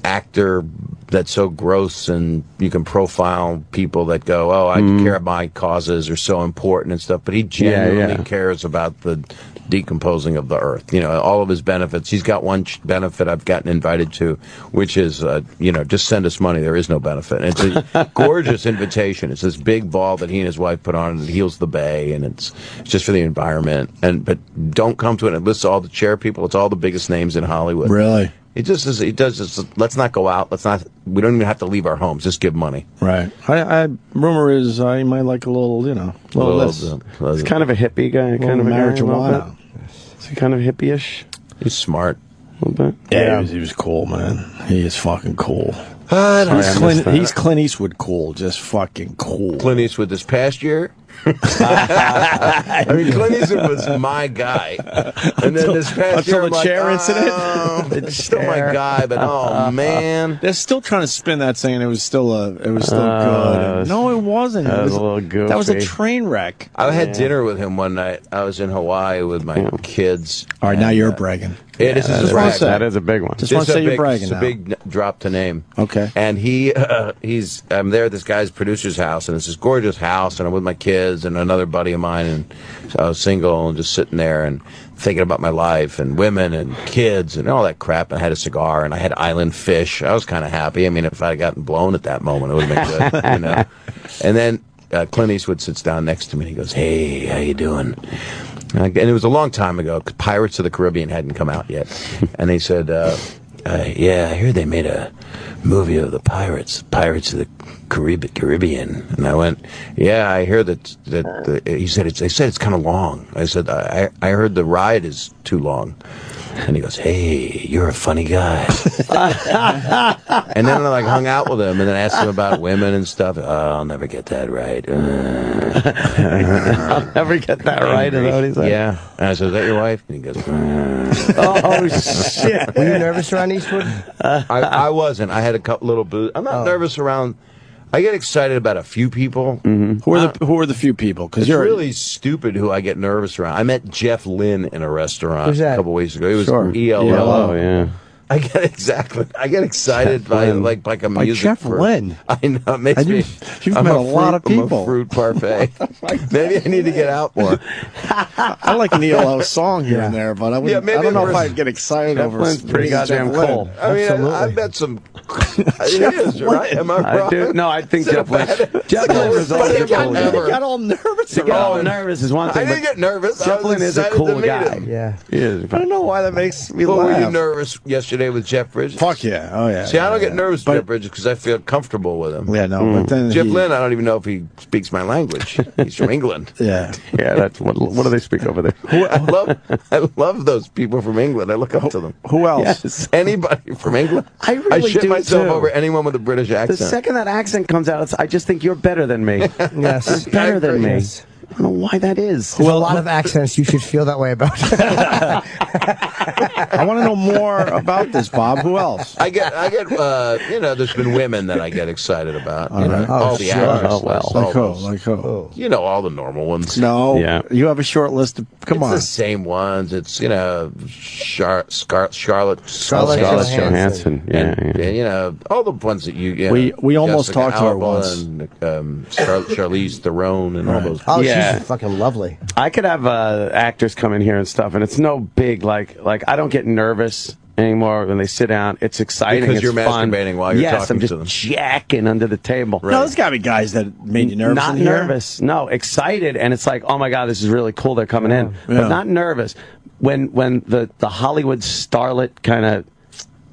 actor that's so gross, and you can profile people that go, "Oh, I care about my causes are so important and stuff." But he genuinely cares about the decomposing of the earth. All of his benefits. He's got one benefit I've gotten invited to, which is, just send us money. There is no benefit. And it's a gorgeous invitation. It's this big ball that he and his wife put on, and it heals the bay, and it's just for the environment. But don't come to it. It lists all the chair people. It's all the biggest names in Hollywood. Really? It just is. It does. Just, let's not go out. We don't even have to leave our homes. Just give money. Right. Rumor is he might like a little, He's kind of a hippie guy. Kind of a marijuana. Is he kind of hippie-ish? He's smart. A little bit. Yeah, he was cool, man. He is fucking cool. He's Clint Eastwood cool. Just fucking cool. Clint Eastwood this past year. I mean, Clint Eastwood was my guy, and then this past year, the chair incident, it's still my guy. But oh man, they're still trying to spin that, saying it was still good. No, it wasn't. That was a little goofy. That was a train wreck. I had dinner with him one night. I was in Hawaii with my kids. All right, now you're bragging. This is a brag. That is a big one. Just want to say you're bragging. It's a big drop to name. Okay. And I'm there at this guy's producer's house, and it's this gorgeous house, and I'm with my kids and another buddy of mine, and so I was single and just sitting there and thinking about my life and women and kids and all that crap. And I had a cigar and I had island fish. I was kind of happy. I mean, if I had gotten blown at that moment, it would have been good, And then Clint Eastwood sits down next to me and he goes, "Hey, how you doing?" And it was a long time ago. Pirates of the Caribbean hadn't come out yet. And he said, "Yeah, I heard they made a movie of the Pirates of the Caribbean." And I went, "Yeah, I hear that." He said, "They said it's kind of long." I said, I heard the ride is too long." And he goes, "Hey, you're a funny guy." And then I hung out with him and then asked him about women and stuff. "Oh, I'll never get that right." I'll never get that right. Is that what he said? Yeah. And I said, "Is that your wife?" And he goes, Oh, shit. Were you nervous around Eastwood? I wasn't. I had a couple little booze. I'm not nervous around. I get excited about a few people. Mm-hmm. Who are the few people? Because you're really stupid who I get nervous around. I met Jeff Lynne in a restaurant a couple weeks ago. He was ELO. Oh, yeah. I get excited by like a music. Jeff Lynne. I know. It makes me. You've met a lot of people. I'm a fruit parfait. Maybe I need to get out more. I like an ELO song here and there, but I don't know if I'd get excited over. Lynn's pretty goddamn cool. I mean, I bet some. It is right. Am I wrong? No, I think Jeff Lynne. Jeff Lynne was always cool. You got all nervous. To get all nervous is one thing. I didn't get nervous. Jeff Lynne is a cool guy. Yeah, he is. I don't know why that makes me laugh. Were you nervous yesterday with Jeff Bridges? Fuck yeah! Oh yeah. See, I don't get nervous with Jeff Bridges because I feel comfortable with him. Yeah, no. But then Jeff Lynne, I don't even know if he speaks my language. He's from England. Yeah. That's what do they speak over there? I love those people from England. I look up to them. Who else? Yes. Anybody from England? I really shit do myself too. over anyone with a British accent. The second that accent comes out, I just think you're better than me. Yes. You're better than me. Yes. I don't know why that is. There's a lot of accents you should feel that way about. I want to know more about this, Bob. Who else? I get. There's been women that I get excited about. All the sure. actors. Oh, well. Like who? You know, all the normal ones. No. Yeah. You have a short list of. Come on. It's the same ones. It's Charlotte Johansson. And all the ones that you. We almost Jessica talked to her Alba once. And Charlize Theron and all those. Oh, Yeah. she's fucking lovely. I could have actors come in here and stuff, and it's no big like I don't get nervous anymore. When they sit down, it's exciting. Because it's you're fun. masturbating while you're talking I'm just to them. jacking under the table. No, there's got to be guys that made you nervous. Not in here. nervous. No, excited, and it's like, oh my god, this is really cool. They're coming in, but not nervous. When the Hollywood starlet kind of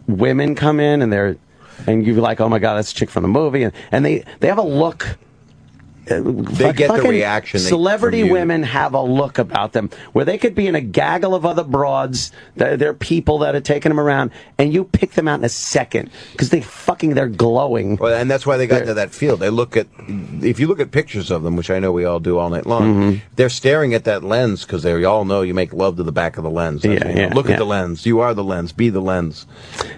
women come in and you're like, oh my god, that's a chick from the movie, and they have a look. They get the reaction. Celebrity women have a look about them where they could be in a gaggle of other broads. They're people that are taking them around, and you pick them out in a second because they're glowing. Well, and that's why they got into that field. They look at, if you look at pictures of them, which I know we all do all night long, they're staring at that lens because they all know you make love to the back of the lens. Look at the lens. You are the lens. Be the lens.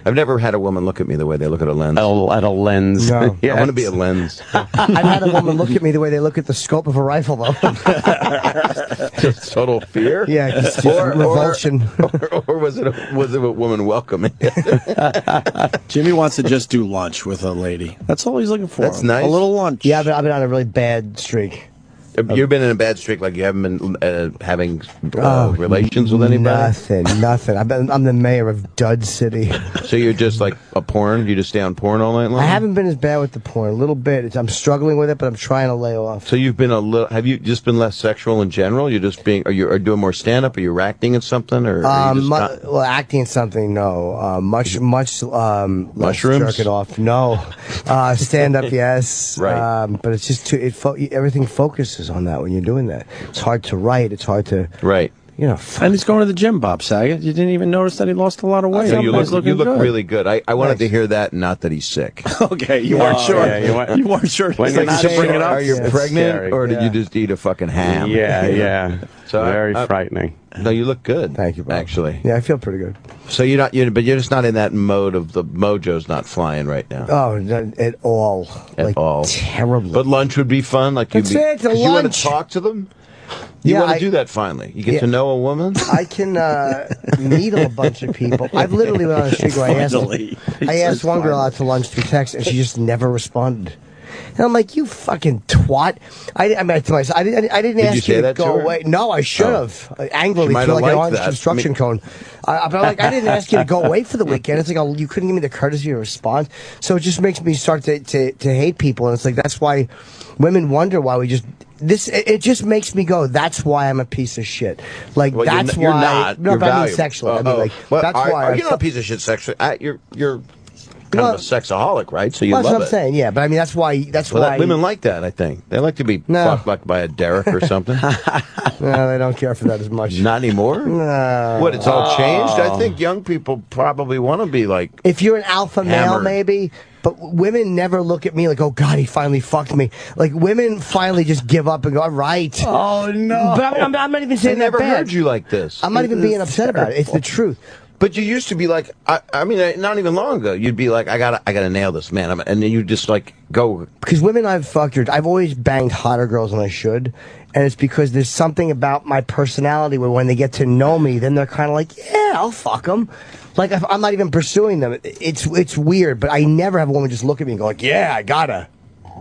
I've never had a woman look at me the way they look at a lens. At a lens. No. Yes. I want to be a lens. I've had a woman look at me the way they look at the scope of a rifle, though. Just total fear. Yeah, just revulsion. Or was it a woman welcoming? Jimmy wants to just do lunch with a lady. That's all he's looking for. That's nice. A little lunch. Yeah, I've been on a really bad streak. You've been in a bad streak, like you haven't been having relations with anybody? Nothing. I'm the mayor of Dud City. So you're just like a porn? You just stay on porn all night long? I haven't been as bad with the porn. A little bit. I'm struggling with it, but I'm trying to lay off. So you've been have you just been less sexual in general? You're just are you doing more stand-up? Are you acting in something? Or well, acting in something, no. Much mushrooms? jerking off, no. Stand-up, yes. Right. But it's just everything focuses on that when you're doing that. It's hard to write. It's hard to... Right. You know, and he's going to the gym, Bob Saget. You didn't even notice that he lost a lot of weight. So you look good. really good. I wanted to hear that, not that he's sick. Okay, you weren't sure. Yeah, you weren't sure. When you're not bring it up. sure, Are you pregnant, scary. or did you just eat a fucking ham? Yeah. So very frightening. No, you look good. Thank you, Bob. Actually. Yeah, I feel pretty good. So but you're just not in that mode of the mojo's not flying right now. Oh, not at all. At all. Terribly. But lunch would be fun. Like That's it, the you want lunch. to talk to them. You want to do that finally. You get to know a woman. I can meet a bunch of people. I've literally been on the street where I asked one girl out to lunch through text, and she just never responded. And I'm like, you fucking twat. I mean, to myself, I didn't ask you to go away. No, I should have. Angrily, feel like an orange construction cone. But I didn't ask you to go away for the weekend. It's like, you couldn't give me the courtesy to respond. So it just makes me start to hate people. And it's like, that's why women wonder why we just... It just makes me go, that's why I'm a piece of shit. Like, that's you're why... not. No, You're but I mean valuable. sexually. I mean, like, that's why... You're not a piece of shit sexually. You're kind of a sexaholic, right? So you that's love what I'm it. saying, yeah. But I mean, that's why... Women like that, I think. They like to be fucked like by a Derek or something. No, they don't care for that as much. Not anymore? No. What, it's all changed? I think young people probably want to be like... If you're an alpha male, hammered. maybe... But women never look at me like, oh, God, he finally fucked me. Like, women finally just give up and go, all right. Oh, no. But I'm not even saying I never that bad. heard you like this. I'm not even being upset about it. It's the truth. But you used to be like, I mean, not even long ago, you'd be like, I gotta nail this, man. And then you just like go. Because women I've fucked, I've always banged hotter girls than I should. And it's because there's something about my personality where when they get to know me, then they're kind of like, yeah, I'll fuck them. Like, I'm not even pursuing them. It's weird, but I never have a woman just look at me and go like, yeah, I gotta.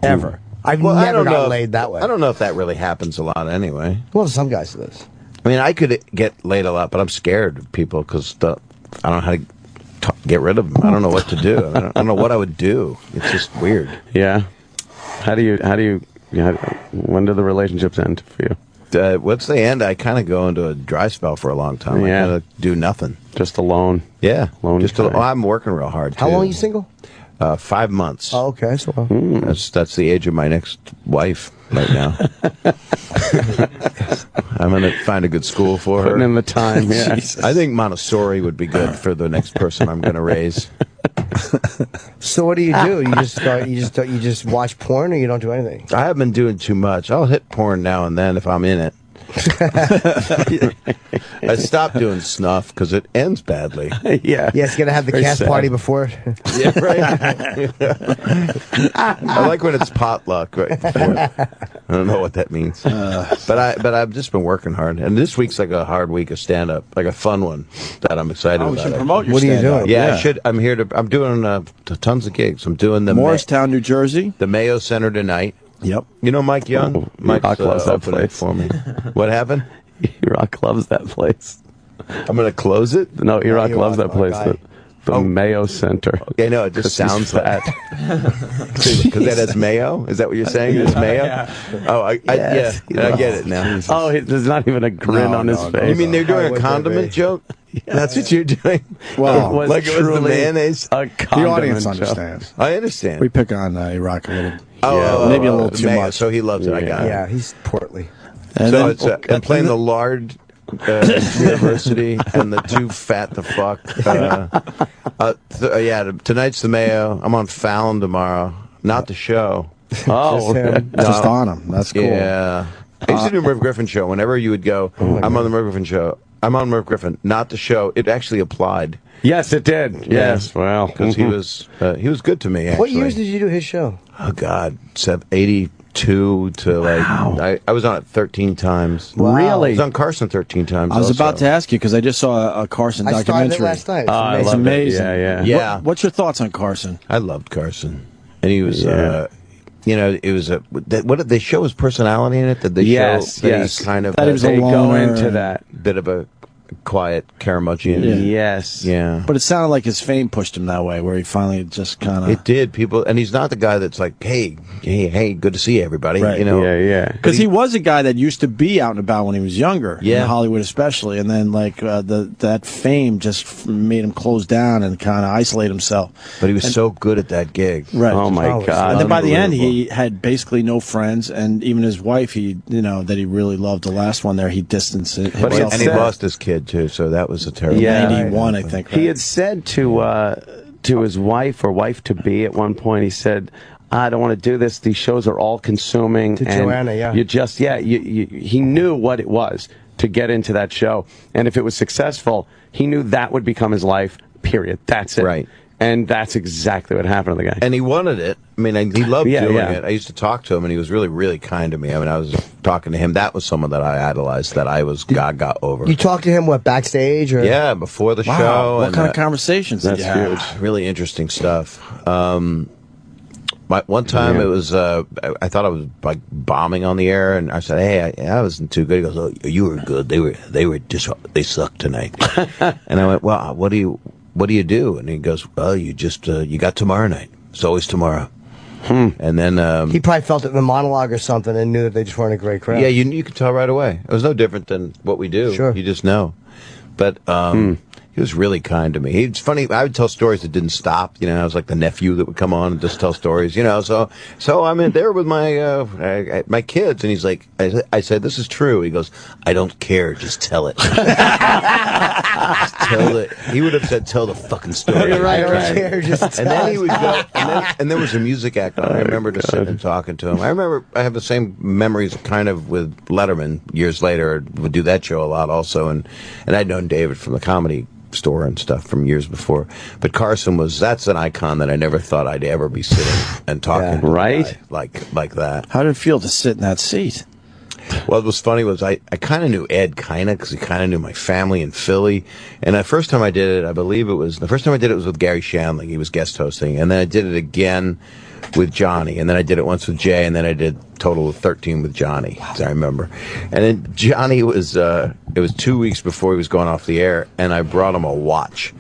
Ever. I've never got laid that way. I don't know if that really happens a lot anyway. Well, some guys do this. I mean, I could get laid a lot, but I'm scared of people because I don't know how to get rid of them. I don't know what to do. I don't know what I would do. It's just weird. Yeah. How do you when do the relationships end for you? Once they end, I kind of go into a dry spell for a long time. Yeah. I kind of do nothing. Just alone. Yeah. Alone. I'm working real hard, too. How long are you single? 5 months. Oh, okay. So That's the age of my next wife right now. I'm going to find a good school for her. Putting in the time, yeah. I think Montessori would be good for the next person I'm going to raise. So what do? You just watch porn, or you don't do anything? I haven't been doing too much. I'll hit porn now and then if I'm in it. I stopped doing snuff because it ends badly. Yeah. Yes, you got to have the Very cast sad. party before it. Yeah, right. I like when it's potluck right before. I don't know what that means, but I've just been working hard, and this week's like a hard week of stand up, like a fun one that I'm excited about. We should promote your What are you stand-up. doing? Yeah, I should. I'm here to. I'm doing tons of gigs. I'm doing the Morristown, New Jersey. the Mayo Center tonight. Yep. You know Mike Young? Oh, Mike's Rock loves that opening place. for me. What happened? E-Rock loves that place. I'm going to close it? No, E-Rock E-Rock, loves that my place. guy. The Mayo Center. Yeah, no, it just sounds like because that has mayo. Is that what you're saying? It's mayo. Yeah. Oh, I get it now. Oh, there's not even a grin on his face. You mean they're doing a condiment joke? Yeah. That's what you're doing. Well, it was the mayonnaise. A the audience joke. understands. I understand. We pick on Rock a little. Oh, maybe a little too mayo, much. So he loves it. I got it. Yeah, he's portly. And so then, it's and playing the Lard University and the two fat the fuck. Tonight's the Mayo. I'm on Fallon tomorrow. Not the show. Oh, just on him. That's cool. Yeah. I used to do a Merv Griffin show. Whenever you would go, I'm on the Merv Griffin show. I'm on Merv Griffin, not the show. It actually applied. Yes, it did. Yes, well, because he was good to me. Actually. What years did you do his show? Oh God, 82 to like I was on it 13 times. Wow. Really? I was on Carson 13 times. I was also. about to ask you because I just saw a Carson documentary. I started it last night. It's amazing. Yeah. What's your thoughts on Carson? I loved Carson, and he was. It was what did they show his personality in it? Did they show that he kind of that he was a loner, go into that bit of a quiet curmudgeon? Yes, yeah. But it sounded like his fame pushed him that way, where he finally just kind of. It did. People, and he's not the guy that's like, hey, good to see you, everybody. Right. You know, Because he was a guy that used to be out and about when he was younger, in Hollywood especially, and then like that fame just made him close down and kind of isolate himself. But he was so good at that gig. Right. Oh my God. And then by the end, he had basically no friends, and even his wife, that he really loved. The last one there, he distanced himself. And he lost his kid too, so that was a terrible. 91, I think. Right? He had said to his wife or wife to be at one point. He said, "I don't want to do this. These shows are all consuming." To Joanna, yeah. You just, he knew what it was to get into that show, and if it was successful, he knew that would become his life. Period. That's it. Right. And that's exactly what happened to the guy. And he wanted it. I mean, he loved doing it. I used to talk to him, and he was really, really kind to me. I mean, I was talking to him. That was someone that I idolized, that I was got over. You talked to him, backstage? Or? Yeah, before the show. What kind of conversations did you have? Huge. Really interesting stuff. One time it was, I thought I was like bombing on the air, and I said, "Hey, I wasn't too good." He goes, "Oh, you were good. They sucked tonight." And I went, "Well, what do you do?" And he goes, "Well, you just you got tomorrow night. It's always tomorrow." And then he probably felt it in the monologue or something and knew that they just weren't a great crowd. Yeah, you could tell right away. It was no different than what we do. Sure, you just know. But he was really kind to me. It's funny. I would tell stories that didn't stop. You know, I was like the nephew that would come on and just tell stories. You know, so I'm in there with my my kids, and he's like, I said, "This is true." He goes, "I don't care. Just tell it." Just tell it. He would have said, "Tell the fucking story." You're right. I don't care. Just tell and then he would go, and there was a music act on. I remember just sitting and talking to him. I remember I have the same memories kind of with Letterman years later. Would do that show a lot also, and I'd known David from the Comedy Store and stuff from years before. But Carson that's an icon that I never thought I'd ever be sitting and talking to right like that. How did it feel to sit in that seat? Well, what was funny was I kind of knew Ed because he kind of knew my family in Philly. And the first time I did it, was with Gary Shandling. He was guest hosting. And then I did it again with Johnny. And then I did it once with Jay. And then I did total of 13 with Johnny, as I remember. And then Johnny was, it was 2 weeks before he was going off the air. And I brought him a watch.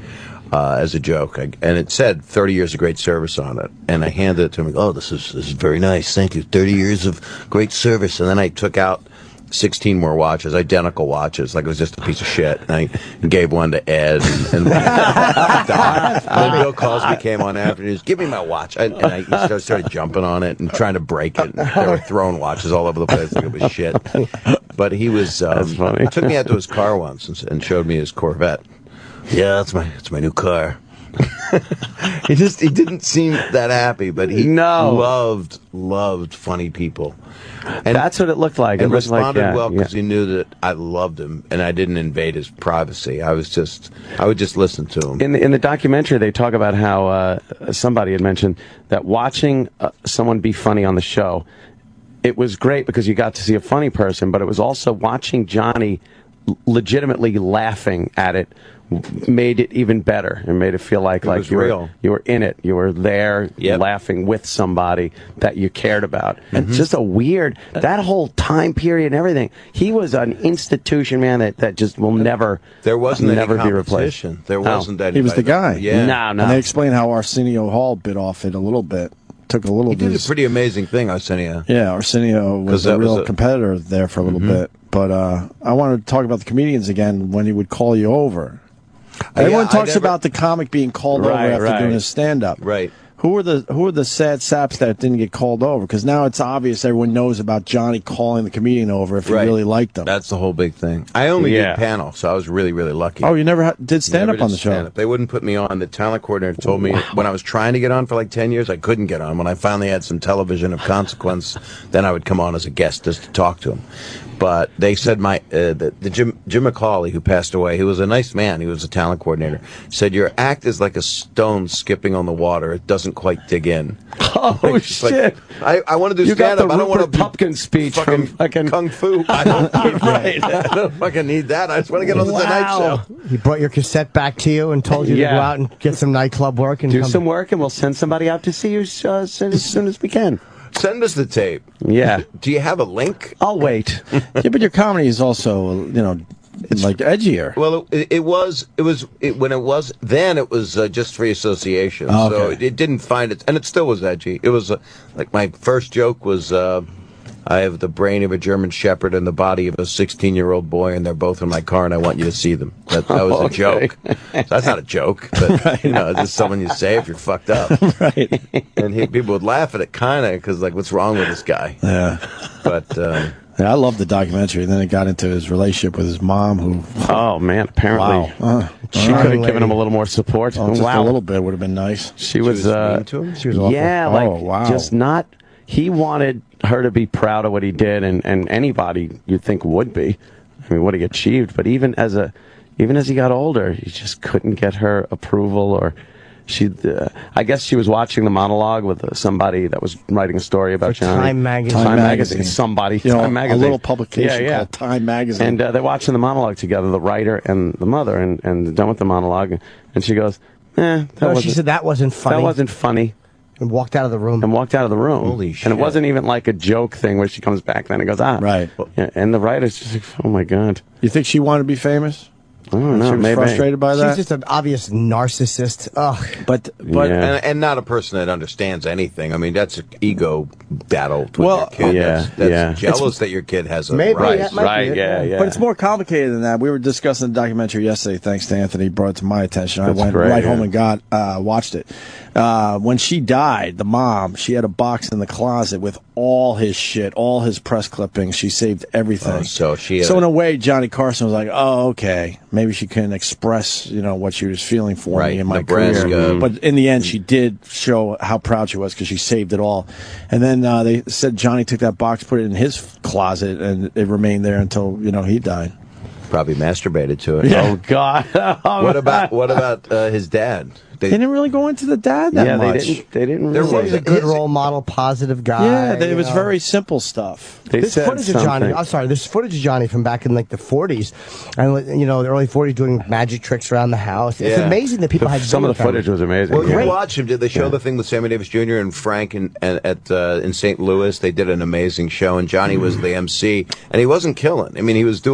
As a joke, and it said 30 years of great service on it, and I handed it to him. Oh, this is very nice, thank you. 30 years of great service, and then I took out 16 more watches, identical watches, like it was just a piece of shit. And I gave one to Ed, and then Bill Cosby came on after, and he goes, "Give me my watch," and I started jumping on it and trying to break it. And they were throwing watches all over the place like it was shit. But he was That's funny. He took me out to his car once and showed me his Corvette. Yeah, it's my new car. He didn't seem that happy, but he loved funny people. And that's what it looked like. And it responded well because he knew that I loved him and I didn't invade his privacy. I would just listen to him. In the documentary, they talk about how somebody had mentioned that watching someone be funny on the show, it was great because you got to see a funny person, but it was also watching Johnny legitimately laughing at it made it even better and made it feel like was you real. you were in it. You were there laughing with somebody that you cared about. And it's just a weird, that whole time period and everything. He was an institution, man, that just will never There wasn't never any be replaced. competition. There wasn't any. He was the guy. Yeah. No. And they explained how Arsenio Hall bit off it a little bit. Took a little He bit. did a pretty amazing thing, Arsenio. Yeah, Arsenio was a real competitor there for a little bit. But I wanted to talk about the comedians again when he would call you over. Everyone talks about the comic being called over after doing his stand-up. Right. Who are the sad saps that didn't get called over? Because now it's obvious everyone knows about Johnny calling the comedian over if he really liked them. That's the whole big thing. I only did panel, so I was really, really lucky. Oh, you never did stand-up on the show? Stand-up. They wouldn't put me on. The talent coordinator told me when I was trying to get on for like 10 years, I couldn't get on. When I finally had some television of consequence, then I would come on as a guest just to talk to him. But they said the Jim McCauley, who passed away, he was a nice man. He was a talent coordinator. Said your act is like a stone skipping on the water. It doesn't quite dig in. Oh shit! I want to do stand up. I don't want to Pupkin speech fucking from kung fu. I don't I don't fucking need that. I just want to get on the Tonight Show. He brought your cassette back to you and told you to go out and get some nightclub work and do some work, and we'll send somebody out to see you as soon as we can. Send us the tape. Yeah. Do you have a link? I'll wait. Yeah, but your comedy is also, it's like edgier. Well, it was just free association. Oh, so okay. it didn't find it, and it still was edgy. It was like my first joke was, I have the brain of a German Shepherd and the body of a 16-year-old boy, and they're both in my car, and I want you to see them. That was a joke. That's not a joke, but it's just someone you say if you're fucked up. Right. And people would laugh at it, kind of, because like, what's wrong with this guy? Yeah. But I loved the documentary. And then it got into his relationship with his mom, who. Oh man! Apparently, she could have given him a little more support. Just a little bit would have been nice. She was mean to him? She was awful. Yeah, just not. He wanted her to be proud of what he did, and anybody you'd think would be. I mean, what he achieved. But even as he got older, he just couldn't get her approval. Or I guess she was watching the monologue with somebody that was writing a story about Johnny. Time Magazine. Time Magazine. Somebody. Time Magazine. A little publication called Time Magazine. And they're watching the monologue together, the writer and the mother, and they're done with the monologue. And she goes, she said that wasn't funny. That wasn't funny. And walked out of the room. Holy shit. And it wasn't even like a joke thing where she comes back then and goes, Right. Yeah, and the writer's just like, oh my God. You think she wanted to be famous? I don't know. She was frustrated by that? She's just an obvious narcissist. Ugh. But and not a person that understands anything. I mean, that's an ego battle with your kid. That's jealous that your kid has a rise. Yeah. But it's more complicated than that. We were discussing the documentary yesterday, thanks to Anthony, brought it to my attention. That's I went great, home and watched it. When she died, the mom, she had a box in the closet with all his shit, all his press clippings. She saved everything. So in a way, Johnny Carson was like, oh, okay. Maybe she couldn't express, what she was feeling for me in my career. But in the end, she did show how proud she was because she saved it all. And then they said Johnny took that box, put it in his closet, and it remained there until, he died. Probably masturbated to it. Yeah. Oh God. What about his dad? They didn't really go into the dad that much. They didn't. He was a good role model, positive guy. Yeah, it was very simple stuff. There's footage of Johnny. I'm sorry. There's footage of Johnny from back in like the 40s, and the early 40s doing magic tricks around the house. It's amazing that people had some of the footage was amazing. Well, you watch him. Did they show the thing with Sammy Davis Jr. and Frank in St. Louis? They did an amazing show, and Johnny was the MC, and he wasn't killing. I mean, he was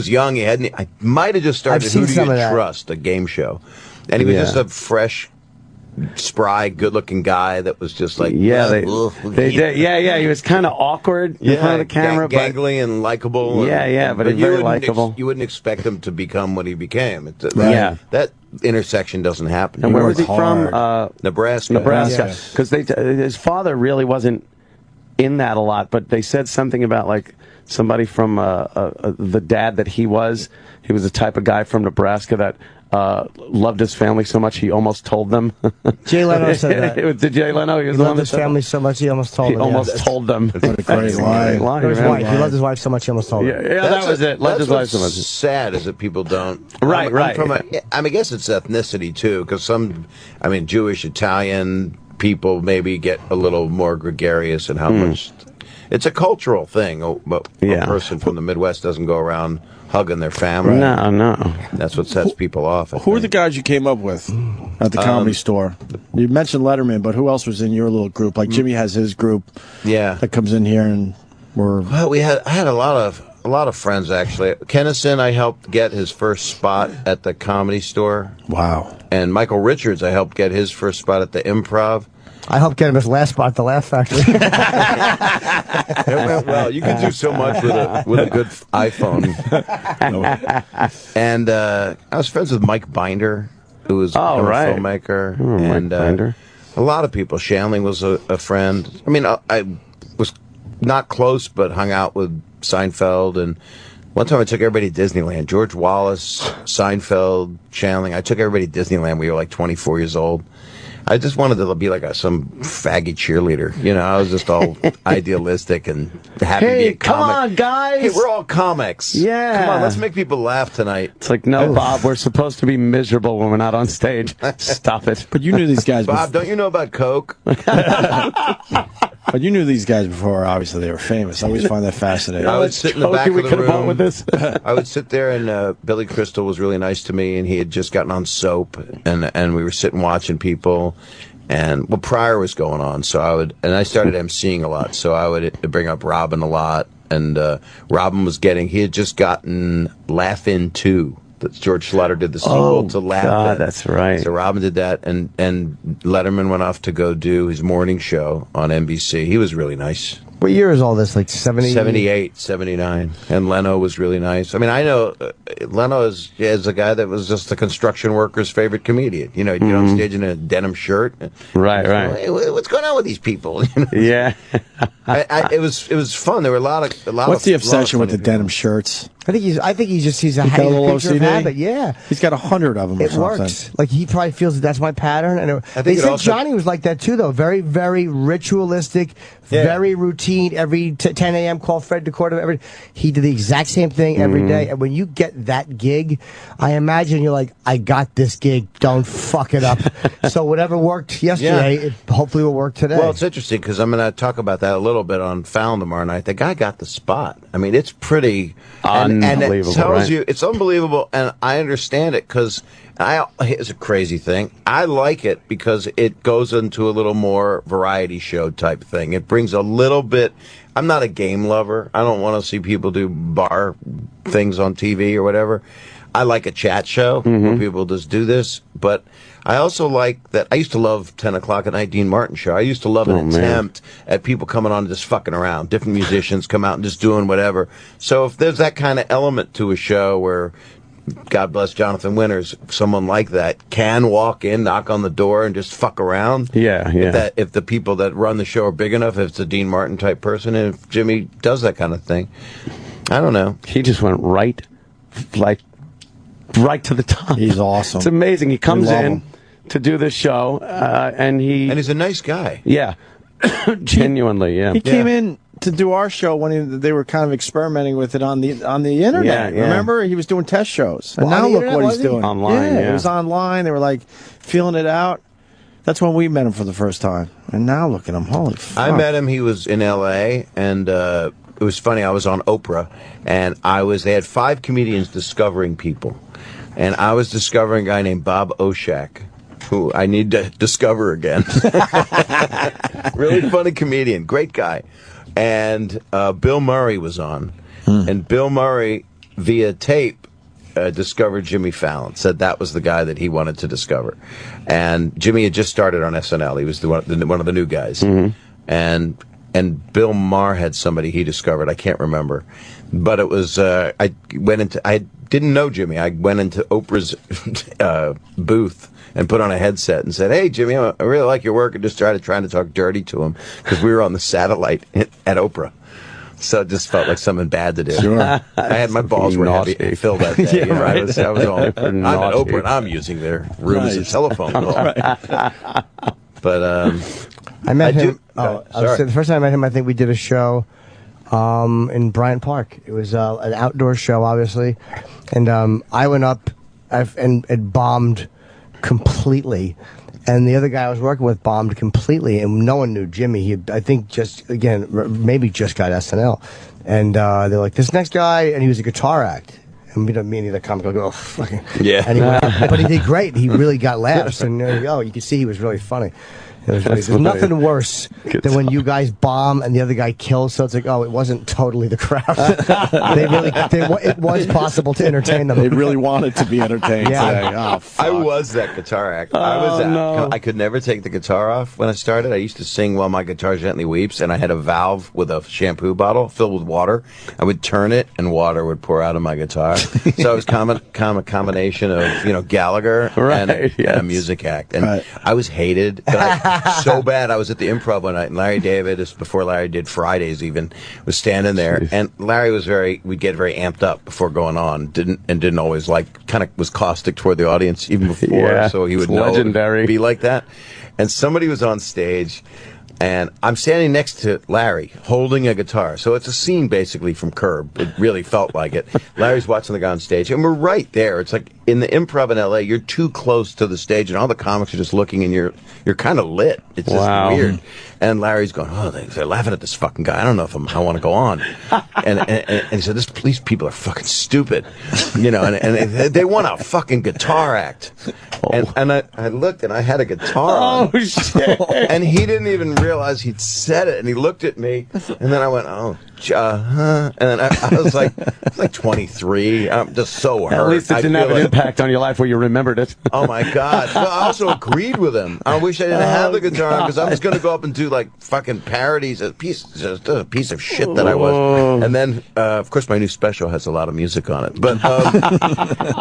young. He hadn't. I might have just started Who Do You Trust, a game show, and he was just a fresh, spry, good-looking guy that was just like he was kind of awkward in front of the camera, gangly and likable. But very likable. You wouldn't expect him to become what he became. That intersection doesn't happen. And where was he from? Nebraska. Because his father really wasn't in that a lot, but they said something about like somebody from the dad that he was the type of guy from Nebraska that loved his family so much he almost told them. Jay Leno said that. It was Jay Leno. He loved his family so much he almost told them. He almost told them. What a great line. His wife. He loved his wife so much he almost told them. Yeah, that was it. Loved his wife so much. Sad is that people don't. Right. I guess it's ethnicity too, because Jewish, Italian people maybe get a little more gregarious in how much. It's a cultural thing. A person from the Midwest doesn't go around hugging their family. No. That's what sets people off. Who are the guys you came up with at the Comedy Store? You mentioned Letterman, but who else was in your little group? Like Jimmy has his group. Yeah. That comes in here and we're. Well, I had a lot of friends actually. Kennison, I helped get his first spot at the Comedy Store. Wow. And Michael Richards, I helped get his first spot at the Improv. I helped get him his last spot at the Laugh Factory. It went well. You can do so much with a good iPhone. And I was friends with Mike Binder, who was a filmmaker. Mike Binder. A lot of people. Shanling was a friend. I mean, I was not close, but hung out with Seinfeld. And one time I took everybody to Disneyland. George Wallace, Seinfeld, Shanling. I took everybody to Disneyland. We were like 24 years old. I just wanted to be like some faggy cheerleader. You know, I was just all idealistic and happy to be a comic. Come on, guys. Hey, we're all comics. Yeah. Come on, let's make people laugh tonight. It's like, no, Bob, we're supposed to be miserable when we're not on stage. Stop it. But you knew these guys Bob, don't you know about Coke? But you knew these guys before, obviously, they were famous. I always find that fascinating. I would sit in the back of the room. With this. I would sit there, and Billy Crystal was really nice to me, and he had just gotten on Soap, and we were sitting watching people, and Pryor was going on, so I started emceeing a lot, so I would bring up Robin a lot, and Robin he had just gotten Laugh-In 2. George Schlatter did the sequel to Laugh-In. God, that's right. So Robin did that, and Letterman went off to go do his morning show on NBC. He was really nice. What year is all this? Like 70? 78, 79. And Leno was really nice. I mean, I know Leno is a guy that was just the construction worker's favorite comedian. You know, he'd get on stage in a denim shirt. Right. Hey, what's going on with these people? You know? Yeah. It was fun. There were a lot of. What's the obsession with the denim shirts? I think he's a He's got a little picture of OCD? habit. Yeah, he's got 100 of them. It works. Like he probably feels that's my pattern. And they said Johnny was like that too, though. Very, very ritualistic, very routine. Every 10 a.m. call Fred DeCordo. He did the exact same thing every day. And when you get that gig, I imagine you're like, I got this gig. Don't fuck it up. So whatever worked yesterday, it hopefully will work today. Well, it's interesting because I'm going to talk about that a little bit on Fallon tomorrow night. The guy got the spot. I mean, it's pretty unbelievable. And it tells you it's unbelievable, and I understand it because it's a crazy thing. I like it because it goes into a little more variety show type thing. It brings a little bit. I'm not a game lover. I don't want to see people do bar things on TV or whatever. I like a chat show where people just do this, but I also like that. I used to love 10 o'clock at night Dean Martin show. I used to love an attempt at people coming on and just fucking around. Different musicians come out and just doing whatever. So if there's that kind of element to a show where, God bless Jonathan Winters, someone like that can walk in, knock on the door, and just fuck around. Yeah. If the people that run the show are big enough, if it's a Dean Martin type person, and if Jimmy does that kind of thing, I don't know. He just went right to the top. He's awesome. It's amazing. He comes in to do this show, and he's a nice guy. Yeah, genuinely. Yeah, he came in to do our show when they were kind of experimenting with it on the internet. Yeah. Remember, he was doing test shows, and Well, now on the look internet, what he's was he? doing Online. It was online. They were like feeling it out. That's when we met him for the first time, and now look at him. Holy fuck! I met him. He was in L.A. and it was funny. I was on Oprah, and they had 5 comedians discovering people. And I was discovering a guy named Bob Oshak, who I need to discover again. Really funny comedian, great guy. And Bill Murray was on. And Bill Murray, via tape, discovered Jimmy Fallon, said that was the guy that he wanted to discover. And Jimmy had just started on SNL. He was one of the new guys. And Bill Maher had somebody he discovered. I can't remember. But it was, I didn't know Jimmy. I went into Oprah's booth and put on a headset and said, "Hey, Jimmy, I really like your work," and just trying to talk dirty to him because we were on the satellite at Oprah. So it just felt like something bad to do. Sure. I had my balls were heavy filled that day. Yeah, right. I was all, I'm at Oprah and I'm using their room as a telephone call. But I met him. Sorry. The first time I met him, I think we did a show in Bryant Park. It was an outdoor show, obviously, and I went up and it bombed completely. And the other guy I was working with bombed completely, and no one knew Jimmy. He, I think, maybe just got SNL. And they're like, this next guy, and he was a guitar act. And me and the comic will go, oh, fucking. Yeah. And but he did great. He really got laughs. And you could see he was really funny. There's nothing worse than when you guys bomb and the other guy kills. So it's like, it wasn't totally the crowd. It was possible to entertain them. They really wanted to be entertained. Yeah. I was that guitar act. I could never take the guitar off when I started. I used to sing while my guitar gently weeps, and I had a valve with a shampoo bottle filled with water. I would turn it, and water would pour out of my guitar. So it was a combination of Gallagher and a music act. And I was hated. But so bad. I was at the Improv one night, and Larry David, this before Larry did Fridays even, was standing there. Jeez. And Larry would get very amped up before going on. Didn't always was caustic toward the audience even before, so he would be like that. And somebody was on stage, and I'm standing next to Larry holding a guitar. So it's a scene basically from Curb. It really felt like it. Larry's watching the guy on stage, and we're right there. It's like in the Improv in L.A., you're too close to the stage, and all the comics are just looking, and you're kind of lit. It's just weird. And Larry's going, they're laughing at this fucking guy. I don't know if I want to go on. And he said, these people are fucking stupid. And they want a fucking guitar act. And I looked, and I had a guitar on. Oh, shit. And he didn't even realize he'd said it. And he looked at me, and then I went, and then I was like 23. I'm just so hurt. At least it didn't have an impact on your life where you remembered it. Oh, my God. Well, I also agreed with him. I wish I didn't have the guitar because I was going to go up and do fucking parodies. Just a piece of shit that I was. And then, of course, my new special has a lot of music on it.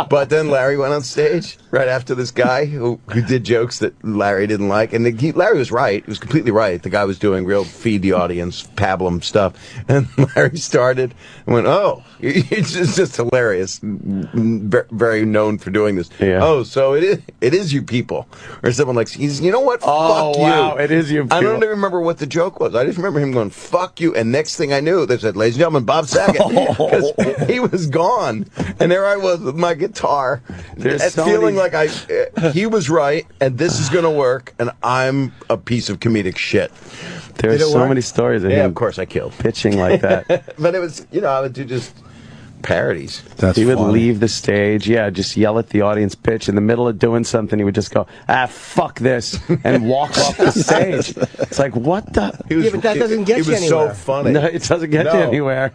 But then Larry went on stage right after this guy who did jokes that Larry didn't like. And Larry was right. He was completely right. The guy was doing real feed the audience, pablum stuff. And Larry started and went, it's just hilarious. Very known for doing this. Yeah. So it is you people. Or someone like, you know what? Fuck you. Wow, it is you people. I don't even remember what the joke was. I just remember him going, fuck you. And next thing I knew, they said, ladies and gentlemen, Bob Saget. Because he was gone. And there I was with my guitar. Feeling like he was right, and this is going to work, and I'm a piece of comedic shit. There's so many stories of him. Of course I killed. Pitching like that. But it was, I would do just parodies. He would leave the stage, just yell at the audience, pitch. In the middle of doing something, he would just go, fuck this, and walk off the stage. It's like, what the? But that doesn't get you anywhere. It was so funny. No, it doesn't get you anywhere.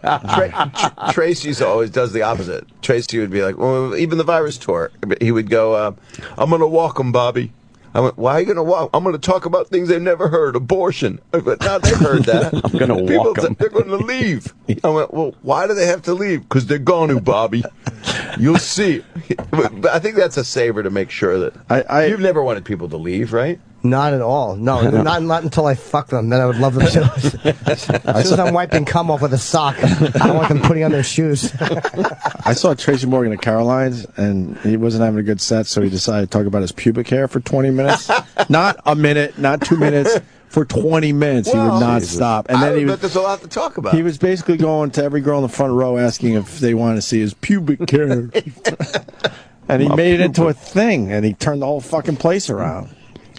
Tracy always does the opposite. Tracy would be like, well, even the virus tour, he would go, I'm going to walk him, Bobby. I went, why are you going to walk? I'm going to talk about things they've never heard. Abortion. I went, now they've heard that. I'm going to walk them. They're going to leave. I went, well, why do they have to leave? Because they're going to, Bobby. You'll see. But I think that's a saver to make sure that you've never wanted people to leave, right? Not at all. No, not until I fuck them. Then I would love them to. As soon as I'm wiping cum off with a sock, I want them putting on their shoes. I saw Tracy Morgan at Caroline's, and he wasn't having a good set, so he decided to talk about his pubic hair for 20 minutes. Not a minute, not 2 minutes. For 20 minutes, he would not stop. And then there's a lot to talk about. He was basically going to every girl in the front row asking if they wanted to see his pubic hair. And he made it into a thing, and he turned the whole fucking place around.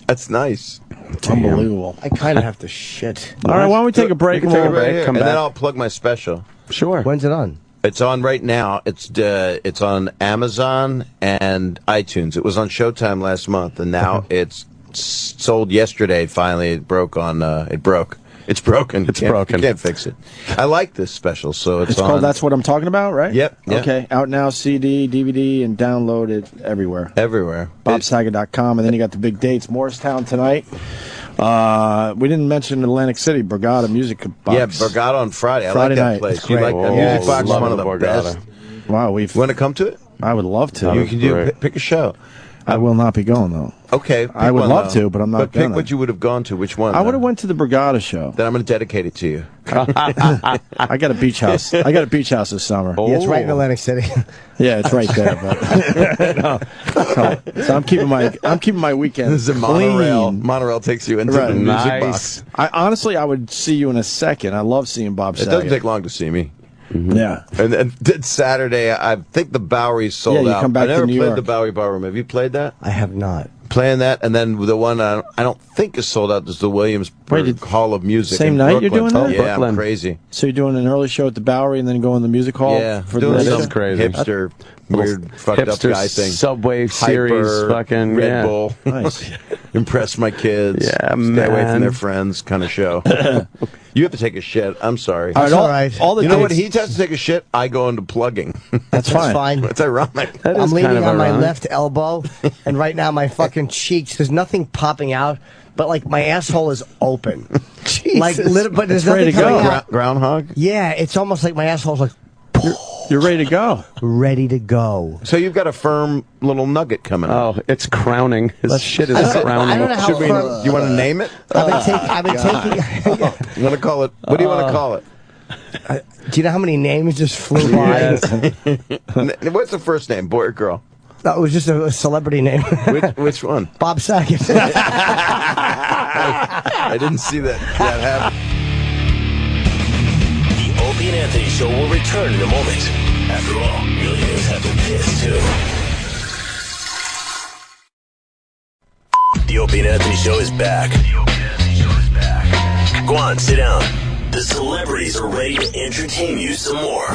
That's nice. It's unbelievable. I kind of have to shit. All right, why don't we take a break? Come back. Then I'll plug my special. Sure. When's it on? It's on right now. It's on Amazon and iTunes. It was on Showtime last month, and now it's sold yesterday. Finally, it broke on. It broke. It's broken. It's broken. You can't fix it. I like this special, so it's on. Called That's What I'm Talking About, right? Yep. Okay. Out now, CD, DVD, and download it everywhere. Everywhere. BobSaget.com, and then you got the big dates. Morristown tonight. We didn't mention Atlantic City, Borgata Music Box. Yeah, Borgata on Friday. Friday I like night. that place. It's great. You like that music box? One of the best. Wow, You want to come to it? I would love to. You can pick a show. I will not be going though. Okay, I would love to, but I'm not going. Pick what you would have gone to. Which one? I would have went to the Borgata show. Then I'm going to dedicate it to you. I got a beach house. I got a beach house this summer. Yeah, it's right in Atlantic City. Yeah, it's right there. But so I'm keeping my weekend. This is a monorail. Monorail takes you into the music box. I would see you in a second. I love seeing Bob Saget. It doesn't take long to see me. Mm-hmm. Yeah. And Saturday, I think the Bowery's sold out. Come back I never to New played York. the Bowery Ballroom. Have you played that? I have not. Playing that, and then the one I don't think is sold out is the Williamsburg Hall of Music. Same in night Brooklyn. you're doing that? Yeah, Brooklyn. I'm crazy. So you're doing an early show at the Bowery and then go in the music hall? Yeah, for doing the some show? crazy. hipster, weird, fucked up hipster guy thing. Subway Hyper, series, fucking Red Bull. Nice. Impress my kids. Yeah, Stay away man. from their friends kind of show. You have to take a shit. I'm sorry. That's all right. All the You know what? dates- He has to take a shit. I go into plugging. That's fine. fine. It's ironic. That is I'm leaning kind of on my ironic. left elbow, and right now my fucking cheeks. There's nothing popping out, but like my asshole is open. Like, but there's ready nothing to go. coming out. Groundhog? Yeah, it's almost like my asshole's like You're ready to go. ready to go. So you've got a firm little nugget coming up. Oh, it's crowning. His shit is crowning. I don't know how Should we, firm- you want to name it? I've been taking. You want to call it? What do you want to call it? Do you know how many names just flew by? What's the first name, boy or girl? That was just a celebrity name. Which one? Bob Saget. I didn't see that happen. The Opie and Anthony Show will return in a moment. After all, millionaires have to piss too. The Opie and Anthony Show is back. Go on, sit down. The celebrities are ready to entertain you some more.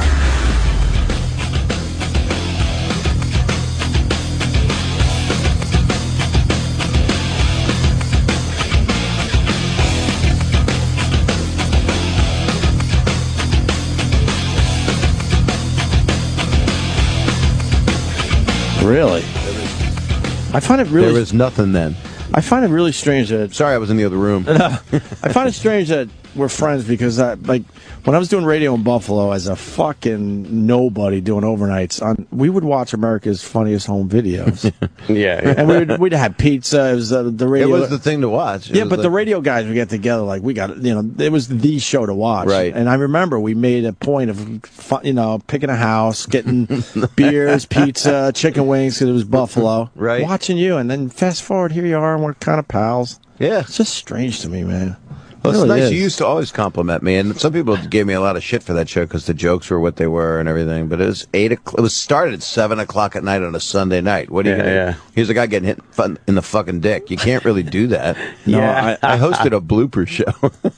Really? I find it really. There was nothing then. I find it really strange that. Sorry, I was in the other room. I find it strange that we're friends because like when I was doing radio in Buffalo as a fucking nobody doing overnights, we would watch America's Funniest Home Videos. Yeah. And we'd have pizza. It was the radio. It was the thing to watch. It Yeah, was but like- the radio guys would get together like we got it was the show to watch. Right. And I remember we made a point of picking a house, getting beers, pizza, chicken wings because it was Buffalo. Right. Watching you, and then fast forward, here you are, and we're kind of pals. Yeah. It's just strange to me, man. Well, it's It really nice. is. You used to always compliment me, and some people gave me a lot of shit for that show because the jokes were what they were and everything. But it was 8 o'clock. It was started at 7 o'clock at night on a Sunday night. What are you Yeah, gonna? yeah. Here's a guy getting hit in the fucking dick. You can't really do that. No, Yeah. I hosted a blooper show.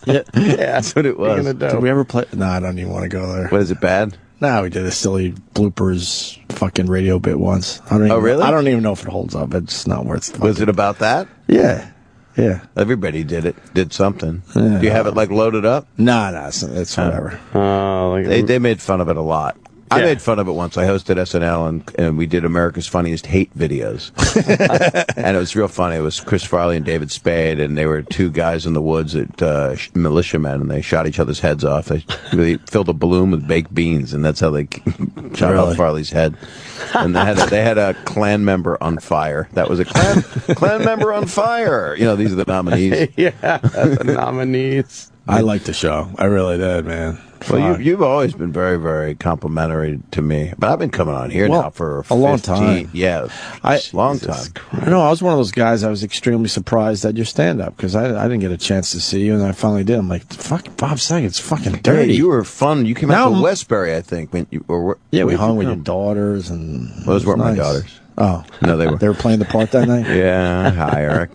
Yeah. That's what it was. Did we ever play? No, I don't even want to go there. What is it bad? No, we did a silly bloopers fucking radio bit once. I don't even, really? I don't even know if it holds up. It's not worth. Was it about that? Yeah. Yeah. Everybody did something. Yeah. Do you have it like loaded up? No, it's whatever. Oh, They made fun of it a lot. I made fun of it once. I hosted SNL and we did America's Funniest Hate Videos. And it was real funny. It was Chris Farley and David Spade, and they were two guys in the woods at militiamen, and they shot each other's heads off. They filled a balloon with baked beans, and that's how they shot off Farley's head. And they had a Klan member on fire. That was a Klan member on fire. You know, these are the nominees. Yeah, the nominees. I liked the show. I really did, man. Well, you've always been very, very complimentary to me, but I've been coming on here now for a long time. Yeah, long time. I know. I was one of those guys. I was extremely surprised at your stand-up because I didn't get a chance to see you, and I finally did. I'm like, fuck, Bob Saget's fucking dirty. Yeah, you were fun. You came out to Westbury, I think. When you were, yeah, we hung with your daughters, and those weren't my nice. daughters. Oh no, they were. They were playing the part that night. Yeah, higher.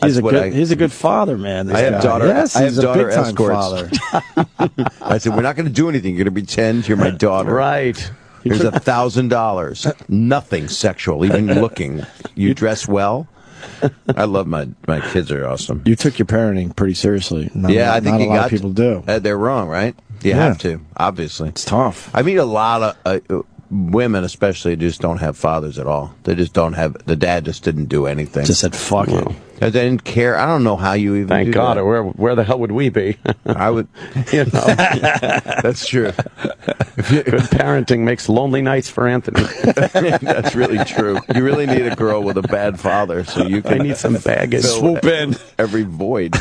He's a good father, man. This I have guy. daughter. Yes, I have he's a daughter big-time escorts. father. I said, we're not going to do anything. You're going to pretend you're my daughter. Right. Here's $1,000. Nothing sexual, even looking. You dress well. I love my kids are awesome. You took your parenting pretty seriously. I think not a you lot got of people do. They're wrong, right? You have to, obviously. It's tough. I meet a lot of women, especially, just don't have fathers at all. They just don't have. The dad just didn't do anything. Just said fuck it. They didn't care. I don't know how you even. Thank do God. that. Or where the hell would we be? I would. You know, that's true. Good parenting makes lonely nights for Anthony. That's really true. You really need a girl with a bad father, so you can. I need some baggage. Swoop in every void.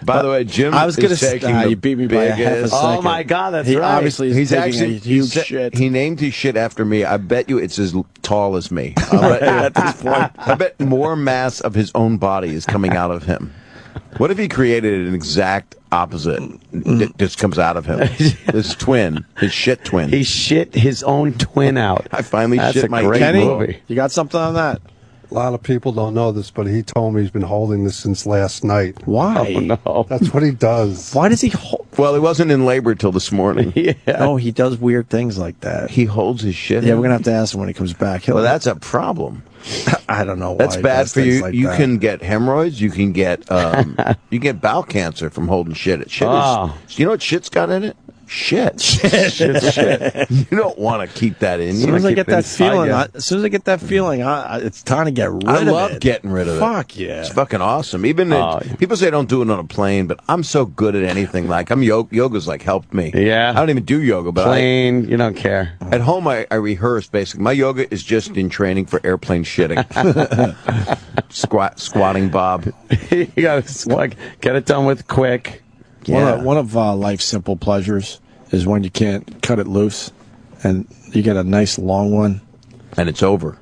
By the way, Jim. I was going to you beat me by a half a second. Oh my God, that's he right. Obviously, he's taking actually a huge shit. He named his shit after me. I bet you it's as tall as me. At this point, I bet more mass of his own body is coming out of him. What if he created an exact opposite that just comes out of him? His twin, his shit twin. He shit his own twin out. I finally That's shit a my great Kenny, movie. You got something on that? A lot of people don't know this, but he told me he's been holding this since last night. Why? Oh, no. That's what he does. Why does he hold? Well, he wasn't in labor till this morning. Yeah. Oh, he does weird things like that. He holds his shit. Yeah, we're gonna have to ask him when he comes back. Well, that's a problem. I don't know. That's why he bad does for things you. like You that. can get hemorrhoids. You can get bowel cancer from holding shit. Shit is. You know what shit's got in it? Shit. Shit. You don't want to keep that in. As soon as I get that feeling, it's time to get rid of it. I love getting rid of it. Fuck yeah. It's fucking awesome. Even people say don't do it on a plane, but I'm so good at anything. Like yoga's like helped me. Yeah. I don't even do yoga, but Plane, you don't care. At home, I rehearse basically. My yoga is just in training for airplane shitting. Squatting, Bob. You gotta get it done with quick. Yeah. One of life's simple pleasures is when you can't cut it loose, and you get a nice long one, and it's over.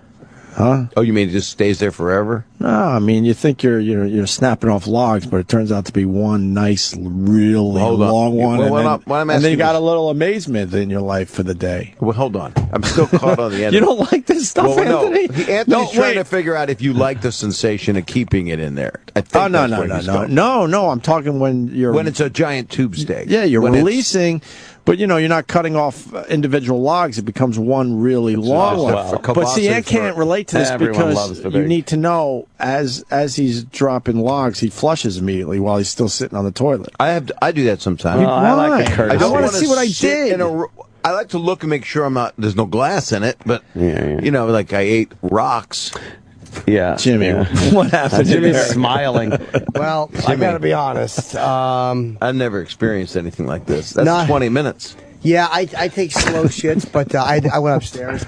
Huh? Oh, you mean it just stays there forever? No, I mean you think you're snapping off logs, but it turns out to be one nice, really long one, and then you got a little amazement in your life for the day. Well, hold on, I'm still caught on the end. You don't like this stuff, Anthony? Anthony's trying to figure out if you like the sensation of keeping it in there. I think no. I'm talking when it's a giant tube steak. Yeah, you're releasing. But, you're not cutting off individual logs. It becomes one really long one. But see, I can't relate to this because you need to know, as he's dropping logs, he flushes immediately while he's still sitting on the toilet. I do that sometimes. I like the courtesy. I want to see what I did. I like to look and make sure there's no glass in it. But, like I ate rocks. Yeah, Jimmy, what happened? Jimmy's smiling. Well, I gotta be honest. I've never experienced anything like this. That's 20 minutes. Yeah, I take slow shits, but I went upstairs.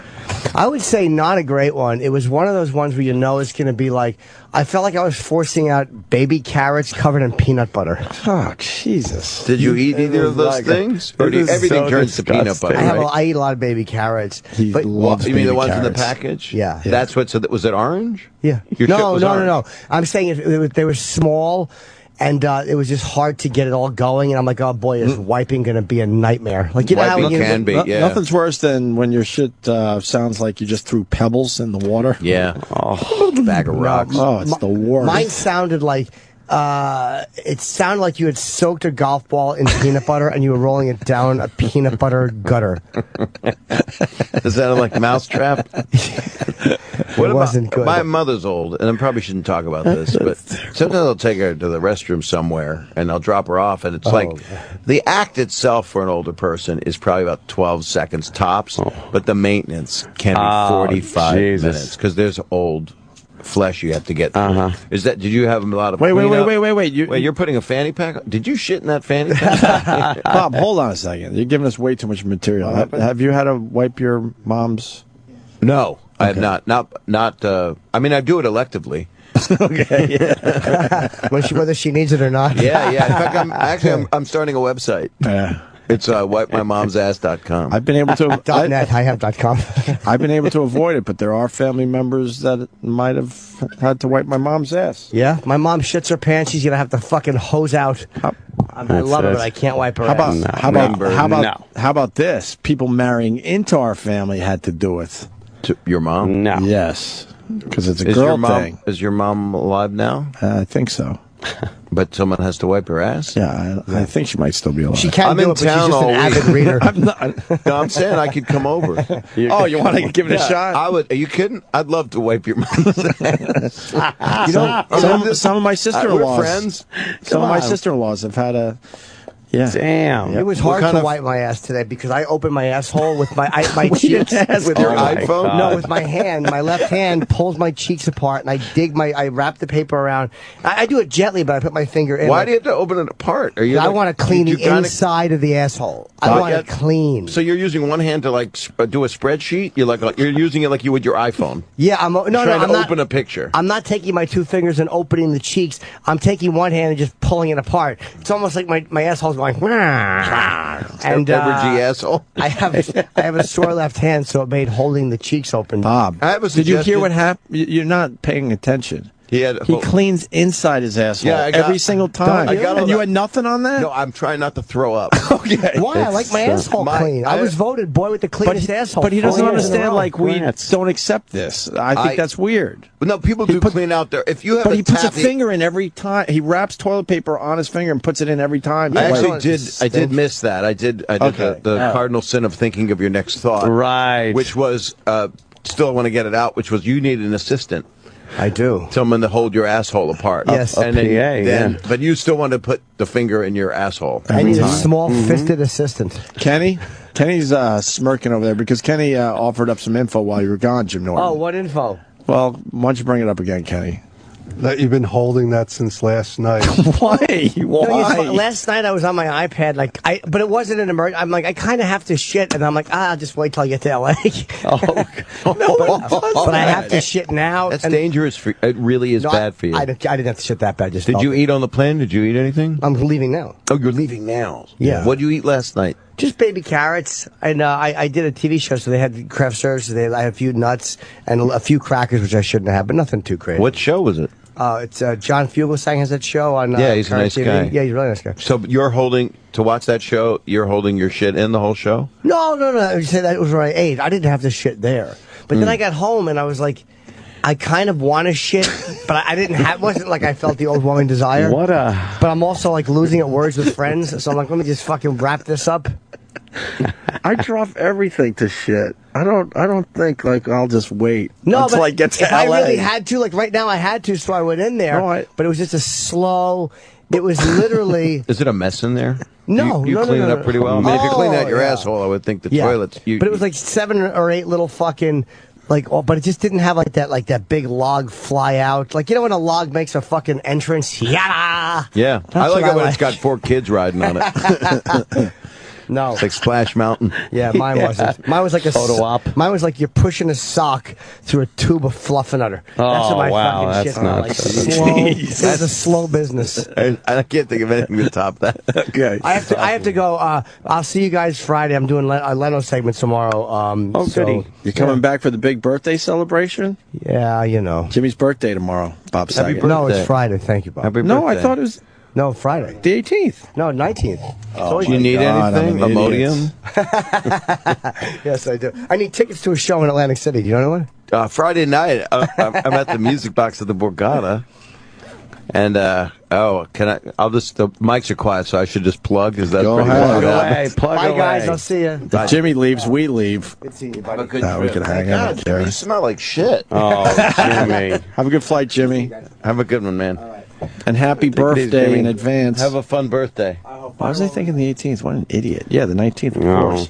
I would say not a great one. It was one of those ones where it's going to be like, I felt like I was forcing out baby carrots covered in peanut butter. Oh, Jesus. Did you eat either of those things? Or everything turns to peanut butter, I eat a lot of baby carrots. You mean the ones in the package? Yeah. That's was it orange? Yeah. No. I'm saying they were small. And it was just hard to get it all going, and I'm like, oh boy, is wiping going to be a nightmare? Like wiping can be, yeah. Nothing's worse than when your shit sounds like you just threw pebbles in the water. Yeah, bag of rocks. Oh, it's the worst. Mine sounded like you had soaked a golf ball in peanut butter and you were rolling it down a peanut butter gutter. It sounded like Mousetrap. It wasn't good. My mother's old, and I probably shouldn't talk about this, but sometimes I'll take her to the restroom somewhere, and I'll drop her off, and it's the act itself for an older person is probably about 12 seconds tops, but the maintenance can be 45 minutes, because there's old flesh you have to get through. Did you have a lot of Wait, you're putting a fanny pack on? Did you shit in that fanny pack? Bob, hold on a second. You're giving us way too much material. Have you had to wipe your mom's? No, I have not. I mean, I do it electively. Okay. Yeah. Whether she needs it or not. Yeah. In fact, I'm starting a website. It's wipemymomsass.com. I've been able to .net. I have .com. I've been able to avoid it, but there are family members that might have had to wipe my mom's ass. Yeah, my mom shits her pants. She's gonna have to fucking hose out. I love her, but I can't wipe her ass. How about this? People marrying into our family had to do it. To your mom? No. Yes, because it's a girl thing. Is your mom alive now? I think so. But someone has to wipe her ass? Yeah, I think she might still be alive. She can't do it, but she's just an avid reader. I'm saying I could come over. You want to give it a shot? I would. Are you kidding? I'd love to wipe your mom's ass. Some of my sister-in-laws. We're friends. Some of my sister-in-laws have had a... Yeah. Damn. It was hard to wipe my ass today because I opened my asshole with my cheeks. With your iPhone? No, with my hand. My left hand pulls my cheeks apart, and I wrap the paper around. I do it gently, but I put my finger in. Why do you have to open it apart? I want to clean the inside of the asshole. I want it clean. So you're using one hand to do a spreadsheet? You're using it like you would your iPhone. Yeah, I'm not open a picture. I'm not taking my two fingers and opening the cheeks. I'm taking one hand and just pulling it apart. It's almost like my asshole's going. And Edward G. asshole. I have a sore left hand, so it made holding the cheeks open. Bob, I have a did you hear what happened? You're not paying attention. He cleans inside his asshole every single time. And you had nothing on that? No, I'm trying not to throw up. Okay. Why? I like my asshole clean. I was voted boy with the cleanest asshole. But he doesn't 4 years in a understand, row. like, we don't accept this. I think that's weird. But no, people do clean out there. If you have But he puts a finger in every time. He wraps toilet paper on his finger and puts it in every time. I actually did miss that. I did the cardinal sin of thinking of your next thought. Right. Which was, still want to get it out, which was you need an assistant. I do. Someone to hold your asshole apart. Yes. And then, yeah. But you still want to put the finger in your asshole. I need a small-fisted assistant. Kenny's smirking over there because Kenny offered up some info while you were gone, Jim Norton. Oh, what info? Well, why don't you bring it up again, Kenny? That you've been holding that since last night. Why? Last night I was on my iPad, but it wasn't an emergency. I'm like, I kind of have to shit, and I'm like, I'll just wait till I get to LA. But I have to shit now. That's dangerous. It really is bad for you. I didn't have to shit that bad. Did you eat on the plane? Did you eat anything? I'm leaving now. Oh, you're leaving now? Yeah. What did you eat last night? Just baby carrots, and I did a TV show, so they had craft service. I had a few nuts and a few crackers, which I shouldn't have, but nothing too crazy. What show was it? It's John Fugelsang has that show on. Yeah, he's a nice TV. guy. Yeah, he's a really nice guy. So to watch that show, you're holding your shit in the whole show? No. You said that was where I ate. I didn't have to shit there, but then I got home and I was like, I kind of want to shit, but I didn't have. It wasn't like I felt the overwhelming desire. What a. But I'm also like losing at words with friends, so I'm like, let me just fucking wrap this up. I drop everything to shit. I don't think like I'll just wait until I get to if LA. I really had to, like right now I had to, so I went in there. But it was just a slow. It was literally. Is it a mess in there? No, you clean it up pretty well. I mean, if you clean out your asshole, I would think the toilets. But it was like 7 or 8 little fucking. But it just didn't have like that big log fly out. Like, you know when a log makes a fucking entrance? Yada! Yeah. I like it when it's got 4 kids riding on it. No. It's like Splash Mountain. Yeah, mine wasn't. Mine was like a photo op. Mine was like you're pushing a sock through a tube of fluffernutter. That's what my fucking shit not like slow. That's a slow business. I can't think of anything to top that. Okay. I have to go. I'll see you guys Friday. I'm doing a Leno segment tomorrow. Goody. You're coming back for the big birthday celebration? Yeah, you know. Jimmy's birthday tomorrow, Bob Saget. No, it's Friday. Thank you, Bob. Happy No, birthday. I thought it was No, Friday. the 18th. No, 19th. Do you need anything? Imodium? Yes, I do. I need tickets to a show in Atlantic City. Do you know what? Friday night, I'm at the Music Box at the Borgata. And, the mics are quiet, so I should just plug? Is that Go pretty ahead. good? Away, plug Bye, away. guys. I'll see you. If Jimmy leaves, we leave. Good seeing you, Have a buddy. good We trip. can hang God, out, Jimmy, Jerry. you smell like shit. Oh, Jimmy. Have a good flight, Jimmy. Have a good one, man. And happy it is, birthday Jimmy. in advance. Have a fun birthday. Why was I thinking the 18th? What an idiot. Yeah, the 19th, of No. course.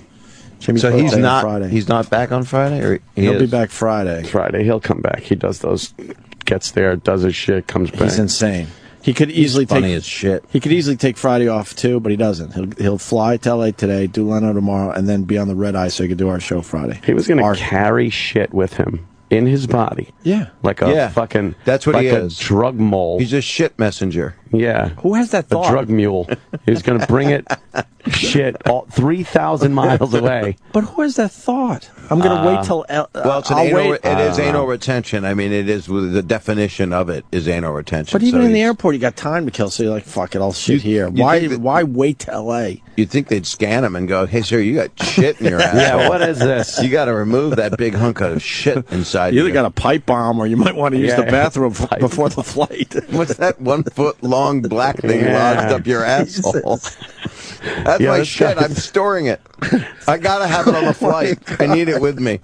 Jimmy's So birthday on Friday. he's not back on Friday? Or He'll be back Friday. Friday, he'll come back. He does those, gets there, does his shit, comes back. He's insane. He could easily funny take as shit. He could easily take Friday off too, but he doesn't. He'll fly to LA today, do Leno tomorrow, and then be on the red eye so he could do our show Friday. He was going to carry shit with him in his body. Yeah. Like a fucking. That's what like he a is. drug mole. He's a shit messenger. Yeah. Who has that A thought? drug mule. He was going to bring it shit 3,000 miles away. But who has that thought? I'm going to wait till. Well, it's it is anal retention. I mean, it is the definition of it is anal retention. But even So in the he's- airport, you got time to kill, so you're like, fuck it, I'll shit here. you Why? think that- Why wait to LA? You'd think they'd scan him and go, "Hey, sir, you got shit in your ass. Yeah, what is this? You got to remove that big hunk of shit inside You you." either got a pipe bomb, or you might want to use the bathroom before the flight. What's that 1 foot long black thing lodged up your asshole? That's Yeah, my this shit. guy's- I'm storing it. I gotta have it on the flight. I need it with me.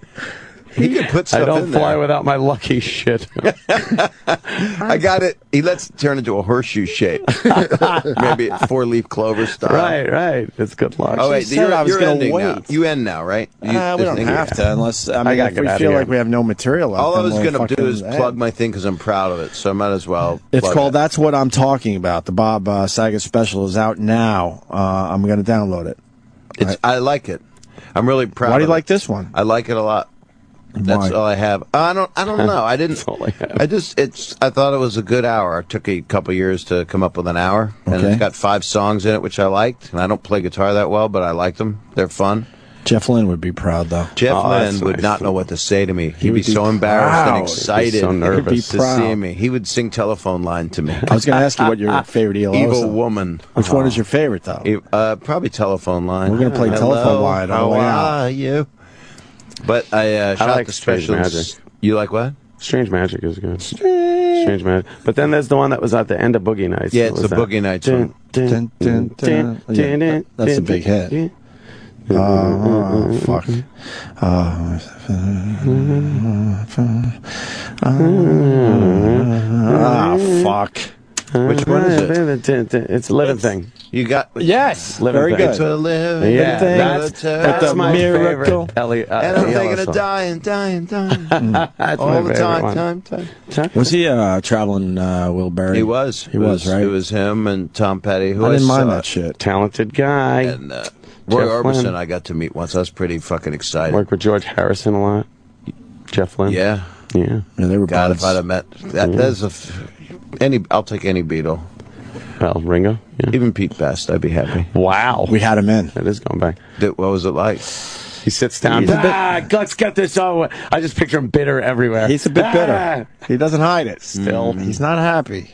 He can put stuff I don't in fly there. without my lucky shit. I got it. He lets it turn into a horseshoe shape. Maybe 4-leaf clover style. Right. It's good luck. Oh wait, said I was you're gonna ending wait. now. You end now, right? We don't have to, unless if we gotta get out of feel here. like we have no material left. All I then was we'll going to do fucking is end. plug my thing because I'm proud of it, so I might as well. It's plug called it. That's What I'm Talking About. The Bob Saget special is out now. I'm going to download it. I like it. I'm really proud. Why do you of like it. this one? I like it a lot. That's Why? all I have. I don't know. I didn't. That's all I have. I thought it was a good hour. It took a couple years to come up with an hour, and Okay. it's got 5 songs in it, which I liked. And I don't play guitar that well, but I liked them. They're fun. Jeff Lynne would be proud, though. Jeff Lynne would not know what to say to me. He'd be so embarrassed and excited, so nervous to see me. He would sing telephone line to me. I was going to ask you what your favorite ELO is. Evil Woman. Which one is your favorite, though? Probably telephone line. We're going to play telephone line. How are you? But I shot like the Strange specials. Magic. You like what? Strange Magic is good. Strange Magic. But then there's the one that was at the end of Boogie Nights. Yeah, it's the Boogie Nights one. Yeah, that's a big hit. Fuck. Fuck. Which one is it? It's a living thing. You got yes, living very thing. good. It's a living Yeah, thing. that's my miracle. favorite. Ellie, And I'm thinking of song. dying. That's All my the favorite time. one. Was he traveling Will Berry? He was. He was, right? It was him and Tom Petty. Who I didn't mind saw. that shit. Talented guy. And Roy Jeff Orbison Lynne. I got to meet once. I was pretty fucking excited. Worked with George Harrison a lot. Jeff Lynne. Yeah. Yeah. Yeah, they were God, buds. if I'd have met that, that's I'll take any Beatle. Well, Ringo. Yeah. Even Pete Best, I'd be happy. Wow. We had him in. That is going back. What was it like? He sits down. Let's get this over. I just picture him bitter everywhere. He's a bit bitter. He doesn't hide it. Still, he's not happy.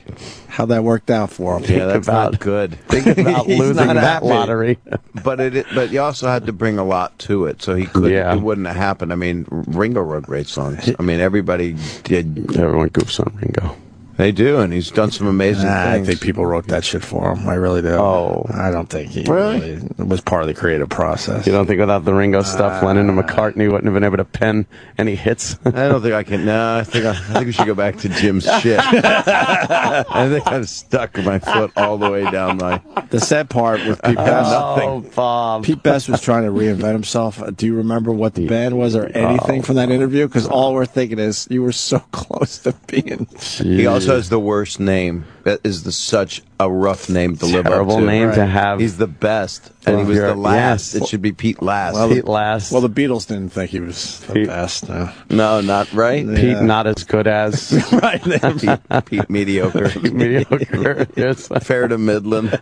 How that worked out for him. Yeah, that's not good. Think about He's losing not that happy. lottery. But you also had to bring a lot to it, so he could. Yeah. It wouldn't have happened. I mean, Ringo wrote great songs. I mean, everybody did. Everyone goofs on Ringo. They do, and he's done some amazing I things. think people wrote that shit for him. I really do. Oh. I don't think he Really? it was part of the creative process. You don't think without the Ringo stuff, Lennon and McCartney wouldn't have been able to pen any hits? I don't think I can. No, I think we should go back to Jim's shit. I think I'm stuck with my foot all the way down my. The sad part with Pete Best. Oh, Bob. Pete Best was trying to reinvent himself. Do you remember what the band was or anything from that interview? Because all we're thinking is you were so close to being. He also has the worst name. That is such a rough name to live up to. Terrible name to have. He's the best, and he was the last. Yes. It should be Pete Last. Well, Pete Last. Well, the Beatles didn't think he was the best. No. No, not right. Pete not as good as. Right. Pete mediocre. Pete mediocre. Yes. Fair to Midland.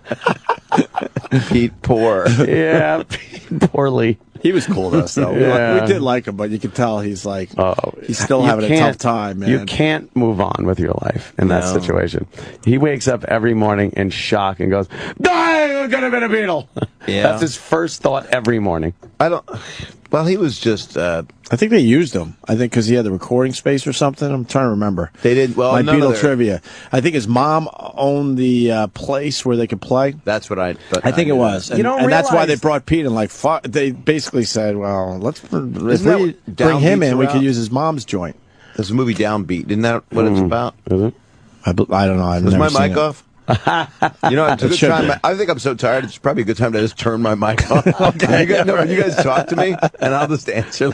Pete poor. Yeah, Pete poorly. He was cool to us, though. Yeah. We did like him, but you could tell he's like, he's still having a tough time, man. You can't move on with your life in that situation. He wakes up every morning in shock and goes, "I'm gonna be a Beatle." Yeah. That's his first thought every morning. Well, he was just. I think they used him. I think because he had the recording space or something. I'm trying to remember. They did. Well, my none of Beatle their- trivia. I think his mom owned the place where they could play. That's what I. But I think it was, and, You don't and that's why they realize- brought Pete in. Like, fuck, they basically said, "Well, if that we what bring him Downbeat's in, we about? could use his mom's joint." There's a movie Downbeat. Isn't that what it's about? Is it? I don't know. I've Is never my seen mic it. off? You know, it's a It good should time. be. I think I'm so tired. It's probably a good time to just turn my mic off. Okay, you guys talk to me, and I'll just answer.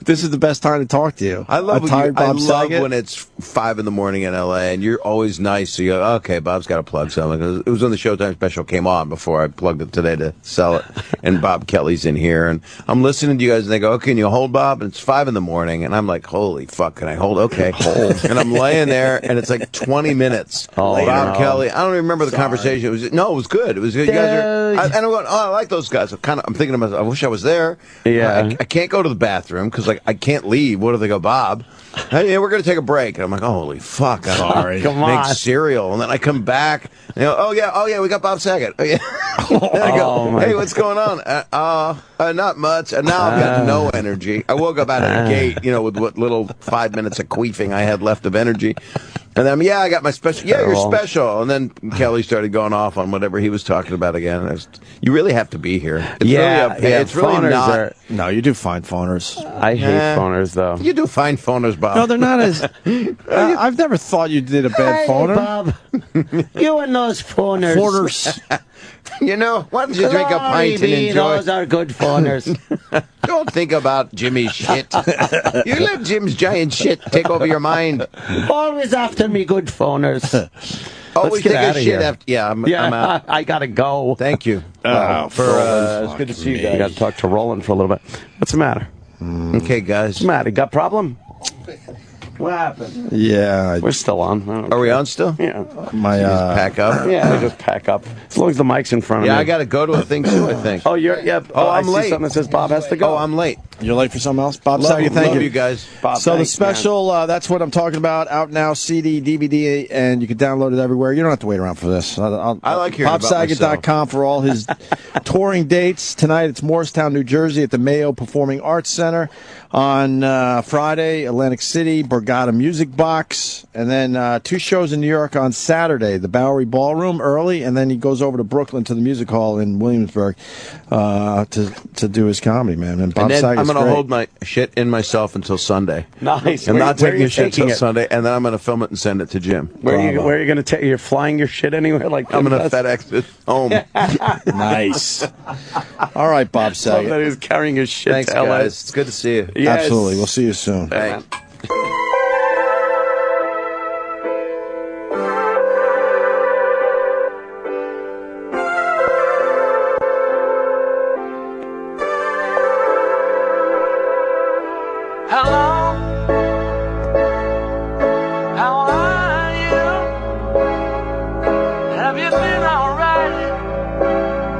This is the best time to talk to you. I love. A tired Bob love Saget? when it's 5 in the morning in L.A. and you're always nice. So you go, okay, Bob's got to plug something. 'Cause it was when the Showtime special came on before I plugged it today to sell it. And Bob Kelly's in here, and I'm listening to you guys, and they go, "Okay, can you hold, Bob?" And it's 5 in the morning, and I'm like, "Holy fuck, can I hold?" Okay, hold. And I'm laying there, and it's like 20 minutes. Oh, Bob no. Kelly. I don't even remember the conversation. It was it was good. It was good. You guys are, and I'm going, oh, I like those guys. I'm thinking to myself, I wish I was there. Yeah. I can't go to the bathroom because I can't leave. What do they go, Bob? Hey, yeah, we're going to take a break. And I'm like, holy fuck. I'm Sorry. Come make on. cereal. And then I come back. And they go, oh yeah, we got Bob Saget. Oh, yeah. And I go, hey, what's going on? Not much. And now I've got no energy. I woke up out of the gate, with what little 5 minutes of queefing I had left of energy. And then, I got my special. Yeah, you're special. And then Kelly started going off on whatever he was talking about again. You really have to be here. It's it's really phoners not. No, you do fine phoners. I hate phoners, though. You do fine phoners, Bob. No, they're not as. I've never thought you did a bad phoner. Bob. You and those phoners. Phoners. Why don't you drink a pint and enjoy? Those are good phoners. Don't think about Jimmy's shit. You let Jim's giant shit take over your mind. Always after me, good phoners. Always get take a outta shit here. after. Yeah, I'm out. I gotta go. Thank you. It's good to see you guys. I got to talk to Roland for a little bit. What's the matter? Okay, guys. What's the matter? Got a problem? What happened? Yeah. We're still on. Are we on still? Yeah. My pack up? Yeah, just pack up. As long as the mic's in front of me. Yeah, I got to go to a thing soon, I think. Oh, you're, yeah. Oh, I'm I see late. something that says Bob has to go. Oh, I'm late. You're late for something else? Bob Love Saget, you, thank love you. you guys. Bob, So thanks, the special, that's what I'm talking about, out now, CD, DVD, and you can download it everywhere. You don't have to wait around for this. I like hearing about BobSaget.com for all his touring dates. Tonight it's Morristown, New Jersey at the Mayo Performing Arts Center. On Friday, Atlantic City, Borgata Music Box. And then 2 shows in New York on Saturday, the Bowery Ballroom early, and then he goes over to Brooklyn to the Music Hall in Williamsburg to do his comedy, man. And Bob And then Saget's I'm going to great. hold my shit in myself until Sunday. Nice. I'm not Where are taking you a shit taking until it? Sunday, and then I'm going to film it and send it to Jim. Where are you going to take? You're flying your shit anywhere? Like I'm going to FedEx it home. Nice. All right, Bob Love Saget. that he's carrying his shit Thanks, to LA. guys. It's good to see you. Yes. Absolutely. We'll see you soon. Thanks. Hello, how are you? Have you been alright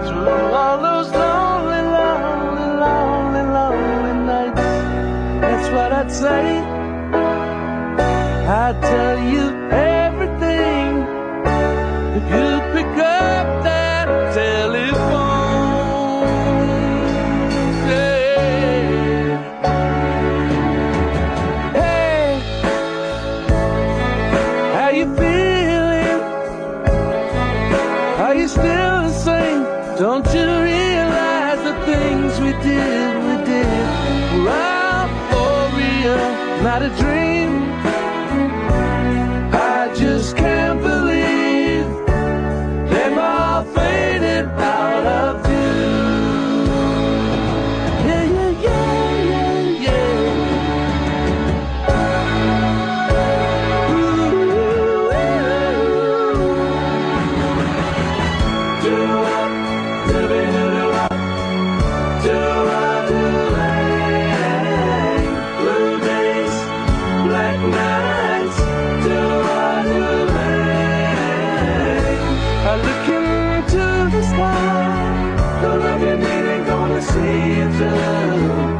through all those lonely, lonely, lonely, lonely nights? That's what I'd say. I'd tell you everything if you'd pick up that telephone. Still the same. Don't you realize the things we did were all for real, not a dream. I just can't believe they've all faded out of view. Yeah, yeah, yeah, yeah, yeah. See you through,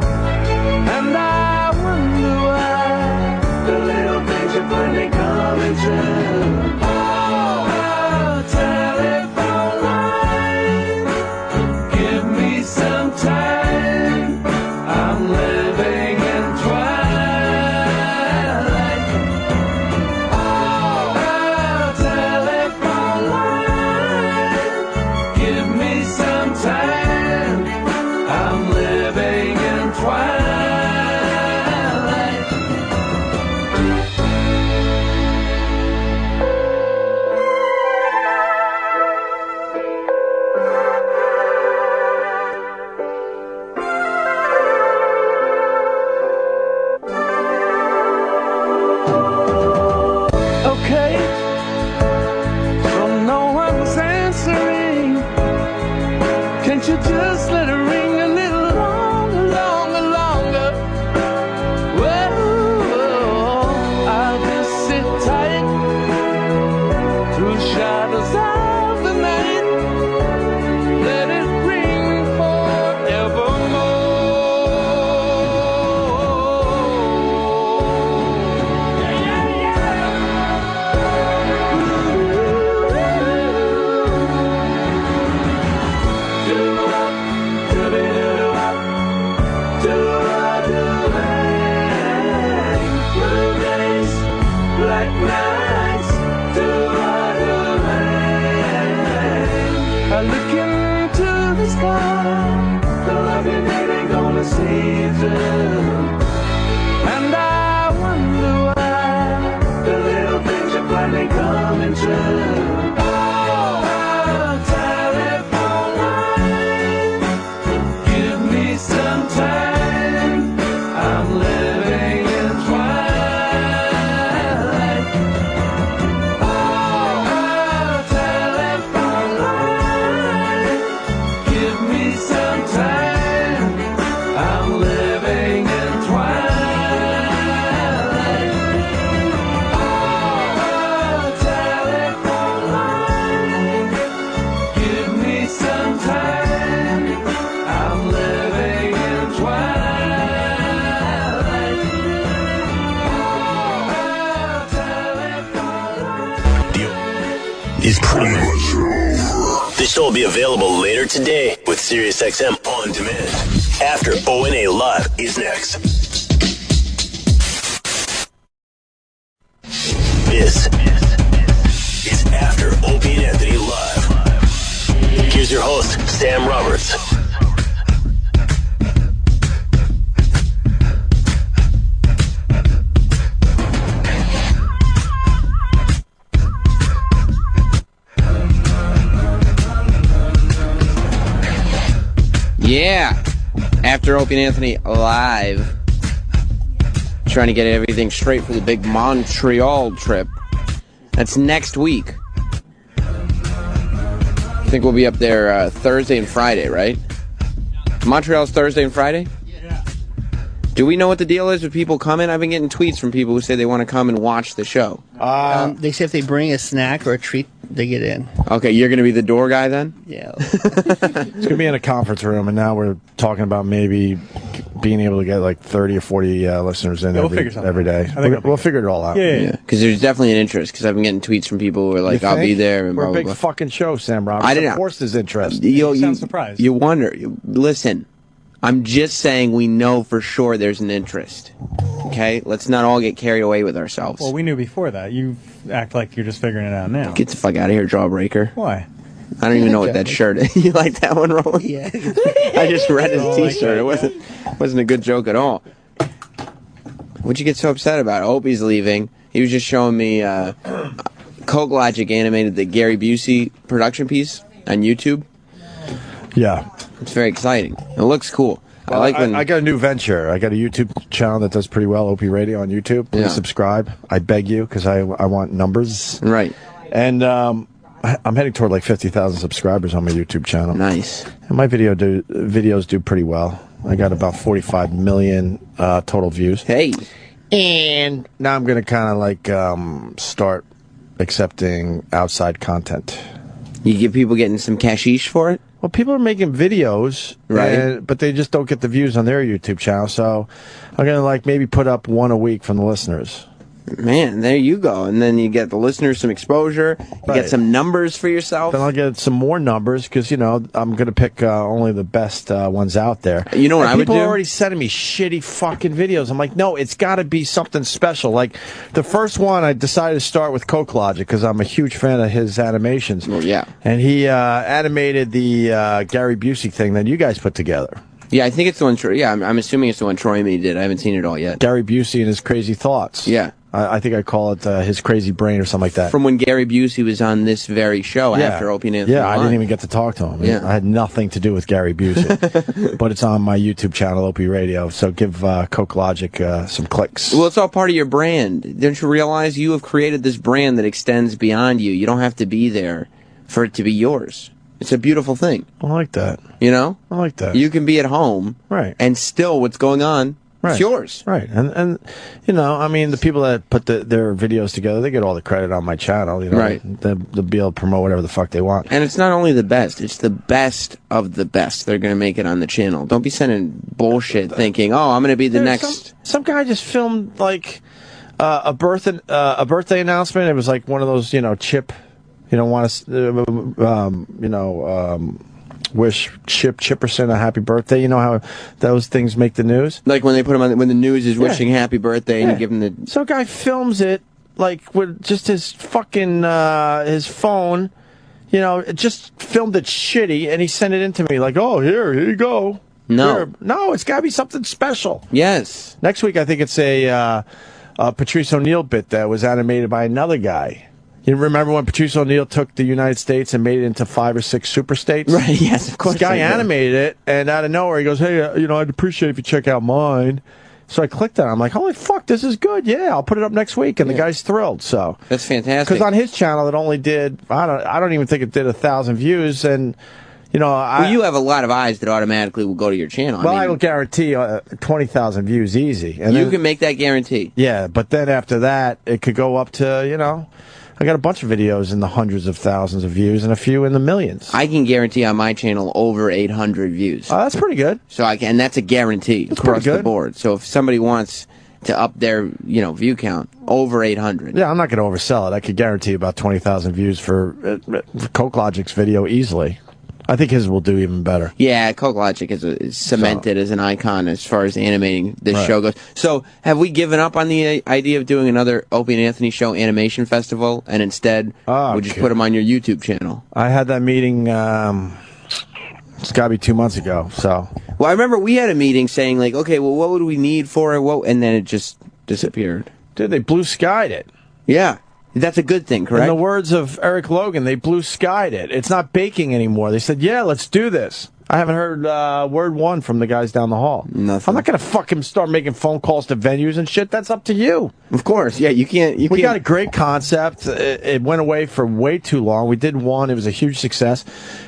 and I wonder why the little things are finally coming true. Oh, telephone line, give me some time. I'm living in twilight. Oh, telephone line, give me some time. I'm living in twilight. Okay, so no one was answering. Can't you just let it ring a little longer, longer, longer? Whoa, I'll just sit tight through shadows of the night. Let it ring forevermore. Black nights, I look into the sky. The love you need ain't gonna see you through. And I wonder why the little things are finally coming true. Oh, telephone line, give me some time. I'm living in twilight. Oh, telephone line, give me some time. I'm living in twilight. is pretty much over. The show will be available later today with SiriusXM On Demand. After ONA Live is next. This is After Opie and Anthony Live. Here's your host, Sam Roberts. Yeah, After Opie and Anthony Live. Trying to get everything straight for the big Montreal trip. That's next week. I think we'll be up there Thursday and Friday, right? Montreal's Thursday and Friday? Yeah. Do we know what the deal is with people coming? I've been getting tweets from people who say they want to come and watch the show. They say if they bring a snack or a treat, they get in. Okay, you're going to be the door guy then? Yeah. It's going to be in a conference room, and now we're talking about maybe being able to get like 30 or 40 listeners in every day. We'll figure it all out. Yeah. Because there's definitely an interest, because I've been getting tweets from people who are like, I'll be there. And we're blah, a blah, big blah. fucking show, Sam Roberts. Of course there's interest. You sound surprised. You wonder. Listen, I'm just saying we know for sure there's an interest. Okay? Let's not all get carried away with ourselves. Well, we knew before that. You act like you're just figuring it out now. Get the fuck out of here, Jawbreaker. Why? I don't even know what that shirt is. You like that one, Roland? Yeah. I just read his t-shirt. It wasn't a good joke at all. What'd you get so upset about? Opie's leaving. He was just showing me Coke Logic animated the Gary Busey production piece on YouTube. Yeah. It's very exciting. It looks cool. Well, I got a new venture. I got a YouTube channel that does pretty well, Opie Radio on YouTube. Please subscribe. I beg you, because I want numbers. Right. And I'm heading toward like 50,000 subscribers on my YouTube channel. Nice. And my videos do pretty well. I got about 45 million total views. Hey. And now I'm going to kind of like start accepting outside content. You get people getting some cashish for it? Well, people are making videos, right? But they just don't get the views on their YouTube channel. So I'm going to like maybe put up one a week from the listeners. Man, there you go. And then you get the listeners some exposure. You get some numbers for yourself. Then I'll get some more numbers because, you know, I'm going to pick only the best ones out there. You know what I would do? People are already sending me shitty fucking videos. I'm like, no, it's got to be something special. Like, the first one, I decided to start with Coke Logic because I'm a huge fan of his animations. Well, yeah. And he animated the Gary Busey thing that you guys put together. Yeah, I think it's the one. Yeah, I'm assuming it's the one Troy May did. I haven't seen it all yet. Gary Busey and his crazy thoughts. Yeah. I think I call it his crazy brain or something like that. From when Gary Busey was on this very show after Opie and Anthony. Yeah, I didn't even get to talk to him. Yeah. I had nothing to do with Gary Busey. But it's on my YouTube channel, Opie Radio. So give Coke Logic some clicks. Well, it's all part of your brand. Don't you realize you have created this brand that extends beyond you? You don't have to be there for it to be yours. It's a beautiful thing. I like that. You know? I like that. You can be at home. Right. And still what's going on, it's yours. Right. And you know, I mean, the people that put their videos together, they get all the credit on my channel. You know, right. They'll be able to promote whatever the fuck they want. And it's not only the best, it's the best of the best. They're going to make it on the channel. Don't be sending bullshit thinking, oh, I'm going to be the next. Some guy just filmed, like, a birthday announcement. It was like one of those, you know, chip, you know, want to, wish Chipperson a happy birthday. You know how those things make the news? Like when they put them on, when the news is wishing happy birthday and you give them the... Some guy films it, like, with just his fucking, his phone, you know, just filmed it shitty, and he sent it in to me, like, oh, here you go. No. No, it's gotta be something special. Yes. Next week, I think it's a Patrice O'Neill bit that was animated by another guy. You remember when Patrice O'Neill took the United States and made it into 5 or 6 super states? Right, yes, of course. This guy animated it, and out of nowhere, he goes, hey, you know, I'd appreciate if you check out mine. So I clicked on it. I'm like, holy fuck, this is good. Yeah, I'll put it up next week. And the guy's thrilled. So that's fantastic. Because on his channel, it only did, I don't even think it did 1,000 views. And, you know, well, you have a lot of eyes that automatically will go to your channel. Well, I will guarantee 20,000 views easy. And you can make that guarantee. Yeah, but then after that, it could go up to, you know, I got a bunch of videos in the hundreds of thousands of views and a few in the millions. I can guarantee on my channel over 800 views. Oh, that's pretty good. So and that's a guarantee across the board. So if somebody wants to up their view count over 800. Yeah, I'm not going to oversell it. I could guarantee about 20,000 views for Coke Logic's video easily. I think his will do even better. Yeah, Coke Logic is cemented as an icon as far as animating this show goes. So, have we given up on the idea of doing another Opie and Anthony show animation festival, and instead we'll just put them on your YouTube channel? I had that meeting, it's got to be 2 months ago, so... Well, I remember we had a meeting saying, like, okay, well, what would we need for it? And then it just disappeared. Dude, they blue skied it. Yeah. That's a good thing, correct? In the words of Eric Logan, they blue skied it. It's not baking anymore. They said, yeah, let's do this. I haven't heard word one from the guys down the hall. Nothing. I'm not going to fucking start making phone calls to venues and shit. That's up to you. Of course. Yeah, you can't. We got a great concept. It went away for way too long. We did one. It was a huge success.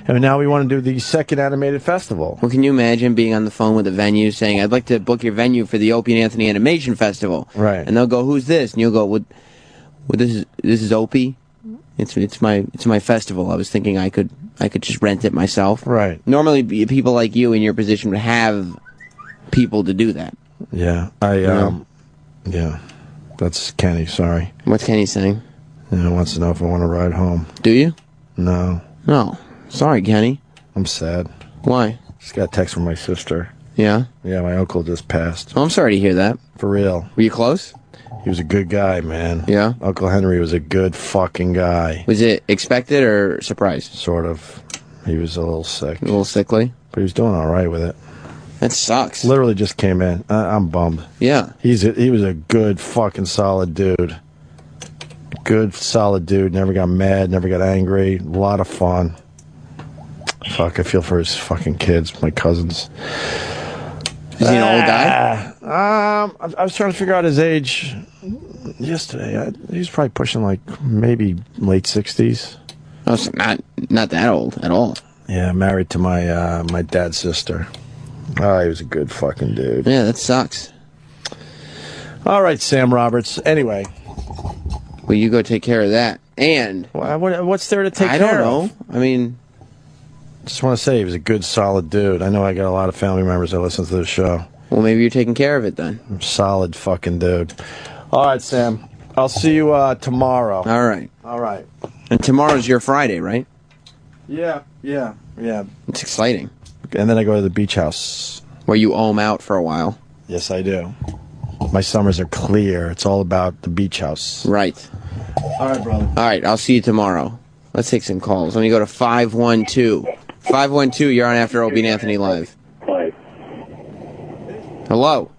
And now we want to do the second animated festival. Well, can you imagine being on the phone with a venue saying, I'd like to book your venue for the Opie and Anthony Animation Festival. Right. And they'll go, who's this? And you'll go, well, this is Opie. It's my festival. I was thinking I could just rent it myself. Right. Normally, people like you in your position would have people to do that. Yeah. Yeah. That's Kenny. Sorry. What's Kenny saying? Yeah, he wants to know if I want to ride home. Do you? No. No. Sorry, Kenny. I'm sad. Why? Just got a text from my sister. Yeah? Yeah, my uncle just passed. Oh, I'm sorry to hear that. For real. Were you close? He was a good guy, man. Yeah? Uncle Henry was a good fucking guy. Was it expected or surprised? Sort of. He was a little sick. A little sickly? But he was doing all right with it. That sucks. Literally just came in. I'm bummed. Yeah. He was a good fucking solid dude. Good solid dude. Never got mad, never got angry. A lot of fun. Fuck, I feel for his fucking kids, my cousins. Is he an old guy? I was trying to figure out his age yesterday. He was probably pushing like maybe late 60s. Oh, so not that old at all. Yeah, married to my dad's sister. Oh, he was a good fucking dude. Yeah, that sucks. All right, Sam Roberts. Anyway. Well, you go take care of that. And what's there to take care of? I don't know. I mean, just want to say he was a good, solid dude. I know I got a lot of family members that listen to the show. Well, maybe you're taking care of it then. Solid fucking dude. All right, Sam. I'll see you tomorrow. All right. All right. And tomorrow's your Friday, right? Yeah. It's exciting. And then I go to the beach house. Where you ohm out for a while. Yes, I do. My summers are clear. It's all about the beach house. Right. All right, brother. All right, I'll see you tomorrow. Let's take some calls. Let me go to 512. 512, you're on After Opie and Anthony Live. Hello.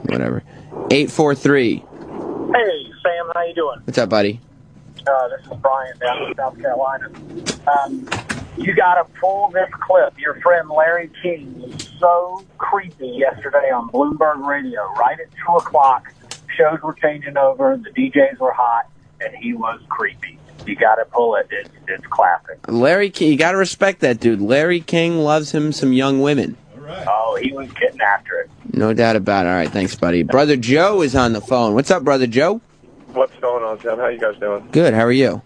Whatever. 843. Hey, Sam, how you doing? What's up, buddy? This is Brian down in South Carolina. You got to pull this clip. Your friend Larry King was so creepy yesterday on Bloomberg Radio. Right at 2 o'clock, shows were changing over, the DJs were hot, and he was creepy. You got to pull it. It's classic. Larry King, you got to respect that dude. Larry King loves him some young women. Oh, he was getting after it. No doubt about it. All right, thanks, buddy. Brother Joe is on the phone. What's up, Brother Joe? What's going on, Sam? How you guys doing? Good. How are you?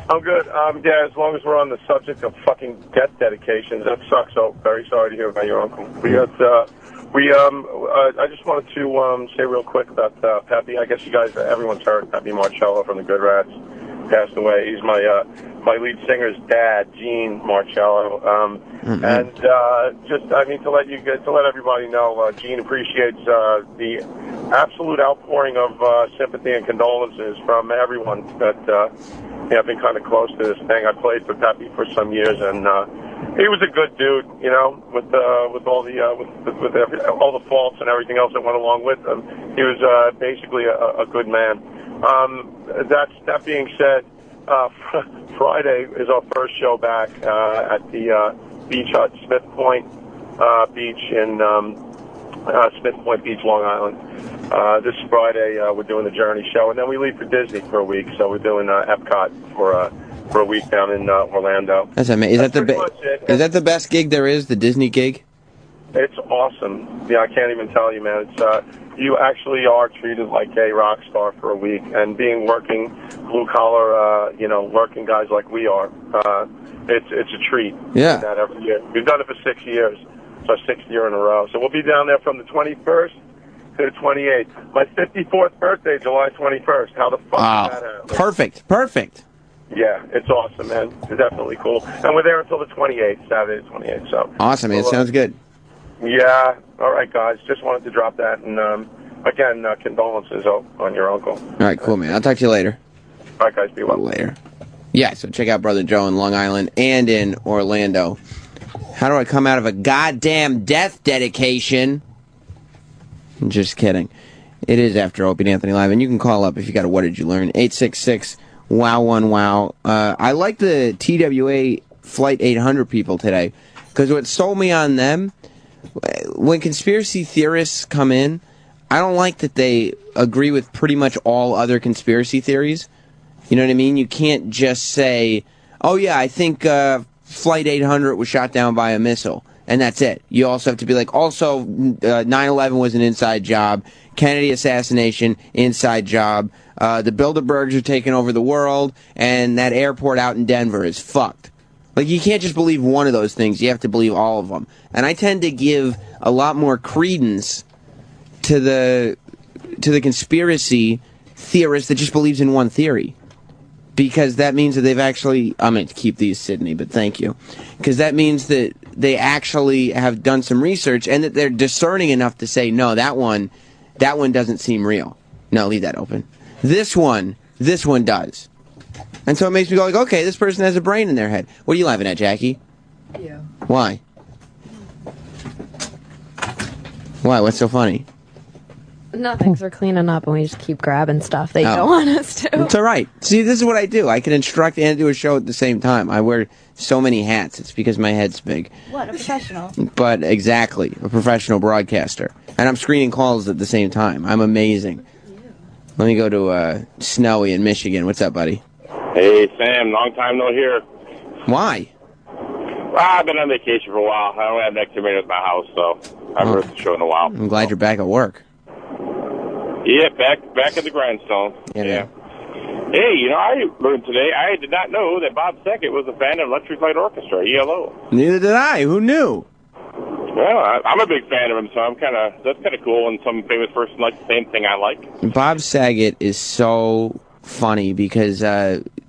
I'm good. Yeah, as long as we're on the subject of fucking death dedications, that sucks. So very sorry to hear about your uncle. I just wanted to say real quick about Pappy. I guess you guys, everyone's heard Pappy Marcello from the Good Rats passed away. He's my lead singer's dad, Gene Marcello. And to let everybody know, Gene appreciates the absolute outpouring of sympathy and condolences from everyone that have been kind of close to this thing. I played for Pappy for some years, and he was a good dude, you know, with all the faults and everything else that went along with him. He was basically a good man. That being said, Friday is our first show back at the Beach Hut, Smith Point Beach in Smith Point Beach, Long Island. This Friday we're doing the Journey show, and then we leave for Disney for a week. So we're doing Epcot for a week down in Orlando. That's amazing. Is that the best gig there is? The Disney gig? It's awesome. Yeah, I can't even tell you, man. It's you actually are treated like a rock star for a week, and being working blue collar, working guys like we are, it's a treat. Yeah. That every year. We've done it for 6 years. It's our 6th year in a row. So we'll be down there from the 21st to the 28th. My 54th birthday, July 21st. How the fuck did that happen? Perfect. Yeah, it's awesome, man. It's definitely cool. And we're there until the 28th, Saturday the 28th. So Awesome, man. Sounds good. Yeah. All right, guys. Just wanted to drop that. And, again, condolences on your uncle. All right, cool, man. I'll talk to you later. All right, guys. Be well. Later. Yeah, so check out Brother Joe in Long Island and in Orlando. How do I come out of a goddamn death dedication? I'm just kidding. It is after Opie and Anthony Live, and you can call up if you got a What Did You Learn? 866-WOW-1-WOW. I like the TWA Flight 800 people today, because what sold me on them, when conspiracy theorists come in, I don't like that they agree with pretty much all other conspiracy theories. You know what I mean? You can't just say, oh yeah, I think Flight 800 was shot down by a missile, and that's it. You also have to be like, also 9/11 was an inside job, Kennedy assassination, inside job, the Bilderbergs are taking over the world, and that airport out in Denver is fucked. Like, you can't just believe one of those things, you have to believe all of them. And I tend to give a lot more credence to the conspiracy theorist that just believes in one theory. Because that means that they've actually... I'm going to keep these, Sydney, but thank you. Because that means that they actually have done some research and that they're discerning enough to say, no, that one doesn't seem real. No, leave that open. This one does. And so it makes me go like, okay, this person has a brain in their head. What are you laughing at, Jackie? You. Why? Why? What's so funny? Nothing. We're cleaning up and we just keep grabbing stuff that you don't want us to. It's all right. See, this is what I do. I can instruct and do a show at the same time. I wear so many hats. It's because my head's big. What, a professional? But exactly, a professional broadcaster. And I'm screening calls at the same time. I'm amazing. Let me go to Snowy in Michigan. What's up, buddy? Hey, Sam. Long time no hear. Why? Well, I've been on vacation for a while. I don't have next to me at my house, so I haven't heard the show in a while. I'm glad you're back at work. Yeah, back at the grindstone. Yeah. Hey, I learned today, I did not know that Bob Saget was a fan of Electric Light Orchestra, ELO. Neither did I. Who knew? Well, I'm a big fan of him, so that's kind of cool when some famous person likes the same thing I like. Bob Saget is so funny because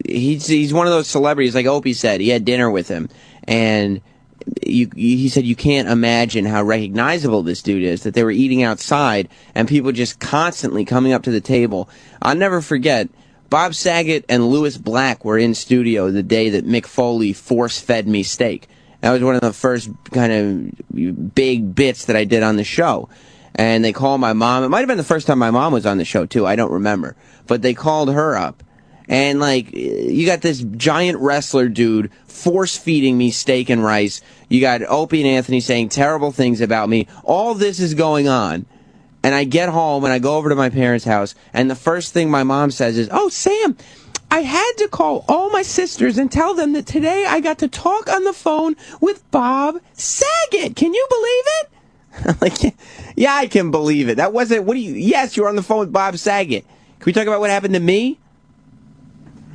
he's one of those celebrities, like Opie said. He had dinner with him, and he said you can't imagine how recognizable this dude is, that they were eating outside and people just constantly coming up to the table. I'll never forget, Bob Saget and Louis Black were in studio the day that Mick Foley force-fed me steak. That was one of the first kind of big bits that I did on the show. And they called my mom. It might have been the first time my mom was on the show, too. I don't remember. But they called her up. And, like, you got this giant wrestler dude force-feeding me steak and rice. You got Opie and Anthony saying terrible things about me. All this is going on. And I get home, and I go over to my parents' house, and the first thing my mom says is, oh, Sam, I had to call all my sisters and tell them that today I got to talk on the phone with Bob Saget. Can you believe it? I'm like, yeah, I can believe it. That wasn't, yes, you were on the phone with Bob Saget. Can we talk about what happened to me?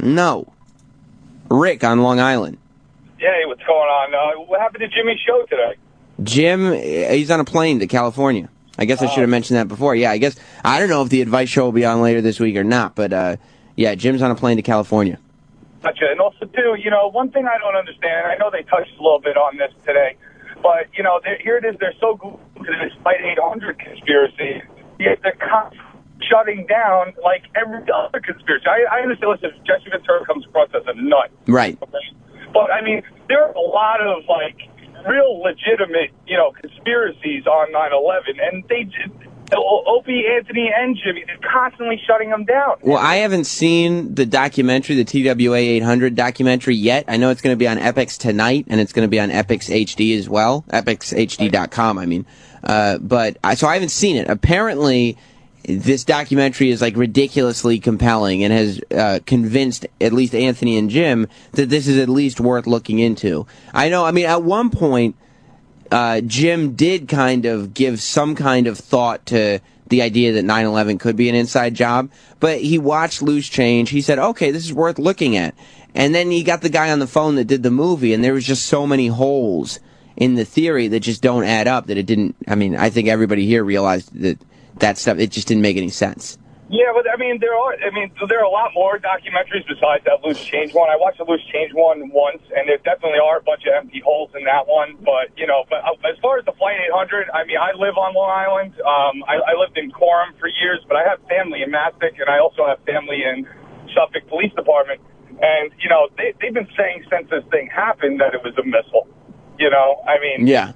No. Rick on Long Island. Yeah, hey, what's going on? What happened to Jimmy's show today? Jim, he's on a plane to California. I guess I should have mentioned that before. Yeah, I don't know if the Advice Show will be on later this week or not, but yeah, Jim's on a plane to California. Gotcha. And also, too, one thing I don't understand, I know they touched a little bit on this today, but, here it is, they're so glued to this Flight 800 conspiracy, yet they're shutting down, like, every other conspiracy. I understand, listen, if Jesse Ventura comes across as a nut. Right. But, I mean, there are a lot of, like, real legitimate, conspiracies on 9/11, and they just, Opie, Anthony, and Jimmy, they're constantly shutting them down. Well, I haven't seen the documentary, the TWA 800 documentary yet. I know it's going to be on Epix tonight, and it's going to be on Epix HD as well, epixhd.com, I mean. So I haven't seen it. Apparently, this documentary is like ridiculously compelling and has convinced at least Anthony and Jim that this is at least worth looking into. I know, I mean, at one point, Jim did kind of give some kind of thought to the idea that 9/11 could be an inside job, but he watched Loose Change. He said, okay, this is worth looking at. And then he got the guy on the phone that did the movie, and there was just so many holes in the theory that just don't add up, that it didn't, I mean, I think everybody here realized that that stuff. It just didn't make any sense. Yeah, but there are a lot more documentaries besides that Loose Change one. I watched the Loose Change one once, and there definitely are a bunch of empty holes in that one. But as far as the Flight 800, I live on Long Island. I lived in Coram for years, but I have family in Mastic, and I also have family in Suffolk Police Department. And they've been saying since this thing happened that it was a missile. Yeah.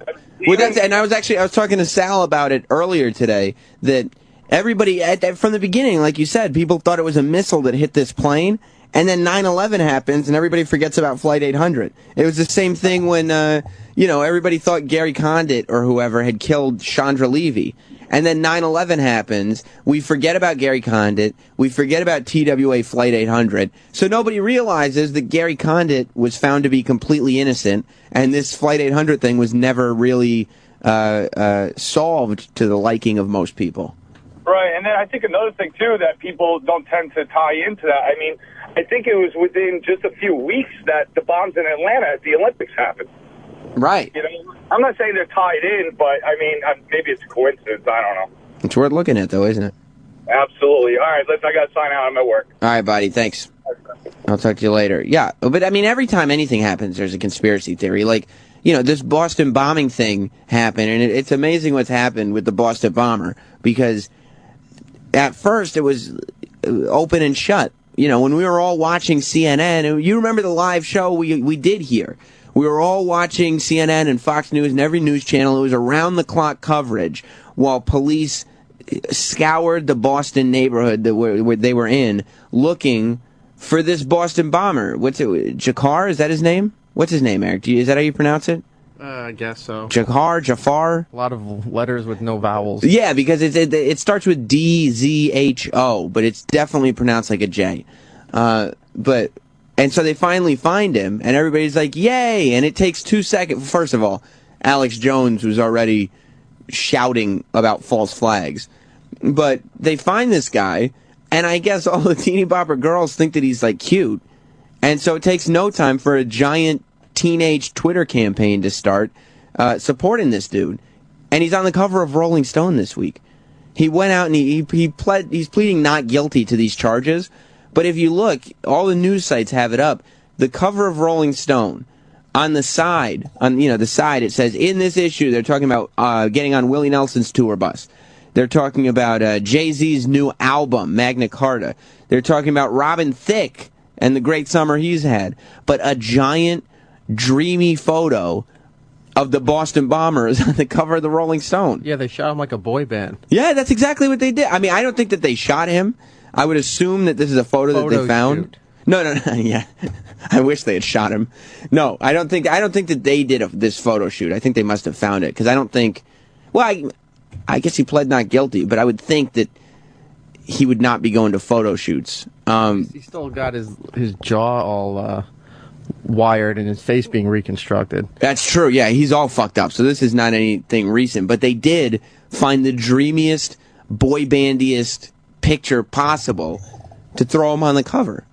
Well, I was talking to Sal about it earlier today. That everybody from the beginning, like you said, people thought it was a missile that hit this plane, and then 9/11 happens, and everybody forgets about Flight 800. It was the same thing when everybody thought Gary Condit or whoever had killed Chandra Levy. And then 9/11 happens, we forget about Gary Condit, we forget about TWA Flight 800, so nobody realizes that Gary Condit was found to be completely innocent, and this Flight 800 thing was never really solved to the liking of most people. Right, and then I think another thing, too, that people don't tend to tie into that, I think it was within just a few weeks that the bombs in Atlanta at the Olympics happened. Right. I'm not saying they're tied in, but, maybe it's a coincidence. I don't know. It's worth looking at, though, isn't it? Absolutely. All right, listen, I got to sign out. I'm at work. All right, buddy, thanks. I'll talk to you later. Yeah, but, every time anything happens, there's a conspiracy theory. Like, this Boston bombing thing happened, and it's amazing what's happened with the Boston bomber, because at first it was open and shut. When we were all watching CNN, and you remember the live show we did here. We were all watching CNN and Fox News and every news channel. It was around-the-clock coverage while police scoured the Boston neighborhood where they were in, looking for this Boston bomber. What's it? Jakar? Is that his name? What's his name, Eric? Is that how you pronounce it? I guess so. Jafar? A lot of letters with no vowels. Yeah, because it starts with D-Z-H-O, but it's definitely pronounced like a J. And so they finally find him, and everybody's like, yay! And it takes 2 seconds. First of all, Alex Jones was already shouting about false flags. But they find this guy, and I guess all the teeny bopper girls think that he's, cute. And so it takes no time for a giant teenage Twitter campaign to start supporting this dude. And he's on the cover of Rolling Stone this week. He went out and he's pleading not guilty to these charges. But if you look, all the news sites have it up. The cover of Rolling Stone, on the side, it says, in this issue, they're talking about getting on Willie Nelson's tour bus. They're talking about Jay-Z's new album, Magna Carta. They're talking about Robin Thicke and the great summer he's had. But a giant, dreamy photo of the Boston Bombers on the cover of the Rolling Stone. Yeah, they shot him like a boy band. Yeah, that's exactly what they did. I don't think that they shot him. I would assume that this is a photo that they found. Shoot. No, yeah. I wish they had shot him. No, I don't think that they did this photo shoot. I think they must have found it, because I don't think. Well, I guess he pled not guilty, but I would think that he would not be going to photo shoots. He still got his jaw all wired and his face being reconstructed. That's true. Yeah, he's all fucked up. So this is not anything recent, but they did find the dreamiest, boy bandiest picture possible to throw him on the cover.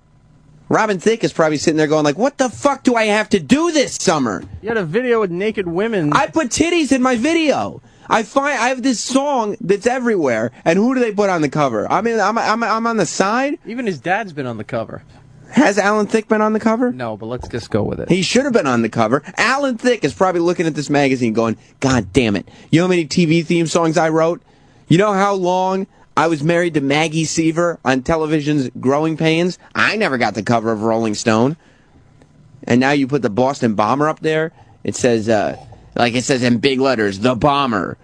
Robin Thicke is probably sitting there going what the fuck do I have to do this summer? You had a video with naked women. I put titties in my video. I have this song that's everywhere, and who do they put on the cover? I'm on the side. Even his dad's been on the cover. Has Alan Thicke been on the cover? No, but let's just go with it. He should have been on the cover. Alan Thicke is probably looking at this magazine going, God damn it. You know how many TV theme songs I wrote? You know how long I was married to Maggie Seaver on television's Growing Pains? I never got the cover of Rolling Stone. And now you put the Boston Bomber up there. It says, it says in big letters, The Bomber.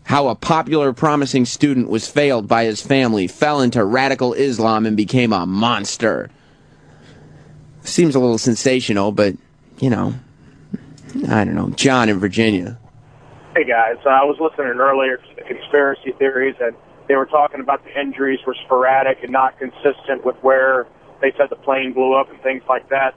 How a popular, promising student was failed by his family, fell into radical Islam, and became a monster. Seems a little sensational, but, I don't know. John in Virginia. Hey, guys. I was listening earlier to the conspiracy theories, and they were talking about the injuries were sporadic and not consistent with where they said the plane blew up and things like that.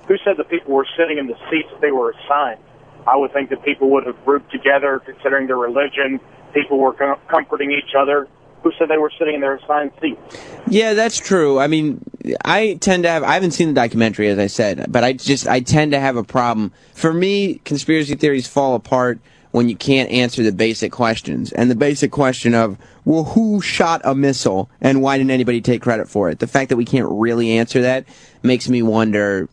Who said the people were sitting in the seats that they were assigned? I would think that people would have grouped together, considering their religion. People were comforting each other. Who said they were sitting in their assigned seats? Yeah, that's true. I tend to have, I haven't seen the documentary, as I said, but I tend to have a problem. For me, conspiracy theories fall apart when you can't answer the basic questions. And the basic question of, well, who shot a missile and why didn't anybody take credit for it? The fact that we can't really answer that makes me wonder,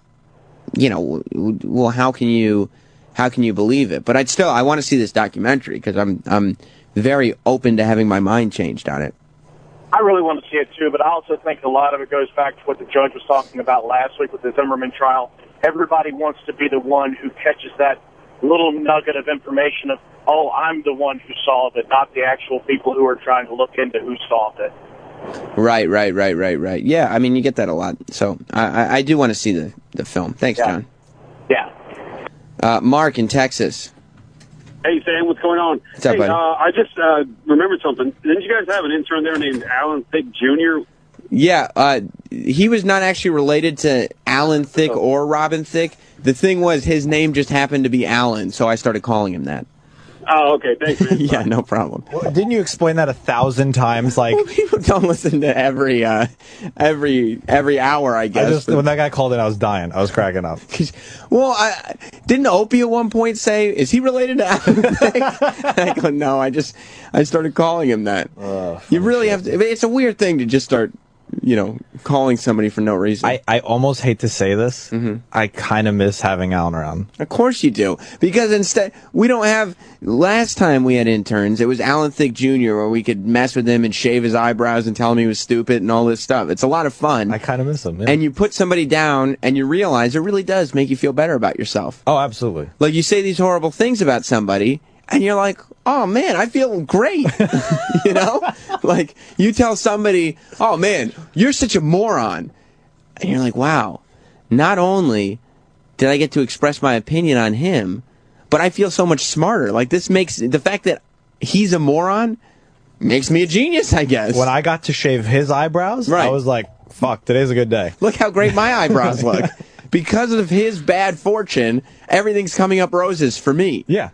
you know, well, how can you believe it? But I want to see this documentary because I'm very open to having my mind changed on it. I really want to see it too, but I also think a lot of it goes back to what the judge was talking about last week with the Zimmerman trial. Everybody wants to be the one who catches that little nugget of information of, oh, I'm the one who solved it, not the actual people who are trying to look into who solved it. Right. Yeah, I mean, you get that a lot. So I do want to see the film. Thanks, John. Yeah. Mark in Texas. Hey, Sam, what's going on? What's up, buddy? I just remembered something. Didn't you guys have an intern there named Alan Thicke Jr.? Yeah, he was not actually related to Alan Thicke or Robin Thicke. The thing was, his name just happened to be Alan, so I started calling him that. Oh, okay. Thanks, man. Yeah, no problem. Well, didn't you explain that 1,000 times? Like, well, people don't listen to every hour, I guess. When that guy called in, I was dying. I was cracking up. Well, didn't Opie at one point say, "Is he related to Alan Thicke?" I go, "No." I started calling him that. You really have to. It's a weird thing to just start, calling somebody for no reason. I almost hate to say this. Mm-hmm. I kind of miss having Alan around. Of course you do. Because instead, we don't have... Last time we had interns, it was Alan Thicke Jr., where we could mess with him and shave his eyebrows and tell him he was stupid and all this stuff. It's a lot of fun. I kind of miss him, yeah. And you put somebody down and you realize it really does make you feel better about yourself. Oh, absolutely. Like, you say these horrible things about somebody, and you're like, oh, man, I feel great. Like, you tell somebody, oh, man, you're such a moron. And you're like, wow, not only did I get to express my opinion on him, but I feel so much smarter. Like, this makes, the fact that he's a moron makes me a genius, I guess. When I got to shave his eyebrows, I was like, fuck, today's a good day. Look how great my eyebrows look. Because of his bad fortune, everything's coming up roses for me. Yeah.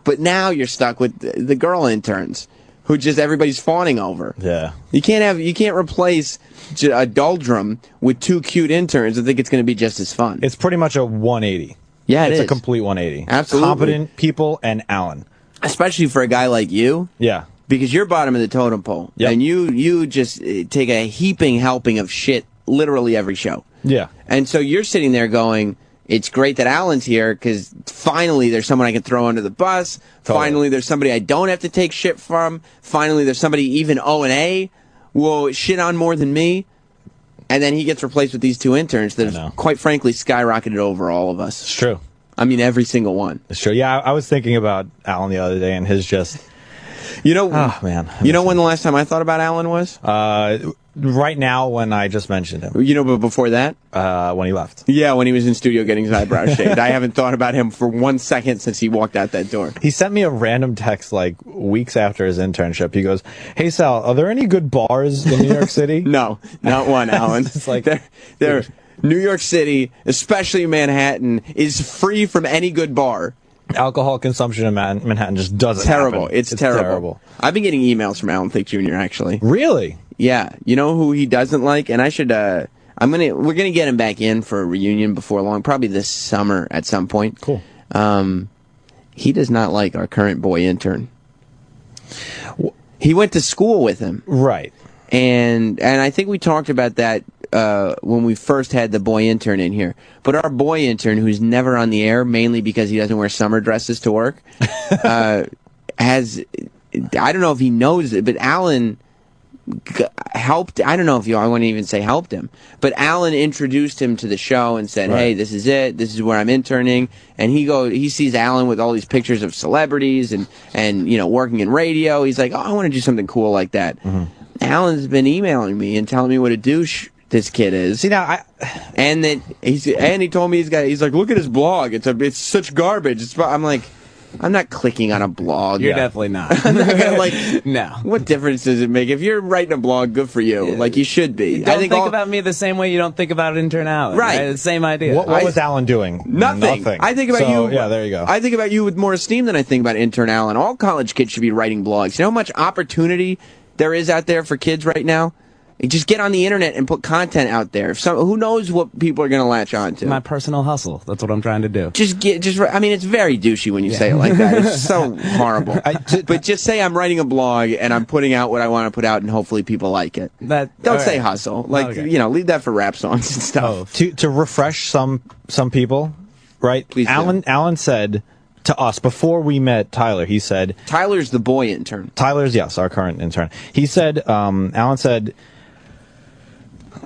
But now you're stuck with the girl interns, who just everybody's fawning over. Yeah. You can't replace a doldrum with two cute interns and think it's going to be just as fun. It's pretty much a 180. Yeah, it's a complete 180. Absolutely. Competent people and Alan. Especially for a guy like you. Yeah. Because you're bottom of the totem pole. Yep. And you just take a heaping helping of shit literally every show. Yeah. And so you're sitting there going, it's great that Alan's here because finally there's someone I can throw under the bus. Totally. Finally there's somebody I don't have to take shit from. Finally there's somebody even O&A will shit on more than me. And then he gets replaced with these two interns that have, quite frankly, skyrocketed over all of us. It's true. I mean, every single one. It's true. Yeah, I was thinking about Alan the other day and his just... oh, man. You know when the last time I thought about Alan was? Right now, when I just mentioned him. But before that? When he left. Yeah, when he was in studio getting his eyebrows shaved. I haven't thought about him for 1 second since he walked out that door. He sent me a random text like weeks after his internship. He goes, "Hey Sal, are there any good bars in New York City?" No, not one, Alan. It's like they're New York City, especially Manhattan, is free from any good bar. Alcohol consumption in Manhattan just doesn't happen. It's terrible. I've been getting emails from Alan Thicke Jr. actually. Really? Yeah. You know who he doesn't like? And I should, we're gonna get him back in for a reunion before long, probably this summer at some point. Cool. He does not like our current boy intern. He went to school with him. Right. And I think we talked about that when we first had the boy intern in here. But our boy intern, who's never on the air, mainly because he doesn't wear summer dresses to work, has, I don't know if he knows it, but Alan helped. I don't know if I wouldn't even say helped him, but Alan introduced him to the show and said, "Hey, this is it. This is where I'm interning." And he sees Alan with all these pictures of celebrities and working in radio. He's like, "Oh, I want to do something cool like that." Mm-hmm. Alan's been emailing me and telling me what a douche this kid is. See now, and he told me he's like, "Look at his blog. It's such garbage." I'm like, I'm not clicking on a blog. You're definitely not. I'm not gonna, no. What difference does it make? If you're writing a blog, good for you. Like, you should be. Don't think about me the same way you don't think about internality. Right. The same idea. What was Alan doing? Nothing. I think about you. Yeah, there you go. I think about you with more esteem than I think about intern Alan. All college kids should be writing blogs. You know how much opportunity there is out there for kids right now? Just get on the internet and put content out there. Who knows what people are going to latch on to? My personal hustle. That's what I'm trying to do. I mean, it's very douchey when you say it like that. It's so horrible. But just say I'm writing a blog and I'm putting out what I want to put out, and hopefully people like it. Don't say hustle. Like, leave that for rap songs and stuff. To refresh some people, right? Please do. Alan said to us before we met Tyler, he said... Tyler's the boy intern. Tyler's, yes, our current intern. He said, Alan said...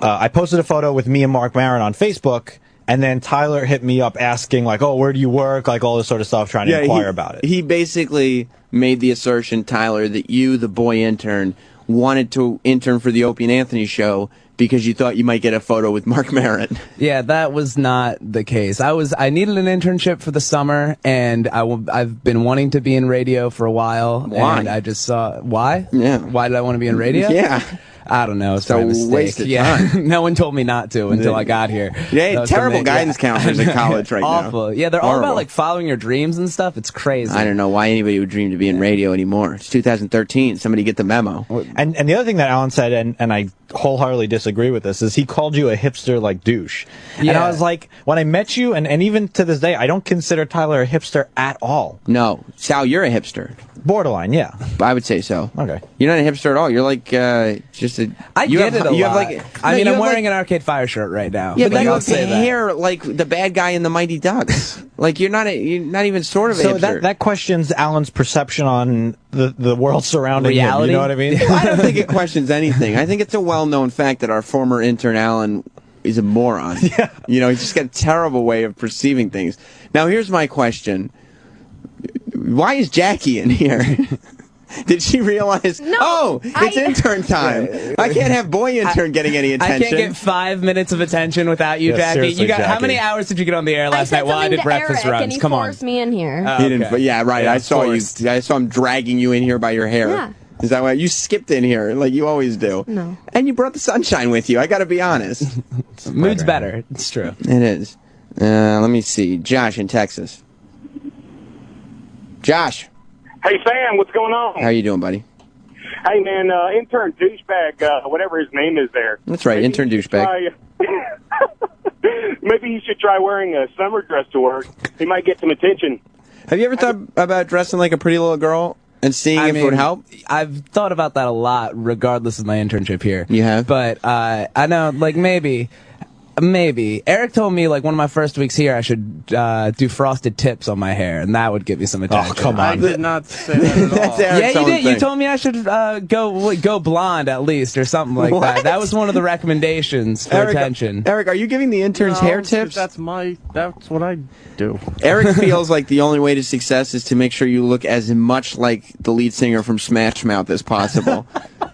I posted a photo with me and Mark Maron on Facebook, and then Tyler hit me up asking, like, oh, where do you work? Like, all this sort of stuff, trying to inquire about it. He basically made the assertion, Tyler, that you, the boy intern, wanted to intern for the Opie and Anthony show because you thought you might get a photo with Mark Maron. Yeah, that was not the case. I needed an internship for the summer, and I've been wanting to be in radio for a while. Why? And I just saw... Why? Yeah. Why did I want to be in radio? Yeah. I don't know. It's a a mistake. waste of time. No one told me not to until I got here. Yeah, terrible guidance counselors at college right now. Awful. Yeah, they're all about like following your dreams and stuff. It's crazy. I don't know why anybody would dream to be in radio anymore. It's 2013. Somebody get the memo. And the other thing that Alan said, and I wholeheartedly disagree with this, is he called you a hipster like douche. Yeah. And I was like, when I met you, and even to this day, I don't consider Tyler a hipster at all. No. Sal, you're a hipster. Borderline, yeah. I would say so. Okay. You're not a hipster at all. You're like just a... I get it a lot. I mean, I'm wearing like, an Arcade Fire shirt right now. Yeah, but you I'll have the say that. hair like the bad guy in the Mighty Ducks. Like you're not even sort of a So hipster. that questions Alan's perception on the world surrounding him. You know what I mean? I don't think it questions anything. I think it's a well-known fact that our former intern Alan is a moron. Yeah. You know, he's just got a terrible way of perceiving things. Now, here's my question. Why is Jackie in here? Did she realize, it's intern time. I can't have boy intern getting any attention. I can't get 5 minutes of attention without you, Jackie. seriously, You got Jackie. How many hours did you get on the air last night while I did breakfast runs? And he Come on. forced me in here. He didn't, yeah, right. Yeah, I saw forced. you. I saw him dragging you in here by your hair. Yeah. Is that why you skipped in here like you always do? No. And you brought the sunshine with you. I got to be honest. Mood's better. It's true. It is. Let me see. Josh in Texas. Josh, Hey, Sam, what's going on? how you doing, buddy? Hey, man, intern douchebag, whatever his name is there. That's right, intern douchebag. Maybe he should try wearing a summer dress to work. He might get some attention. Have you ever thought about dressing like a pretty little girl and seeing if it would help? I've thought about that a lot, regardless of my internship here. You have? But I know, like, maybe. Eric told me, like, one of my first weeks here, I should do frosted tips on my hair, and that would get me some attention. Oh, come on. I did not say that at all. That's Eric's Yeah, you own did. You thing. told me I should go blonde at least, or something like What? that. That was one of the recommendations for attention. Eric, are you giving the interns hair tips? That's what I do. Eric feels like the only way to success is to make sure you look as much like the lead singer from Smash Mouth as possible.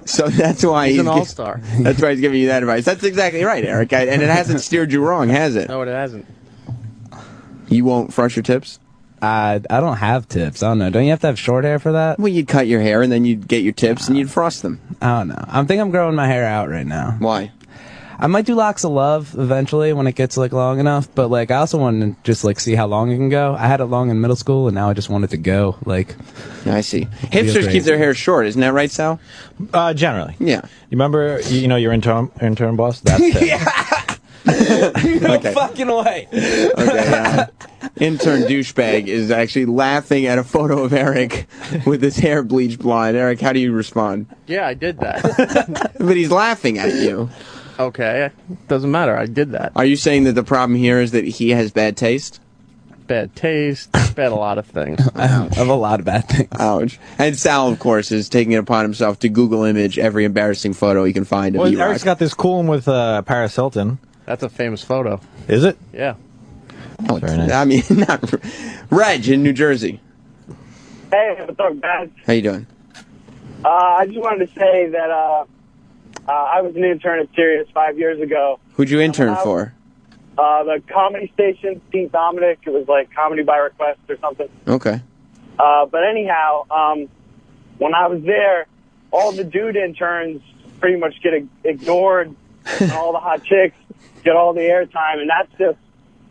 So that's why He's an all-star. That's why he's giving you that advice. That's exactly right, Eric. And it hasn't steered you wrong, has it? No, it hasn't. You won't frost your tips? I don't have tips. I don't know. Don't you have to have short hair for that? Well, you'd cut your hair and then you'd get your tips and you'd frost them. I don't know. I think I'm growing my hair out right now. Why? I might do locks of love eventually when it gets like long enough, but like I also want to just like see how long it can go. I had it long in middle school and now I just want it to go like. I see. Hipsters keep their hair short, isn't that right, Sal? Generally. Yeah. You remember, your intern boss? That's him. No fucking way. Okay, intern douchebag is actually laughing at a photo of Eric with his hair bleached blonde. Eric, how do you respond? Yeah, I did that. But he's laughing at you. Okay, doesn't matter. I did that. Are you saying that the problem here is that he has bad taste? Bad taste, bad a lot of things. I have a lot of bad things. Ouch. And Sal, of course, is taking it upon himself to Google image every embarrassing photo he can find of Well, E-Rock. Eric's got this cool one with Paris Hilton. That's a famous photo. Is it? Yeah. Oh, very nice. I mean, not Reg in New Jersey. Hey, what's up, guys? How you doing? I just wanted to say that I was an intern at Sirius 5 years ago. Who'd you intern for? The comedy station, Steve Dominic. It was like comedy by request or something. Okay. But anyhow, when I was there, all the dude interns pretty much get ignored, and all the hot chicks get all the airtime, and that's just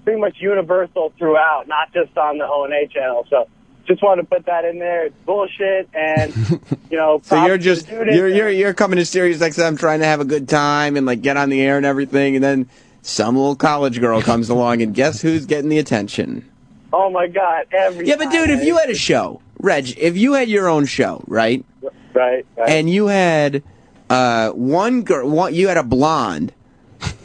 pretty much universal throughout, not just on the O&A channel. So just wanted to put that in there. It's bullshit, and you know. So you're just you're coming to Sirius XM trying to have a good time and like get on the air and everything, and then some little college girl comes along, and guess who's getting the attention? Oh my God! Yeah, but dude, if you had a show, Reg, if you had your own show, right? Right. And you had one girl, you had a blonde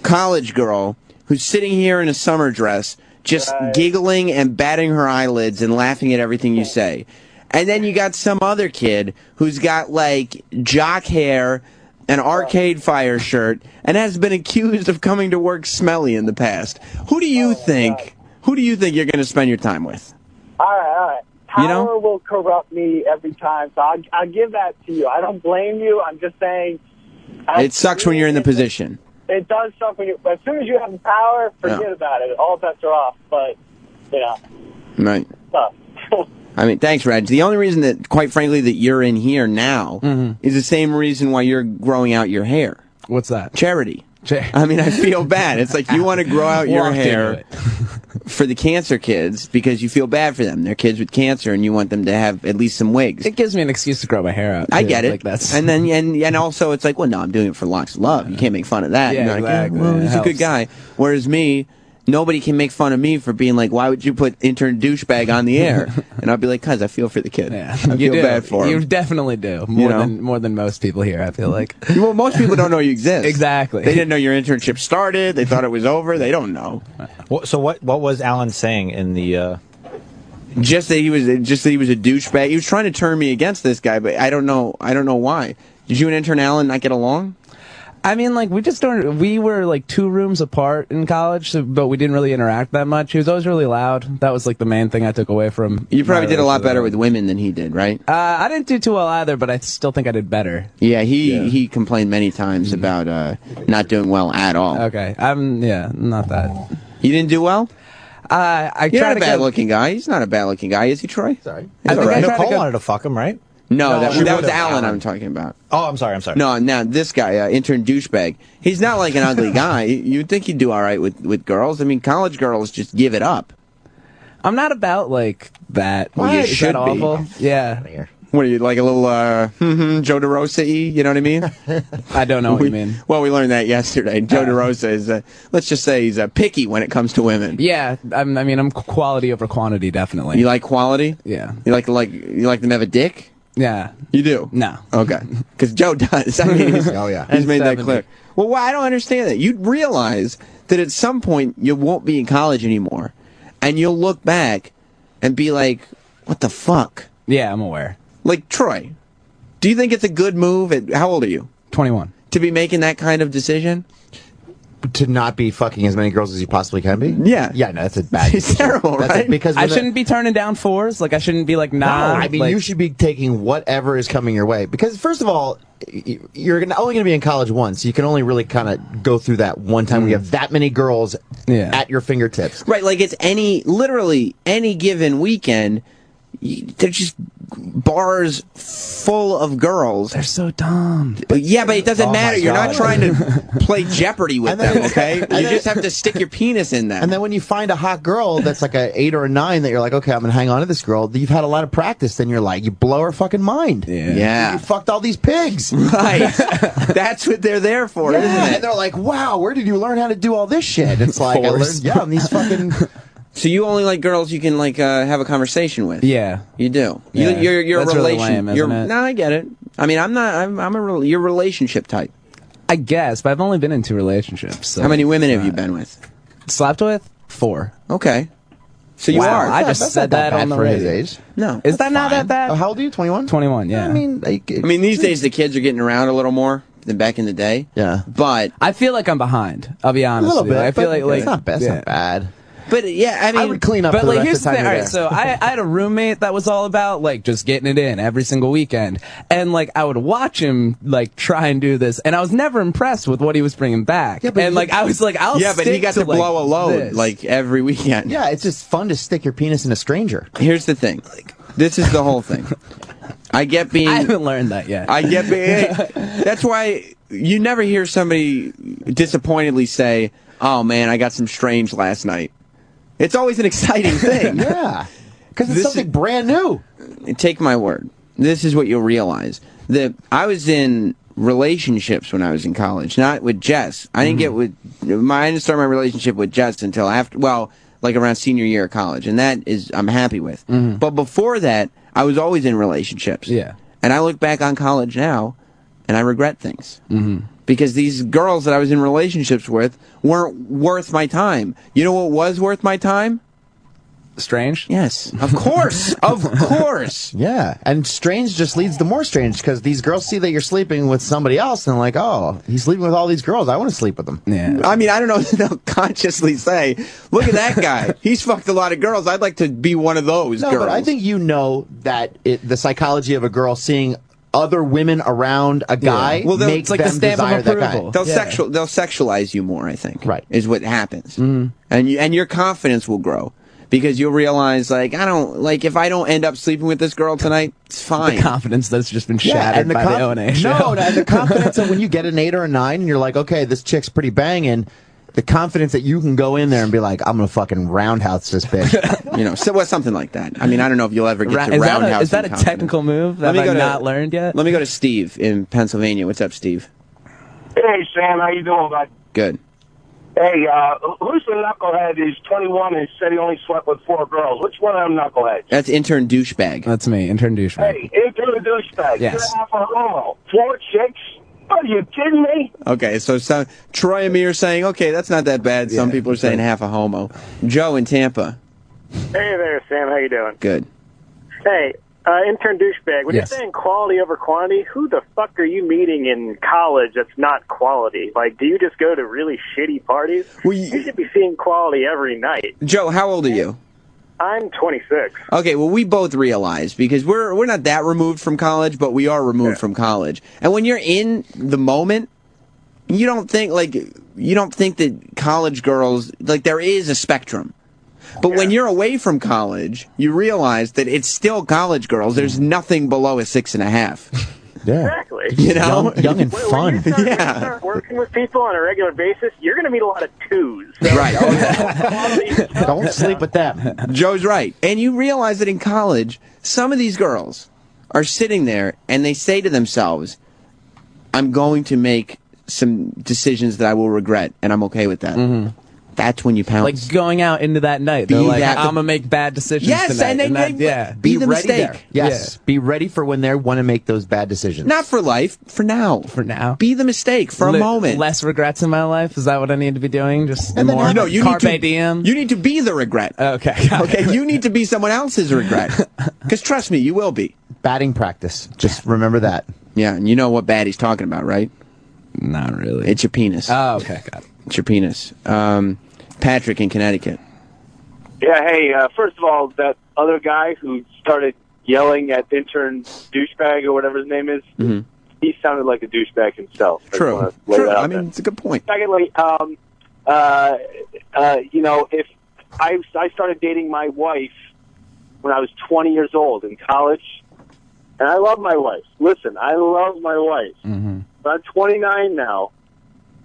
college girl who's sitting here in a summer dress, just giggling and batting her eyelids and laughing at everything you say. And then you got some other kid who's got like jock hair, an Arcade Fire shirt, and has been accused of coming to work smelly in the past. Who do you think? Who do you think you're going to spend your time with? All right. Power will corrupt me every time, so I'll give that to you. I don't blame you. I'm just saying. It sucks when you're in the position. It does suck when you. As soon as you have the power, forget about it. All bets are off. But you know. Right. Tough. I mean, thanks, Reg. The only reason that, quite frankly, that you're in here now is the same reason why you're growing out your hair. What's that? Charity. I mean, I feel bad. It's like you want to grow out your hair for the cancer kids because you feel bad for them. They're kids with cancer, and you want them to have at least some wigs. It gives me an excuse to grow my hair out. I get it. Like that's... And then and also it's like, well, no, I'm doing it for lots of love. You can't make fun of that. Yeah, You're like, exactly. well, he's a good guy. Whereas me, nobody can make fun of me for being like, why would you put intern douchebag on the air? And I'll be like, cuz I feel for the kid. Yeah. I feel bad for him. You definitely do. More than most people here, I feel like. Well, most people don't know you exist. Exactly. They didn't know your internship started. They thought it was over. They don't know. So what was Alan saying in the just that he was a douchebag. He was trying to turn me against this guy, but I don't know why. Did you and intern Alan not get along? I mean, like, we were like 2 rooms apart in college, but we didn't really interact that much. He was always really loud. That was like the main thing I took away from. You probably did a lot better with women than he did, right? I didn't do too well either, but I still think I did better. Yeah, he complained many times about not doing well at all. Okay, not that. You didn't do well? You're not a to bad-looking guy. He's not a bad-looking guy, is he, Troy? Sorry. I think right. Nicole wanted to fuck him, right? No, that was Alan I'm talking about. Oh, I'm sorry. No, now this guy, intern douchebag, he's not like an ugly guy. You'd think he'd do all right with girls. I mean, college girls just give it up. I'm not about like that. Well, you should be. Awful? Yeah. What are you, like a little Joe DeRosa-y, you know what I mean? I don't know what you mean. Well, we learned that yesterday. Joe DeRosa is, let's just say he's picky when it comes to women. Yeah, I'm quality over quantity, definitely. You like quality? Yeah. You like them to have a dick? Yeah. You do? No. Okay. Because Joe does. I mean, he's made that clear. Well, I don't understand that. You'd realize that at some point you won't be in college anymore, and you'll look back and be like, what the fuck? Yeah, I'm aware. Like, Troy, do you think it's a good move? How old are you? 21. To be making that kind of decision? To not be fucking as many girls as you possibly can be? Yeah. Yeah, no, that's a bad It's terrible, right? Because I shouldn't be turning down 4s. Like, I shouldn't be like, nah. No, I mean, you should be taking whatever is coming your way. Because, first of all, you're only going to be in college once. You can only really kind of go through that one time where you have that many girls at your fingertips. Right, like it's literally any given weekend, they're just bars full of girls. They're so dumb. But it doesn't matter. You're not trying to play Jeopardy with them, okay? You just have to stick your penis in them. And then when you find a hot girl that's like a 8 or a 9 that you're like, okay, I'm going to hang on to this girl, you've had a lot of practice, then you're like, you blow her fucking mind. Yeah. You fucked all these pigs. Right. That's what they're there for, isn't it? And they're like, wow, where did you learn how to do all this shit? It's like, I learned, on these fucking... So you only like girls you can like have a conversation with? Yeah, you do. Yeah. You're That's a really relation. lame, isn't it? No, I get it. I mean, you're relationship type. I guess, but I've only been in 2 relationships. So how many women have you been with? Slept with 4. Okay. So you are. I just said that on the radio. No, is that not that bad? Oh, how old are you? 21. 21. Yeah. I mean, these days the kids are getting around a little more than back in the day. Yeah. But I feel like I'm behind. I'll be honest. A little with you. bit. I feel like it's not bad. It's not bad. But yeah, I mean, I would clean up. But for the like, rest here's of the the thing. time All you're right, there. so I had a roommate that was all about like just getting it in every single weekend, and like I would watch him like try and do this, and I was never impressed with what he was bringing back. Yeah, but and like I was like, I'll but he got to blow a load like every weekend. Yeah, it's just fun to stick your penis in a stranger. Here's the thing. This is the whole thing. I get being. I haven't learned that yet. I get being. That's why you never hear somebody disappointedly say, "Oh man, I got some strange last night." It's always an exciting thing. Yeah. Because it's something brand new. Take my word. This is what you'll realize. That I was in relationships when I was in college, not with Jess. I didn't get with I didn't start my relationship with Jess until after, well, like around senior year of college, and that is I'm happy with. But before that, I was always in relationships. Yeah. And I look back on college now, and I regret things. Because these girls that I was in relationships with weren't worth my time. You know what was worth my time? Strange? Yes. Of course. Of course. Yeah. And strange just leads to more strange because these girls see that you're sleeping with somebody else and like, oh, he's sleeping with all these girls. I want to sleep with them. Yeah. I mean, I don't know if they'll consciously say, look at that guy. He's fucked a lot of girls. I'd like to be one of those girls. But I think you know that the psychology of a girl seeing other women around a guy makes like them desire that guy. They'll sexualize you more, I think. Right. Is what happens. And your confidence will grow. Because you'll realize, like, if I don't end up sleeping with this girl tonight, it's fine. The confidence that's just been shattered by the O&A show. No, and the confidence that when you get an 8 or a 9 and you're like, okay, this chick's pretty banging, the confidence that you can go in there and be like, I'm going to fucking roundhouse this bitch. So something like that. I mean, I don't know if you'll ever get to roundhouse. Is that a technical move that I've not learned yet? Let me go to Steve in Pennsylvania. What's up, Steve? Hey, Sam, how you doing, bud? Good. Hey, who's the knucklehead who's 21 and said he only slept with 4 girls? Which one of them knuckleheads? That's intern douchebag. That's me, intern douchebag. Hey, intern douchebag. Yes. You're half a homo. 4 chicks? Are you kidding me? Okay, so Troy and me are saying, okay, that's not that bad. Some people are saying half a homo. Joe in Tampa. Hey there, Sam. How you doing? Good. Hey, intern douchebag. When you're saying quality over quantity, who the fuck are you meeting in college that's not quality? Like, do you just go to really shitty parties? You should be seeing quality every night. Joe, how old are you? I'm 26. Okay, well, we both realize, because we're not that removed from college, but we are removed from college. And when you're in the moment, you don't think that college girls, like, there is a spectrum. But when you're away from college, you realize that it's still college girls. There's nothing below a 6.5. Yeah. Exactly. You know? Young and fun. When you start working with people on a regular basis, you're going to meet a lot of 2s. Right. Don't sleep with them. Joe's right. And you realize that in college, some of these girls are sitting there and they say to themselves, I'm going to make some decisions that I will regret, and I'm okay with that. That's when you pounce. Like going out into that night. They're like, I'm going to make bad decisions tonight. And be the mistake. There. Yes. Be ready for when they want to make those bad decisions. Not for life, for now. For now. Be the mistake for a moment. Less regrets in my life? Is that what I need to be doing? Just more carpe diem? You need to be the regret. Okay. Okay, you need to be someone else's regret. Because trust me, you will be. Batting practice. Just remember that. Yeah, and you know what Batty's talking about, right? Not really. It's your penis. Oh, okay, got it. It's your penis. Patrick in Connecticut. Yeah, hey, first of all, that other guy who started yelling at intern douchebag or whatever his name is, he sounded like a douchebag himself. True. I mean, it's a good point. Secondly, you know, if I started dating my wife when I was 20 years old in college, and I love my wife. Listen, I love my wife. But I'm 29 now.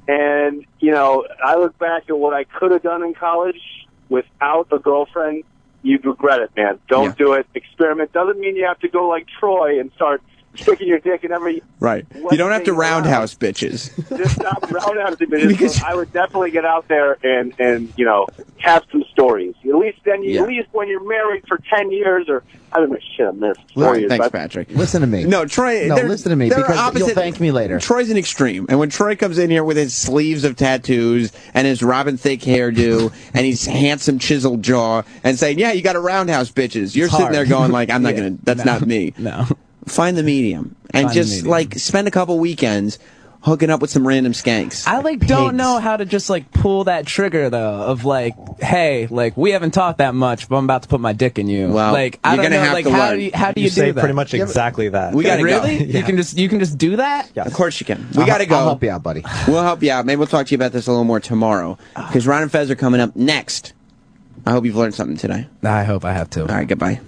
And, you know, I look back at what I could have done in college without a girlfriend. You'd regret it, man. Don't do it. Experiment. Doesn't mean you have to go like Troy and start sticking your dick in every... Right. You don't have to roundhouse bitches. Just stop roundhousing bitches. I would definitely get out there and you know, have some stories. At least then, at least when you're married for 10 years or... I don't know, shit, I missed 4 years. Thanks, Patrick. Listen to me. No, Troy... No, listen to me, because you'll thank me later. Troy's an extreme. And when Troy comes in here with his sleeves of tattoos and his Robin Thicke hairdo and his handsome chiseled jaw and saying, yeah, you got to roundhouse bitches, you're sitting there going like, I'm not going to... That's not me. No. Find the medium. And just, like, spend a couple weekends hooking up with some random skanks. I, like, don't know how to just, like, pull that trigger, though, of, like, hey, like, we haven't talked that much, but I'm about to put my dick in you. Well, like, I don't know, like, how do you do say that? pretty much exactly that. We gotta really? go. You can just do that? Yeah. Of course you can. We gotta go. I'll help you out, buddy. We'll help you out. Maybe we'll talk to you about this a little more tomorrow. Because Ron and Fez are coming up next. I hope you've learned something today. I hope I have too. All right, goodbye.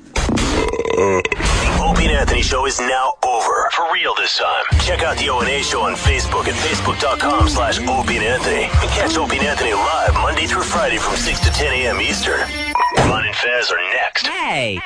Opie and Anthony show is now over. For real this time. Check out the O&A show on Facebook at facebook.com/Opie and Anthony. And catch Opie and Anthony live Monday through Friday from 6 to 10 a.m. Eastern. Ron and Fez are next. Hey!